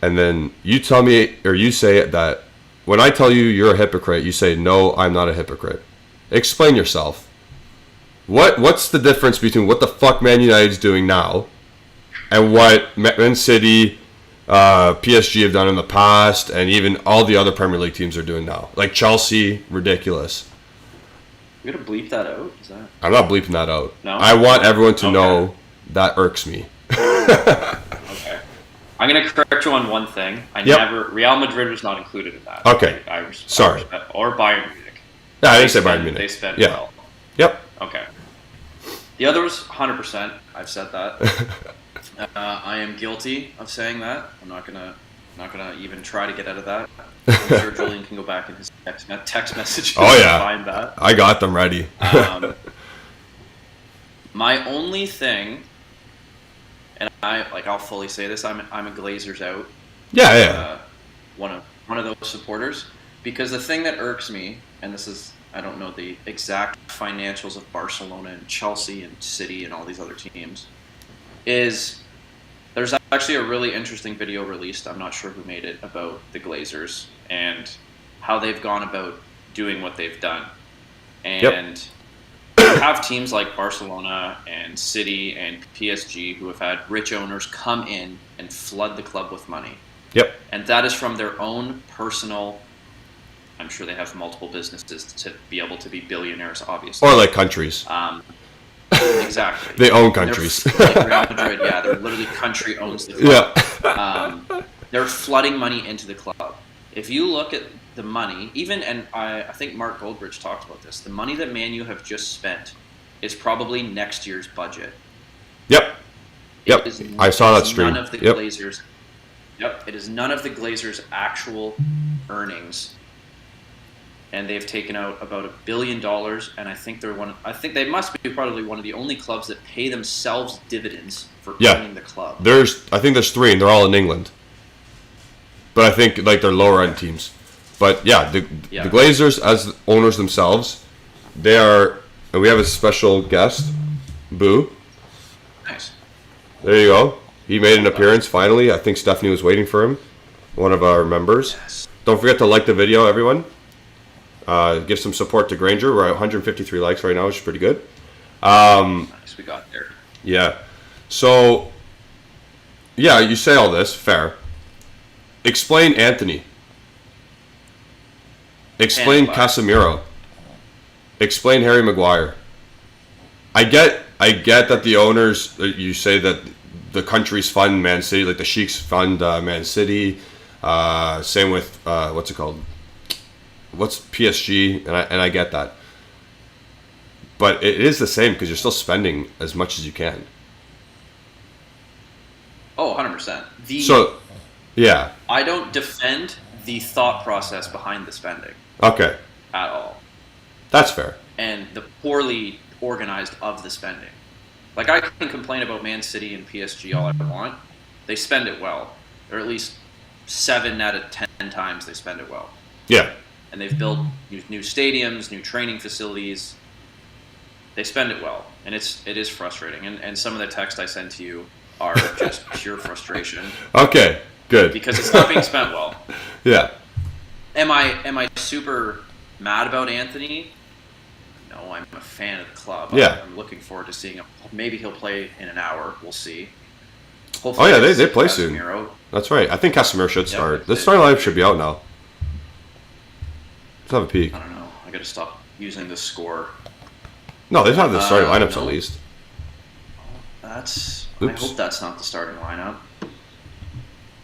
And then you tell me, or you say that when I tell you you're a hypocrite, you say, no, I'm not a hypocrite. Explain yourself. What's the difference between what the fuck Man United's doing now and what Man City, PSG have done in the past, and even all the other Premier League teams are doing now? Like Chelsea, ridiculous. You gotta bleep that out? I'm not bleeping that out. No? I want everyone to know that irks me. Okay. I'm going to correct you on one thing. Real Madrid was not included in that. Okay. Sorry. Or Bayern Munich. No, I didn't say Bayern Munich. They spent well. Yep. Okay. The others, 100%. I've said that. I am guilty of saying that. I'm not gonna even try to get out of that. I'm sure Julian can go back in his text messages and find that. I got them ready. My only thing, and I'll fully say this, I'm a Glazers out Yeah. One of those supporters, because the thing that irks me, and this is, I don't know the exact financials of Barcelona and Chelsea and City and all these other teams, is there's actually a really interesting video released, I'm not sure who made it, about the Glazers and how they've gone about doing what they've done. And you have teams like Barcelona and City and PSG who have had rich owners come in and flood the club with money. Yep. And that is from their own personal, I'm sure they have multiple businesses to be able to be billionaires, obviously. Or like countries. Exactly. They own countries. Like Real Madrid, yeah, they're literally country owns the club. Yeah. They're flooding money into the club. If you look at the money, even, and I think Mark Goldbridge talked about this, the money that Man U have just spent is probably next year's budget. Yep. I saw that stream. None of the Glazers. Yep. It is none of the Glazers' actual earnings. And they've taken out about $1 billion, and I think they must be probably one of the only clubs that pay themselves dividends for owning the club. I think there's 3, and they're all in England. But I think like they're lower end teams. But the Glazers as owners themselves, they are. And we have a special guest, Boo. Nice. There you go. He made an appearance finally. I think Stephanie was waiting for him. One of our members. Yes. Don't forget to like the video, everyone. Give some support to Granger. We're at 153 likes right now, which is pretty good. Nice, we got there. Yeah. So, you say all this. Fair. Explain Anthony. Explain Casemiro. Explain Harry Maguire. I get that the owners, you say that the countries fund Man City, like the Sheiks fund Man City. Same with, what's it called? What's PSG? And I get that. But it is the same because you're still spending as much as you can. Oh, 100%. I don't defend the thought process behind the spending. Okay. At all. That's fair. And the poorly organized of the spending. Like, I can complain about Man City and PSG all I want. They spend it well. Or at least 7 out of 10 times they spend it well. Yeah. And they've built new stadiums, new training facilities. They spend it well. And it is frustrating. And some of the text I send to you are just pure frustration. Okay, good. Because it's not being spent well. Yeah. Am I super mad about Anthony? No, I'm a fan of the club. Yeah. I'm looking forward to seeing him. Maybe he'll play in an hour. We'll see. Hopefully they play soon. That's right. I think Casemiro should start. The starting lineup should be out now. Let's have a peek. I don't know. I got to stop using the score. No, they have the starting lineups at least. I hope that's not the starting lineup.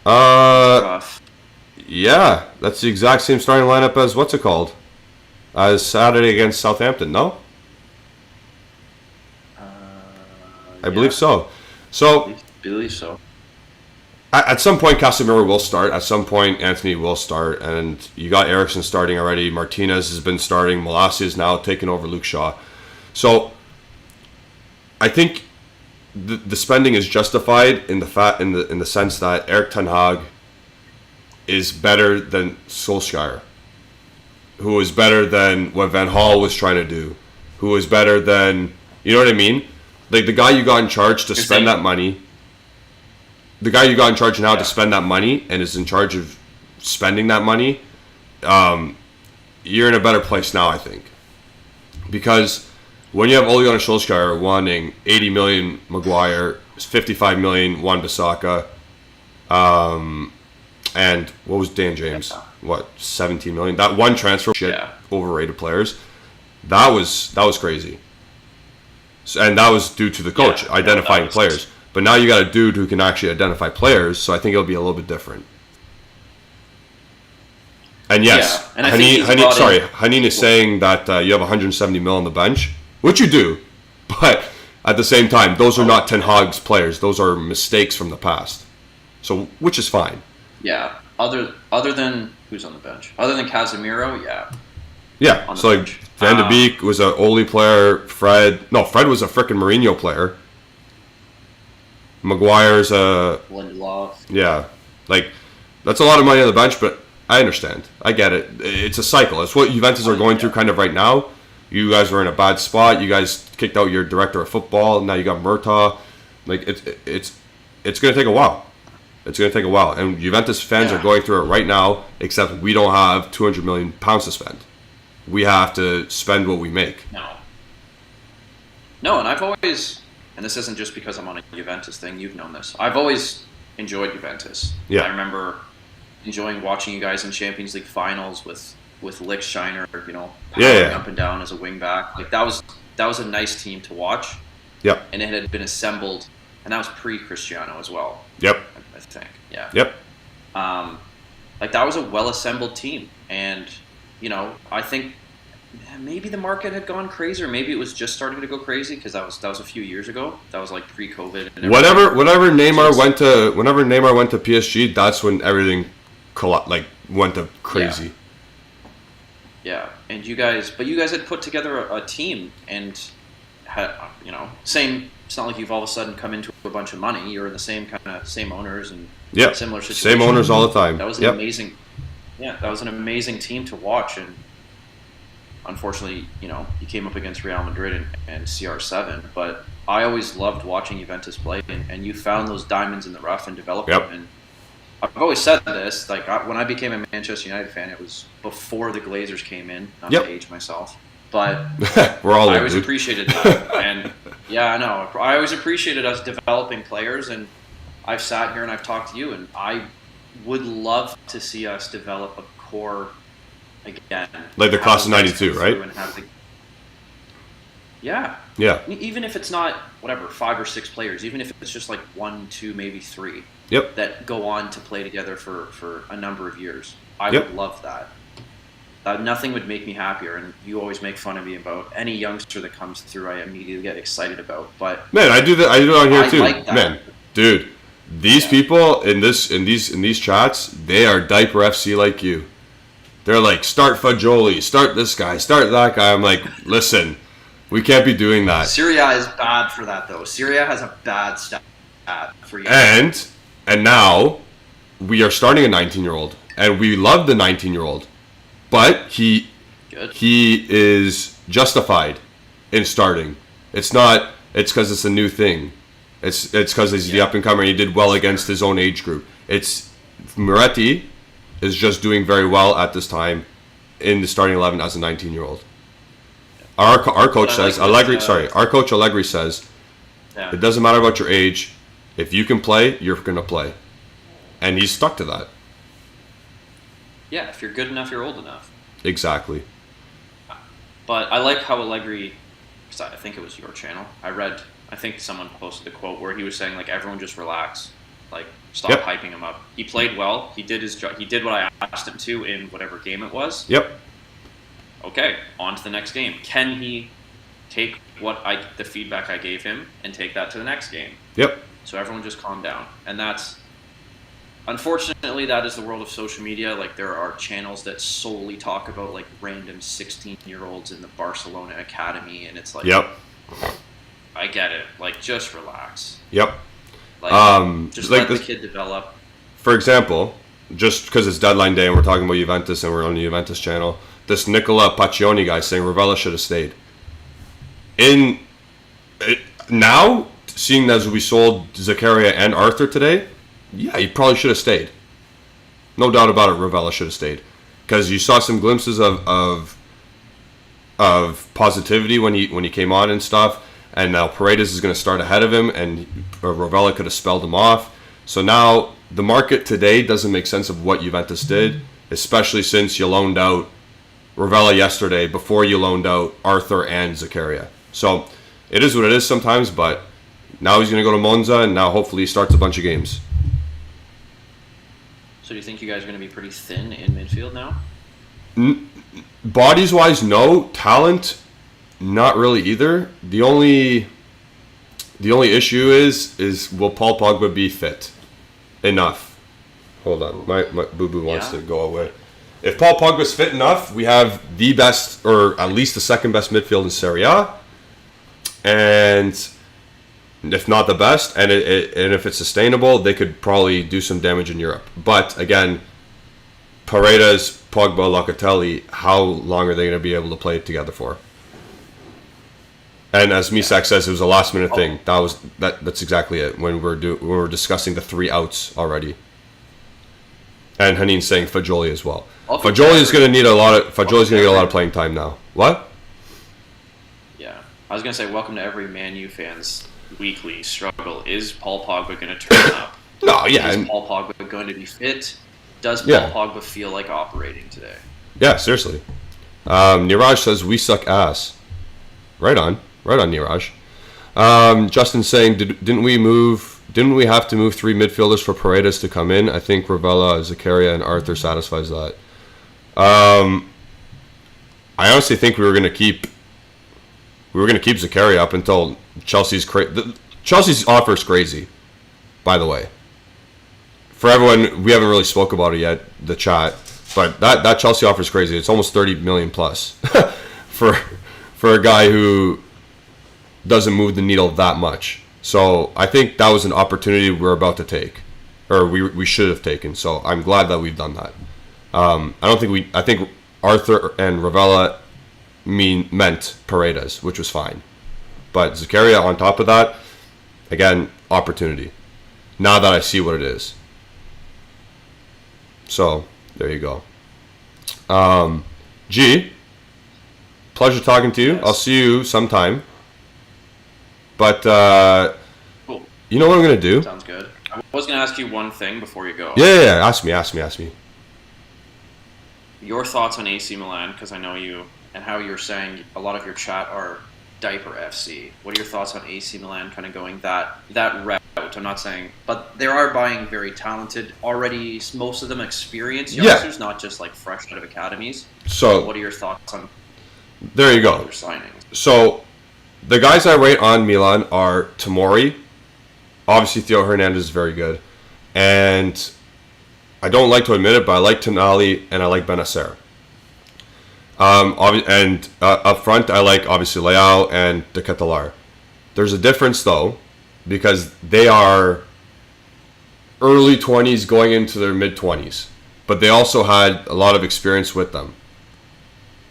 Rough. Yeah, that's the exact same starting lineup as what's it called? As Saturday against Southampton, no? I believe so. I believe so. At some point, Casemiro will start. At some point, Anthony will start. And you got Eriksen starting already. Martinez has been starting. Malacia is now taking over Luke Shaw. So, I think the spending is justified in the sense that Erik ten Hag is better than Solskjaer, who is better than what Van Gaal was trying to do, who is better than, you know what I mean? Like the guy you got in charge to spend that money, the guy you got in charge now to spend that money and is in charge of spending that money, you're in a better place now, I think. Because when you have Ole Gunnar Solskjaer wanting 80 million Maguire, 55 million Wan-Bissaka, and what was Dan James? What, 17 million? That one transfer, overrated players. That was crazy. And that was due to the coach identifying players. But now you got a dude who can actually identify players, so I think it'll be a little bit different. And yes, Hanin is saying that you have 170 mil on the bench, which you do, but at the same time, those are not Ten Hag's players. Those are mistakes from the past. So, which is fine. Yeah. Other than who's on the bench? Other than Casemiro, Yeah. So like Van de Beek was an Ole player. Fred was a frickin' Mourinho player. Maguire's a Lindelof. Yeah. Like That's a lot of money on the bench, but I understand. I get it. It's a cycle. It's what Juventus are going through kind of right now. You guys were in a bad spot. You guys kicked out your director of football. Now you got Murtaugh. Like it's going to take a while. It's going to take a while. And Juventus fans are going through it right now, except we don't have £200 million to spend. We have to spend what we make. No, and I've always, and this isn't just because I'm on a Juventus thing, you've known this. I've always enjoyed Juventus. Yeah. I remember enjoying watching you guys in Champions League finals with Lichtsteiner, up and down as a wing back. Like that was a nice team to watch. Yep. And it had been assembled, and that was pre-Cristiano as well. Yep. I think. Yeah. Yep. Like that was a well-assembled team, and I think maybe the market had gone crazy, or maybe it was just starting to go crazy because that was a few years ago. That was like pre-COVID. And whenever Neymar went to PSG, that's when everything went to crazy. Yeah, and you guys had put together a team and had same. It's not like you've all of a sudden come into a bunch of money. You're in the same owners and similar situation. Same owners all the time. That was an amazing. Yeah, that was an amazing team to watch, and unfortunately, you came up against Real Madrid and CR7. But I always loved watching Juventus play, and you found those diamonds in the rough and developed them. And I've always said this, like when I became a Manchester United fan, it was before the Glazers came in. Not to age myself, but we're all I always appreciated that. And yeah, I know. I always appreciated us developing players, and I've sat here and I've talked to you, and I would love to see us develop a core again. Like the class of '92, right? Yeah. Even if it's not 5 or 6 players, even if it's just like 1, 2, maybe 3. Yep. That go on to play together for a number of years. I would love that. Nothing would make me happier, and you always make fun of me about any youngster that comes through. I immediately get excited about. But man, I do that. I do it on here too. Like that. Man, dude, these people in these chats, they are diaper FC like you. They're like, start Fagioli, start this guy, start that guy. I'm like, listen, we can't be doing that. Serie A is bad for that though. Serie A has a bad stat for you. And now we are starting a 19-year-old, and we love the 19-year-old. But he is justified in starting. It's because it's a new thing. It's because he's the up-and-comer. He did well against his own age group. Moretti is just doing very well at this time in the starting 11 as a 19-year-old. Our coach says, our coach Allegri says, it doesn't matter about your age. If you can play, you're going to play. And he's stuck to that. Yeah, if you're good enough, you're old enough. Exactly. But I like how Allegri, because I think it was your channel, I think someone posted a quote where he was saying, like, everyone just relax. Like, stop hyping him up. He played well. He did his job. He did what I asked him to in whatever game it was. Yep. Okay, on to the next game. Can he take the feedback I gave him and take that to the next game? Yep. So everyone just calm down. And unfortunately, that is the world of social media. Like, there are channels that solely talk about, like, random 16-year-olds in the Barcelona academy, and it's like, I get it. Like, just relax. Yep. Like, just let the kid develop. For example, just because it's deadline day and we're talking about Juventus and we're on the Juventus channel, this Nicola Paccioni guy saying Ravella should have stayed. Now, seeing as we sold Zakaria and Arthur today, yeah, he probably should have stayed. No doubt about it, Ravella should have stayed. Because you saw some glimpses of positivity when he came on and stuff. And now Paredes is going to start ahead of him, and Ravella could have spelled him off. So now the market today doesn't make sense of what Juventus did, especially since you loaned out Ravella yesterday before you loaned out Arthur and Zakaria. So it is what it is sometimes, but now he's going to go to Monza, and now hopefully he starts a bunch of games. So do you think you guys are going to be pretty thin in midfield now? Bodies-wise, no. Talent, not really either. The only issue is will Paul Pogba be fit enough? Hold on, my boo-boo wants to go away. If Paul Pogba's fit enough, we have the best, or at least the second best midfield in Serie A. And if not the best, and and if it's sustainable, they could probably do some damage in Europe. But again, Paredes, Pogba, Locatelli, how long are they going to be able to play together for? And as Misak says, it was a last minute thing. That's exactly it. When we're discussing the 3 outs already, and Haneen's saying Fajoli as well. Fajoli is going to need a lot of playing time now. What? Yeah, I was going to say, welcome to every Man U fan's weekly struggle. Is Paul Pogba going to turn up? No, yeah. Is Paul Pogba going to be fit? Does Paul Pogba feel like operating today? Yeah, seriously. Niraj says we suck ass. Right on, Niraj. Justin saying, didn't we have to move 3 midfielders for Paredes to come in? I think Ravella, Zakaria, and Arthur satisfies that. I honestly think we were going to keep Zakaria up until Chelsea's Chelsea's offer is crazy, by the way. For everyone, we haven't really spoke about it yet, the chat, but that Chelsea offer is crazy. It's almost 30 million plus for a guy who doesn't move the needle that much. So I think that was an opportunity we're about to take, or we should have taken. So I'm glad that we've done that. I think Arthur and Ravella meant Paredes, which was fine. But Zakaria on top of that, again, opportunity. Now that I see what it is. So, there you go. G, pleasure talking to you. Yes. I'll see you sometime. But, Cool. You know what I'm going to do? Sounds good. I was going to ask you one thing before you go. Yeah. Ask me. Your thoughts on AC Milan, because I know you, and how you're saying a lot of your chat are diaper FC. What are your thoughts on AC Milan kind of going that route? I'm not saying, but they are buying very talented, already most of them experienced youngsters, not just like fresh out of academies. So what are your thoughts on there you go. their signings? So the guys I rate on Milan are Tomori. Obviously, Theo Hernandez is very good. And I don't like to admit it, but I like Tonali and I like Benacer. And up front, I like, obviously, Leao and De Ketelaere. There's a difference, though, because they are early 20s going into their mid-20s. But they also had a lot of experience with them.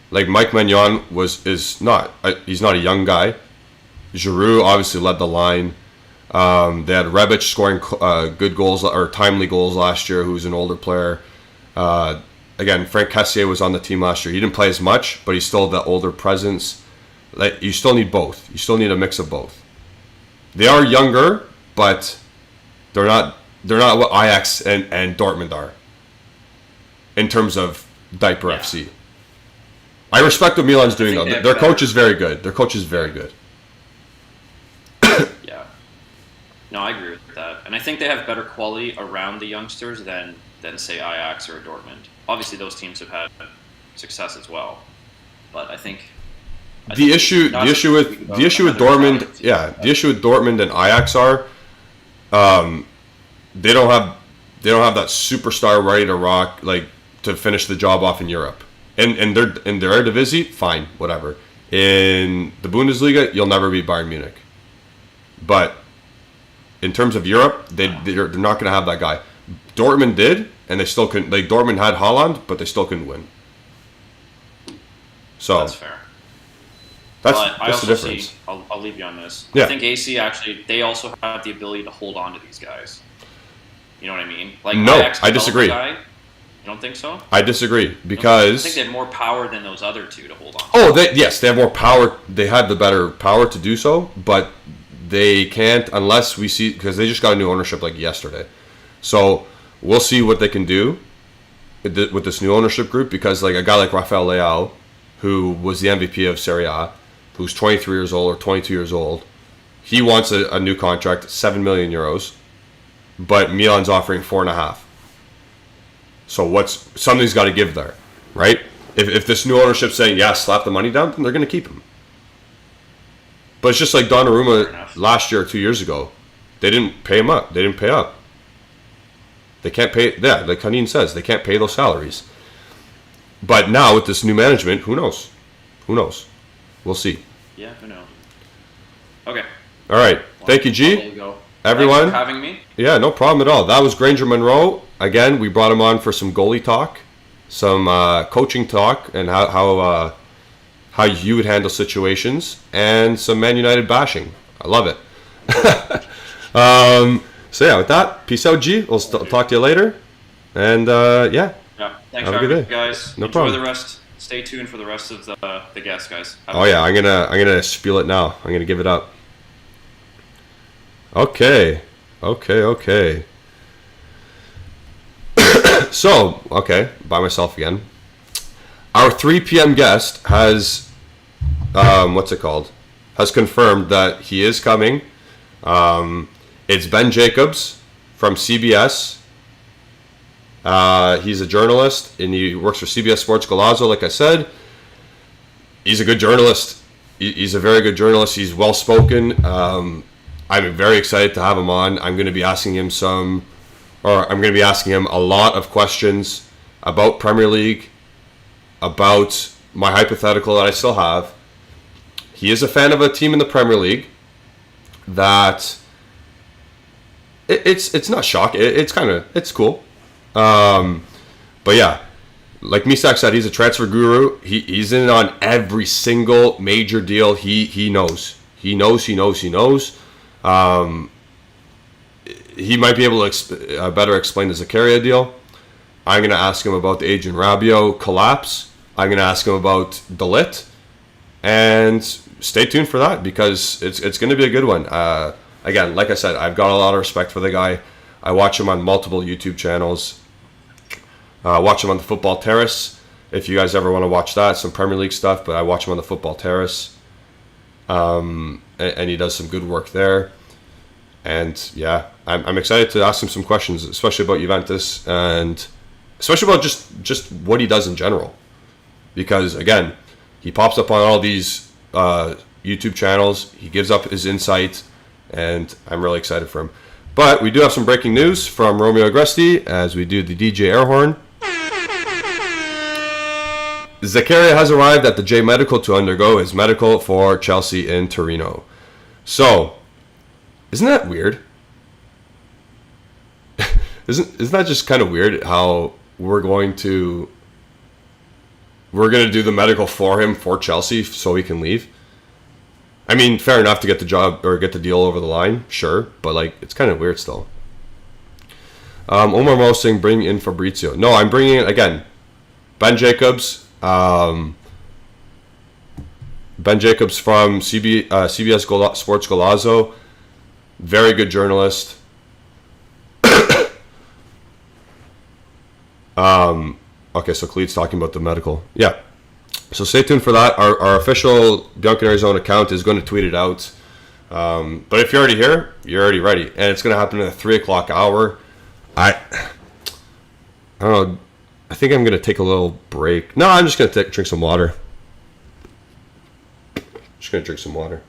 Like, Mike Maignan he's not a young guy. Giroud obviously led the line. They had Rebic scoring good goals, or timely goals last year, who's an older player. Again, Frank Kessié was on the team last year. He didn't play as much, but he still had that older presence. Like, you still need both. You still need a mix of both. They are younger, but they're not what Ajax and Dortmund are in terms of diaper FC. I respect what Milan's doing, though. Their coach is very good. Yeah. No, I agree with that. And I think they have better quality around the youngsters than say, Ajax or Dortmund. Obviously, those teams have had success as well. But I think the issue with Dortmund and Ajax are they don't have that superstar ready to rock, like, to finish the job off in Europe. In their Eredivisie, fine, whatever. In the Bundesliga, you'll never beat Bayern Munich. But in terms of Europe, they're not going to have that guy. Dortmund did, and they still couldn't. Like, Dortmund had Haaland, but they still couldn't win. So that's fair. That's the difference. I'll leave you on this. Yeah. I think AC actually, they also have the ability to hold on to these guys. You know what I mean? Like, no, Ajax I disagree. Guy, you don't think so? I disagree because I think they have more power than those other two to hold on. Oh, yes, they have more power. They had the better power to do so, but they can't unless we see, because they just got a new ownership like yesterday. So we'll see what they can do with this new ownership group, because like a guy like Rafael Leao, who was the MVP of Serie A, who's 23 years old or 22 years old, he wants a new contract, 7 million euros, but Milan's offering 4.5. So something's got to give there, right? If this new ownership's saying, yeah, slap the money down, then they're going to keep him. But it's just like Donnarumma last year or 2 years ago. They didn't pay him up. They didn't pay up. They can't pay, like Haneen says, they can't pay those salaries. But now with this new management, who knows? Who knows? We'll see. Yeah, who knows? Okay. All right. Thank you, G. There you go. Everyone. Thanks for having me. Yeah, no problem at all. That was Granger Monroe. Again, we brought him on for some goalie talk, some coaching talk, and how you would handle situations, and some Man United bashing. I love it. So yeah, with that, peace out, G. We'll talk to you later. And yeah. Yeah. Thanks Have a for good having me, day. guys. No Enjoy problem. the rest. Stay tuned for the rest of the guests, guys. Oh yeah, I'm gonna spiel it now. I'm gonna give it up. Okay. So, by myself again. Our 3 p.m. guest has, has confirmed that he is coming. It's Ben Jacobs from CBS. He's a journalist, and he works for CBS Sports Golazo, like I said. He's a good journalist. He's a very good journalist. He's well-spoken. I'm very excited to have him on. I'm going to be asking him a lot of questions about Premier League, about my hypothetical that I still have. He is a fan of a team in the Premier League that it's not shocking. It's cool. But yeah, like Misak said, he's a transfer guru. He's in on every single major deal. He knows. He knows. He might be able to better explain the Zakaria deal. I'm going to ask him about the Adrian Rabiot collapse. I'm going to ask him about De Ligt. And stay tuned for that, because it's going to be a good one. Again, like I said, I've got a lot of respect for the guy. I watch him on multiple YouTube channels. Watch him on the Football Terrace. If you guys ever want to watch that, some Premier League stuff, but I watch him on the Football Terrace. And he does some good work there. And yeah, I'm excited to ask him some questions, especially about Juventus, and especially about just what he does in general. Because again, he pops up on all these YouTube channels. He gives up his insight, and I'm really excited for him. But we do have some breaking news from Romeo Agresti as we do the DJ air horn. Zakaria has arrived at the J Medical to undergo his medical for Chelsea in Torino. So, isn't that weird? Isn't that just kind of weird how we're going to do the medical for him for Chelsea so he can leave? I mean, fair enough to get the job or get the deal over the line, sure, but like it's kind of weird still. Omar Mo saying bring in Fabrizio. No, I'm bringing in again Ben Jacobs. Ben Jacobs from CBS Sports Golazo. Very good journalist. Okay, so Khalid's talking about the medical. Yeah. So stay tuned for that. Our official Bianconeri Zone account is going to tweet it out. But if you're already here, you're already ready. And it's going to happen in the 3 o'clock hour. I don't know. I think I'm going to take a little break. No, I'm just going to drink some water. Just going to drink some water.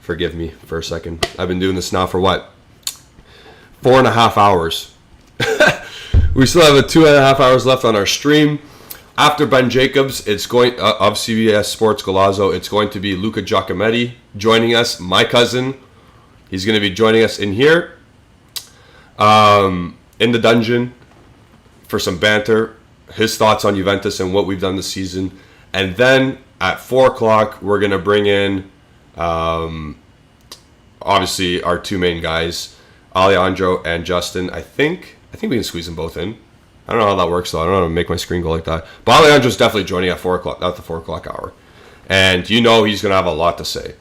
Forgive me for a second. I've been doing this now for what? 4.5 hours. We still have 2.5 hours left on our stream. After Ben Jacobs, it's going of CBS Sports Golazo. It's going to be Luca Giacometti joining us, my cousin. He's going to be joining us in here, in the dungeon, for some banter, his thoughts on Juventus and what we've done this season. And then at 4 o'clock, we're going to bring in, obviously, our 2 main guys, Alejandro and Justin. I think we can squeeze them both in. I don't know how that works, though. I don't know how to make my screen go like that. But Alejandro's definitely joining at 4 o'clock, at the 4 o'clock hour. And you know he's going to have a lot to say.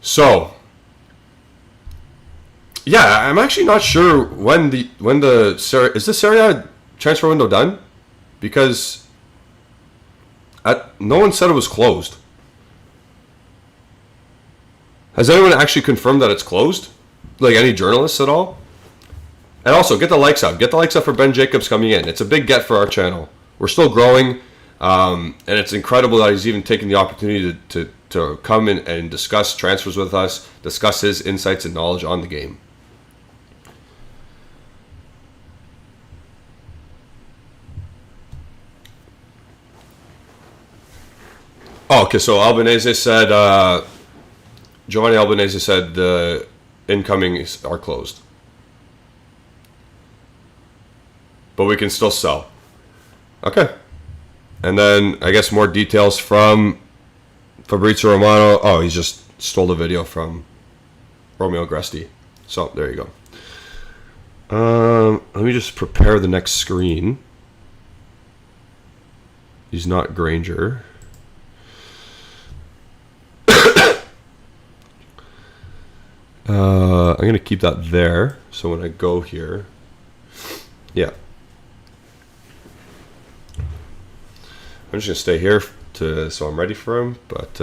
So, yeah, I'm actually not sure when the is the Serie A transfer window done? Because no one said it was closed. Has anyone actually confirmed that it's closed? Like any journalists at all? And also, get the likes up. Get the likes up for Ben Jacobs coming in. It's a big get for our channel. We're still growing, and it's incredible that he's even taken the opportunity to come in and discuss transfers with us, discuss his insights and knowledge on the game. Oh, okay. So Albanese said, Giovanni Albanese said the incomings are closed, but we can still sell. Okay. And then I guess more details from Fabrizio Romano. Oh, he just stole the video from Romeo Gresti. So there you go. Let me just prepare the next screen. He's not Granger. I'm going to keep that there. So when I go here, yeah. I'm just going to stay here so I'm ready for him. But,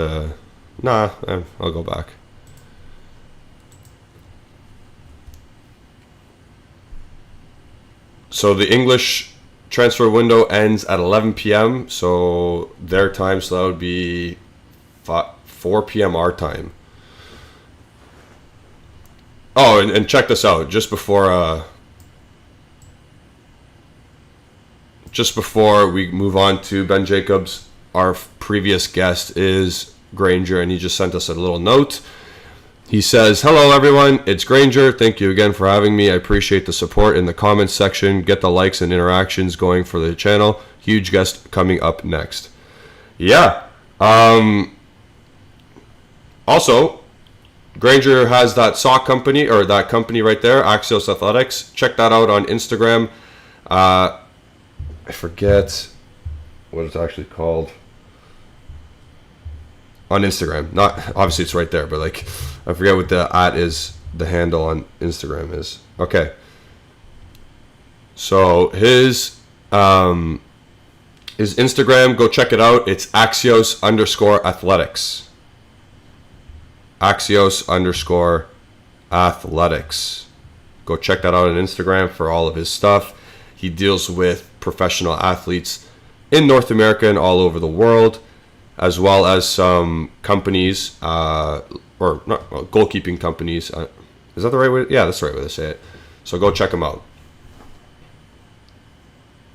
nah, I'll go back. So the English transfer window ends at 11 p.m. So their time, so that would be 4 p.m. our time. Oh, and check this out. Just before we move on to Ben Jacobs, our previous guest is Granger, and he just sent us a little note. He says, "Hello everyone, it's Granger. Thank you again for having me. I appreciate the support in the comments section. Get the likes and interactions going for the channel. Huge guest coming up next." Yeah. Also, Granger has that sock company, or that company right there, Axios Athletics. Check that out on Instagram. I forget what it's actually called. On Instagram. Not obviously it's right there, but like I forget what the the handle on Instagram is. Okay. So his Instagram, go check it out. It's Axios_athletics. Axios_athletics. Go check that out on Instagram for all of his stuff. He deals with professional athletes in North America and all over the world, as well as some companies, or not goalkeeping companies. Is that the right way? Yeah, that's the right way to say it. So go check them out.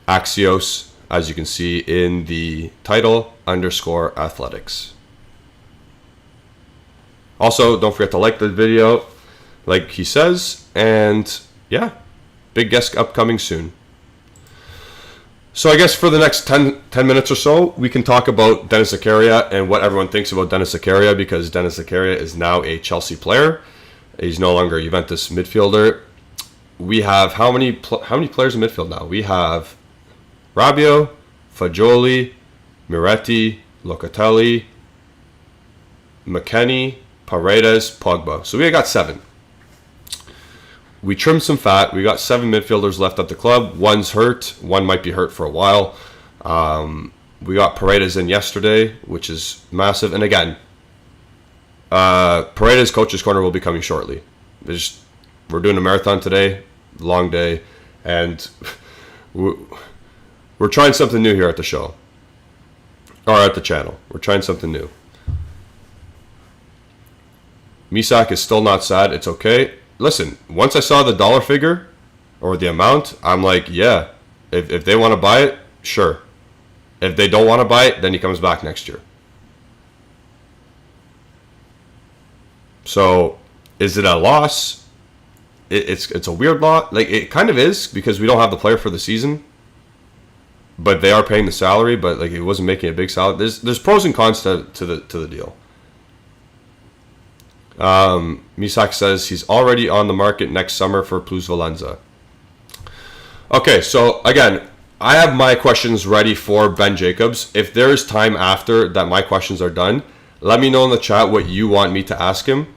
Axios, as you can see in the title, _athletics. Also, don't forget to like the video, like he says, and yeah, big guest upcoming soon. So I guess for the next 10 minutes or so, we can talk about Denis Zakaria and what everyone thinks about Denis Zakaria, because Denis Zakaria is now a Chelsea player. He's no longer a Juventus midfielder. We have how many players in midfield now? We have Rabiot, Fagioli, Miretti, Locatelli, McKennie, Paredes, Pogba. So we got 7. We trimmed some fat. We got 7 midfielders left at the club. One's hurt. One might be hurt for a while. We got Paredes in yesterday, which is massive. And again, Paredes Coach's Corner will be coming shortly. We're doing a marathon today, long day, and we're trying something new here at the show, or at the channel. We're trying something new. Misak is still not sad. It's okay. Listen, once I saw the dollar figure or the amount, I'm like, yeah, if they want to buy it, sure. If they don't want to buy it, then he comes back next year. So, is it a loss? It's a weird loss. Like, it kind of is, because we don't have the player for the season. But they are paying the salary, but like it wasn't making a big salary. There's pros and cons to the deal. Misak says he's already on the market next summer for Plus Valenza. Okay, so again, I have my questions ready for Ben Jacobs. If there is time after that my questions are done, let me know in the chat what you want me to ask him,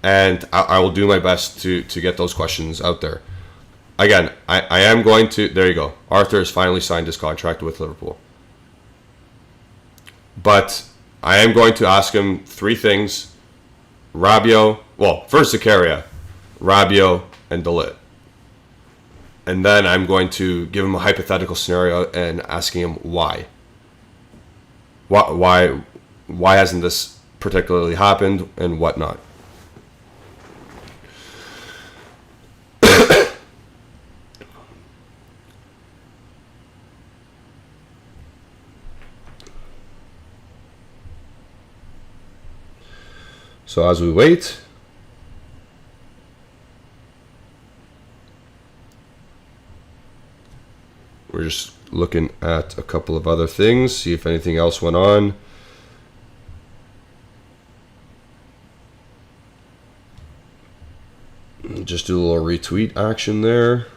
and I will do my best to get those questions out there. Again, I am going to... There you go. Arthur has finally signed his contract with Liverpool. But I am going to ask him 3 things. Rabiot, well, first Zakaria, Rabiot, and De Ligt. And then I'm going to give him a hypothetical scenario and asking him why. Why hasn't this particularly happened and whatnot. So as we wait, we're just looking at a couple of other things, see if anything else went on. Just do a little retweet action there.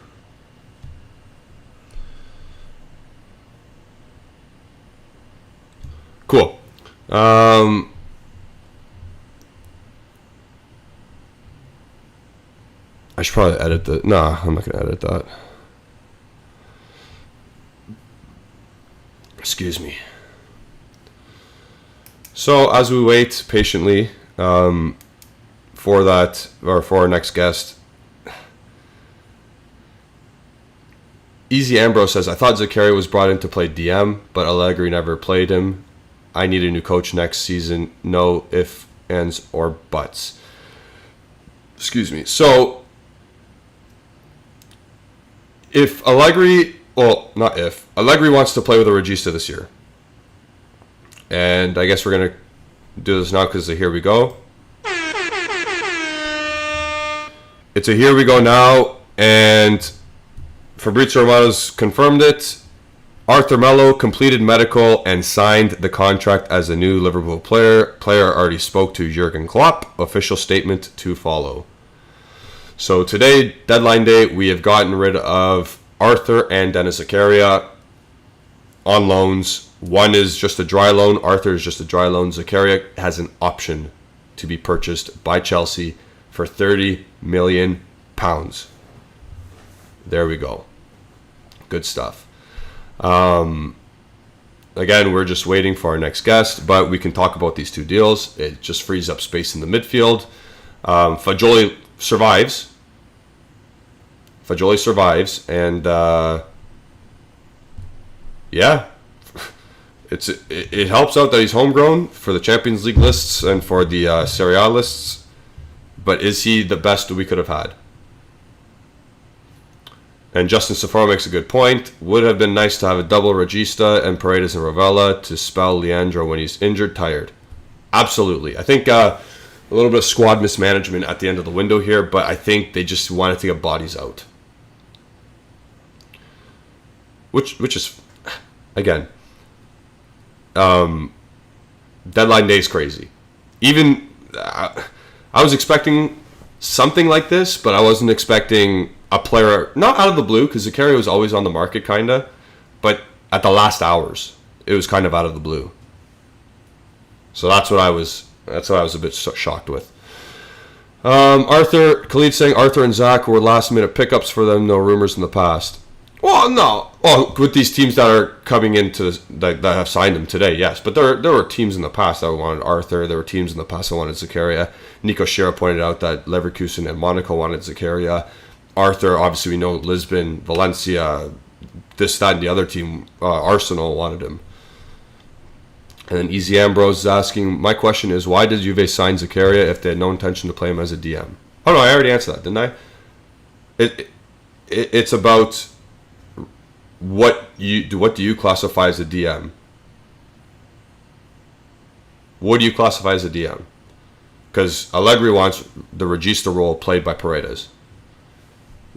Cool. I should probably edit the... Nah, I'm not going to edit that. Excuse me. So as we wait patiently for that, or for our next guest, Easy Ambrose says, I thought Zakaria was brought in to play DM, but Allegri never played him. I need a new coach next season. No ifs, ands, or buts. Excuse me. So, if Allegri... Well, not if. Allegri wants to play with a Regista this year. And I guess we're going to do this now because here we go. It's a here we go now. And Fabrizio Romano's confirmed it. Arthur Melo completed medical and signed the contract as a new Liverpool player. Player already spoke to Jurgen Klopp. Official statement to follow. So today, deadline day, we have gotten rid of Arthur and Dennis Zakaria on loans. One is just a dry loan. Arthur is just a dry loan. Zakaria has an option to be purchased by Chelsea for £30 million. There we go. Good stuff. Again, we're just waiting for our next guest, but we can talk about these two deals. It just frees up space in the midfield. Fagioli survives. And yeah, it helps out that he's homegrown for the Champions League lists and for the Serie A lists. But is he the best we could have had? And Justin Safaro makes a good point. Would have been nice to have a double Regista and Paredes and Ravella to spell Leandro when he's injured, tired. Absolutely. I think a little bit of squad mismanagement at the end of the window here, but I think they just wanted to get bodies out. Which is, again, deadline day is crazy. Even, I was expecting something like this, but I wasn't expecting a player, not out of the blue, because Zakaria was always on the market, kind of, but at the last hours, it was kind of out of the blue. So that's what I was a bit shocked with. Khalid saying Arthur and Zach were last minute pickups for them, no rumors in the past. Well, no. Well, with these teams that are coming into that have signed him today, yes. But there were teams in the past that wanted Arthur. There were teams in the past that wanted Zakaria. Nico Schera pointed out that Leverkusen and Monaco wanted Zakaria. Arthur, obviously we know Lisbon, Valencia, this, that, and the other team, Arsenal wanted him. And then Easy Ambrose is asking, my question is, why did Juve sign Zakaria if they had no intention to play him as a DM? Oh no, I already answered that, didn't I? It's about... What do you classify as a DM? What do you classify as a DM? Because Allegri wants the Regista role played by Paredes.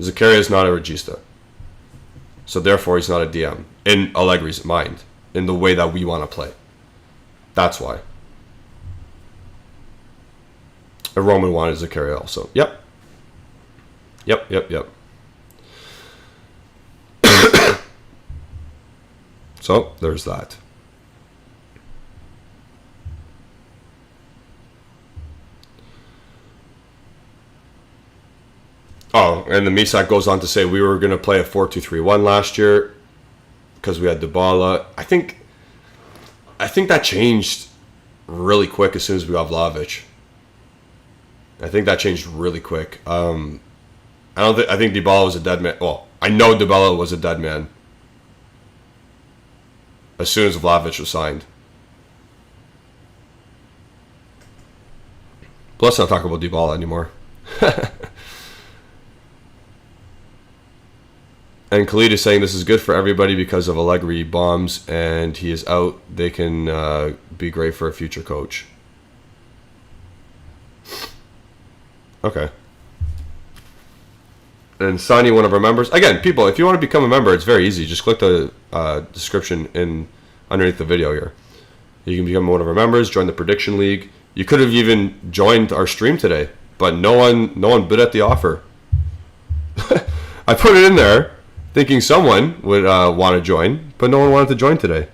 Zakaria is not a Regista. So therefore he's not a DM. In Allegri's mind. In the way that we want to play. That's why. And Roman wanted Zakaria also. Yep. So, there's that. Oh, and the Misak goes on to say we were going to play a 4-2-3-1 last year because we had Dybala. I think that changed really quick as soon as we got Vlahovic. I think that changed really quick. I think Dybala was a dead man. Well, I know Dybala was a dead man as soon as Vlahovic was signed. But let's not talk about Dybala anymore. And Khalid is saying this is good for everybody because of Allegri bombs and he is out. They can be great for a future coach. Okay. And Sonny, one of our members. Again, people, if you want to become a member, it's very easy. Just click the description underneath the video here. You can become one of our members, join the Prediction League. You could have even joined our stream today, but no one bid at the offer. I put it in there thinking someone would want to join, but no one wanted to join today.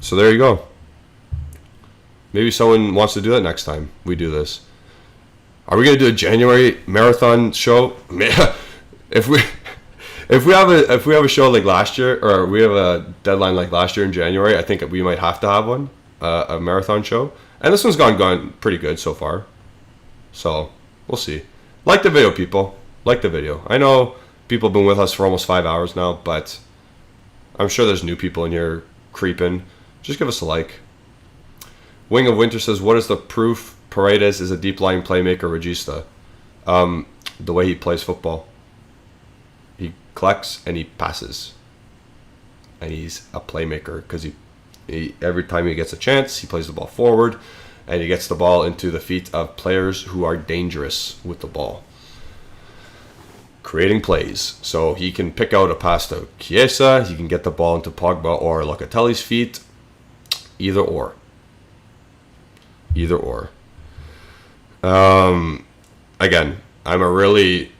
So there you go. Maybe someone wants to do that next time we do this. Are we going to do a January marathon show? If we have a show like last year, or we have a deadline like last year in January, I think we might have to have one, a marathon show. And this one's gone pretty good so far. So we'll see. Like the video, people. Like the video. I know people have been with us for almost 5 hours now, but I'm sure there's new people in here creeping. Just give us a like. Wing of Winter says, what is the proof Paredes is a deep-lying playmaker regista? The way he plays football. He collects and he passes. And he's a playmaker because he every time he gets a chance, he plays the ball forward and he gets the ball into the feet of players who are dangerous with the ball. Creating plays. So he can pick out a pass to Chiesa, he can get the ball into Pogba or Locatelli's feet. Either or. Either or. Again, I'm a really...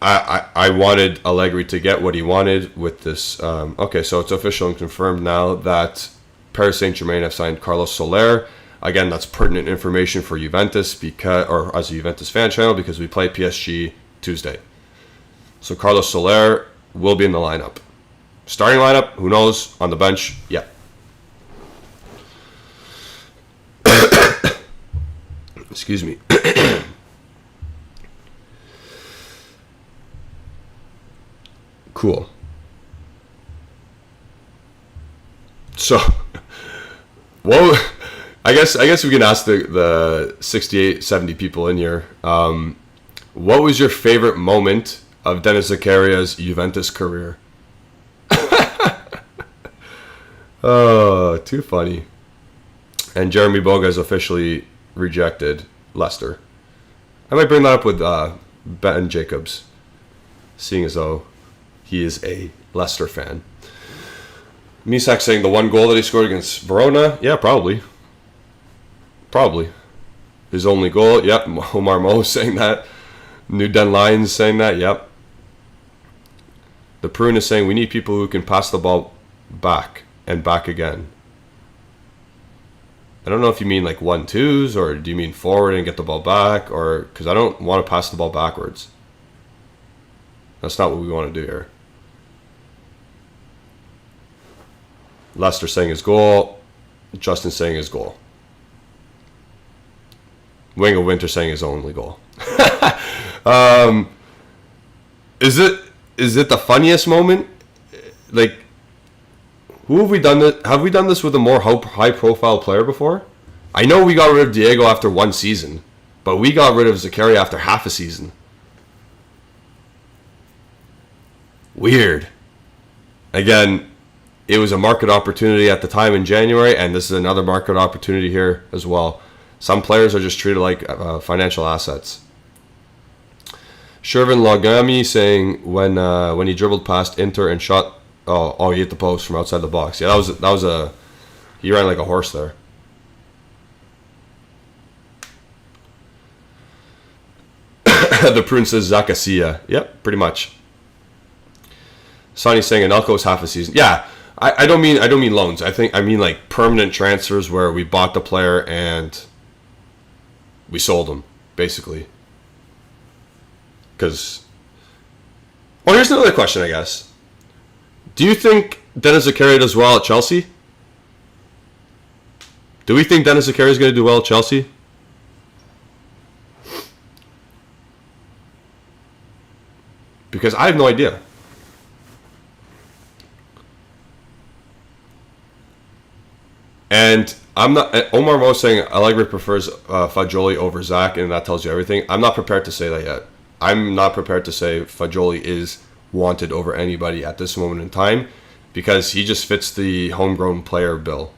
I wanted Allegri to get what he wanted with this. Okay, so it's official and confirmed now that Paris Saint-Germain have signed Carlos Soler. Again, that's pertinent information for Juventus, because, or as a Juventus fan channel, because we play PSG Tuesday. So Carlos Soler will be in the lineup. Starting lineup, who knows? On the bench, yeah. Excuse me. Cool. So, well, I guess we can ask the 68, 70 people in here. What was your favorite moment of Denis Zakaria's Juventus career? Oh, too funny. And Jeremy Boga is officially rejected Leicester. I might bring that up with Ben Jacobs, seeing as though he is a Leicester fan. Misak saying the one goal that he scored against Verona? Yeah, probably. Probably. His only goal? Yep. Omar Mo saying that. New Den Lions saying that? Yep. The Prune is saying we need people who can pass the ball back and back again. I don't know if you mean like 1-2s, or do you mean forward and get the ball back, or because I don't want to pass the ball backwards. That's not what we want to do here. Leicester saying his goal. Justin saying his goal. Wing of Winter saying his only goal. Is it the funniest moment? Like, who have we done this? Have we done this with a more high-profile player before? I know we got rid of Diego after one season, but we got rid of Zakaria after half a season. Weird. Again, it was a market opportunity at the time in January, and this is another market opportunity here as well. Some players are just treated like financial assets. Shervin Logami saying when he dribbled past Inter and shot, he hit the post from outside the box. Yeah, that was he ran like a horse there. The Prune says Zakasia. Yep, pretty much. Sonny's saying Anelko's half a season. Yeah, I don't mean loans. I mean like permanent transfers where we bought the player and we sold him, basically. Because, well, here's another question, I guess. Do you think Denis Zakaria does well at Chelsea? Do we think Denis Zakaria is going to do well at Chelsea? Because I have no idea. And I'm not. Omar Mo saying Allegri prefers Fagioli over Zach, and that tells you everything. I'm not prepared to say that yet. I'm not prepared to say Fagioli is wanted over anybody at this moment in time, because he just fits the homegrown player bill.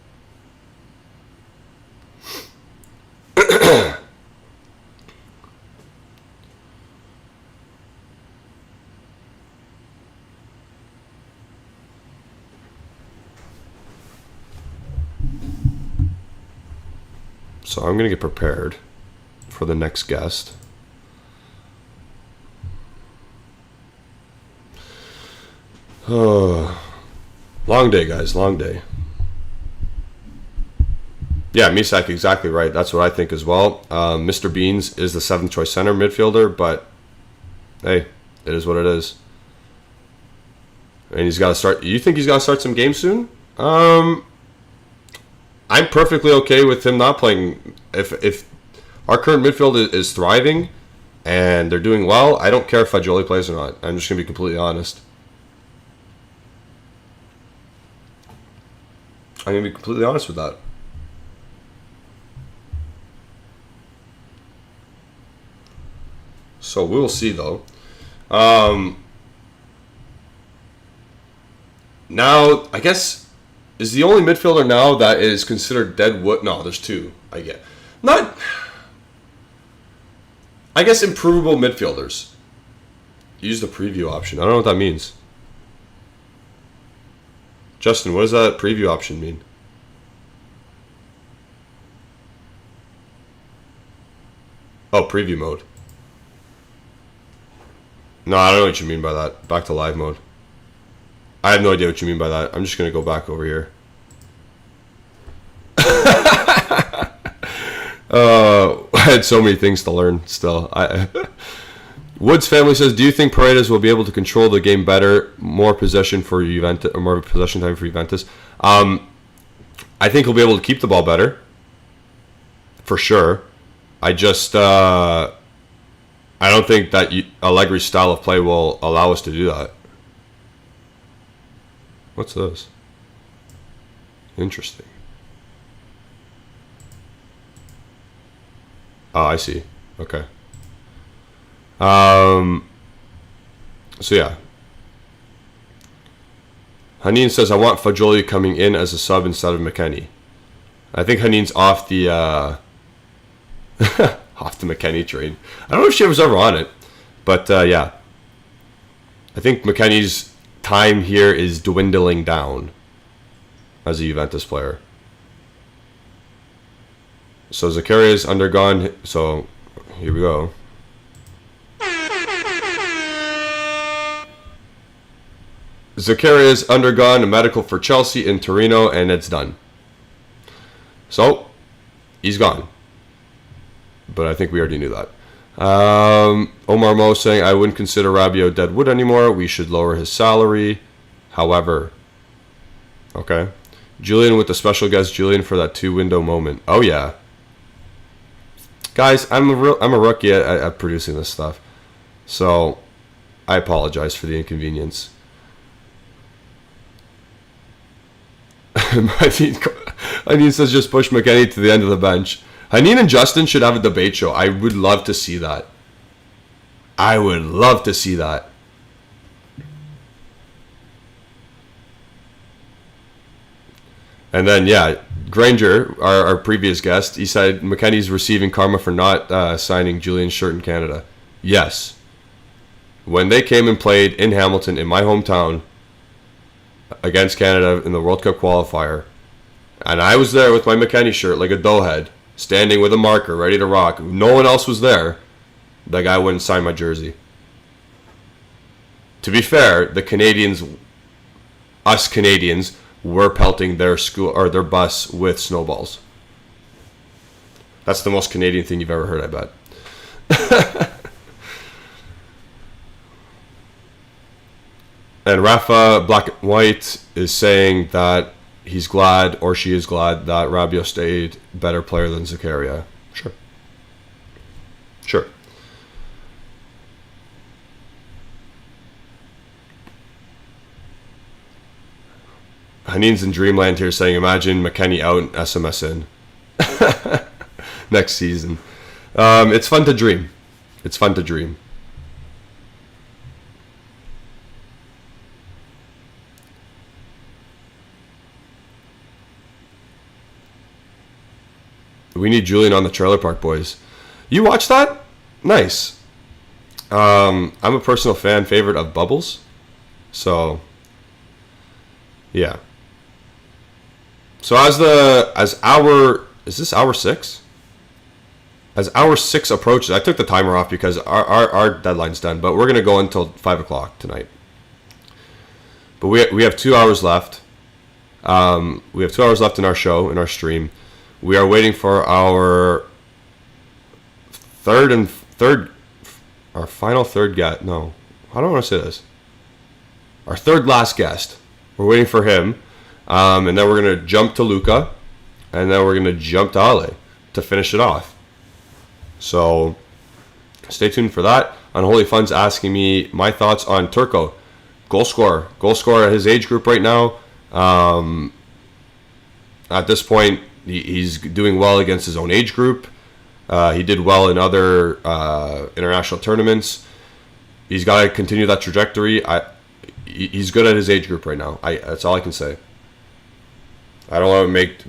So I'm going to get prepared for the next guest. Oh, long day, guys. Long day. Yeah, Misak, exactly right. That's what I think as well. Mr. Beans is the 7th choice center midfielder, but hey, it is what it is. And he's got to start. You think he's got to start some games soon? I'm perfectly okay with him not playing. If our current midfield is thriving and they're doing well, I don't care if Fagioli plays or not. I'm just going to be completely honest. I'm going to be completely honest with that. So we will see, though. Now, I guess, is the only midfielder now that is considered dead wood? No, there's two, I get. Not, I guess, improvable midfielders. Use the preview option. I don't know what that means. Justin, what does that preview option mean? Oh, preview mode. No, I don't know what you mean by that. Back to live mode. I have no idea what you mean by that. I'm just going to go back over here. I had so many things to learn still. Woods family says, do you think Paredes will be able to control the game better? More possession for Juventus, or more possession time for Juventus? I think he'll be able to keep the ball better. For sure. I just... I don't think that Allegri's style of play will allow us to do that. What's this? Interesting. Oh, I see. Okay. So yeah. Hanin says, I want Fagioli coming in as a sub instead of McKennie. I think Hanin's off the off the McKennie train. I don't know if she was ever on it, but yeah. I think McKennie's time here is dwindling down as a Juventus player. So Zakaria's undergone, so here we go. Zakaria's undergone a medical for Chelsea in Torino, and it's done. So, he's gone. But I think we already knew that. Omar Mo saying, I wouldn't consider Rabiot dead wood anymore. We should lower his salary. However, okay. Julian with the special guest, Julian, for that 2-window moment. Oh, yeah. Guys, I'm a rookie at producing this stuff. So, I apologize for the inconvenience. Hanin says just push McKennie to the end of the bench. Hanin and Justin should have a debate show. I would love to see that. I would love to see that. And then, yeah, Granger, our previous guest, he said McKennie's receiving karma for not signing Julian's shirt in Canada. Yes. When they came and played in Hamilton, in my hometown, against Canada in the World Cup qualifier, and I was there with my McKennie shirt like a doughhead, standing with a marker, ready to rock. No one else was there. That guy wouldn't sign my jersey. To be fair, the Canadians, us Canadians, were pelting their school or their bus with snowballs. That's the most Canadian thing you've ever heard, I bet. And Rafa Black and White is saying that he's glad, or she is glad, that Rabiot stayed better player than Zakaria. Sure. Sure. Hanin's in Dreamland here saying, imagine McKennie out and SMS in. Next season. It's fun to dream. It's fun to dream. We need Julian on the Trailer Park Boys. You watch that? Nice. I'm a personal fan favorite of Bubbles. So, yeah. So is this hour 6? as hour 6 approaches, I took the timer off because our deadline's done, but we're going to go until 5 o'clock tonight. But we have 2 hours left. We have 2 hours left in our show, in our stream. We are waiting for our final third guest. No, I don't want to say this. Our third last guest. We're waiting for him. And then we're going to jump to Luca. And then we're going to jump to Ale to finish it off. So stay tuned for that. Unholy Fun's asking me my thoughts on Turco. Goal scorer at his age group right now. At this point, he's doing well against his own age group. He did well in other international tournaments. He's got to continue that trajectory. He's good at his age group right now. That's all I can say. I don't want to make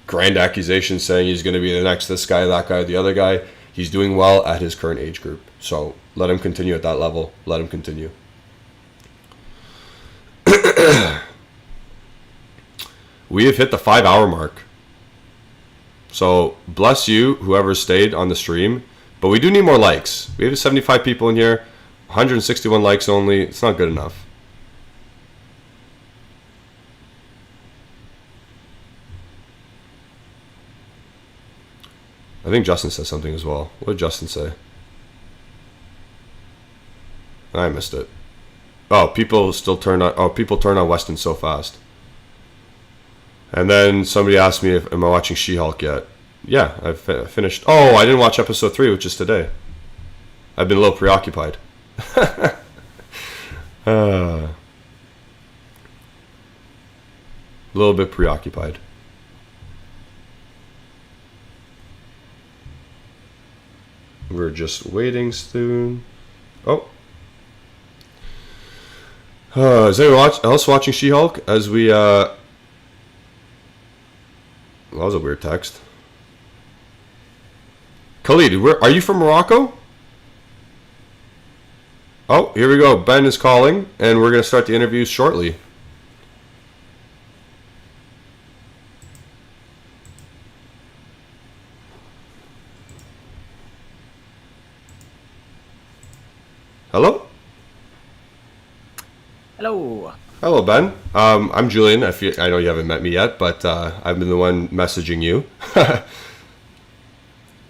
grand accusations saying he's going to be the next this guy, that guy, the other guy. He's doing well at his current age group. So let him continue at that level. Let him continue. We have hit the 5-hour mark. So bless you, whoever stayed on the stream. But we do need more likes. We have 75 people in here. 161 likes only. It's not good enough. I think Justin said something as well. What did Justin say? I missed it. Oh, people turn on Weston so fast. And then somebody asked me am I watching She-Hulk yet? Yeah, I've finished. Oh, I didn't watch episode 3, which is today. I've been a little preoccupied. A little bit preoccupied. We're just waiting soon. Oh. Is anyone else watching She-Hulk? As we, that was a weird text. Khalid, are you from Morocco? Oh, here we go. Ben is calling, and we're going to start the interview shortly. Hello? Hello. Hello, Ben. I'm Julian. I know you haven't met me yet, but I've been the one messaging you.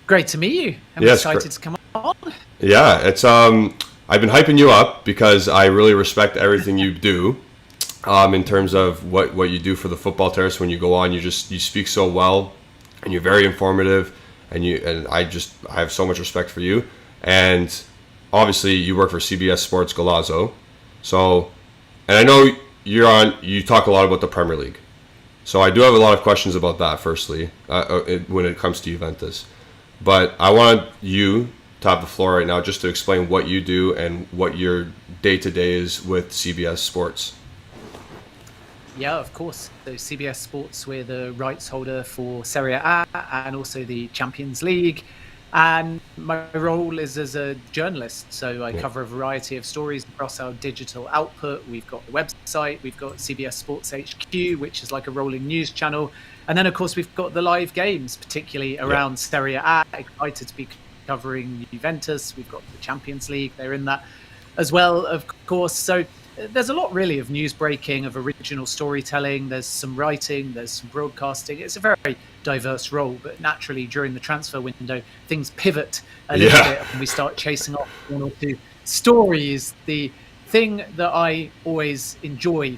Great to meet you. I'm excited to come on. Yeah, it's I've been hyping you up because I really respect everything you do. In terms of what you do for the Football Terrace when you go on, you speak so well, and you're very informative, and I have so much respect for you. And obviously, you work for CBS Sports Golazo, so, and I know you talk a lot about the Premier League, so I do have a lot of questions about that. Firstly, when it comes to Juventus, but I want you to have the floor right now just to explain what you do and what your day-to-day is with CBS Sports. Yeah, of course. So CBS Sports, we're the rights holder for Serie A and also the Champions League. And my role is as a journalist. So I cover a variety of stories across our digital output. We've got the website, we've got CBS Sports HQ, which is like a rolling news channel. And then, of course, we've got the live games, particularly around Serie A. Excited to be covering Juventus. We've got the Champions League. They're in that as well, of course. So there's a lot really of news breaking, of original storytelling. There's some writing, there's some broadcasting. It's a very diverse role, but naturally during the transfer window, things pivot a little bit and we start chasing off one or two stories. The thing that I always enjoy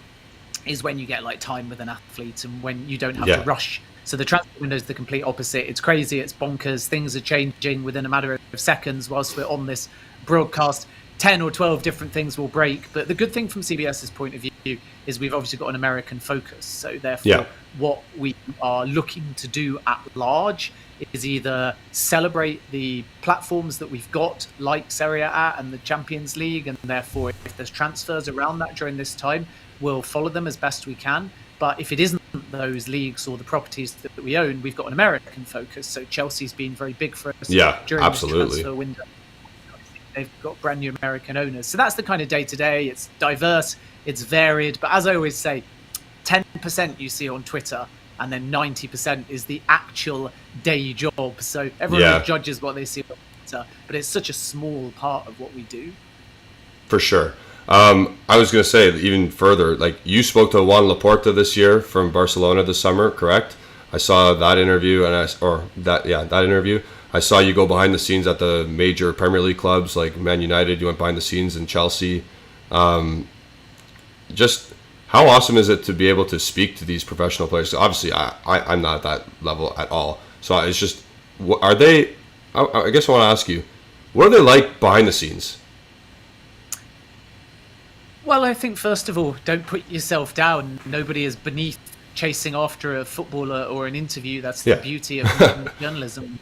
is when you get like time with an athlete and when you don't have to rush. So the transfer window is the complete opposite. It's crazy, it's bonkers. Things are changing within a matter of seconds whilst we're on this broadcast. 10 or 12 different things will break. But the good thing from CBS's point of view is we've obviously got an American focus. So therefore, what we are looking to do at large is either celebrate the platforms that we've got, like Serie A and the Champions League, and therefore if there's transfers around that during this time, we'll follow them as best we can. But if it isn't those leagues or the properties that we own, we've got an American focus. So Chelsea's been very big for us during this transfer window. They've got brand new American owners. So that's the kind of day-to-day. It's diverse, it's varied. But as I always say, 10% you see on Twitter and then 90% is the actual day job. So everyone Yeah. judges what they see on Twitter, but it's such a small part of what we do. For sure. I was going to say even further, like you spoke to Juan Laporta this year from Barcelona this summer, correct? I saw that interview, that interview. I saw you go behind the scenes at the major Premier League clubs like Man United. You went behind the scenes in Chelsea. Just how awesome is it to be able to speak to these professional players? Obviously, I'm not at that level at all. So it's just, are they? I guess I want to ask you, what are they like behind the scenes? Well, I think first of all, don't put yourself down. Nobody is beneath chasing after a footballer or an interview. That's the beauty of modern journalism.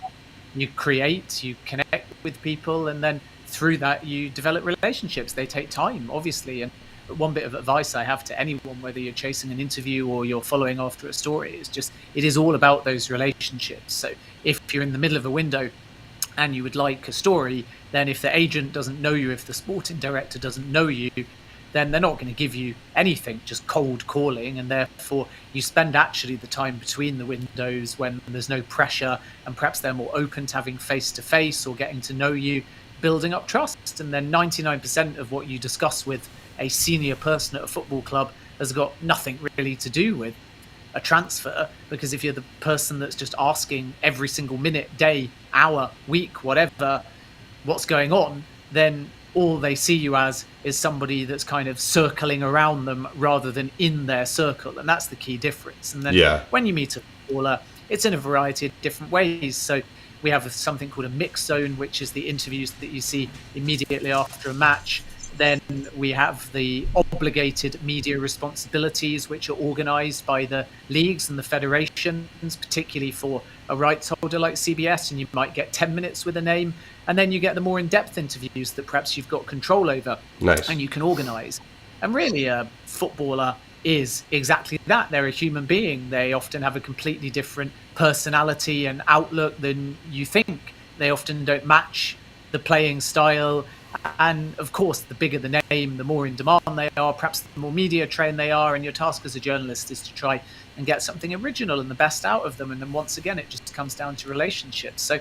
You create, you connect with people, and then through that you develop relationships. They take time, obviously. And one bit of advice I have to anyone, whether you're chasing an interview or you're following after a story, is just it is all about those relationships. So if you're in the middle of a window and you would like a story, then if the agent doesn't know you, if the sporting director doesn't know you, then they're not going to give you anything, just cold calling. And therefore you spend actually the time between the windows when there's no pressure, and perhaps they're more open to having face-to-face or getting to know you, building up trust. And then 99% of what you discuss with a senior person at a football club has got nothing really to do with a transfer, because if you're the person that's just asking every single minute, day, hour, week, whatever, what's going on, then all they see you as is somebody that's kind of circling around them rather than in their circle. And that's the key difference. And then when you meet a footballer, it's in a variety of different ways. So we have something called a mix zone, which is the interviews that you see immediately after a match. Then we have the obligated media responsibilities, which are organised by the leagues and the federations, particularly for a rights holder like CBS, and you might get 10 minutes with a name. And then you get the more in-depth interviews that perhaps you've got control over and you can organise. And really, a footballer is exactly that. They're a human being. They often have a completely different personality and outlook than you think. They often don't match the playing style. And of course, the bigger the name, the more in demand they are, perhaps the more media trained they are. And your task as a journalist is to try and get something original and the best out of them. And then once again, it just comes down to relationships. So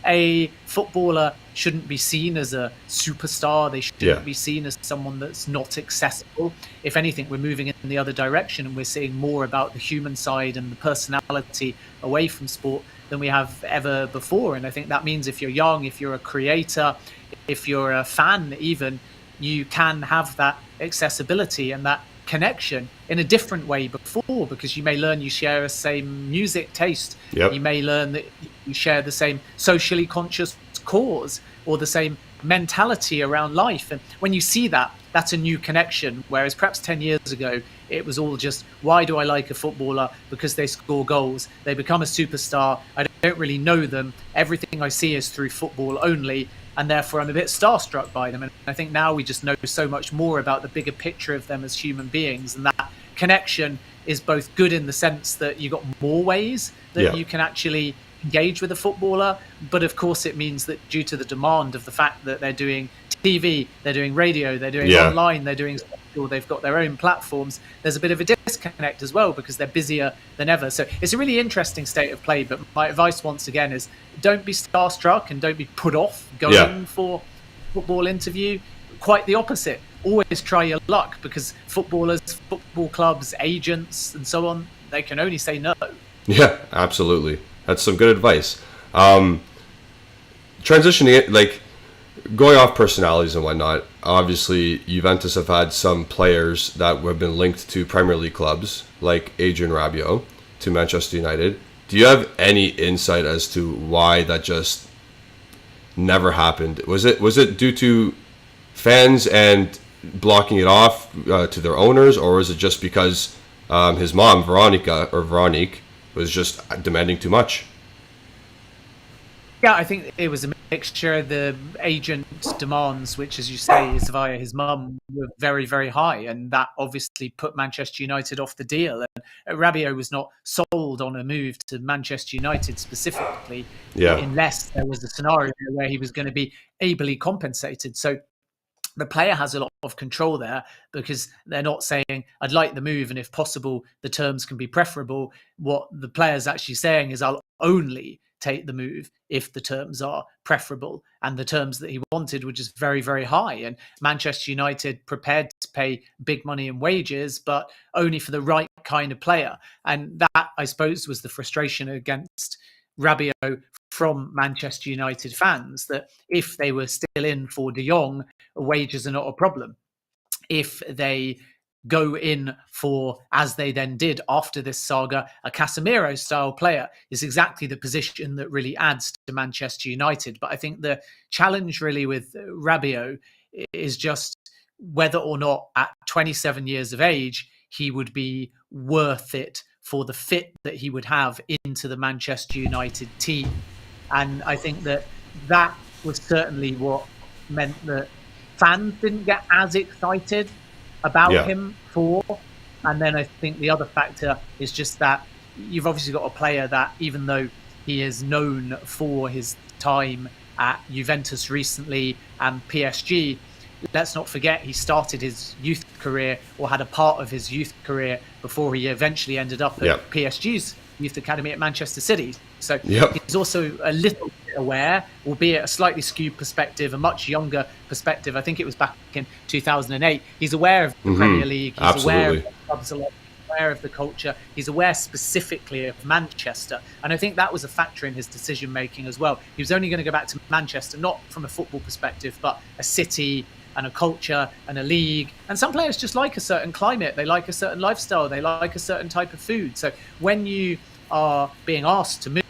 a footballer shouldn't be seen as a superstar. They shouldn't be seen as someone that's not accessible. If anything, we're moving in the other direction, and we're seeing more about the human side and the personality away from sport than we have ever before. And I think that means if you're young, if you're a creator, if you're a fan even, you can have that accessibility and that connection in a different way before, because you may learn you share the same music taste. You may learn that you share the same socially conscious cause or the same mentality around life. And when you see that, that's a new connection. Whereas perhaps 10 years ago, it was all just, why do I like a footballer? Because they score goals. They become a superstar. I don't really know them. Everything I see is through football only. And therefore, I'm a bit starstruck by them. And I think now we just know so much more about the bigger picture of them as human beings. And that connection is both good in the sense that you've got more ways that you can actually engage with a footballer. But of course, it means that due to the demand of the fact that they're doing TV, they're doing radio, they're doing online, they're doing social, they've got their own platforms, there's a bit of a disconnect as well because they're busier than ever. So it's a really interesting state of play. But my advice once again is don't be starstruck and don't be put off going for football interview. Quite the opposite. Always try your luck, because footballers, football clubs, agents and so on, they can only say no. Yeah, absolutely. That's some good advice. Transitioning it, like going off personalities and whatnot, obviously Juventus have had some players that have been linked to Premier League clubs, like Adrian Rabiot to Manchester United. Do you have any insight as to why that just never happened? Was it due to fans and blocking it off to their owners, or was it just because his mom, Veronique, was just demanding too much? Yeah, I think it was a mixture. The agent demands, which, as you say, is via his mum, were very, very high. And that obviously put Manchester United off the deal. And Rabiot was not sold on a move to Manchester United specifically, unless there was a scenario where he was going to be ably compensated. So the player has a lot of control there, because they're not saying, I'd like the move, and if possible, the terms can be preferable. What the player's actually saying is, I'll only take the move if the terms are preferable. And the terms that he wanted were just very, very high. And Manchester United prepared to pay big money in wages, but only for the right kind of player. And that, I suppose, was the frustration against Rabiot from Manchester United fans, that if they were still in for De Jong, wages are not a problem. If they go in for, as they then did after this saga, a Casemiro style player, is exactly the position that really adds to Manchester United. But I think the challenge really with Rabiot is just whether or not at 27 years of age he would be worth it for the fit that he would have into the Manchester United team. And I think that was certainly what meant that fans didn't get as excited about him for. And then I think the other factor is just that you've obviously got a player that, even though he is known for his time at Juventus recently and PSG, let's not forget he started his youth career, or had a part of his youth career, before he eventually ended up at PSG's youth academy at Manchester City. So he's also a little bit aware, albeit a slightly skewed perspective, a much younger perspective. I think it was back in 2008. He's aware of the Premier League. He's aware of the clubs a lot. Aware of the culture. He's aware specifically of Manchester. And I think that was a factor in his decision making as well. He was only going to go back to Manchester, not from a football perspective, but a city and a culture and a league. And some players just like a certain climate. They like a certain lifestyle. They like a certain type of food. So when you are being asked to move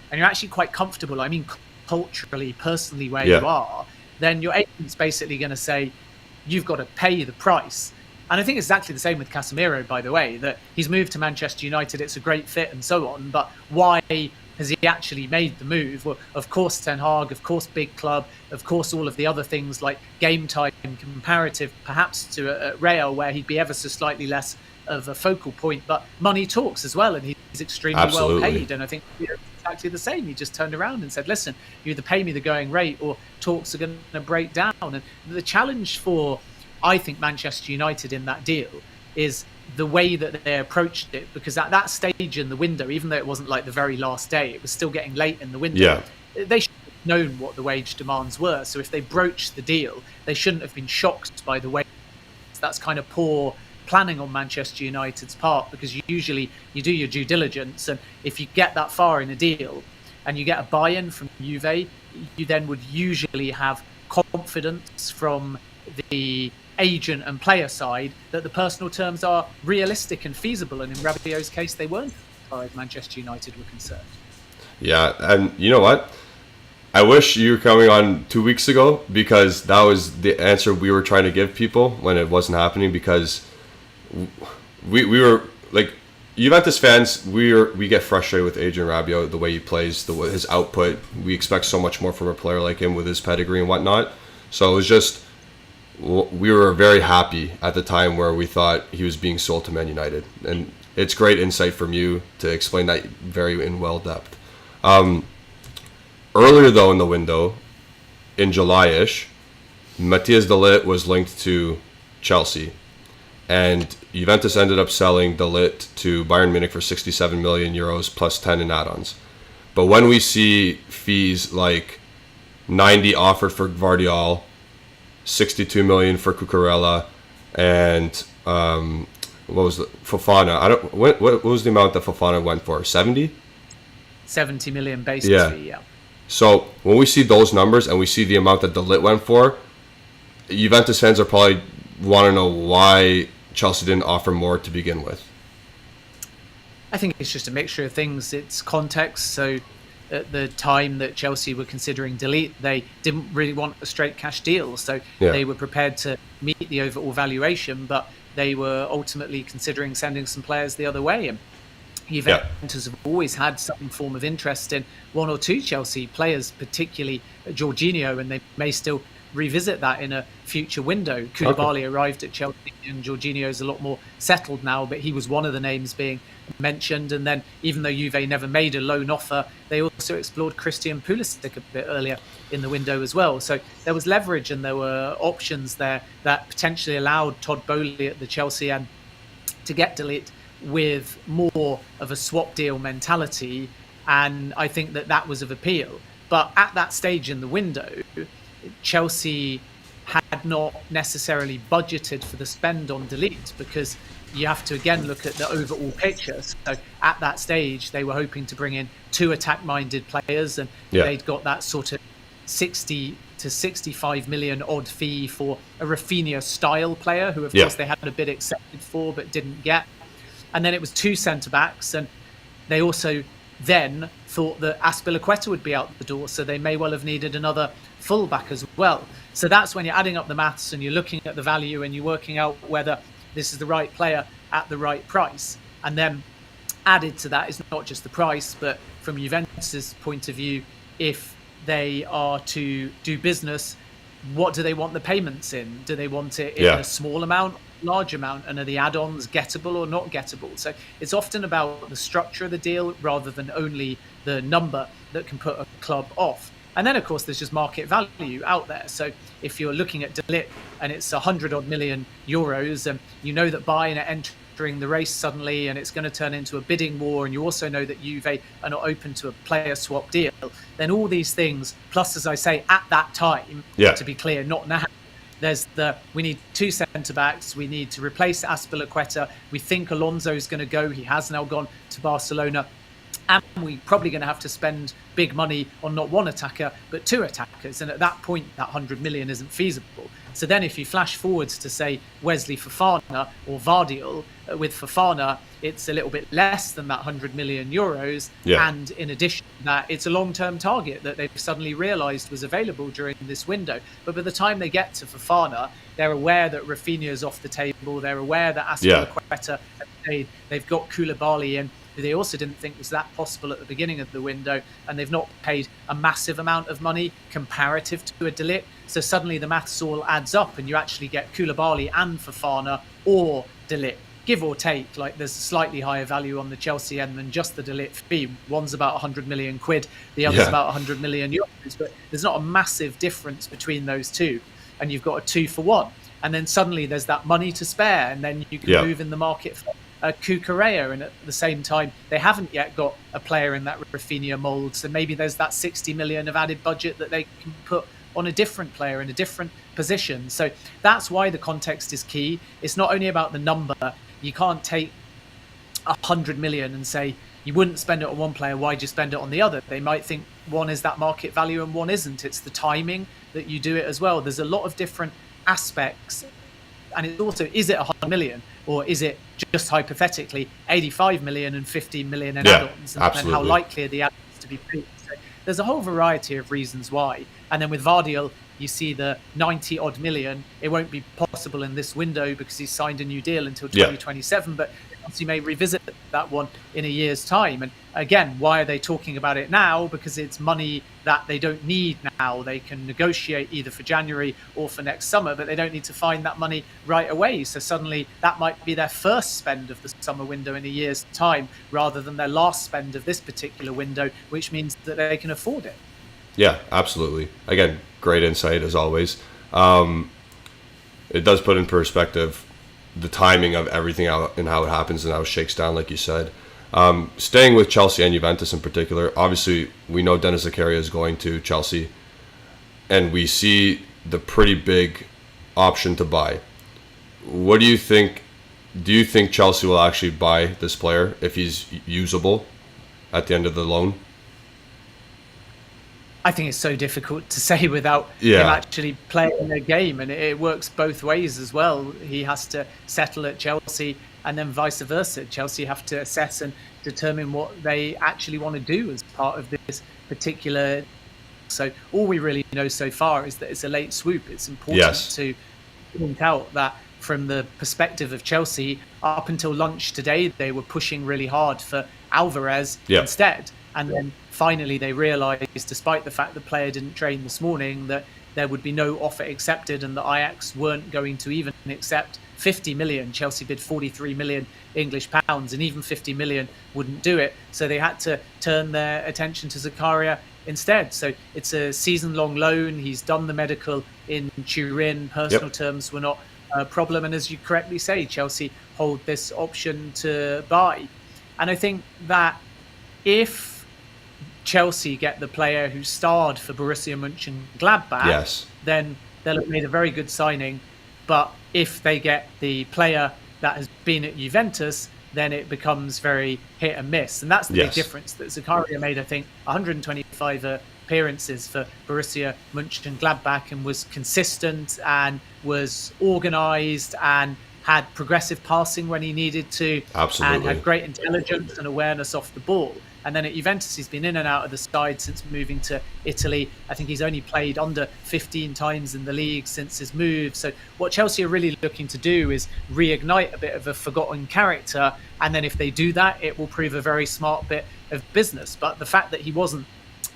and you're actually quite comfortable, I mean culturally, personally, where you are, then your agent's basically going to say, you've got to pay the price. And I think it's exactly the same with Casemiro, by the way, that he's moved to Manchester United, it's a great fit and so on, but why has he actually made the move? Well, of course Ten Hag, of course big club, of course all of the other things like game time comparative perhaps to Real, where he'd be ever so slightly less of a focal point, but money talks as well, and he's extremely well paid. And I think exactly the same. He just turned around and said, listen, you either pay me the going rate or talks are going to break down. And the challenge for, I think, Manchester United in that deal is the way that they approached it, because at that stage in the window, even though it wasn't like the very last day, it was still getting late in the window. They should have known what the wage demands were. So if they broached the deal, they shouldn't have been shocked by the wage. That's kind of poor planning on Manchester United's part, because usually you do your due diligence, and if you get that far in a deal and you get a buy-in from Juve, you then would usually have confidence from the agent and player side that the personal terms are realistic and feasible, and in Rabiot's case they weren't, as far as Manchester United were concerned. Yeah, and you know what? I wish you were coming on 2 weeks ago, because that was the answer we were trying to give people when it wasn't happening, because we were like Juventus fans, we get frustrated with Adrien Rabiot, the way he plays, his output. We expect so much more from a player like him with his pedigree and whatnot. So it was just, we were very happy at the time where we thought he was being sold to Man United. And it's great insight from you to explain that very in well depth. Earlier though in the window, in July-ish, Matthias de Ligt was linked to Chelsea. And Juventus ended up selling de Ligt to Bayern Munich for 67 million euros plus 10 in add-ons. But when we see fees like 90 offered for Gvardiol, 62 million for Cucurella, and what was the Fofana? What was the amount that Fofana went for? 70 million base fee, yeah. So when we see those numbers and we see the amount that de Ligt went for, Juventus fans are probably want to know why Chelsea didn't offer more to begin with. I think it's just a mixture of things. It's context. So at the time that Chelsea were considering de Ligt, they didn't really want a straight cash deal. So they were prepared to meet the overall valuation, but they were ultimately considering sending some players the other way. And Juventus have always had some form of interest in one or two Chelsea players, particularly Jorginho, and they may still revisit that in a future window. Koulibaly arrived at Chelsea, and Jorginho's a lot more settled now, but he was one of the names being mentioned. And then, even though Juve never made a loan offer, they also explored Christian Pulisic a bit earlier in the window as well. So there was leverage and there were options there that potentially allowed Todd Boehly at the Chelsea end to get De Ligt with more of a swap deal mentality. And I think that was of appeal. But at that stage in the window, Chelsea had not necessarily budgeted for the spend on De Ligt, because you have to again look at the overall picture. So at that stage, they were hoping to bring in 2 attack-minded players, and they'd got that sort of 60 to 65 million odd fee for a Rafinha style player, who of course they had a bid accepted for but didn't get. And then it was 2 centre-backs, and they also then thought that Azpilicueta would be out the door, so they may well have needed another fullback as well. So that's when you're adding up the maths and you're looking at the value and you're working out whether this is the right player at the right price. And then added to that is not just the price, but from Juventus' point of view, if they are to do business, what do they want the payments in? Do they want it in a small amount, large amount, and are the add-ons gettable or not gettable? So it's often about the structure of the deal rather than only the number that can put a club off. And then of course there's just market value out there. So if you're looking at De Ligt and it's 100 odd million euros, and you know that Bayern are entering the race suddenly and it's going to turn into a bidding war, and you also know that Juve are not open to a player swap deal, then all these things, plus, as I say, at that time, to be clear, not now, we need 2 centre-backs, we need to replace Azpilicueta, we think Alonso's going to go, he has now gone to Barcelona, and we're probably going to have to spend big money on not 1 attacker, but 2 attackers. And at that point, that 100 million isn't feasible. So then if you flash forwards to, say, Wesley Fofana or Vardiol, with Fofana, it's a little bit less than that 100 million euros. And in addition to that, it's a long-term target that they've suddenly realised was available during this window. But by the time they get to Fofana, they're aware that Rafinha is off the table. They're aware that Azpilicueta has stayed. They've got Koulibaly in, who they also didn't think was that possible at the beginning of the window, and they've not paid a massive amount of money comparative to a De Ligt. So suddenly the maths all adds up, and you actually get Koulibaly and Fofana or De Ligt, give or take. Like, there's a slightly higher value on the Chelsea end than just the De Ligt fee. One's about 100 million quid, the other's about 100 million euros, but there's not a massive difference between those two, and you've got a 2 for 1. And then suddenly there's that money to spare, and then you can move in the market for Cucurella, and at the same time they haven't yet got a player in that Rafinha mould, so maybe there's that 60 million of added budget that they can put on a different player in a different position. So that's why the context is key. It's not only about the number. You can't take 100 million and say you wouldn't spend it on one player, why'd you spend it on the other? They might think one is that market value and one isn't. It's the timing that you do it as well. There's a lot of different aspects, and it's also, is it 100 million or is it just hypothetically 85 million and 15 million in add-ons, and how likely are the add-ons to be paid? So there's a whole variety of reasons why. And then with Vardiol, you see the 90 odd million. It won't be possible in this window because he's signed a new deal until 2027, but you may revisit that one in a year's time. And again, why are they talking about it now? Because it's money that they don't need now. They can negotiate either for January or for next summer, but they don't need to find that money right away. So suddenly that might be their first spend of the summer window in a year's time, rather than their last spend of this particular window, which means that they can afford it. Yeah, absolutely. Again, great insight as always. It does put in perspective the timing of everything out and how it happens and how it shakes down, like you said. Staying with Chelsea and Juventus in particular, obviously we know Denis Zakaria is going to Chelsea, and we see the pretty big option to buy. What do you think? Do you think Chelsea will actually buy this player if he's usable at the end of the loan? I think it's so difficult to say without him actually playing a game, and it works both ways as well. He has to settle at Chelsea, and then vice versa. Chelsea have to assess and determine what they actually want to do as part of this particular. So all we really know so far is that it's a late swoop. It's important to point out that from the perspective of Chelsea, up until lunch today, they were pushing really hard for Alvarez instead. And then finally they realised, despite the fact the player didn't train this morning, that there would be no offer accepted and that Ajax weren't going to even accept 50 million. Chelsea bid 43 million English pounds, and even 50 million wouldn't do it. So they had to turn their attention to Zakaria instead. So it's a season-long loan. He's done the medical in Turin. Personal terms were not a problem. And as you correctly say, Chelsea hold this option to buy. And I think that if Chelsea get the player who starred for Borussia Mönchengladbach, then they'll have made a very good signing. But if they get the player that has been at Juventus, then it becomes very hit and miss. And that's the big difference, that Zakaria made, I think, 125 appearances for Borussia Mönchengladbach and was consistent and was organised and had progressive passing when he needed to. Absolutely. And had great intelligence and awareness off the ball. And then at Juventus, he's been in and out of the side since moving to Italy. I think he's only played under 15 times in the league since his move. So what Chelsea are really looking to do is reignite a bit of a forgotten character. And then if they do that, it will prove a very smart bit of business. But the fact that he wasn't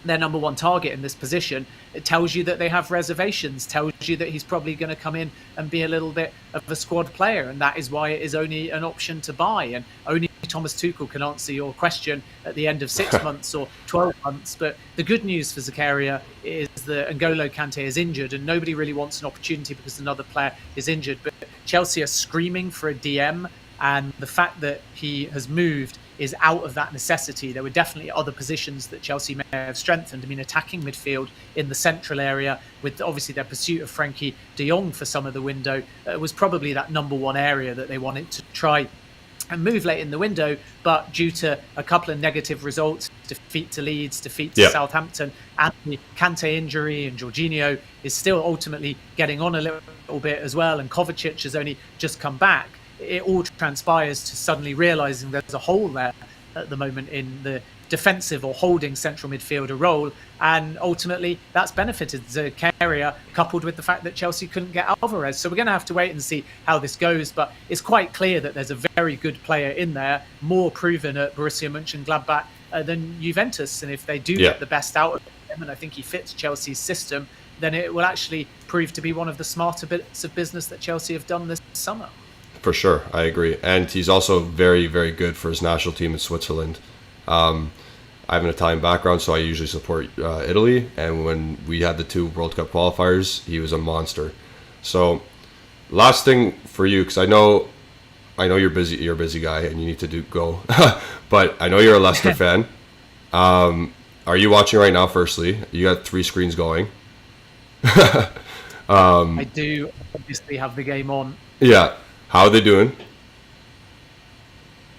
their number one target in this position, it tells you that they have reservations, tells you that he's probably going to come in and be a little bit of a squad player, and that is why it is only an option to buy. And only Thomas Tuchel can answer your question at the end of 6 months or 12 months. But the good news for Zakaria is that N'Golo Kante is injured, and nobody really wants an opportunity because another player is injured. But Chelsea are screaming for a DM, and the fact that he has moved is out of that necessity. There were definitely other positions that Chelsea may have strengthened. I mean, attacking midfield in the central area, with obviously their pursuit of Frankie de Jong for some of the window, was probably that number one area that they wanted to try and move late in the window. But due to a couple of negative results, defeat to Leeds, defeat to Southampton, and the Kante injury, and Jorginho is still ultimately getting on a little bit as well, and Kovacic has only just come back, it all transpires to suddenly realising there's a hole there at the moment in the defensive or holding central midfielder role, and ultimately that's benefited Zakaria, coupled with the fact that Chelsea couldn't get Alvarez. So we're going to have to wait and see how this goes, but it's quite clear that there's a very good player in there, more proven at Borussia Mönchengladbach than Juventus, and if they do get the best out of him, and I think he fits Chelsea's system, then it will actually prove to be one of the smarter bits of business that Chelsea have done this summer. For sure, I agree. And he's also very, very good for his national team in Switzerland. I have an Italian background, so I usually support Italy. And when we had the 2 World Cup qualifiers, he was a monster. So, last thing for you, because I know you're busy. You're a busy guy, and you need to go. But I know you're a Leicester fan. Are you watching right now? Firstly, you got 3 screens going. I do obviously have the game on. Yeah. How are they doing?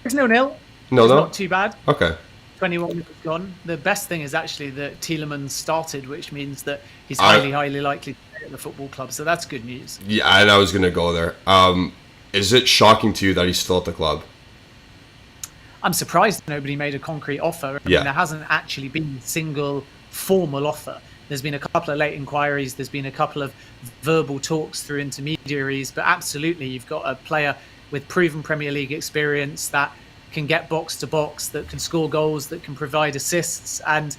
It's 0-0. No, not too bad. Okay. 21 minutes gone. The best thing is actually that Tielemans started, which means that he's highly likely to stay at the football club. So that's good news. Yeah, and I was going to go there. Is it shocking to you that he's still at the club? I'm surprised nobody made a concrete offer. I mean, there hasn't actually been a single formal offer. There's been a couple of late inquiries. There's been a couple of verbal talks through intermediaries. But absolutely, you've got a player with proven Premier League experience that can get box to box, that can score goals, that can provide assists, and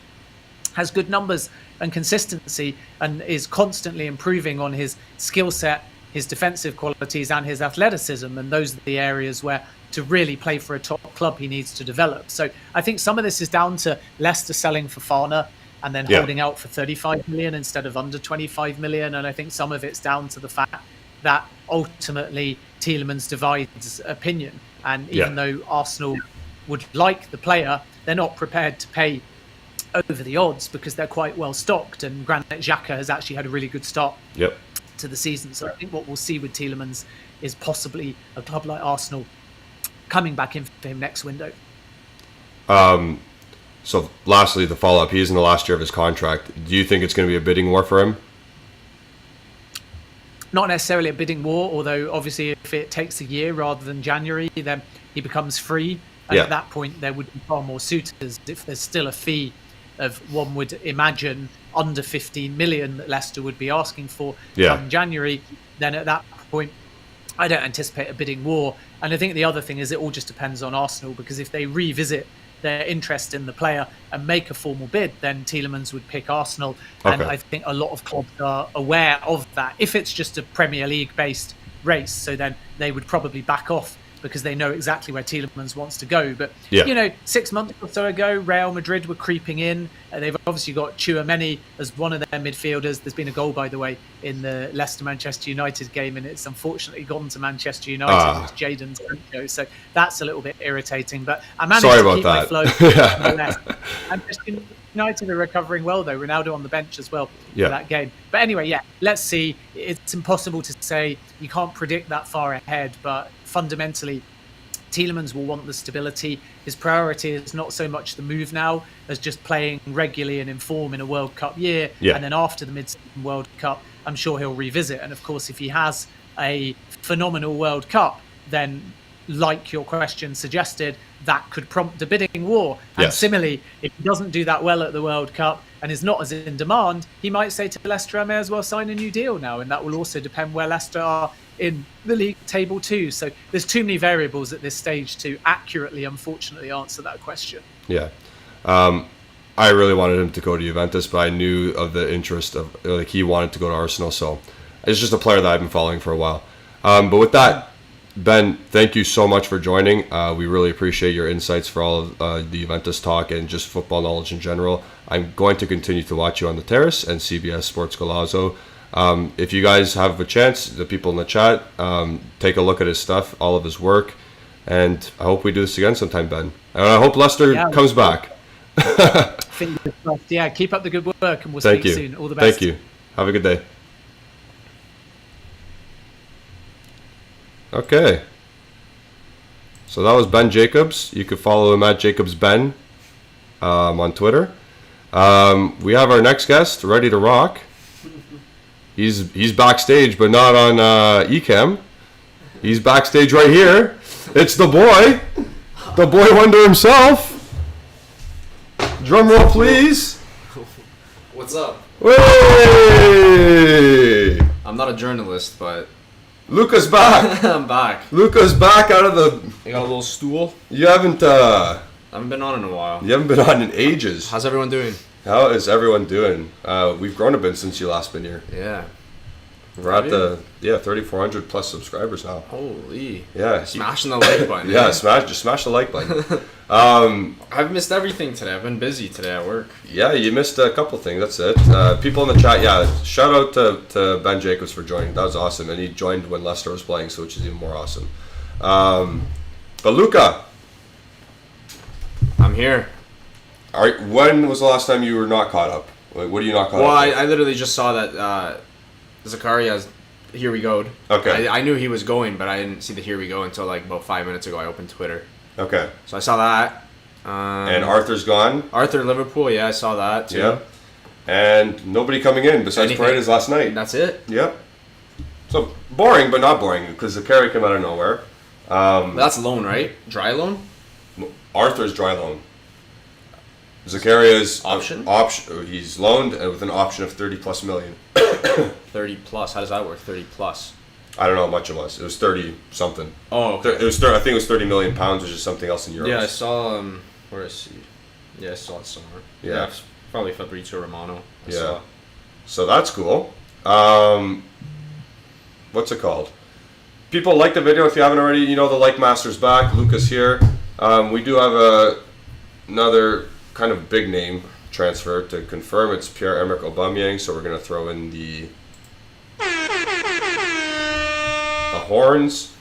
has good numbers and consistency, and is constantly improving on his skill set, his defensive qualities, and his athleticism. And those are the areas where, to really play for a top club, he needs to develop. So I think some of this is down to Leicester selling Fofana and then holding out for 35 million instead of under 25 million. And I think some of it's down to the fact that ultimately Tielemans divides opinion. And even though Arsenal would like the player, they're not prepared to pay over the odds because they're quite well stocked. And Granit Xhaka has actually had a really good start to the season. So I think what we'll see with Tielemans is possibly a club like Arsenal coming back in for him next window. So lastly, the follow-up, he's in the last year of his contract. Do you think it's going to be a bidding war for him? Not necessarily a bidding war, although obviously if it takes a year rather than January, then he becomes free. And at that point, there would be far more suitors. If there's still a fee of, one would imagine, under 15 million that Leicester would be asking for come January, then at that point, I don't anticipate a bidding war. And I think the other thing is it all just depends on Arsenal, because if they revisit their interest in the player and make a formal bid, then Tielemans would pick Arsenal. And I think a lot of clubs are aware of that. If it's just a Premier League based race, so then they would probably back off because they know exactly where Tielemans wants to go. But, 6 months or so ago, Real Madrid were creeping in. They've obviously got Tchouaméni as one of their midfielders. There's been a goal, by the way, in the Leicester-Manchester United game, and it's unfortunately gone to Manchester United. It's Jadon Sancho, so that's a little bit irritating. But I managed to keep my flow. Manchester United are recovering well, though. Ronaldo on the bench as well for that game. But anyway, let's see. It's impossible to say. You can't predict that far ahead, but fundamentally, Tielemans will want the stability. His priority is not so much the move now as just playing regularly and in form in a World Cup year. And then after the mid-season World Cup, I'm sure he'll revisit. And of course, if he has a phenomenal World Cup, then like your question suggested, that could prompt a bidding war. And similarly, if he doesn't do that well at the World Cup and is not as in demand, he might say to Leicester, I may as well sign a new deal now. And that will also depend where Leicester are in the league table too. So there's too many variables at this stage to accurately, unfortunately, answer that question. I really wanted him to go to Juventus, but I knew of the interest of, like, he wanted to go to Arsenal. So it's just a player that I've been following for a while. But with that, Ben, thank you so much for joining. We really appreciate your insights for all of the Juventus talk and just football knowledge in general. I'm going to continue to watch you on the Terrace and CBS Sports Golazo. If you guys have a chance, the people in the chat, take a look at his stuff, all of his work, and I hope we do this again sometime, Ben. And I hope Leicester comes back. Fingers crossed. Yeah, keep up the good work, and we'll speak soon. All the best. Thank you. Have a good day. Okay. So that was Ben Jacobs. You can follow him at JacobsBen on Twitter. We have our next guest ready to rock. He's backstage, but not on Ecamm. He's backstage right here. It's the boy wonder himself. Drum roll, please. What's up? Hey! I'm not a journalist, but Luca's back. I'm back. Luca's back out of the. I got a little stool. You haven't. I haven't been on in a while. You haven't been on in ages. How's everyone doing? How is everyone doing? We've grown a bit since you last been here. Yeah. We're at the 3,400 plus subscribers now. Holy. Yeah. Smashing the like button. Yeah, smash the like button. I've missed everything today. I've been busy today at work. Yeah, you missed a couple things. That's it. People in the chat, shout out to Ben Jacobs for joining. That was awesome. And he joined when Leicester was playing, so which is even more awesome. But Luca. I'm here. All right, when was the last time you were not caught up? Like, what are you not caught up Well, with? I literally just saw that Zakaria's Here We Go. Okay. I knew he was going, but I didn't see the Here We Go until like about 5 minutes ago. I opened Twitter. Okay. So I saw that. And Arthur's gone. Arthur Liverpool, yeah, I saw that too. Yeah. And nobody coming in besides Paredes last night. That's it? Yep. So, boring, but not boring, because Zakaria came out of nowhere. That's loan, right? Dry loan? Arthur's dry loan. Zakaria's option. He's loaned with an option of 30 plus million. 30 plus. How does that work? 30 plus. I don't know how much it was. It was 30 something. Oh, okay. It was I think it was 30 million pounds, which is something else in euros. Yeah, I saw. Where is he? Yeah, I saw it somewhere. Yeah, it's probably Fabrizio Romano. So that's cool. What's it called? People like the video if you haven't already. You know, the like master's back. Luca's here. We do have another kind of big name transfer to confirm. It's Pierre-Emerick Aubameyang, so we're going to throw in the horns.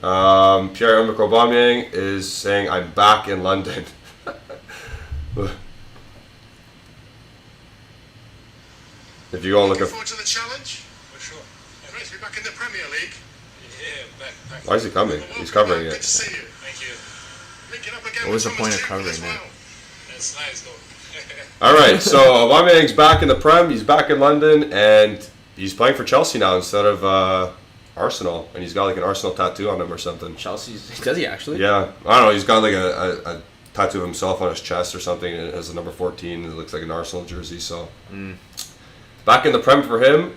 Pierre-Emerick Aubameyang is saying, I'm back in London. If you go and look at... Looking forward to the challenge? For sure. Yeah, nice to be back in the Premier League. Yeah, back. Why is he coming? He's covering it. Good to see you. Thank you. Linking up again what was the with point of Thomas covering Tuchel as it? well. That's nice, though. All right, so Aubameyang's back in the Prem. He's back in London, and he's playing for Chelsea now instead of Arsenal. And he's got like an Arsenal tattoo on him or something. Chelsea's. Does he actually? Yeah, I don't know. He's got like a tattoo of himself on his chest or something, and it has the number 14. And it looks like an Arsenal jersey. So back in the Prem for him.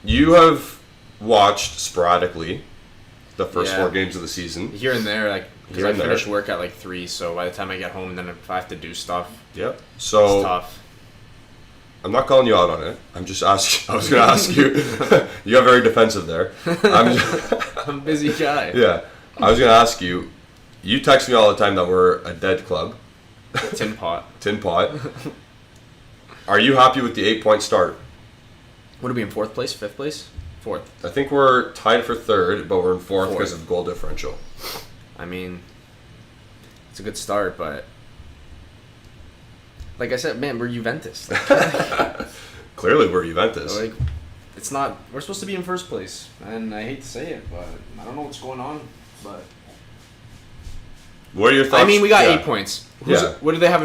You have watched sporadically the first 4 games of the season. Here and there, like Because here I and there. finish work at like 3, so by the time I get home, then if I have to do stuff, Yep. it's So tough. I'm not calling you out on it. I'm just asking. I was going to ask you. You got very defensive there. I'm I'm a busy guy. Yeah. I was going to ask you. You text me all the time that we're a dead club. Tin pot. Tin pot. Are you happy with the 8-point start? What are we in 4th place? 5th place? 4th. I think we're tied for 3rd, but we're in 4th Fourth. because of goal differential. I mean, it's a good start, but like I said, man, we're Juventus. Clearly, we're Juventus. Like, it's not. We're supposed to be in 1st place, and I hate to say it, but I don't know what's going on. But What are your thoughts? I mean, we got Yeah. 8 points. Yeah. What do they have?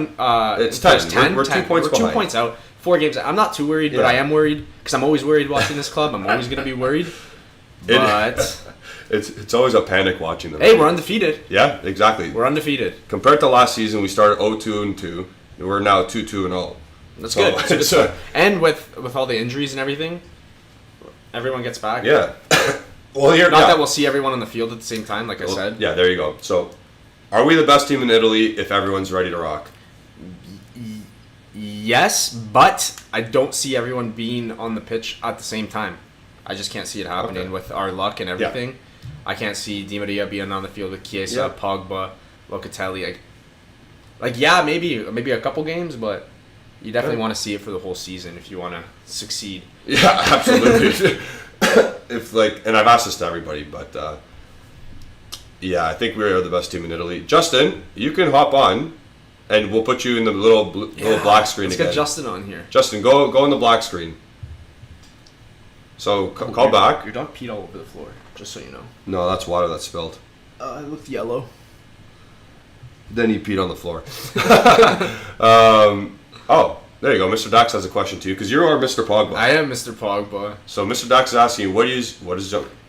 It's in 10. first? We're 2 points We're 2 behind. points out. 4 games. I'm not too worried, but Yeah. I am worried because I'm always worried watching this club. I'm always gonna be worried. But It's always a panic watching them. hey, we're undefeated. Yeah, exactly. We're undefeated. Compared to last season, we started 0-2-2. We're now 2-2-0. That's So, good. It's a good it's start. And with all the injuries and everything, everyone gets back. Yeah. Well, here. Not yeah. that we'll see everyone on the field at the same time, like I Well, said. Yeah, there you go. So, are we the best team in Italy if everyone's ready to rock? Yes, but I don't see everyone being on the pitch at the same time. I just can't see it happening Okay. with our luck and everything. I can't see Di Maria being on the field with Chiesa, Yeah. Pogba, Locatelli. Yeah, maybe a couple games, but you definitely want to see it for the whole season if you want to succeed. Yeah, absolutely. And I've asked this to everybody, but yeah, I think we're the best team in Italy. Justin, you can hop on, and we'll put you in the little black screen Let's again. get Justin on here. Justin, go in the black screen. So call back. Your dog peed all over the floor, just so you know. No, that's water that spilled. It looked yellow. Then he peed on the floor. Oh, there you go. Mr. Dax has a question to you because you're our Mr. Pogba. I am Mr. Pogba. So Mr. Dax is asking you, what is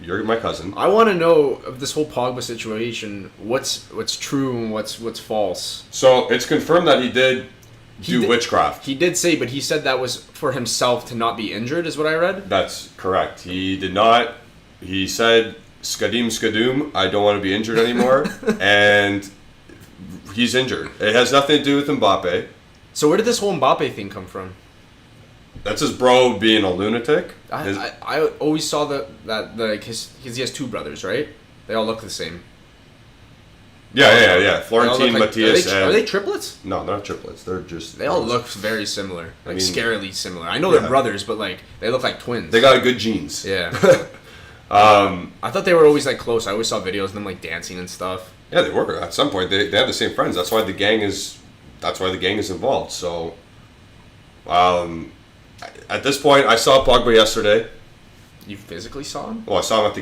you're my cousin. I want to know of this whole Pogba situation. What's true and what's false. So it's confirmed that he did do witchcraft. He did say, but he said that was for himself to not be injured, is what I read. That's correct. He did not. He said, "Skadim skadoom, I don't want to be injured anymore," and he's injured. It has nothing to do with Mbappe. So where did this whole Mbappe thing come from? That's his bro being a lunatic. I always saw that he has 2 brothers, right? They all look the same. Yeah. Florentine, Matthias, are they triplets? No, they're not triplets. They're just. They all look very similar, like scarily similar. I know Yeah. they're brothers, but like they look like twins. They got good genes. Yeah. I thought they were always like close. I always saw videos of them like dancing and stuff. Yeah, they were. At some point, they have the same friends. That's why the gang is. That's why the gang is involved. So, at this point, I saw Pogba yesterday. You physically saw him? Well, I saw him at the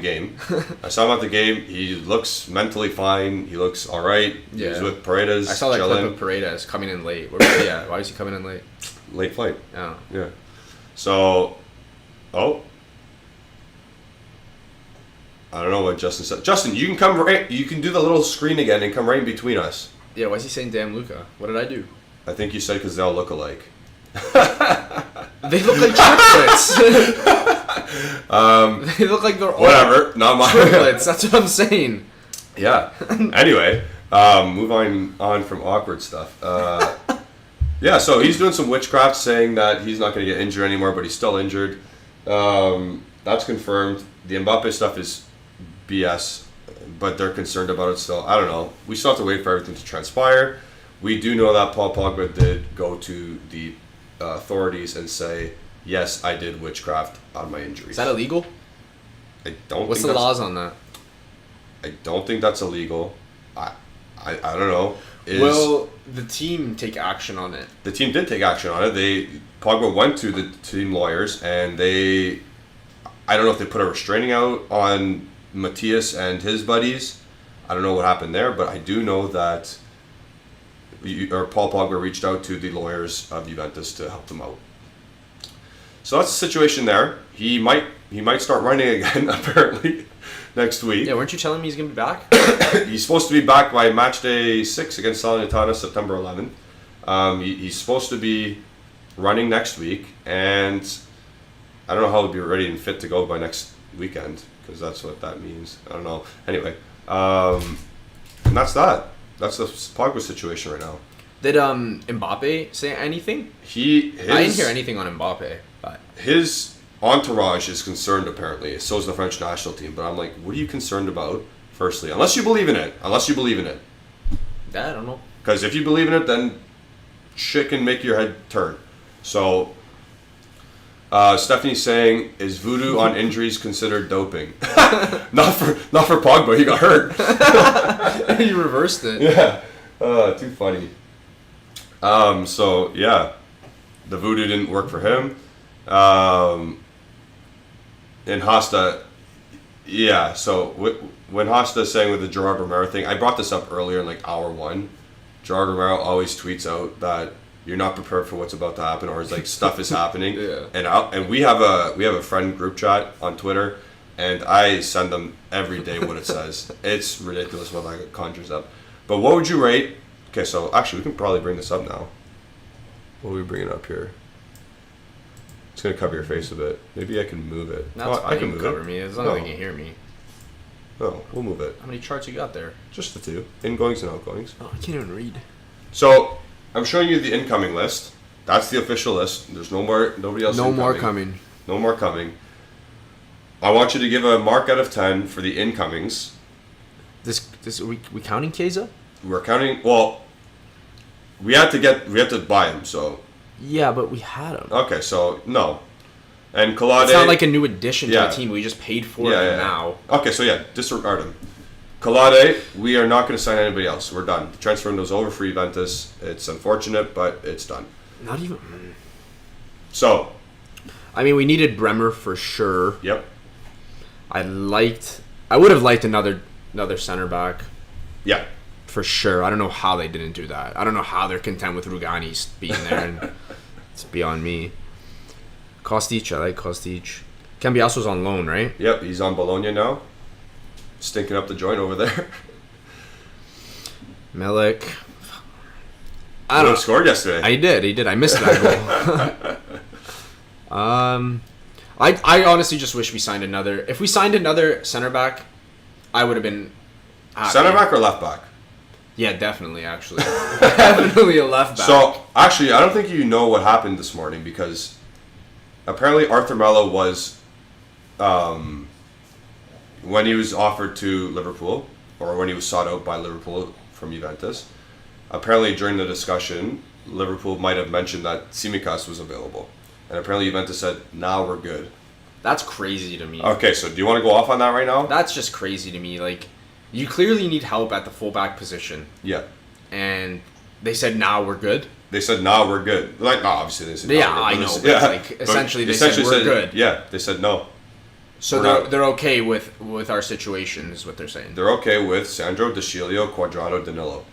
game. He looks mentally fine. He looks all right. Yeah. He's with Paredes. I saw that chilling. clip of Paredes coming in late. Why was he coming in late? Late flight. Oh. Yeah. So, I don't know what Justin said. Justin, you can come right. You can do the little screen again and come right in between us. Yeah, why is he saying damn Luca? What did I do? I think you said because they all look alike. They look like triplets. They look like they're all Whatever, not my triplets. That's what I'm saying. Yeah. Anyway, move on from awkward stuff. Yeah, so he's doing some witchcraft, saying that he's not going to get injured anymore, but he's still injured. That's confirmed. The Mbappe stuff is BS, but they're concerned about it still. I don't know. We still have to wait for everything to transpire. We do know that Paul Pogba did go to the authorities and say, yes, I did witchcraft on my injuries. Is that illegal? I don't What's think the laws on that? I don't think that's illegal. I don't know. Will the team take action on it? The team did take action on it. Pogba went to the team lawyers and I don't know if they put a restraining out on Matthias and his buddies. I don't know what happened there, but I do know that Paul Pogba reached out to the lawyers of Juventus to help them out. So that's the situation there. He might start running again apparently next week. Yeah, weren't you telling me he's gonna be back? He's supposed to be back by match day 6 against Salernitana, September 11th. He's supposed to be running next week, and I don't know how he'll be ready and fit to go by next weekend, because that's what that means. I don't know. Anyway, And that's that. That's the Pogba situation right now. Did Mbappe say anything? I didn't hear anything on Mbappe. But His entourage is concerned, apparently. So is the French national team. But I'm like, what are you concerned about, firstly? Unless you believe in it. I don't know. Because if you believe in it, then shit can make your head turn. So, Stephanie's saying, is voodoo on injuries considered doping? not for Pogba. He got hurt. He reversed it. Yeah. Too funny. So, yeah. The voodoo didn't work for him. And Hasta, yeah, so when Hasta is saying with the Gerard Romero thing, I brought this up earlier in like hour 1. Gerard Romero always tweets out that you're not prepared for what's about to happen, or it's like stuff is happening. Yeah. And we have a friend group chat on Twitter, and I send them every day what it says. It's ridiculous what that conjures up. But what would you rate? Okay, so actually we can probably bring this up now. What are we bringing up here? It's gonna cover your face a bit. Maybe I can move it. I can move cover it. me as long as you can hear me. No, we'll move it. How many charts you got there? Just the 2. Ingoings and outgoings. Oh, I can't even read. So, I'm showing you the incoming list. That's the official list. There's nobody else No incoming. more coming. No more coming. I want you to give a mark out of 10 for the incomings. This we counting Keza? We're counting, well, we had to buy him, so. Yeah, but we had him. Okay, so, no. And Collade. It's not like a new addition to the team. We just paid for it now. Okay, so yeah, disregard him. Collade, we are not going to sign anybody else. We're done. The transfer window's over for Juventus. It's unfortunate, but it's done. Not even. So. I mean, we needed Bremer for sure. Yep. I would have liked another center back. Yeah. For sure. I don't know how they didn't do that. I don't know how they're content with Rugani being there. And it's beyond me. Kostic, I like Kostic. Cambiaso's on loan, right? Yep, he's on Bologna now. Stinking up the joint over there. Milik. I don't know. Scored yesterday. He did. I missed that goal. I honestly just wish we signed another. If we signed another center back, I would have been happy. Center back or left back? Yeah, definitely, actually. Definitely a left back. So, actually, I don't think you know what happened this morning, because apparently Arthur Melo was, when he was offered to Liverpool, or when he was sought out by Liverpool from Juventus, apparently during the discussion, Liverpool might have mentioned that Tsimikas was available. And apparently Juventus said, nah, we're good. That's crazy to me. Okay, so do you want to go off on that right now? That's just crazy to me. Like, you clearly need help at the fullback position. Yeah. And they said, nah, we're good. They said, nah, we're good. Like, no, obviously they said, yeah, nah, I we're know. good. But Yeah. like, essentially, they said, we're good. Yeah, they said no. So they're okay with our situation, is what they're saying. They're okay with Sandro, De Sciglio, Quadrado, Danilo.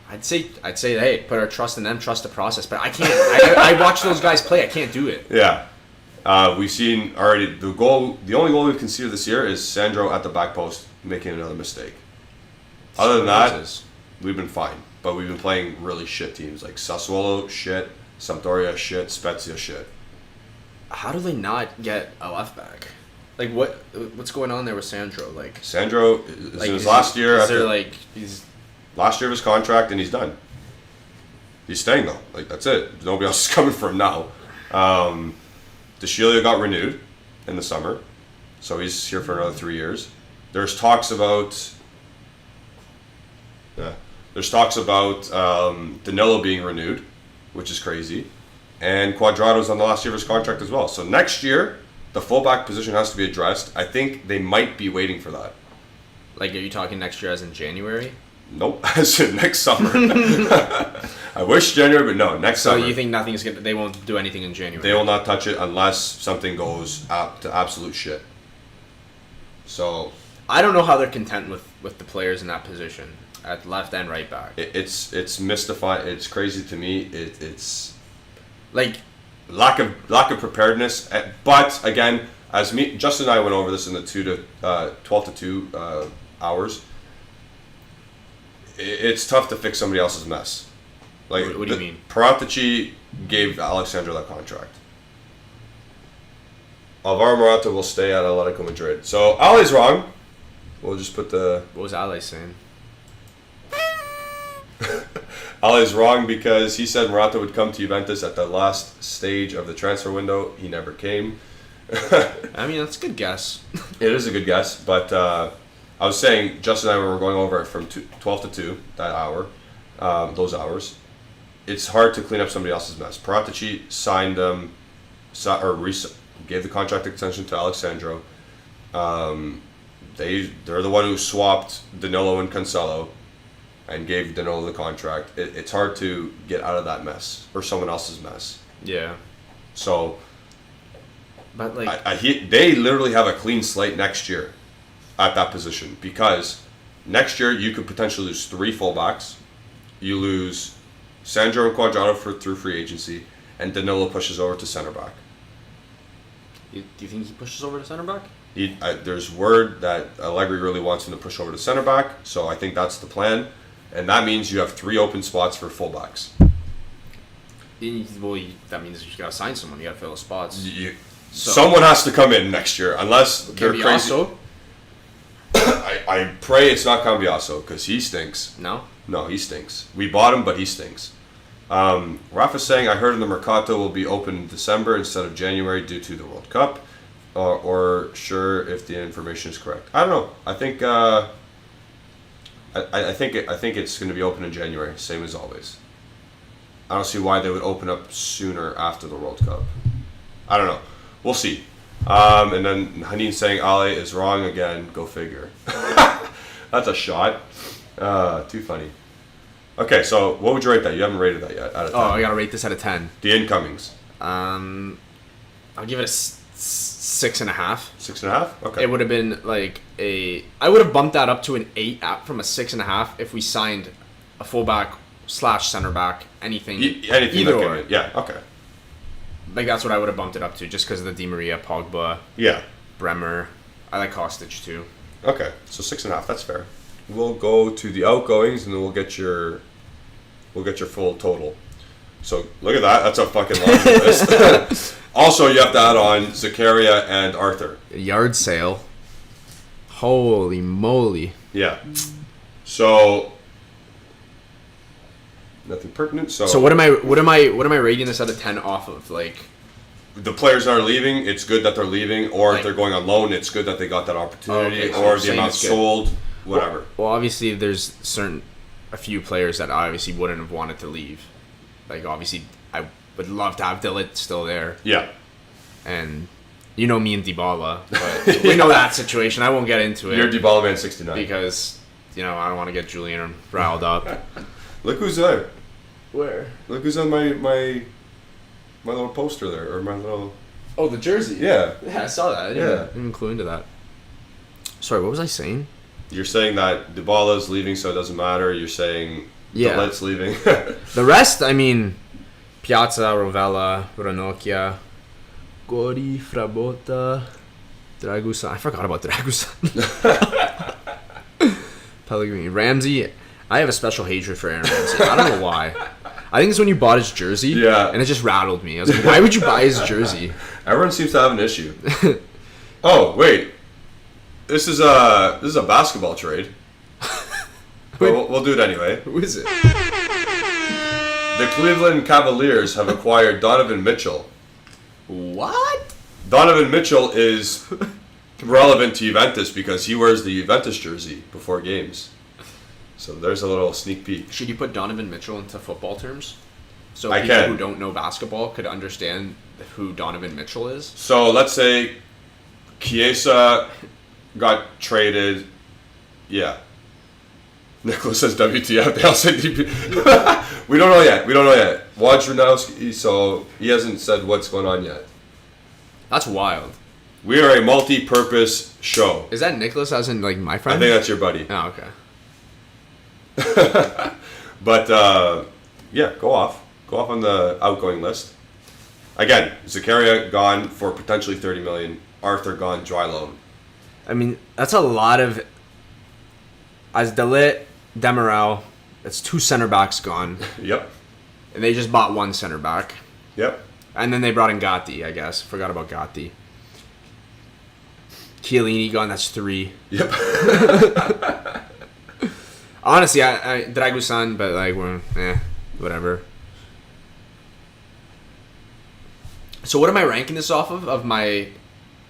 I'd say, hey, put our trust in them, trust the process. But I can't. I watch those guys play. I can't do it. Yeah. We've seen already the only goal we've conceded this year is Sandro at the back post making another mistake. Other than that, we've been fine. But we've been playing really shit teams like Sassuolo shit, Sampdoria shit, Spezia shit. How do they not get a left back? Like what's going on there with Sandro? Like Sandro is in his last year. He's last year of his contract and he's done. He's staying though. Like that's it. Nobody else is coming for him now. De Sciglio got renewed in the summer, so he's here for another 3 years. There's talks about Danilo being renewed, which is crazy, and Quadrado's on the last year of his contract as well. So next year, the fullback position has to be addressed. I think they might be waiting for that. Like, are you talking next year as in January? Nope, as in next summer. I wish January, but no, next summer. So you think they won't do anything in January? They will not touch it unless something goes to absolute shit. So I don't know how they're content with the players in that position at left and right back. It's mystifying. It's crazy to me. It's like lack of preparedness. But again, as Justin and I went over this in the 12 to 2 hours. It's tough to fix somebody else's mess. Like, what do you mean? Paratici gave Alexandro that contract. Alvaro Morata will stay at Atletico Madrid. So Ali's wrong. We'll just put the. What was Ale saying? Ali's wrong because he said Morata would come to Juventus at the last stage of the transfer window. He never came. I mean, that's a good guess. It is a good guess, but I was saying, Justin and I were going over it from 12 to 2, that hour, those hours. It's hard to clean up somebody else's mess. Paratici signed gave the contract extension to Alexandro. They're the one who swapped Danilo and Cancelo and gave Danilo the contract. It's hard to get out of that mess or someone else's mess. Yeah. So, but like, they literally have a clean slate next year at that position, because next year you could potentially lose 3 fullbacks. You lose Sandro and Cuadrado through free agency, and Danilo pushes over to center back. do you think he pushes over to center back? There's word that Allegri really wants him to push over to center back, so I think that's the plan, and that means you have 3 open spots for fullbacks. Well, that means you gotta sign someone. You gotta fill the spots. Someone has to come in next year, unless they're crazy. I pray it's not Cambiaso, because he stinks. No, he stinks. We bought him, but he stinks. Rafa's saying, I heard in the mercato will be open in December instead of January due to the World Cup. Or sure if the information is correct. I don't know. I think I think it's going to be open in January, same as always. I don't see why they would open up sooner after the World Cup. I don't know. We'll see. And then Haneen saying Ale is wrong again. Go figure. That's a shot. Too funny. Okay, so what would you rate that? You haven't rated that yet. Out of 10. I gotta rate this out of 10. The incomings. I'll give it a 6.5. 6.5? Okay. It would have been like I would have bumped that up to an 8 from a 6.5 if we signed a fullback / center back, anything. Either or. Yeah. Okay. Like that's what I would have bumped it up to, just because of the Di Maria, Pogba, Bremer. I like Kostic too. Okay, so 6.5. That's fair. We'll go to the outgoings, and then we'll get your full total. So look at that. That's a fucking long list. Also, you have to add on Zakaria and Arthur. Yard sale. Holy moly. Yeah. So nothing pertinent. So what am I rating this out of 10 off of? Like, the players that are leaving, it's good that they're leaving, or if they're going on loan, it's good that they got that opportunity, or the amount sold, whatever. Well, obviously there's a few players that I obviously wouldn't have wanted to leave. Like, obviously I would love to have Dillit still there. Yeah. And you know me and Dybala, but we know that situation. I won't get into it. You're Dybala man 69. Because, I don't want to get Julian riled up. Look who's there. Where? Look who's on my little poster there, or my little... Oh, the jersey? Yeah. Yeah, I saw that. I didn't even clue into that. Sorry, what was I saying? You're saying that Dybala's leaving, so it doesn't matter. You're saying Dillit's leaving. The rest, I mean, Piazza, Rovella, Ranocchia, Gori, Frabotta, Dragusan. I forgot about Dragusan. Pellegrini. Ramsey. I have a special hatred for Aaron Ramsey. I don't know why. I think it's when you bought his jersey, and it just rattled me. I was like, why would you buy his jersey? Everyone seems to have an issue. Oh, wait. This is a basketball trade. We'll do it anyway. Who is it? The Cleveland Cavaliers have acquired Donovan Mitchell. What? Donovan Mitchell is relevant to Juventus because he wears the Juventus jersey before games. So there's a little sneak peek. Should you put Donovan Mitchell into football terms? So I people can. who don't know basketball could understand who Donovan Mitchell is? So let's say Chiesa got traded. Yeah. Nicholas says WTF. They all say DP. We don't know yet. Wojnarowski, so he hasn't said what's going on yet. That's wild. We are a multi-purpose show. Is that Nicholas as in, like, my friend? I think that's your buddy. Oh, okay. But, yeah, go off. Go off on the outgoing list. Again, Zakaria gone for potentially $30 million. Arthur gone dry loan. I mean, that's a lot of... As Dillit, Demiral, that's 2 center backs gone. Yep. And they just bought 1 center back. Yep. And then they brought in Gatti, I guess. Forgot about Gatti. Chiellini gone, that's 3. Yep. Honestly, I Dragusan, but like we're whatever. So what am I ranking this off of? Of my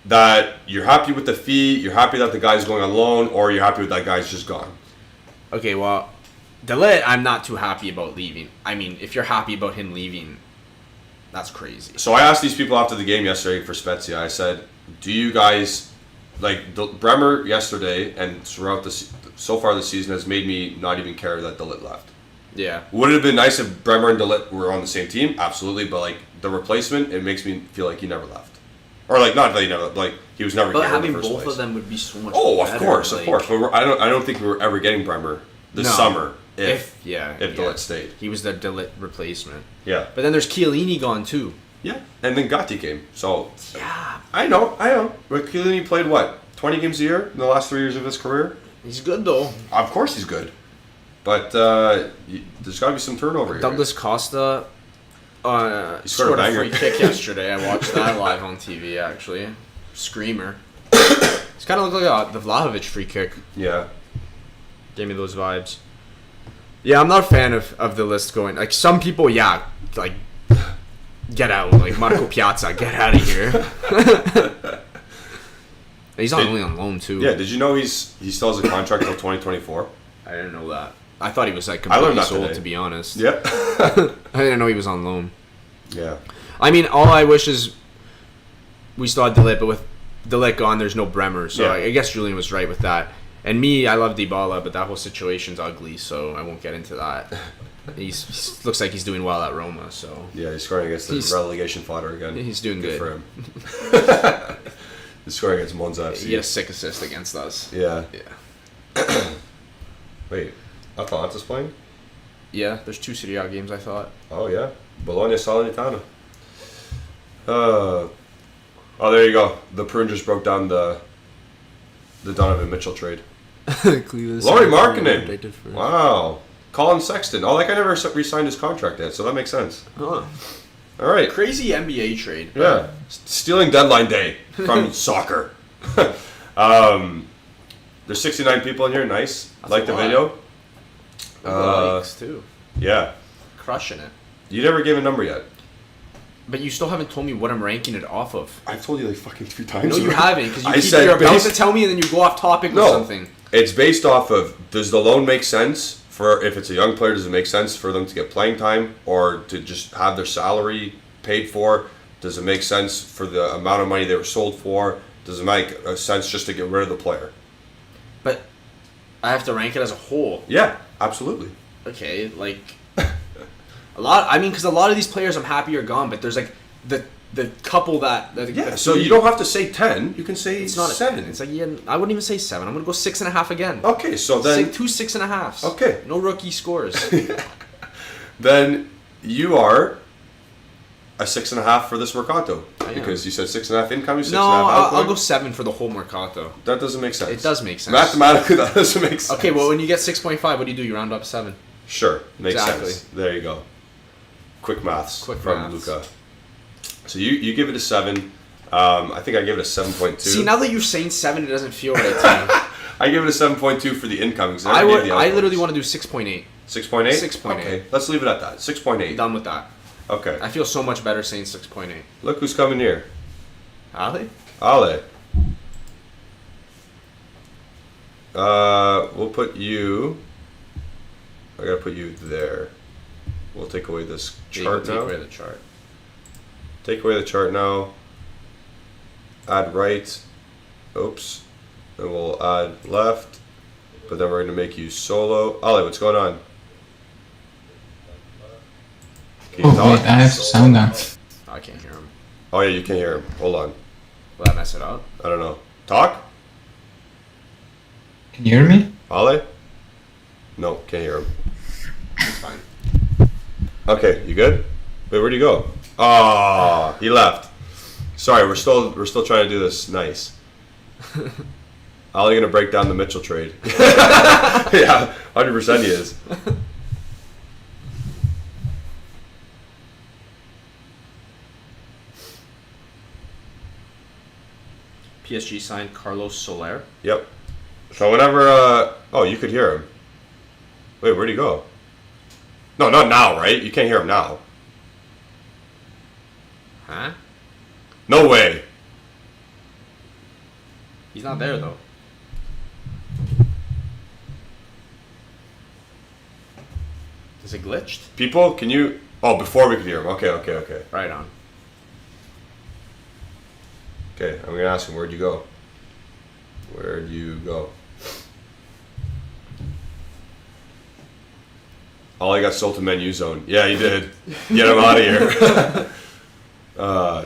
That you're happy with the fee, you're happy that the guy's going on loan, or you're happy with that guy's just gone. Okay, well, De Ligt, I'm not too happy about leaving. I mean, if you're happy about him leaving, that's crazy. So I asked these people after the game yesterday for Spezia. I said, "Do you guys like Bremer yesterday and throughout so far this season has made me not even care that De Ligt left? Yeah. Would it have been nice if Bremer and De Ligt were on the same team? Absolutely, but like the replacement, it makes me feel like he never left, or like not that he never like he was never. But here in having the first both place. of them would be so much. Oh, better, of course. like, But I don't think we were ever getting Bremer this summer if De yeah. Ligt stayed. He was the De Ligt replacement. Yeah. But then there's Chiellini gone too. Yeah, and then Gatti came. So Yeah. I know. But Chiellini played what 20 games a year in the last 3 years of his career. He's good though. Of course he's good, but there's got to be some turnover here. Douglas Costa He scored a banger. free kick yesterday. I watched that live on TV actually. Screamer. It's kind of looked like the Vlahovic free kick. Yeah. Gave me those vibes. Yeah, I'm not a fan of the list going. Like some people, yeah, like get out. Like Marco Piazza, get out of here. He's only on loan too. Yeah. Did you know he still has a contract until 2024? I didn't know that. I thought he was like I learned completely that sold, today. to be honest. Yeah. I didn't know he was on loan. Yeah. I mean, all I wish is we still had De Ligt, but with De Ligt gone, there's no Bremer. So Yeah. I guess Julian was right with that. And me, I love Dybala, but that whole situation's ugly, so I won't get into that. He looks like he's doing well at Roma, so Yeah. He's scoring against the relegation fodder again. he's doing good. for him. He's scoring against Monza FC. he had a sick assist against us. Yeah. Yeah. Wait. Atalanta's playing? Yeah, there's 2 Serie A games, I thought. Oh yeah. Bologna Salernitana. Oh, there you go. The Prune just broke down the Donovan Mitchell trade. Laurie Markkinen. Wow. Colin Sexton. Oh, that guy never re-signed his contract yet, so that makes sense. Huh. All right. Crazy NBA trade. Yeah. Stealing deadline day from soccer. There's 69 people in here. Nice. That's Like a the lot. video. Likes too. Yeah. Crushing it. You never gave a number yet. But you still haven't told me what I'm ranking it off of. I've told you like fucking 3 times. No, you haven't, because I you said you're about based- to tell me and then you go off topic with something. It's based off of, does the loan make sense for, if it's a young player, does it make sense for them to get playing time or to just have their salary paid for? Does it make sense for the amount of money they were sold for? Does it make sense just to get rid of the player? But I have to rank it as a whole. Yeah, absolutely. Okay, like a lot. I mean, because a lot of these players I'm happy are gone, but there's like the couple that Yeah, so you don't have to say 10. You can say It's not 7. It's like I wouldn't even say 7. I'm gonna go 6.5 again. Okay, so then 2 6.5s. Okay. No rookie scores. then you are a 6.5 for this mercato I am. because you said 6.5 incoming, 6.5 No, outgoing. I'll go 7 for the whole mercato. That doesn't make sense. It does make sense. Mathematically, that doesn't make sense. Okay, well, when you get 6.5, what do? You round up 7. Sure, makes Exactly. sense. There you go. Quick maths Quick from maths. Luca. So you give it a 7. I think I give it a 7.2. See, now that you're saying 7, it doesn't feel right to me. I give it a 7.2 for the incomings. I literally want to do 6.8. 6.8? 6.8. Okay, let's leave it at that. 6.8. Done with that. Okay. I feel so much better saying 6.8. Look who's coming here. Ali? Ale. We'll put you... I gotta put you there. We'll take away this chart Take now. away the chart. Take away the chart now. Add right. Oops. Then we'll add left. But then we're going to make you solo. Ollie, what's going on? Can you Oh talk? wait, I have to sound down. Oh, I can't hear him. Oh, yeah, you can hear him. Hold on. Will that mess it up? I don't know. Talk? Can you hear me? Ollie? No, can't hear him. It's fine. Okay, you good? Wait, where'd he go? Oh, he left. Sorry, we're still trying to do this nice. Ollie gonna break down the Mitchell trade. Yeah, 100% he is. PSG signed Carlos Soler. Yep. So whenever, oh, you could hear him. Wait, where'd he go? No, not now, right? You can't hear him now. Huh? No way. He's not there though. Is it glitched? People, can you... Oh, before we could hear him. Okay. Right on. Okay, I'm gonna ask him, where'd you go? Where'd you go? All I got sold to menu zone. Yeah, he did. Get him out of here.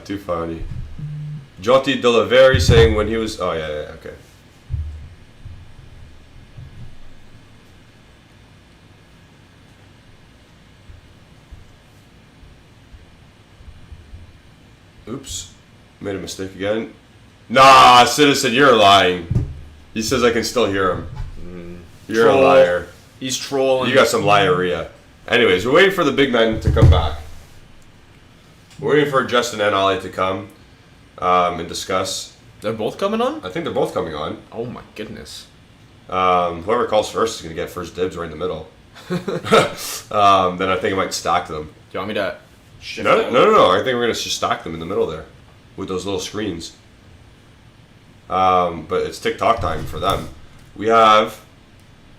Too funny. Joti Delaveri saying when he was... Oh, yeah, okay. Oops. Made a mistake again. Nah, Citizen, you're lying. He says I can still hear him. You're Troll. a liar. He's trolling. You got some liaria. Anyways, we're waiting for the big men to come back. We're waiting for Justin and Ollie to come and discuss. They're both coming on? I think they're both coming on. Oh my goodness. Whoever calls first is going to get first dibs right in the middle. Then I think I might stack them. Do you want me to shift No. out? I think we're going to just stack them in the middle there with those little screens. But it's TikTok time for them. We have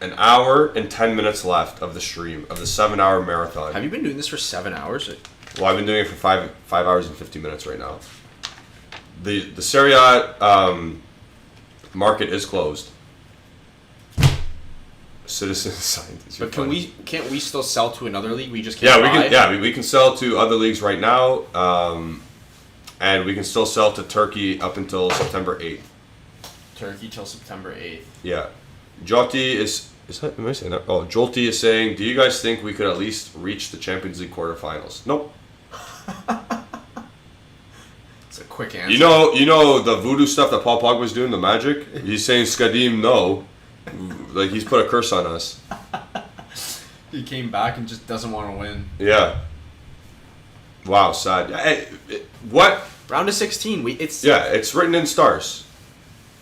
an hour and 10 minutes left of the stream, of the 7-hour marathon. Have you been doing this for 7 hours? Well, I've been doing it for 5 hours and 50 minutes right now. The Serie A market is closed. Citizen scientists. But can't we still sell to another league? We just can't buy? We can sell to other leagues right now, and we can still sell to Turkey up until September 8th. Turkey till September 8th. Yeah. Joti is that, am I saying that? Oh, Jolty is saying, do you guys think we could at least reach the Champions League quarterfinals? Nope. It's a quick answer. You know the voodoo stuff that Paul Pogba's doing, the magic? He's saying Skadim no. Like he's put a curse on us. He came back and just doesn't want to win. Yeah. Wow, sad. Hey, what? Round of 16. It's written in stars.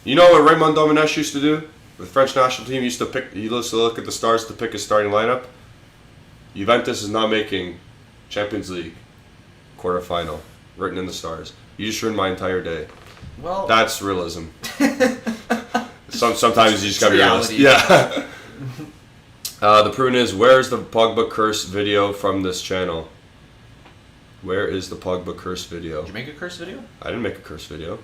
You know what Raymond Domenech used to do? The French national team used to look at the stars to pick his starting lineup. Juventus is not making Champions League quarterfinal. Written in the stars. You just ruined my entire day. Well, that's realism. Sometimes you just gotta be realist. reality. Yeah. The prune is, where's the Pogba curse video from this channel? Where is the Pogba curse video? Did you make a curse video? I didn't make a curse video.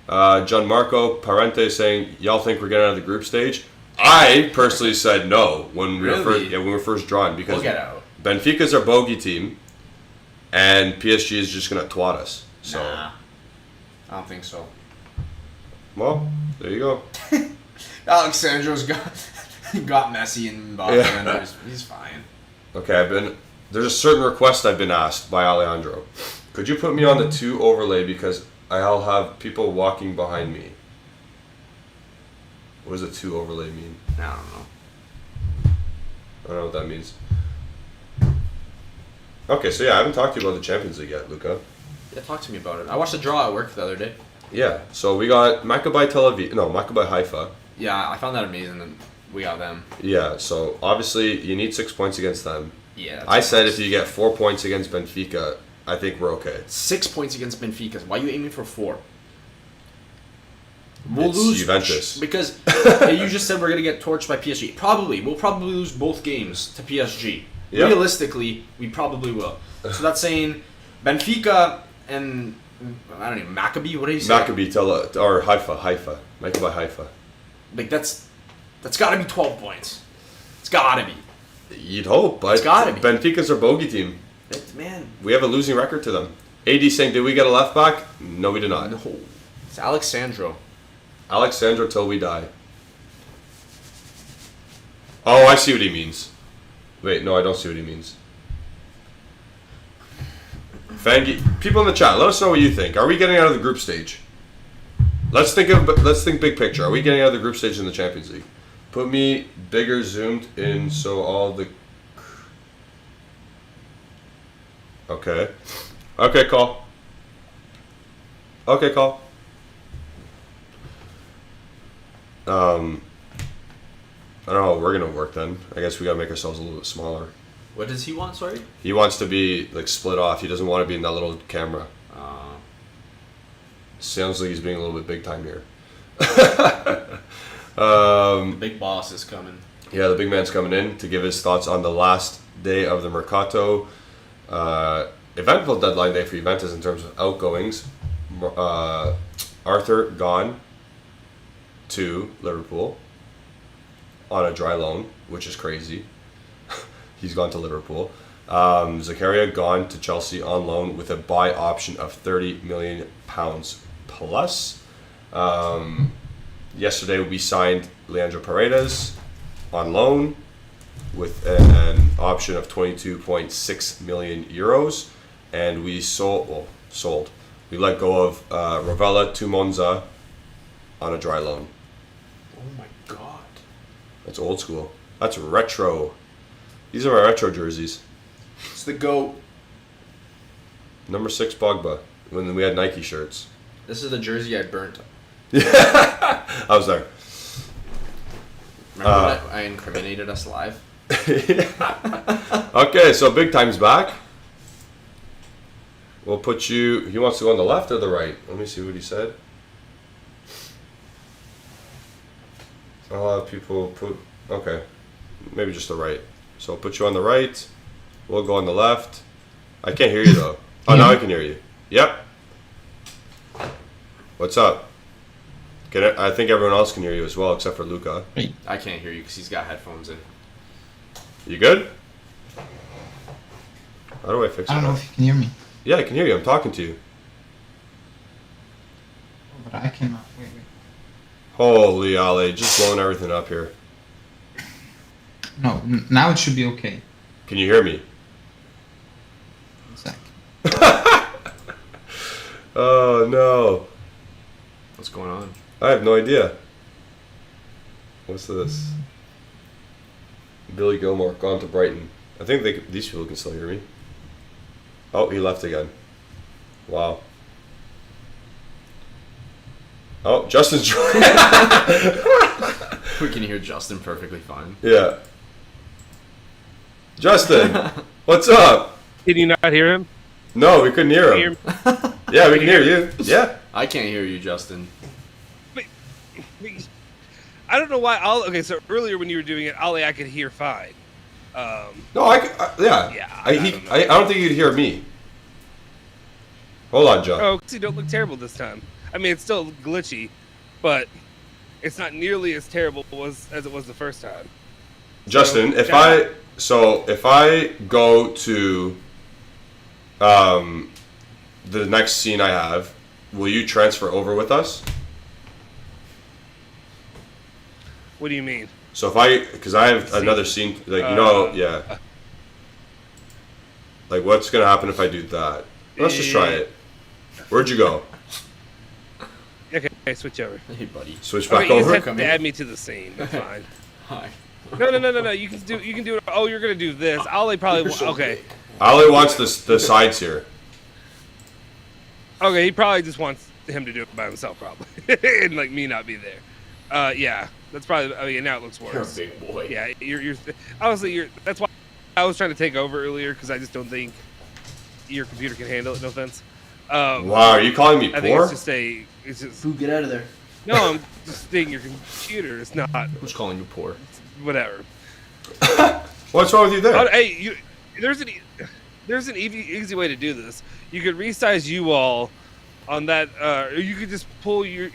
Gianmarco Parente saying, y'all think we're getting out of the group stage? I personally said no when we were first drawn, because we'll get out. Benfica's our bogey team, and PSG is just gonna twat us. So, nah, I don't think so. Well, there you go. Alexandro's got Messi and Mbappe. Yeah. He's fine. Okay, there's a certain request I've been asked by Alejandro. Could you put me on the 2 overlay because I'll have people walking behind me? What does a 2 overlay mean? I don't know. I don't know what that means. Okay, so yeah, I haven't talked to you about the Champions League yet, Luca. Yeah, talk to me about it. I watched the draw at work the other day. Yeah, so we got Maccabi Haifa. Yeah, I found that amazing, and we got them. Yeah, so obviously you need 6 points against them. Yeah. I said if you get 4 points against Benfica, I think we're okay. 6 points against Benfica. Why are you aiming for 4? We'll lose Juventus. Because you just said we're going to get torched by PSG. We'll probably lose both games to PSG. Yep. Realistically, we probably will. So that's saying Benfica and, I don't know, Maccabi, what do you say? Maccabi or Haifa. Maccabi Haifa. Like, that's got to be 12 points. It's got to be. You'd hope, but it's gotta be. Benfica's our bogey team. Man. We have a losing record to them. AD saying, did we get a left back? No, we did not. No. It's Alexandro till we die. Oh, I see what he means. Wait, no, I don't see what he means. Fangy, people in the chat, let us know what you think. Are we getting out of the group stage? Let's think big picture. Are we getting out of the group stage in the Champions League? Put me bigger zoomed in so all the... Okay. Okay, call. Okay, call. I don't know how we're gonna work then. I guess we gotta make ourselves a little bit smaller. What does he want? Sorry. He wants to be like split off. He doesn't want to be in that little camera. Sounds like he's being a little bit big time here. Big boss is coming. Yeah, the big man's coming in to give his thoughts on the last day of the mercato. Eventful deadline day for Juventus in terms of outgoings. Arthur gone to Liverpool on a dry loan, which is crazy. He's gone to Liverpool. Zakaria gone to Chelsea on loan with a buy option of £30 million plus. Yesterday we signed Leandro Paredes on loan with an option of 22.6 million euros, and we sold. We let go of Rovella to Monza on a dry loan. Oh my god. That's old school. That's retro. These are my retro jerseys. It's the GOAT. Number 6 Pogba, when we had Nike shirts. This is the jersey I burnt. I was there. Remember when I incriminated us live? Okay, so big time's back. We'll put you... He wants to go on the left or the right? Let me see what he said. I'll have people put... Okay. Maybe just the right. So I'll put you on the right. We'll go on the left. I can't hear you though. Oh, now I can hear you. Yep. What's up? I think everyone else can hear you as well, except for Luca. I can't hear you because he's got headphones in. You good? How do I fix it? I don't know if you can hear me. Yeah, I can hear you. I'm talking to you. But I cannot. Wait. Holy Ale, just blowing everything up here. No, now it should be okay. Can you hear me? Exactly. Oh no. What's going on? I have no idea. What's this? Billy Gilmore gone to Brighton. I think these people can still hear me. Oh, he left again. Wow. Oh, Justin's joining. We can hear Justin perfectly fine. Yeah. Justin, what's up? Can you not hear him? No, we couldn't hear him. Yeah, we can hear you. Yeah. I can't hear you, Justin. I don't know why. Okay, so earlier when you were doing it, Ollie, I could hear fine. No, yeah. Yeah, I don't think you'd hear me. Hold on, John. Oh, because you don't look terrible this time. I mean, it's still glitchy, but it's not nearly as terrible as it was the first time. Justin, if I go to the next scene I have, will you transfer over with us? What do you mean? So because I have another scene, like yeah. Like, what's gonna happen if I do that? Let's just try it. Where'd you go? Okay, switch over. Hey, buddy. Switch back You over. just have to add me to the scene. That's fine. Hi. No. You can do it. Oh, you're gonna do this. Ollie probably. Okay. Ali wants the sides here. Okay, he probably just wants him to do it by himself, probably, and like me not be there. Yeah, that's probably. I mean, now it looks worse. You're a big boy. Yeah, you're honestly That's why I was trying to take over earlier because I just don't think your computer can handle it. No offense. Wow, are you calling me poor? I think it's just. Who, get out of there. No, I'm just saying your computer is not. Who's calling you poor? Whatever. What's wrong with you there? Hey, there's an easy way to do this. You could resize you all on that, or you could just pull your.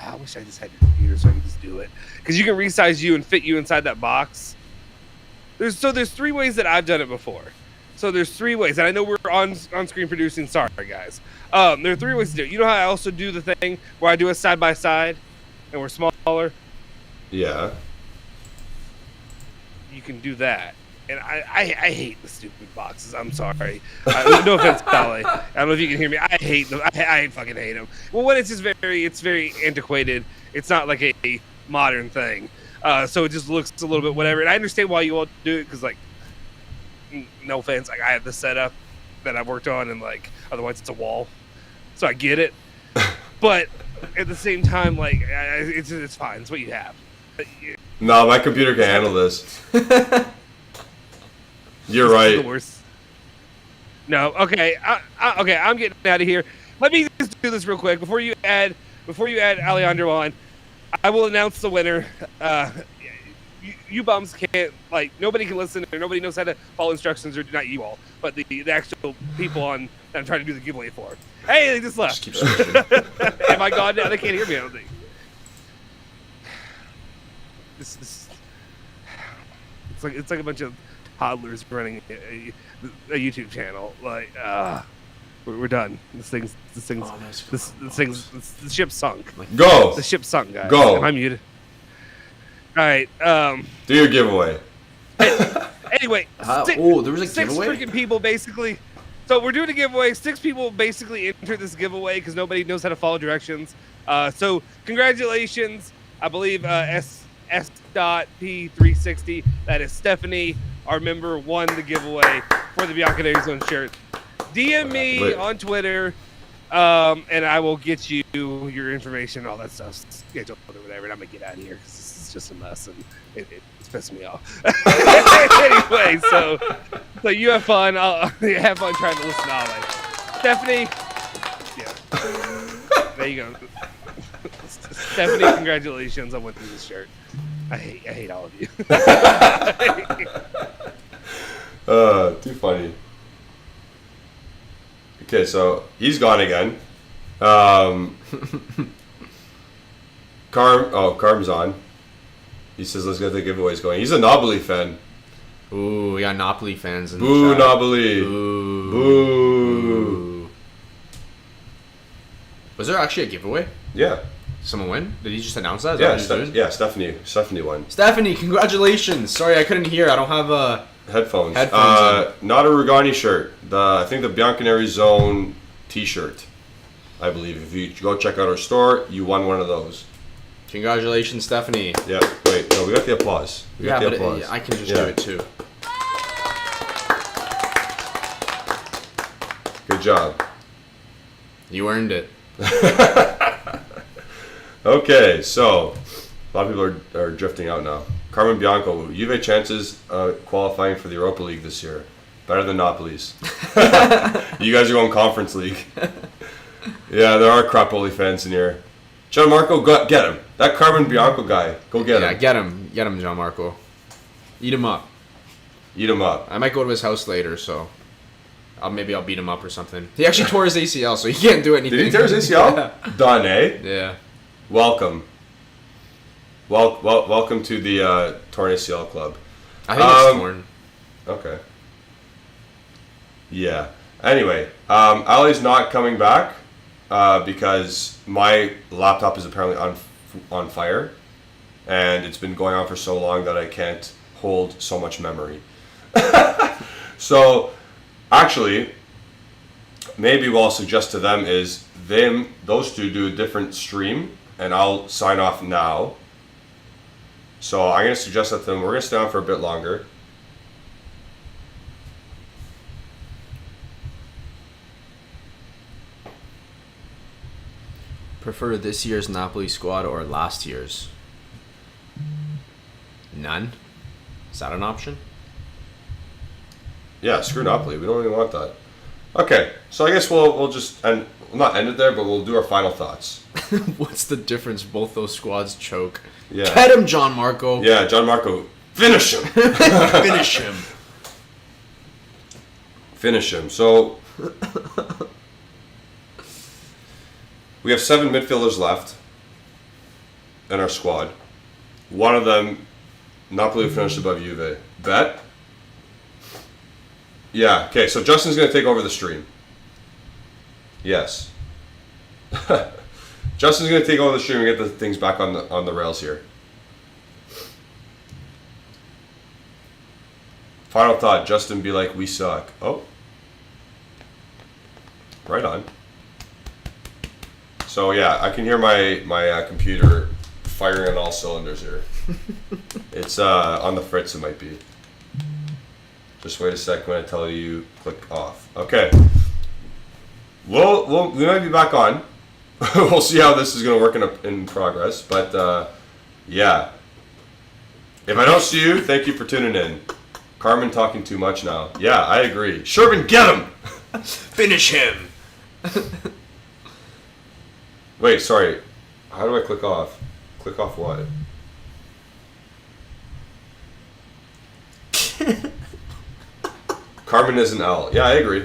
I wish I just had your computer so I could just do it. Because you can resize you and fit you inside that box. There's 3 ways that I've done it before. So there's 3 ways, and I know we're on screen producing. Sorry, guys. There are 3 ways to do it. You know how I also do the thing where I do a side by side, and we're smaller. Yeah. You can do that. And I hate the stupid boxes. I'm sorry. No offense, Dolly. I don't know if you can hear me. I hate them. I fucking hate them. Well, when it's just very antiquated. It's not like a modern thing. So it just looks a little bit whatever. And I understand why you all do it because, like, no offense, like I have this setup that I've worked on, and like otherwise it's a wall. So I get it. But at the same time, like it's fine. It's what you have. No, my computer can handle this. You're The right. worst. No, okay, okay. I'm getting out of here. Let me just do this real quick before you add Alejandro on. I will announce the winner. You bums can't, like, nobody can listen or nobody knows how to follow instructions, or not you all, but the actual people on that I'm trying to do the giveaway for. Hey, they just left. Just keep switching. Am I gone now? They can't hear me, I don't think. This it's like a bunch of toddlers running a YouTube channel. Like, we're done. The ship sunk. Go. The ship sunk, guys. Go. Am I muted? All right. Do your giveaway. Anyway, there was a six giveaway? freaking people basically. So we're doing a giveaway. 6 people basically entered this giveaway because nobody knows how to follow directions. So congratulations. I believe S.P360. That is Stephanie, our member, won the giveaway for the Bianconeri Zone shirt. DM me on Twitter, and I will get you your information, all that stuff, scheduled or whatever, and I'm going to get out of here because this is just a mess, and it's pissing me off. Anyway, so you have fun. I'll have fun trying to listen to all that. Stephanie, yeah. There you go. Stephanie, congratulations on winning this shirt. I hate all of you. Too funny. Okay, so he's gone again. Carm's on. He says, let's get the giveaways going. He's a Napoli fan. Ooh, we got Napoli fans in Boo, the chat. Napoli. Boo. Boo. Was there actually a giveaway? Yeah. Someone win? Did he just announce that? Is that what he's doing? Yeah, Stephanie won. Stephanie, congratulations. Sorry, I couldn't hear. I don't have Headphones. Headphones Not a Rugani shirt. I think the Bianconeri Zone t-shirt, I believe. If you go check out our store, you won one of those. Congratulations, Stephanie. Yeah, wait, no, we got the applause. We got the applause. I can just do it too. Good job. You earned it. Okay, so a lot of people are drifting out now. Carmen Bianco, Juve chances qualifying for the Europa League this year. Better than Napoli's. You guys are going Conference League. Yeah, there are Crapoli fans in here. Gianmarco, get him. That Carmen Bianco guy, go get him. Yeah, get him. Get him, Gianmarco. Eat him up. Eat him up. I might go to his house later, so maybe I'll beat him up or something. He actually tore his ACL, so he can't do anything. Did he tear his ACL? Yeah. Done, eh? Yeah. Welcome. Welcome to the Torn ACL Club. I think it's torn. Okay. Yeah. Anyway, Ali's not coming back because my laptop is apparently on fire, and it's been going on for so long that I can't hold so much memory. So, actually, maybe what I'll suggest to them is those two do a different stream, and I'll sign off now. So I'm going to suggest that to them. We're going to stay on for a bit longer. Prefer this year's Napoli squad or last year's? None? Is that an option? Yeah, screw Napoli. We don't even want that. Okay, so I guess we'll just not end it there, but we'll do our final thoughts. What's the difference? Both those squads choke. Yeah. Get him, Gianmarco. Yeah, Gianmarco. Finish him. Finish him. Finish him. So we have 7 midfielders left in our squad. One of them, Napoli finished above Juve. Bet? Yeah, okay, so Justin's going to take over the stream. Yes. Justin's going to take over the stream and get the things back on the rails here. Final thought, Justin be like, we suck. Oh. Right on. So yeah, I can hear my computer firing on all cylinders here. It's on the fritz it might be. Just wait a sec when I tell you click off. Okay. We might be back on. We'll see how this is going to work in progress. But yeah, If I don't see you, thank you for tuning in. Carmen talking too much now. Yeah, I agree. Sherman, get him! Finish him. Wait, sorry. How do I click off? Click off what? Carmen is an L. Yeah, I agree.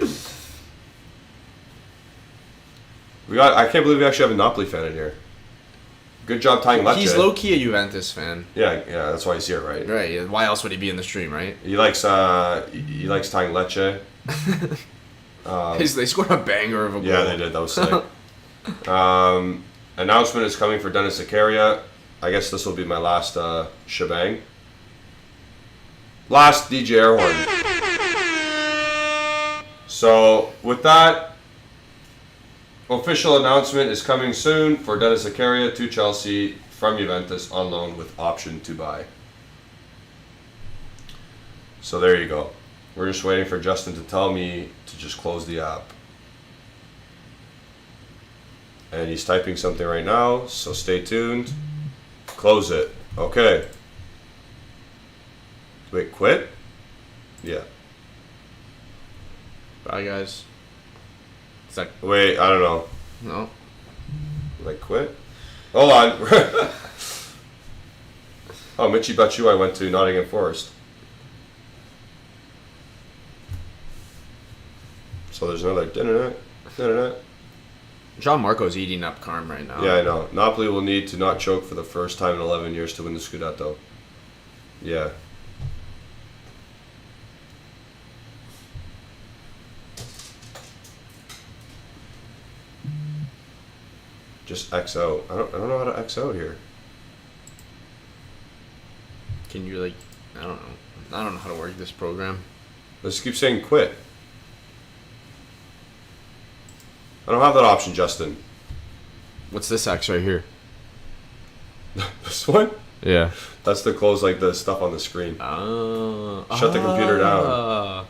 I can't believe we actually have a Napoli fan in here. Good job tying Lecce. He's low-key a Juventus fan. Yeah, that's why he's here, right? Right. Why else would he be in the stream, right? He likes tying Lecce. They scored a banger of a goal. Yeah, they did. That was sick. Announcement is coming for Dennis Zakaria. I guess this will be my last shebang. Last DJ air horn. So, with that, official announcement is coming soon for Dennis Zakaria to Chelsea from Juventus on loan with option to buy. So there you go. We're just waiting for Justin to tell me to just close the app. And he's typing something right now, so stay tuned. Close it. Okay. Wait, quit? Yeah. Bye, guys. Wait, I don't know. No. Like quit? Hold on. Oh, Michi Batshuayi went to Nottingham Forest. So there's another da-da-da. John Marco's eating up Carm right now. Yeah, I know. Napoli will need to not choke for the first time in 11 years to win the Scudetto. Yeah. Just X out. I don't know how to X out here. Can you I don't know. I don't know how to work this program. Let's keep saying quit. I don't have that option, Justin. What's this X right here? This one? Yeah. That's to close the stuff on the screen. Shut the computer down.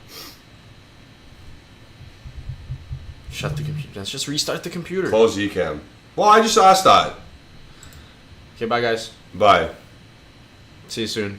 Shut the computer. Let's just restart the computer. Close Ecamm. Well, I just asked that. Okay, bye guys. Bye. See you soon.